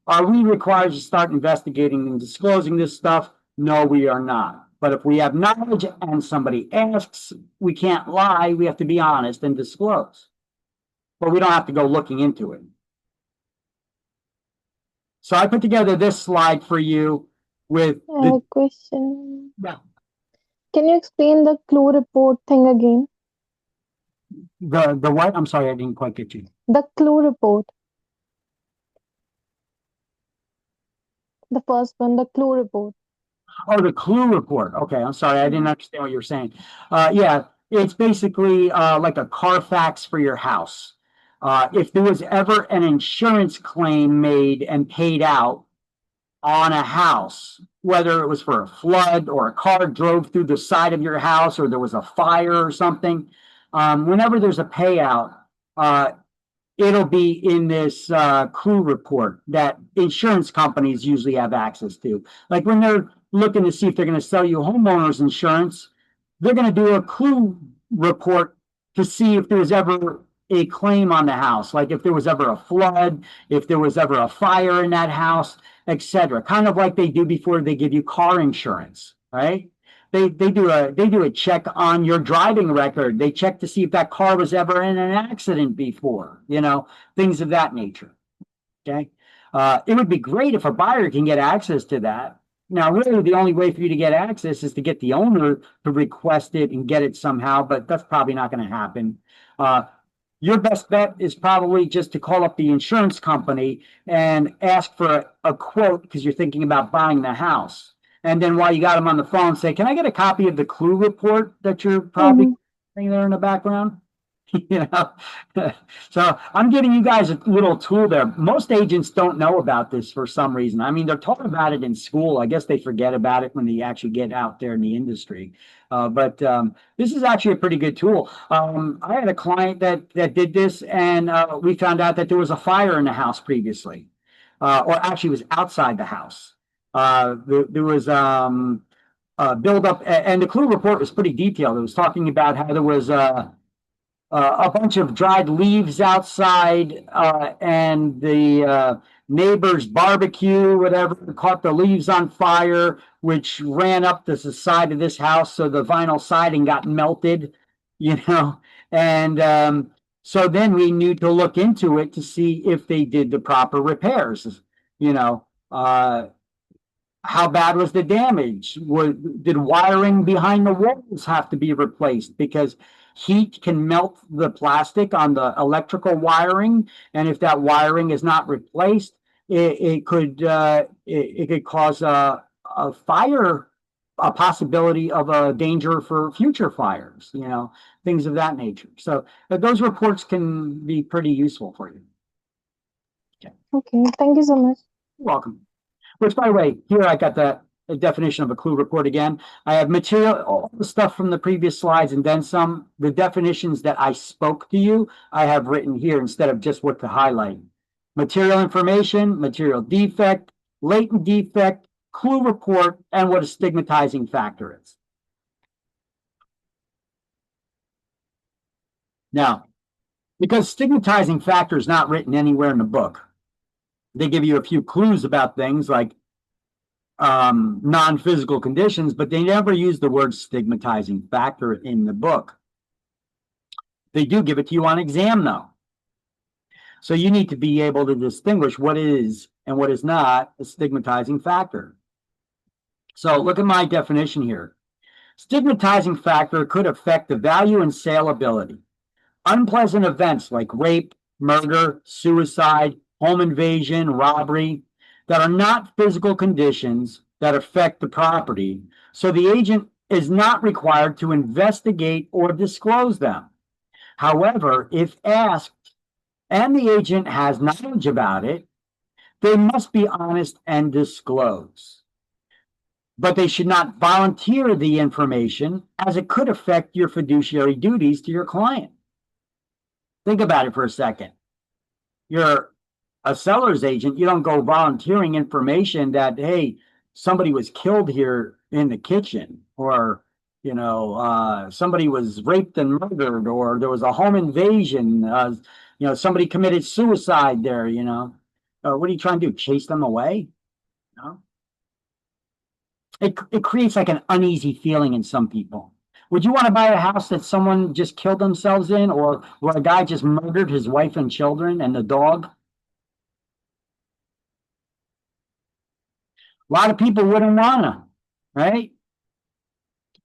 Are we required to start investigating and disclosing this stuff? No, we are not. But if we have knowledge and somebody asks, we can't lie. We have to be honest and disclose. But we don't have to go looking into it. So I put together this slide for you with I have a question. Yeah. Can you explain the clue report thing again? The what? I'm sorry, I didn't quite get you. The clue report. The first one, the clue report. Oh, the clue report. Okay, I'm sorry, I didn't understand what you were saying. Yeah, it's basically like a Carfax for your house. If there was ever an insurance claim made and paid out on a house, whether it was for a flood or a car drove through the side of your house or there was a fire or something, whenever there's a payout, it'll be in this clue report that insurance companies usually have access to. Like when they're looking to see if they're going to sell you homeowners insurance, they're going to do a clue report to see if there was ever a claim on the house, like if there was ever a flood, if there was ever a fire in that house, etc. Kind of like they do before they give you car insurance, right? They do a check on your driving record. They check to see if that car was ever in an accident before, you know, things of that nature. Okay, it would be great if a buyer can get access to that. Now, really, the only way for you to get access is to get the owner to request it and get it somehow, but that's probably not going to happen. Your best bet is probably just to call up the insurance company and ask for a quote because you're thinking about buying the house. And then while you got them on the phone, say, can I get a copy of the clue report that you're probably putting there in the background? You know, so I'm giving you guys a little tool there. Most agents don't know about this for some reason. I mean, they're taught about it in school. I guess they forget about it when they actually get out there in the industry. But this is actually a pretty good tool. I had a client that did this, and we found out that there was a fire in the house previously, or actually it was outside the house. There was buildup, and the clue report was pretty detailed. It was talking about how there was a bunch of dried leaves outside, and the neighbor's barbecue, whatever, caught the leaves on fire, which ran up the side of this house, so the vinyl siding got melted, you know. And so then we need to look into it to see if they did the proper repairs, you know. How bad was the damage? Did wiring behind the walls have to be replaced? Because heat can melt the plastic on the electrical wiring, and if that wiring is not replaced, it could cause a fire, a possibility of a danger for future fires, you know, things of that nature. So those reports can be pretty useful for you. Okay, thank you so much. You're welcome. Which, by the way, here I got the definition of a clue report again. I have material, all the stuff from the previous slides, and then some. The definitions that I spoke to you, I have written here instead of just what to highlight. Material information, material defect, latent defect, clue report, and what a stigmatizing factor is. Now, because stigmatizing factor is not written anywhere in the book, they give you a few clues about things like non-physical conditions, but they never use the word stigmatizing factor in the book. They do give it to you on exam, though. So you need to be able to distinguish what is and what is not a stigmatizing factor. So look at my definition here. Stigmatizing factor could affect the value and saleability. Unpleasant events like rape, murder, suicide, home invasion, robbery, that are not physical conditions that affect the property, so the agent is not required to investigate or disclose them. However, if asked and the agent has knowledge about it, they must be honest and disclose. But they should not volunteer the information, as it could affect your fiduciary duties to your client. Think about it for a second. You're a seller's agent, you don't go volunteering information that, hey, somebody was killed here in the kitchen, or, you know, somebody was raped and murdered, or there was a home invasion, you know, somebody committed suicide there, you know. What are you trying to do? Chase them away? No. It creates like an uneasy feeling in some people. Would you want to buy a house that someone just killed themselves in, or where a guy just murdered his wife and children and the dog? A lot of people wouldn't want to, right?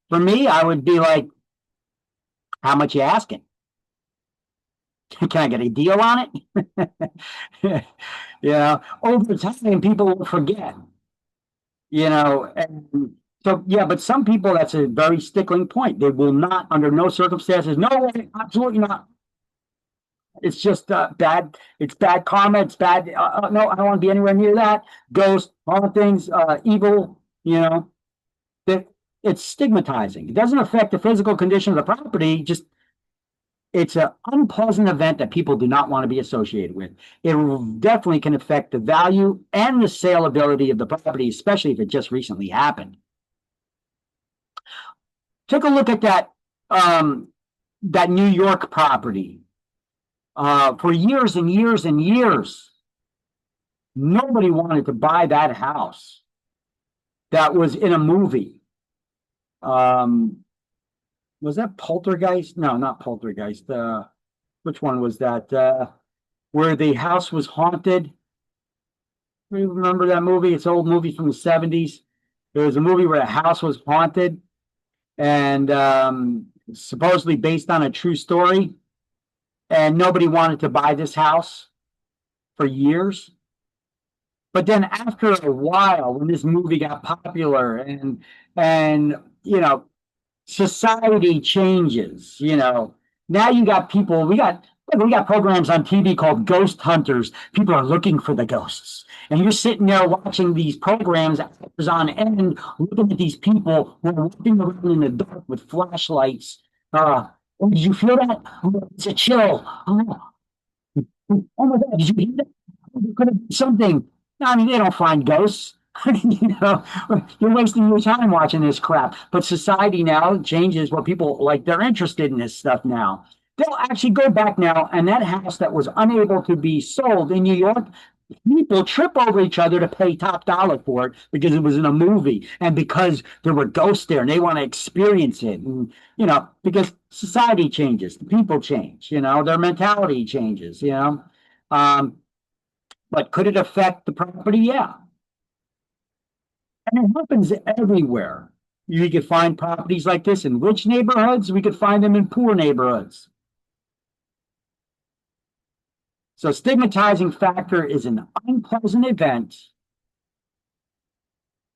For me, I would be like, how much you asking? Can I get a deal on it? You know, over time, people will forget, you know, and so, yeah, but some people, that's a very stickling point. They will not, under no circumstances, no way, absolutely not. It's just bad. It's bad karma. It's bad. No, I don't want to be anywhere near that. Ghosts, hauntings, evil, you know, that it's stigmatizing. It doesn't affect the physical condition of the property. Just, it's an unpleasant event that people do not want to be associated with. It definitely can affect the value and the saleability of the property, especially if it just recently happened. Take a look at that, that New York property. For years and years and years, nobody wanted to buy that house that was in a movie. Was that Poltergeist? No, not Poltergeist. Which one was that? Where the house was haunted. You remember that movie? It's an old movie from the 70s. There was a movie where a house was haunted and supposedly based on a true story. And nobody wanted to buy this house for years. But then after a while, when this movie got popular and society changes, now you got people, we got programs on TV called Ghost Hunters. People are looking for the ghosts. And you're sitting there watching these programs hours on end, looking at these people who are walking around in the dark with flashlights. Oh, did you feel that? Oh, it's a chill. Oh my God, did you hear that? There could have been something. I mean, they don't find ghosts. You're wasting your time watching this crap. But society now changes what people like. They're interested in this stuff now. They'll actually go back now, and that house that was unable to be sold in New York, people trip over each other to pay top dollar for it because it was in a movie and because there were ghosts there and they want to experience it. And, because society changes, the people change, their mentality changes, But could it affect the property? Yeah. And it happens everywhere. You could find properties like this in rich neighborhoods. We could find them in poor neighborhoods. So stigmatizing factor is an unpleasant event.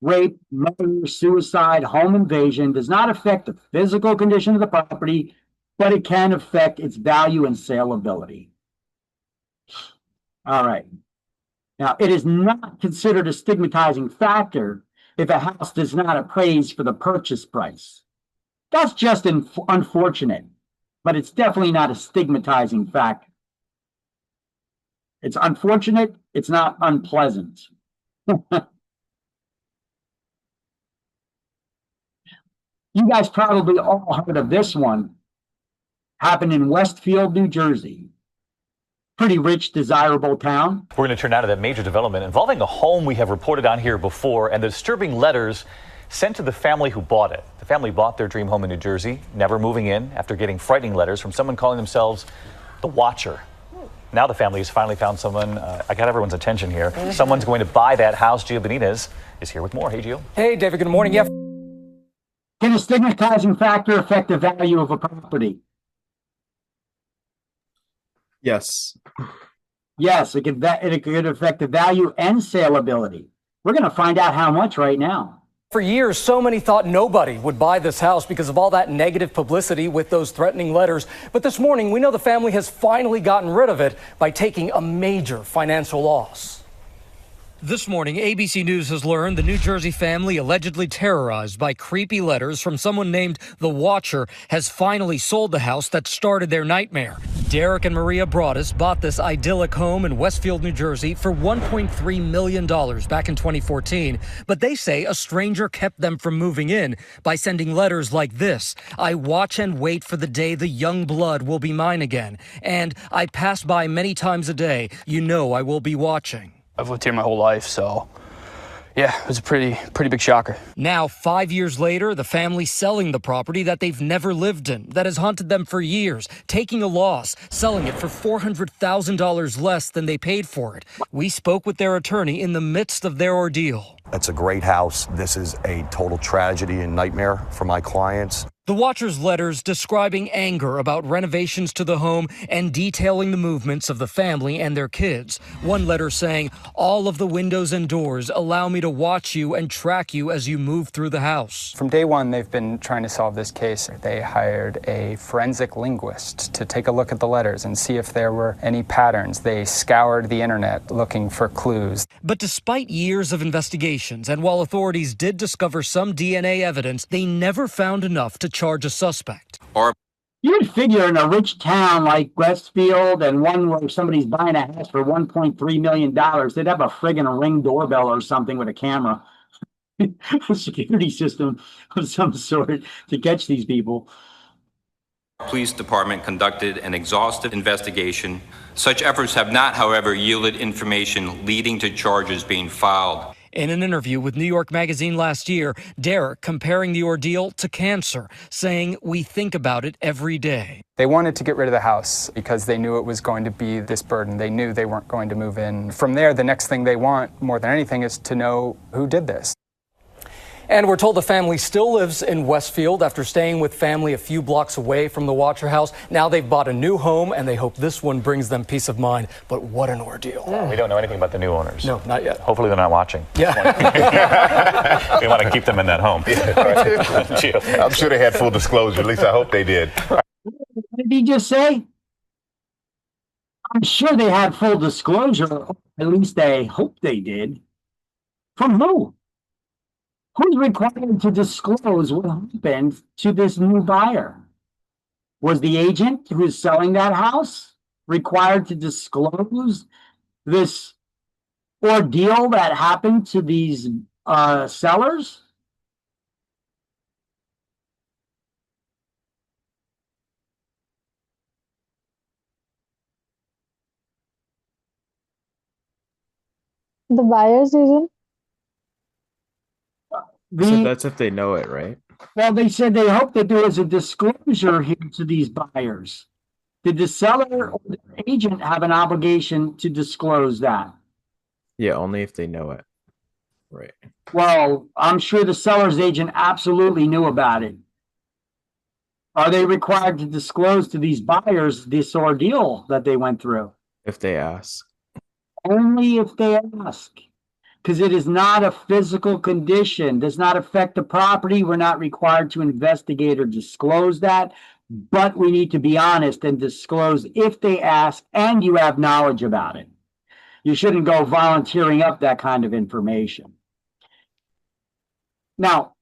Rape, murder, suicide, home invasion does not affect the physical condition of the property, but it can affect its value and saleability. All right. Now, it is not considered a stigmatizing factor if a house does not appraise for the purchase price. That's just unfortunate, but it's definitely not a stigmatizing factor. It's unfortunate. It's not unpleasant. You guys probably all heard of this one. Happened in Westfield, New Jersey. Pretty rich, desirable town. We're going to turn now to that major development involving a home we have reported on here before and the disturbing letters sent to the family who bought it. The family bought their dream home in New Jersey, never moving in after getting frightening letters from someone calling themselves the Watcher. Now the family has finally found someone. I got everyone's attention here. Someone's going to buy that house. Gio Benitez is here with more. Hey, Gio. Hey, David. Good morning. Yeah. Can a stigmatizing factor affect the value of a property? Yes. Yes, it could affect the value and saleability. We're going to find out how much right now. For years, so many thought nobody would buy this house because of all that negative publicity with those threatening letters. But this morning, we know the family has finally gotten rid of it by taking a major financial loss. This morning, ABC News has learned the New Jersey family, allegedly terrorized by creepy letters from someone named The Watcher, has finally sold the house that started their nightmare. Derek and Maria Broadus bought this idyllic home in Westfield, New Jersey for $1.3 million back in 2014. But they say a stranger kept them from moving in by sending letters like this. I watch and wait for the day the young blood will be mine again. And I pass by many times a day. You know I will be watching. I've lived here my whole life, so yeah, it was a pretty big shocker. Now, 5 years later, the family's selling the property that they've never lived in, that has haunted them for years, taking a loss, selling it for $400,000 less than they paid for it. We spoke with their attorney in the midst of their ordeal. It's a great house. This is a total tragedy and nightmare for my clients. The Watcher's letters describing anger about renovations to the home and detailing the movements of the family and their kids. One letter saying, all of the windows and doors allow me to watch you and track you as you move through the house. From day one, they've been trying to solve this case. They hired a forensic linguist to take a look at the letters and see if there were any patterns. They scoured the internet looking for clues. But despite years of investigations, and while authorities did discover some DNA evidence, they never found enough to charge a suspect. You would figure in a rich town like Westfield and one where somebody's buying a house for $1.3 million, they'd have a friggin' Ring doorbell or something with a camera, a security system of some sort to catch these people. Police department conducted an exhaustive investigation. Such efforts have not, however, yielded information leading to charges being filed. In an interview with New York Magazine last year, Derek comparing the ordeal to cancer, saying, we think about it every day. They wanted to get rid of the house because they knew it was going to be this burden. They knew they weren't going to move in. From there, the next thing they want, more than anything, is to know who did this. And we're told the family still lives in Westfield after staying with family a few blocks away from the Watcher house. Now they've bought a new home, and they hope this one brings them peace of mind. But what an ordeal. We don't know anything about the new owners. No, not yet. Hopefully they're not watching. Yeah. We want to keep them in that home. I'm sure they had full disclosure. At least I hope they did. What did he just say? I'm sure they had full disclosure. At least they hope they did. From who? Who's required to disclose what happened to this new buyer? Was the agent who's selling that house required to disclose this ordeal that happened to these sellers? The buyer's agent? So that's if they know it, right? Well, they said they hope that there was a disclosure here to these buyers. Did the seller or the agent have an obligation to disclose that? Yeah, only if they know it. Right. Well, I'm sure the seller's agent absolutely knew about it. Are they required to disclose to these buyers this ordeal that they went through? If they ask. Only if they ask. Because it is not a physical condition, does not affect the property. We're not required to investigate or disclose that, but we need to be honest and disclose if they ask and you have knowledge about it. You shouldn't go volunteering up that kind of information. Now,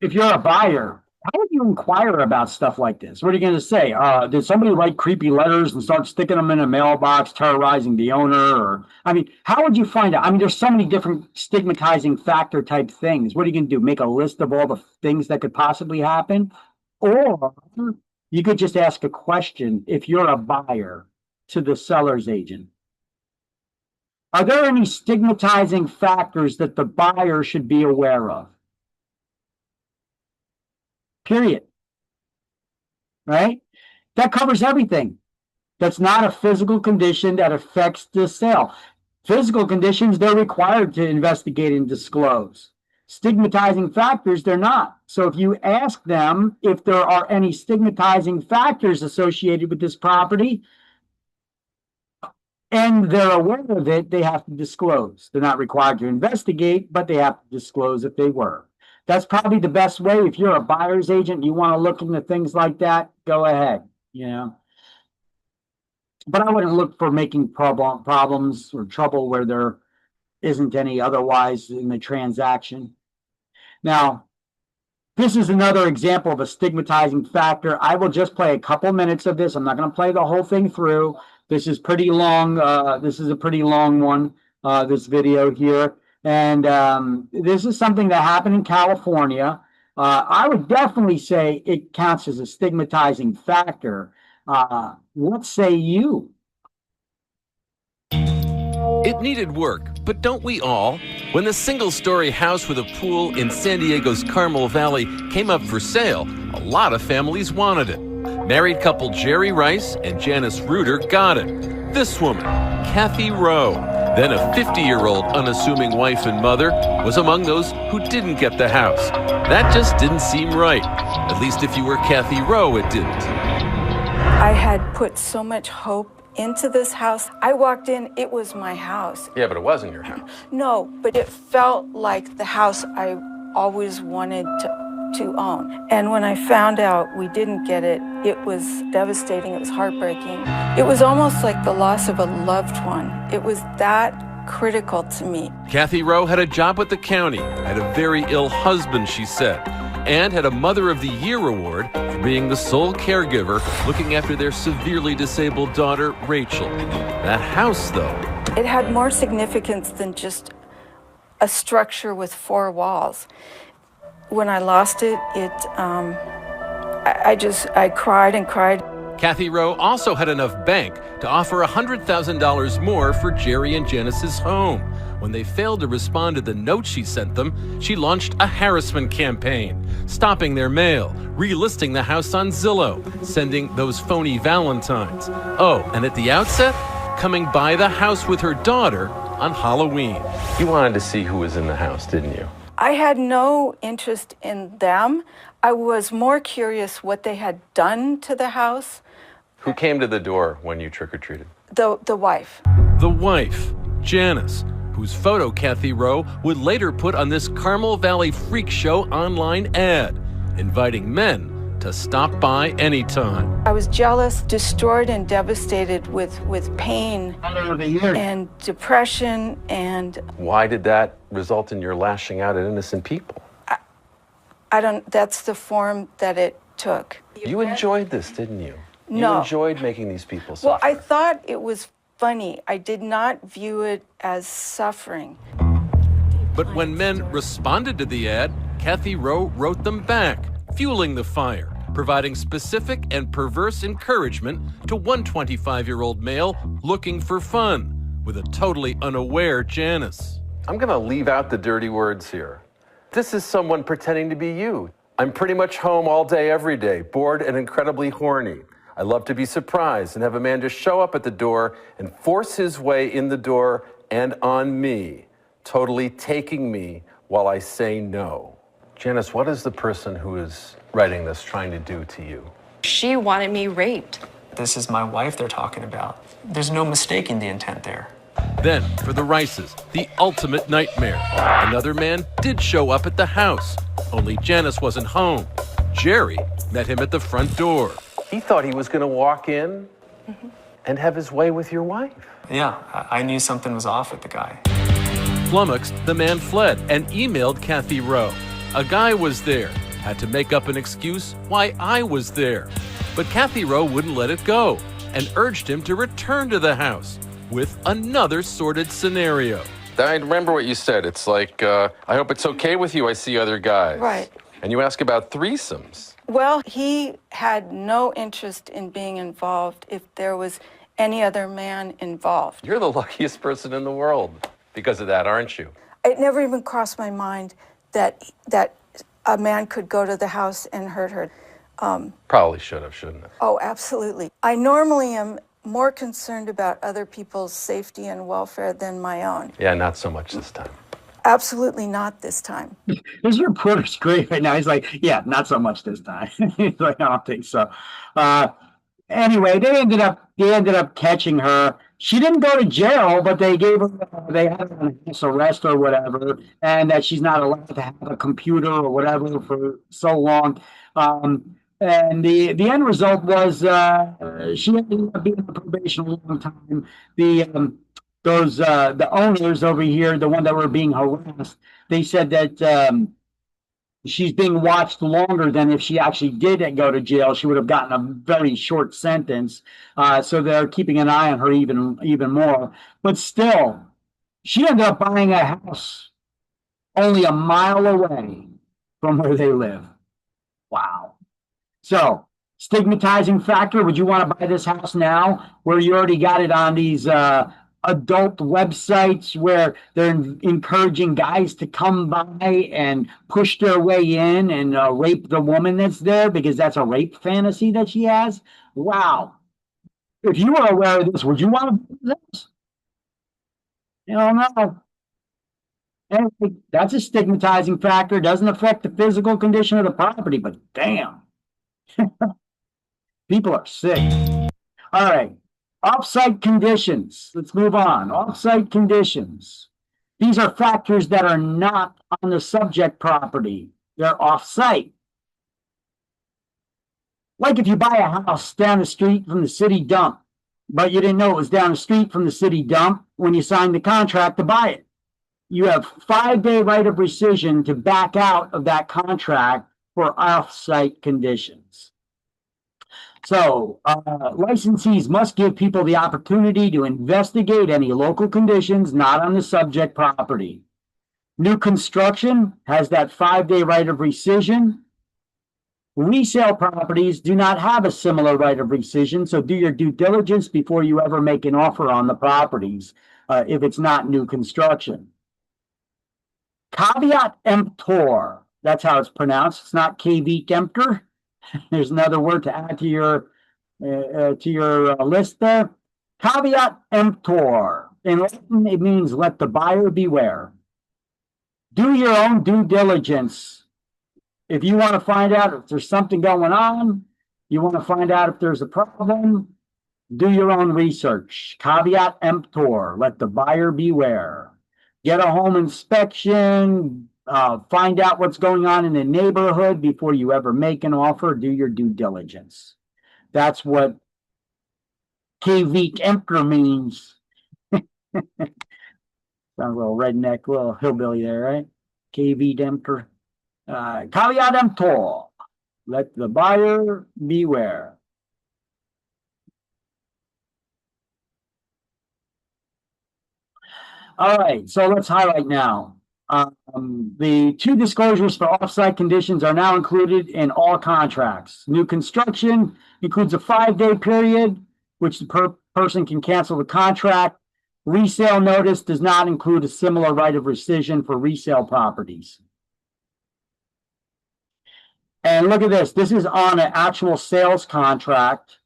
if you're a buyer, how would you inquire about stuff like this? What are you going to say? Did somebody write creepy letters and start sticking them in a mailbox, terrorizing the owner? Or, I mean, how would you find out? I mean, there's so many different stigmatizing factor type things. What are you going to do? Make a list of all the things that could possibly happen? Or you could just ask a question if you're a buyer to the seller's agent. Are there any stigmatizing factors that the buyer should be aware of? Period. Right? That covers everything. That's not a physical condition that affects the sale. Physical conditions, they're required to investigate and disclose. Stigmatizing factors, they're not. So if you ask them if there are any stigmatizing factors associated with this property, and they're aware of it, they have to disclose. They're not required to investigate, but they have to disclose if they were. That's probably the best way. If you're a buyer's agent, you want to look into things like that, go ahead, you know. But I wouldn't look for making problems or trouble where there isn't any otherwise in the transaction. Now, this is another example of a stigmatizing factor. I will just play a couple minutes of this. I'm not going to play the whole thing through. This is pretty long. This is a pretty long one, this video here. And this is something that happened in California. I would definitely say it counts as a stigmatizing factor. What say you? It needed work, but don't we all? When the single-story house with a pool in San Diego's Carmel Valley came up for sale, a lot of families wanted it. Married couple Jerry Rice and Janice Reuter got it. This woman, Kathy Rowe, then a 50-year-old unassuming wife and mother, was among those who didn't get the house. That just didn't seem right. At least if you were Kathy Rowe, it didn't. I had put so much hope into this house. I walked in, it was my house. Yeah, but it wasn't your house. No, but it felt like the house I always wanted to own. And when I found out we didn't get it, it was devastating. It was heartbreaking. It was almost like the loss of a loved one. It was that critical to me. Kathy Rowe had a job with the county, had a very ill husband, she said, and had a Mother of the Year award for being the sole caregiver looking after their severely disabled daughter, Rachel. That house, though, it had more significance than just a structure with four walls. When I lost it, I cried and cried. Kathy Rowe also had enough bank to offer $100,000 more for Jerry and Janice's home. When they failed to respond to the note she sent them, she launched a harassment campaign, stopping their mail, relisting the house on Zillow, sending those phony Valentines. Oh, and at the outset, coming by the house with her daughter on Halloween. You wanted to see who was in the house, didn't you? I had no interest in them. I was more curious what they had done to the house. Who came to the door when you trick-or-treated? The wife. The wife, Janice, whose photo Kathy Rowe would later put on this Carmel Valley freak show online ad, inviting men to stop by anytime. I was jealous, destroyed, and devastated with pain and depression and... Why did that result in your lashing out at innocent people? That's the form that it took. You enjoyed this, didn't you? No. You enjoyed making these people suffer. Well, I thought it was funny. I did not view it as suffering. But when men responded to the ad, Kathy Rowe wrote them back, fueling the fire, providing specific and perverse encouragement to one 25-year-old male looking for fun with a totally unaware Janice. I'm going to leave out the dirty words here. This is someone pretending to be you. I'm pretty much home all day, every day, bored and incredibly horny. I love to be surprised and have a man just show up at the door and force his way in the door and on me, totally taking me while I say no. Janice, what is the person who is writing this trying to do to you? She wanted me raped. This is my wife they're talking about. There's no mistaking the intent there. Then, for the Rices, the ultimate nightmare. Another man did show up at the house, only Janice wasn't home. Jerry met him at the front door. He thought he was going to walk in and have his way with your wife. Yeah, I knew something was off with the guy. Flummoxed, the man fled and emailed Kathy Rowe. A guy was there, had to make up an excuse why I was there. But Kathy Rowe wouldn't let it go and urged him to return to the house with another sordid scenario. I remember what you said. It's like, I hope it's okay with you, I see other guys. Right. And you ask about threesomes. Well, he had no interest in being involved if there was any other man involved. You're the luckiest person in the world because of that, aren't you? It never even crossed my mind that a man could go to the house and hurt her. Probably should have, shouldn't it? Oh, absolutely. I normally am more concerned about other people's safety and welfare than my own. Yeah, not so much this time. Absolutely not this time. This reporter's great right now. He's like, yeah, not so much this time. He's like, I don't think so. Anyway, they ended up catching her. She didn't go to jail, but they had her on house arrest or whatever, and that she's not allowed to have a computer or whatever for so long. And the end result was she ended up being on probation a long time. The owners over here, the one that were being harassed, they said that she's being watched longer than if she actually did go to jail. She would have gotten a very short sentence. So they're keeping an eye on her even more. But still, she ended up buying a house only a mile away from where they live. Wow. So, stigmatizing factor, would you want to buy this house now where you already got it on these adult websites where they're encouraging guys to come by and push their way in and rape the woman that's there because that's a rape fantasy that she has? Wow. If you were aware of this, would you want to do this? I don't know. Anyway, that's a stigmatizing factor. Doesn't affect the physical condition of the property, but damn. People are sick. All right. Off-site conditions. Let's move on. Off-site conditions. These are factors that are not on the subject property. They're off-site. Like if you buy a house down the street from the city dump, but you didn't know it was down the street from the city dump when you signed the contract to buy it. You have 5-day right of rescission to back out of that contract for off-site conditions. So, licensees must give people the opportunity to investigate any local conditions not on the subject property. New construction has that 5-day right of rescission. Resale properties do not have a similar right of rescission, so do your due diligence before you ever make an offer on the properties if it's not new construction. Caveat emptor, that's how it's pronounced. It's not caveat emptor. There's another word to add to your list there. Caveat emptor. In Latin, it means let the buyer beware. Do your own due diligence. If you want to find out if there's something going on, you want to find out if there's a problem, do your own research. Caveat emptor, let the buyer beware. Get a home inspection, find out what's going on in the neighborhood before you ever make an offer. Do your due diligence. That's what caveat emptor means. Sounds a little redneck, little hillbilly there, right? Caveat emptor. Caveat emptor, let the buyer beware. All right, so let's highlight now. The 2 disclosures for off-site conditions are now included in all contracts. New construction includes a 5-day period, which the person can cancel the contract. Resale notice does not include a similar right of rescission for resale properties. And look at this. This is on an actual sales contract.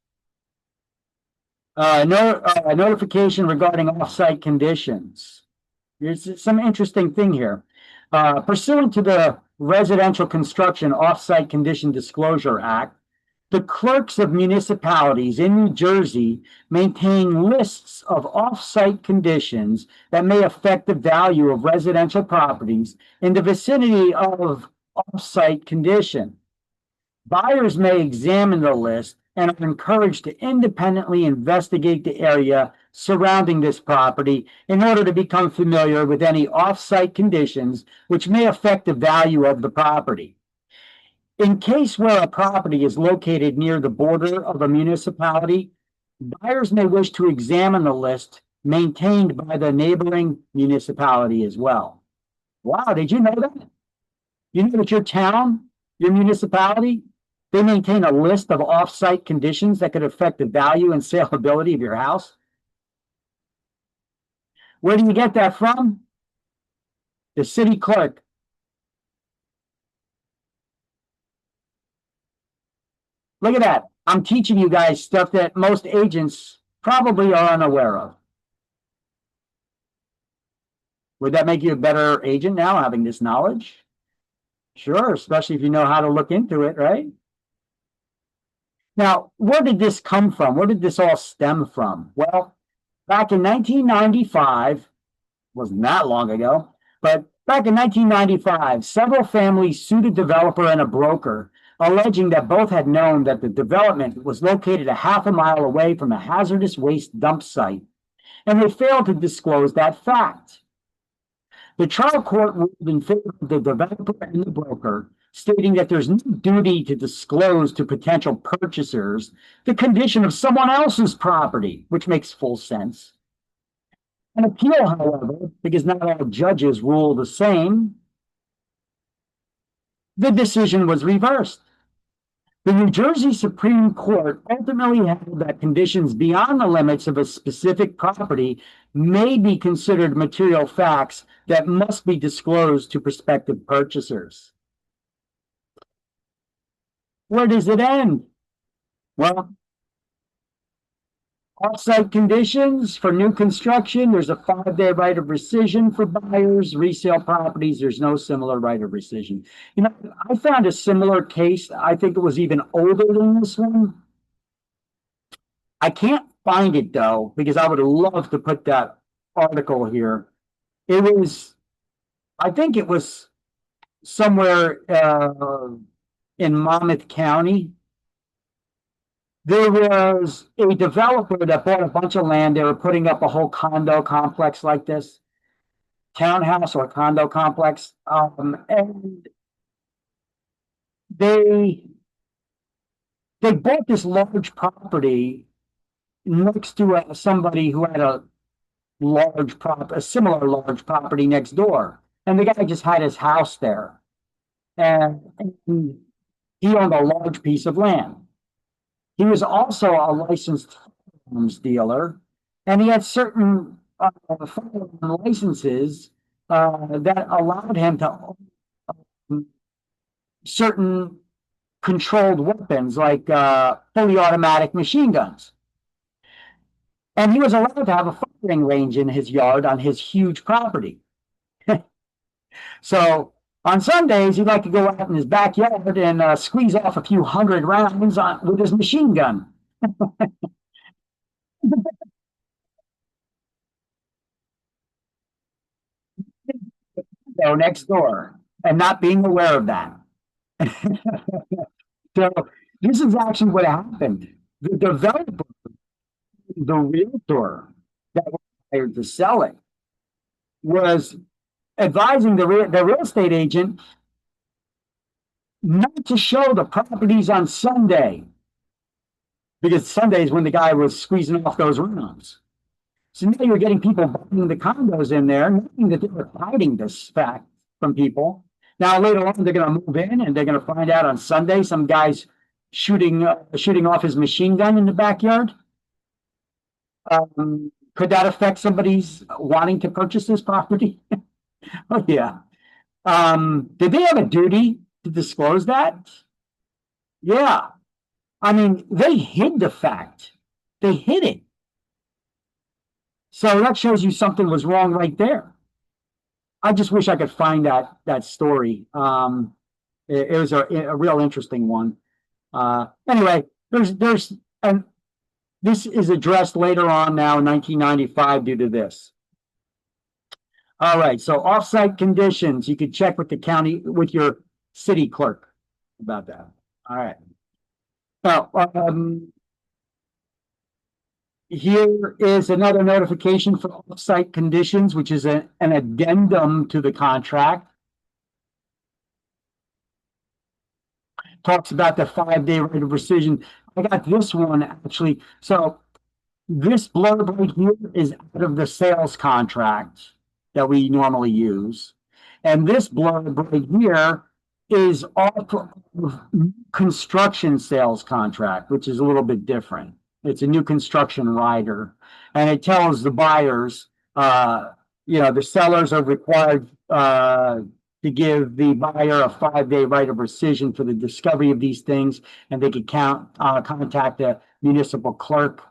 Notification regarding off-site conditions. There's some interesting thing here. Pursuant to the Residential Construction Off-Site Condition Disclosure Act, the clerks of municipalities in New Jersey maintain lists of off-site conditions that may affect the value of residential properties in the vicinity of off-site condition. Buyers may examine the list and are encouraged to independently investigate the area surrounding this property in order to become familiar with any off-site conditions which may affect the value of the property. In case where a property is located near the border of a municipality, buyers may wish to examine the list maintained by the neighboring municipality as well. Wow, did you know that? You know that your town, your municipality, they maintain a list of off-site conditions that could affect the value and saleability of your house? Where do you get that from? The city clerk. Look at that. I'm teaching you guys stuff that most agents probably are unaware of. Would that make you a better agent now, having this knowledge? Sure, especially if you know how to look into it, right? Now, where did this come from? Where did this all stem from? Well, back in 1995, wasn't that long ago, but back in 1995, several families sued a developer and a broker, alleging that both had known that the development was located a half a mile away from a hazardous waste dump site, and they failed to disclose that fact. The trial court ruled in favor of the developer and the broker, stating that there's no duty to disclose to potential purchasers the condition of someone else's property, which makes full sense. An appeal, however, because not all judges rule the same, the decision was reversed. The New Jersey Supreme Court ultimately held that conditions beyond the limits of a specific property may be considered material facts that must be disclosed to prospective purchasers. Where does it end? Well, off-site conditions for new construction, there's a 5-day right of rescission for buyers. Resale properties, there's no similar right of rescission. You know, I found a similar case. I think it was even older than this one. I can't find it, though, because I would love to put that article here. It was, I think it was somewhere in Monmouth County. There was a developer that bought a bunch of land. They were putting up a whole condo complex like this, townhouse or condo complex. And they bought this large property next to somebody who had a similar large property next door. And the guy just had his house there. And he owned a large piece of land. He was also a licensed firearms dealer, and he had certain firearm licenses that allowed him to own certain controlled weapons, like fully automatic machine guns. And he was allowed to have a firing range in his yard on his huge property. So on Sundays, he'd like to go out in his backyard and squeeze off a few hundred rounds with his machine gun. So next door and not being aware of that. So this is actually what happened. The developer, the realtor that was hired to sell it, was advising the real estate agent not to show the properties on Sunday, because Sunday is when the guy was squeezing off those rounds. So now you're getting people buying the condos in there, knowing that they were hiding this fact from people. Now later on, they're going to move in and they're going to find out on Sunday some guy's shooting off his machine gun in the backyard. Could that affect somebody's wanting to purchase this property? Oh yeah. Did they have a duty to disclose that? Yeah. I mean, they hid the fact. They hid it. So that shows you something was wrong right there. I just wish I could find that story. It was a real interesting one. Anyway, and this is addressed later on now in 1995 due to this. All right, so offsite conditions, you could check with the county, with your city clerk about that. All right. Now, here is another notification for offsite conditions, which is an addendum to the contract. Talks about the 5-day right of rescission. I got this one actually. So this blurb right here is out of the sales contract that we normally use. And this blurb right here is off of construction sales contract, which is a little bit different. It's a new construction rider, and it tells the buyers, the sellers are required to give the buyer a 5-day right of rescission for the discovery of these things, and they could contact the municipal clerk.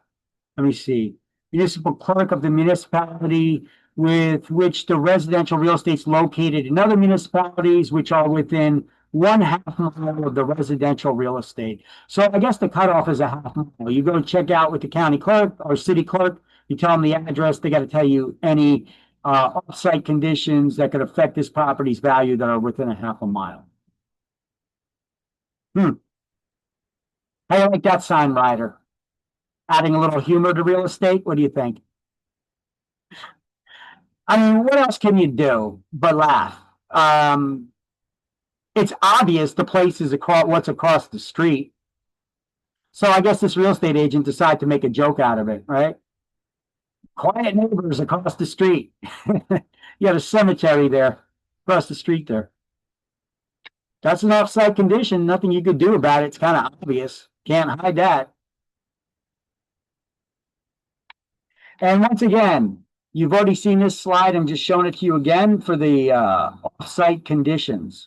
Let me see. Municipal clerk of the municipality with which the residential real estate is located in other municipalities which are within 1/2 mile of the residential real estate. So I guess the cutoff is a 1/2 mile. You go check out with the county clerk or city clerk, you tell them the address, they got to tell you any off-site conditions that could affect this property's value that are within a 1/2 mile. How do you like that sign, Ryder? Adding a little humor to real estate? What do you think? I mean, what else can you do but laugh? It's obvious the place is what's across the street. So I guess this real estate agent decided to make a joke out of it, right? Quiet neighbors across the street. You have a cemetery there, across the street there. That's an off-site condition. Nothing you could do about it. It's kind of obvious. Can't hide that. And once again, you've already seen this slide. I'm just showing it to you again for the off-site conditions.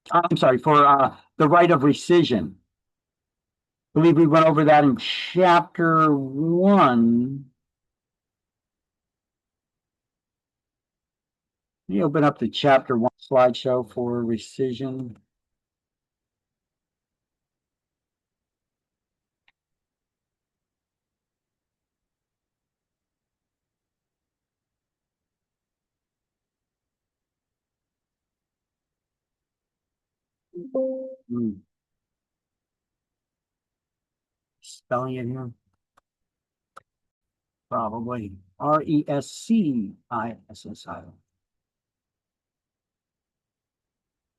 I'm sorry, for the right of rescission. I believe we went over that in chapter 1. Let me open up the chapter 1 slideshow for rescission. Spelling it here. Probably Rescissi.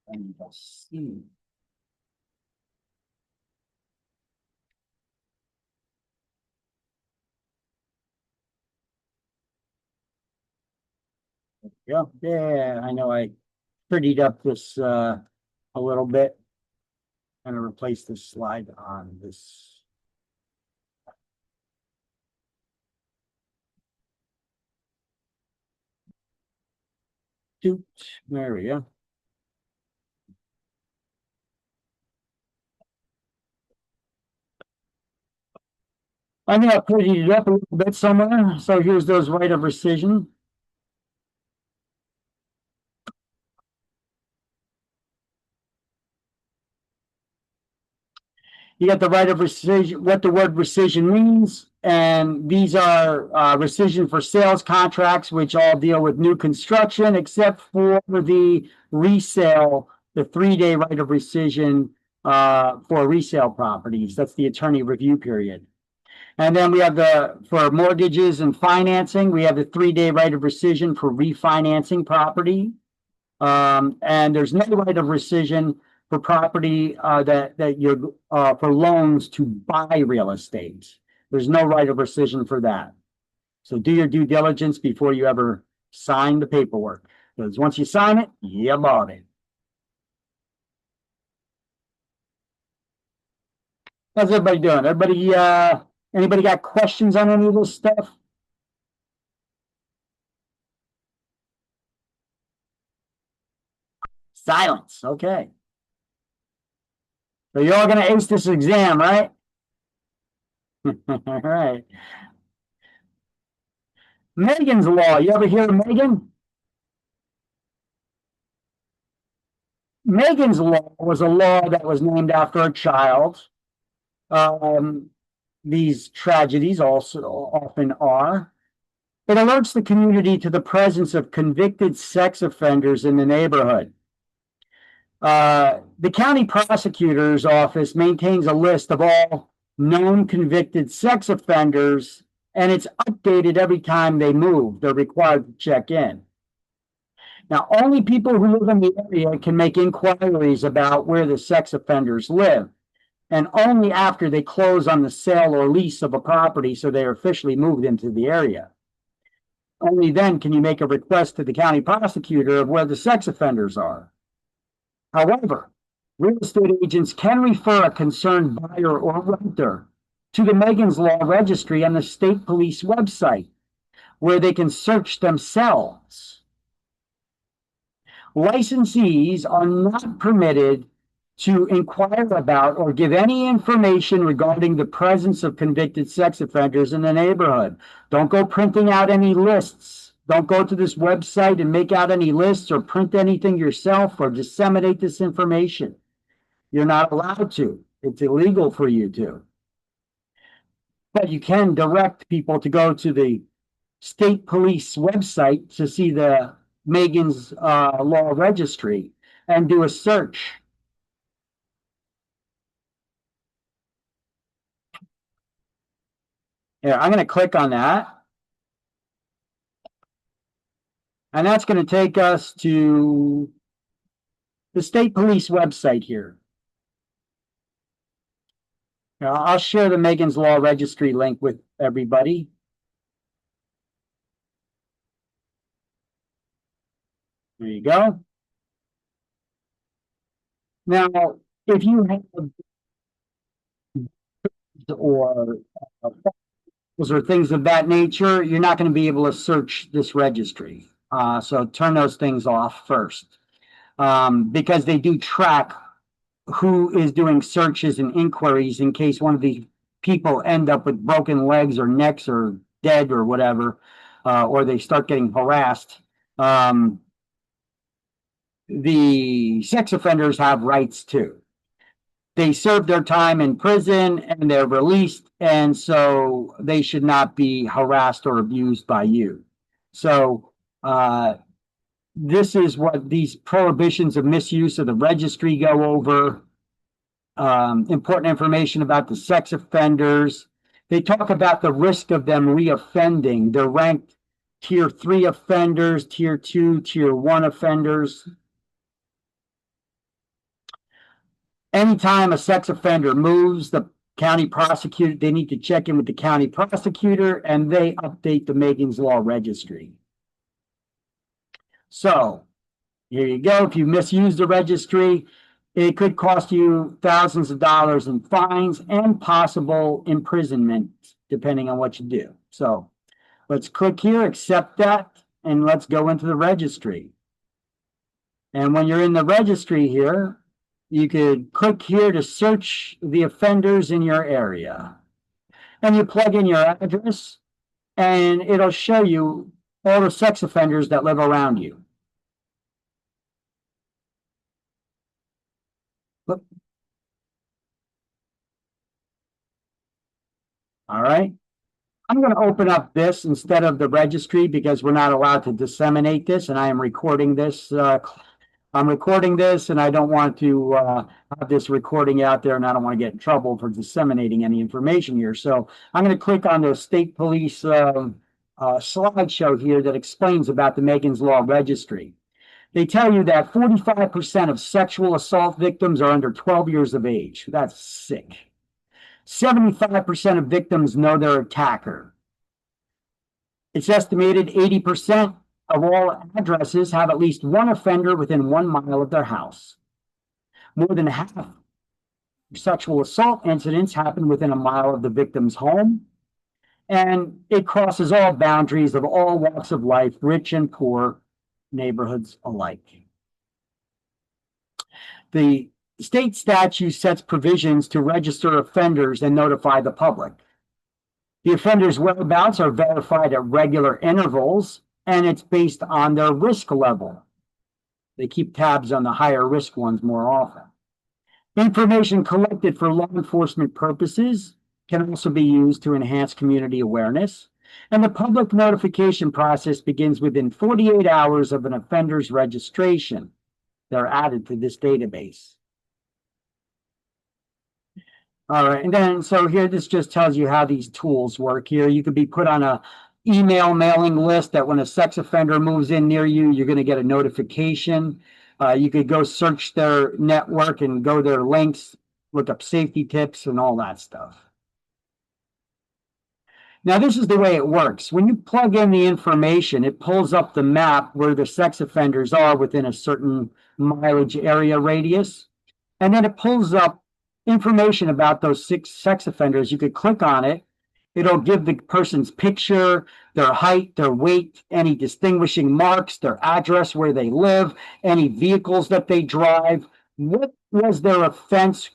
And C. Yeah, I know I prettied up this a little bit. I'm going to replace this slide on this. There we go. I think I prettied it up a little bit somewhere. So here's those right of rescission. You got the right of rescission, what the word rescission means, and these are rescission for sales contracts, which all deal with new construction, except for the resale, the 3-day right of rescission for resale properties. That's the attorney review period. And then we have for mortgages and financing, we have the 3-day right of rescission for refinancing property. And there's no right of rescission for property that you're for loans to buy real estate. There's no right of rescission for that. So do your due diligence before you ever sign the paperwork, because once you sign it, you bought it. How's everybody doing? Everybody, anybody got questions on any of this stuff? Silence. Okay. So you're all going to ace this exam, right? All right. Megan's Law. You ever hear of Megan? Megan's Law was a law that was named after a child. These tragedies also often are. It alerts the community to the presence of convicted sex offenders in the neighborhood. The county prosecutor's office maintains a list of all known convicted sex offenders, and it's updated every time they move. They're required to check in. Now, only people who live in the area can make inquiries about where the sex offenders live, and only after they close on the sale or lease of a property, so they are officially moved into the area. Only then can you make a request to the county prosecutor of where the sex offenders are. However, real estate agents can refer a concerned buyer or renter to the Megan's Law registry on the state police website, where they can search themselves. Licensees are not permitted to inquire about or give any information regarding the presence of convicted sex offenders in the neighborhood. Don't go printing out any lists. Don't go to this website and make out any lists or print anything yourself or disseminate this information. You're not allowed to. It's illegal for you to. But you can direct people to go to the state police website to see the Megan's Law registry and do a search. Here, I'm going to click on that. And that's going to take us to the state police website here. Now, I'll share the Megan's Law registry link with everybody. There you go. Now, if you have or things of that nature, you're not going to be able to search this registry. So turn those things off first, because they do track who is doing searches and inquiries in case one of these people end up with broken legs or necks or dead or whatever, or they start getting harassed. The sex offenders have rights too. They serve their time in prison and they're released, and so they should not be harassed or abused by you. So this is what these prohibitions of misuse of the registry go over. Important information about the sex offenders. They talk about the risk of them reoffending. They're ranked tier 3 offenders, tier 2, tier 1 offenders. Anytime a sex offender moves, the county prosecutor, they need to check in with the county prosecutor, and they update the Megan's Law registry. So here you go. If you misuse the registry, it could cost you thousands of dollars in fines and possible imprisonment, depending on what you do. So let's click here, accept that, and let's go into the registry. And when you're in the registry here, you could click here to search the offenders in your area. And you plug in your address, and it'll show you all the sex offenders that live around you. All right. I'm going to open up this instead of the registry because we're not allowed to disseminate this, and I am recording this. I'm recording this, and I don't want to have this recording out there, and I don't want to get in trouble for disseminating any information here. So I'm going to click on the state police slideshow here that explains about the Megan's Law Registry. They tell you that 45% of sexual assault victims are under 12 years of age. That's sick. 75% of victims know their attacker. It's estimated 80% of all addresses have at least one offender within 1 mile of their house. More than half of sexual assault incidents happen within a mile of the victim's home. And it crosses all boundaries of all walks of life, rich and poor, neighborhoods alike. The state statute sets provisions to register offenders and notify the public. The offenders' whereabouts are verified at regular intervals, and it's based on their risk level. They keep tabs on the higher risk ones more often. Information collected for law enforcement purposes can also be used to enhance community awareness, and the public notification process begins within 48 hours of an offender's registration. They're added to this database. All right, and then so here this just tells you how these tools work here. You could be put on a email mailing list that when a sex offender moves in near you, you're going to get a notification. You could go search their network and go their links, look up safety tips and all that stuff. Now, this is the way it works. When you plug in the information, it pulls up the map where the sex offenders are within a certain mileage area radius. And then it pulls up information about those 6 sex offenders. You could click on it. It'll give the person's picture, their height, their weight, any distinguishing marks, their address, where they live, any vehicles that they drive, what was their offense,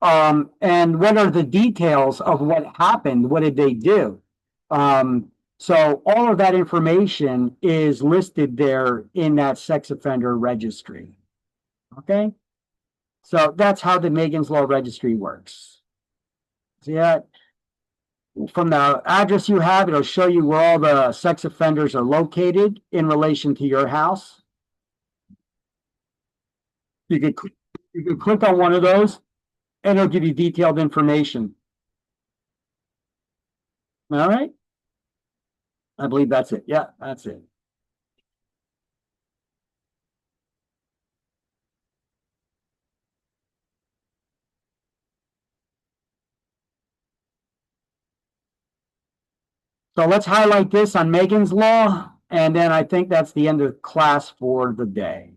and what are the details of what happened? What did they do? So all of that information is listed there in that sex offender registry. Okay? So that's how the Megan's Law Registry works. See that? From the address you have, it'll show you where all the sex offenders are located in relation to your house. You could click on one of those, and it'll give you detailed information. All right. I believe that's it. Yeah, that's it. So let's highlight this on Megan's Law, and then I think that's the end of class for the day.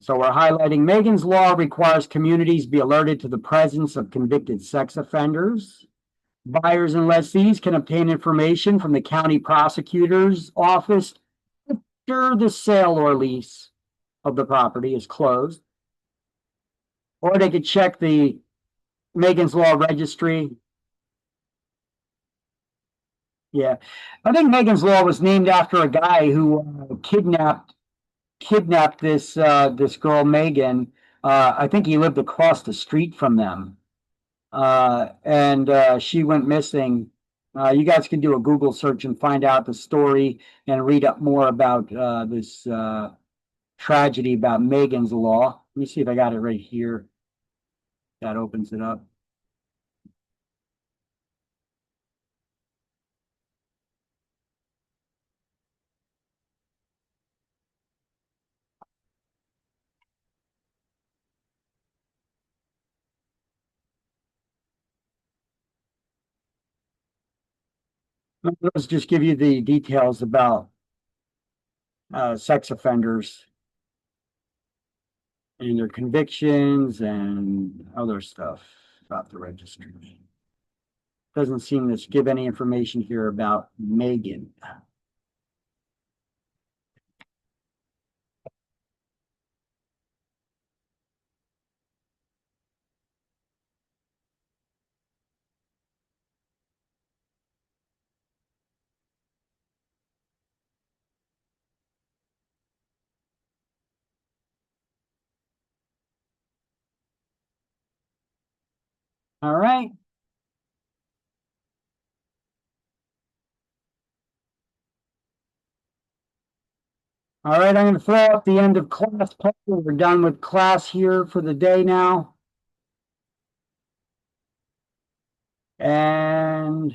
So we're highlighting Megan's Law requires communities be alerted to the presence of convicted sex offenders. Buyers and lessees can obtain information from the county prosecutor's office after the sale or lease of the property is closed. Or they could check the Megan's Law Registry. Yeah, I think Megan's Law was named after a guy who kidnapped this this girl Megan. I think he lived across the street from them, and she went missing. You guys can do a Google search and find out the story and read up more about this tragedy about Megan's Law. Let me see if I got it right here. That opens it up. Let's just give you the details about sex offenders and their convictions and other stuff about the registry. Doesn't seem to give any information here about Megan. All right. All right, I'm going to throw up the end of class poll. We're done with class here for the day now. And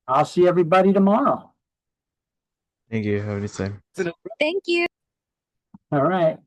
I'll see everybody tomorrow. Thank you. Have a nice time. Thank you. All right.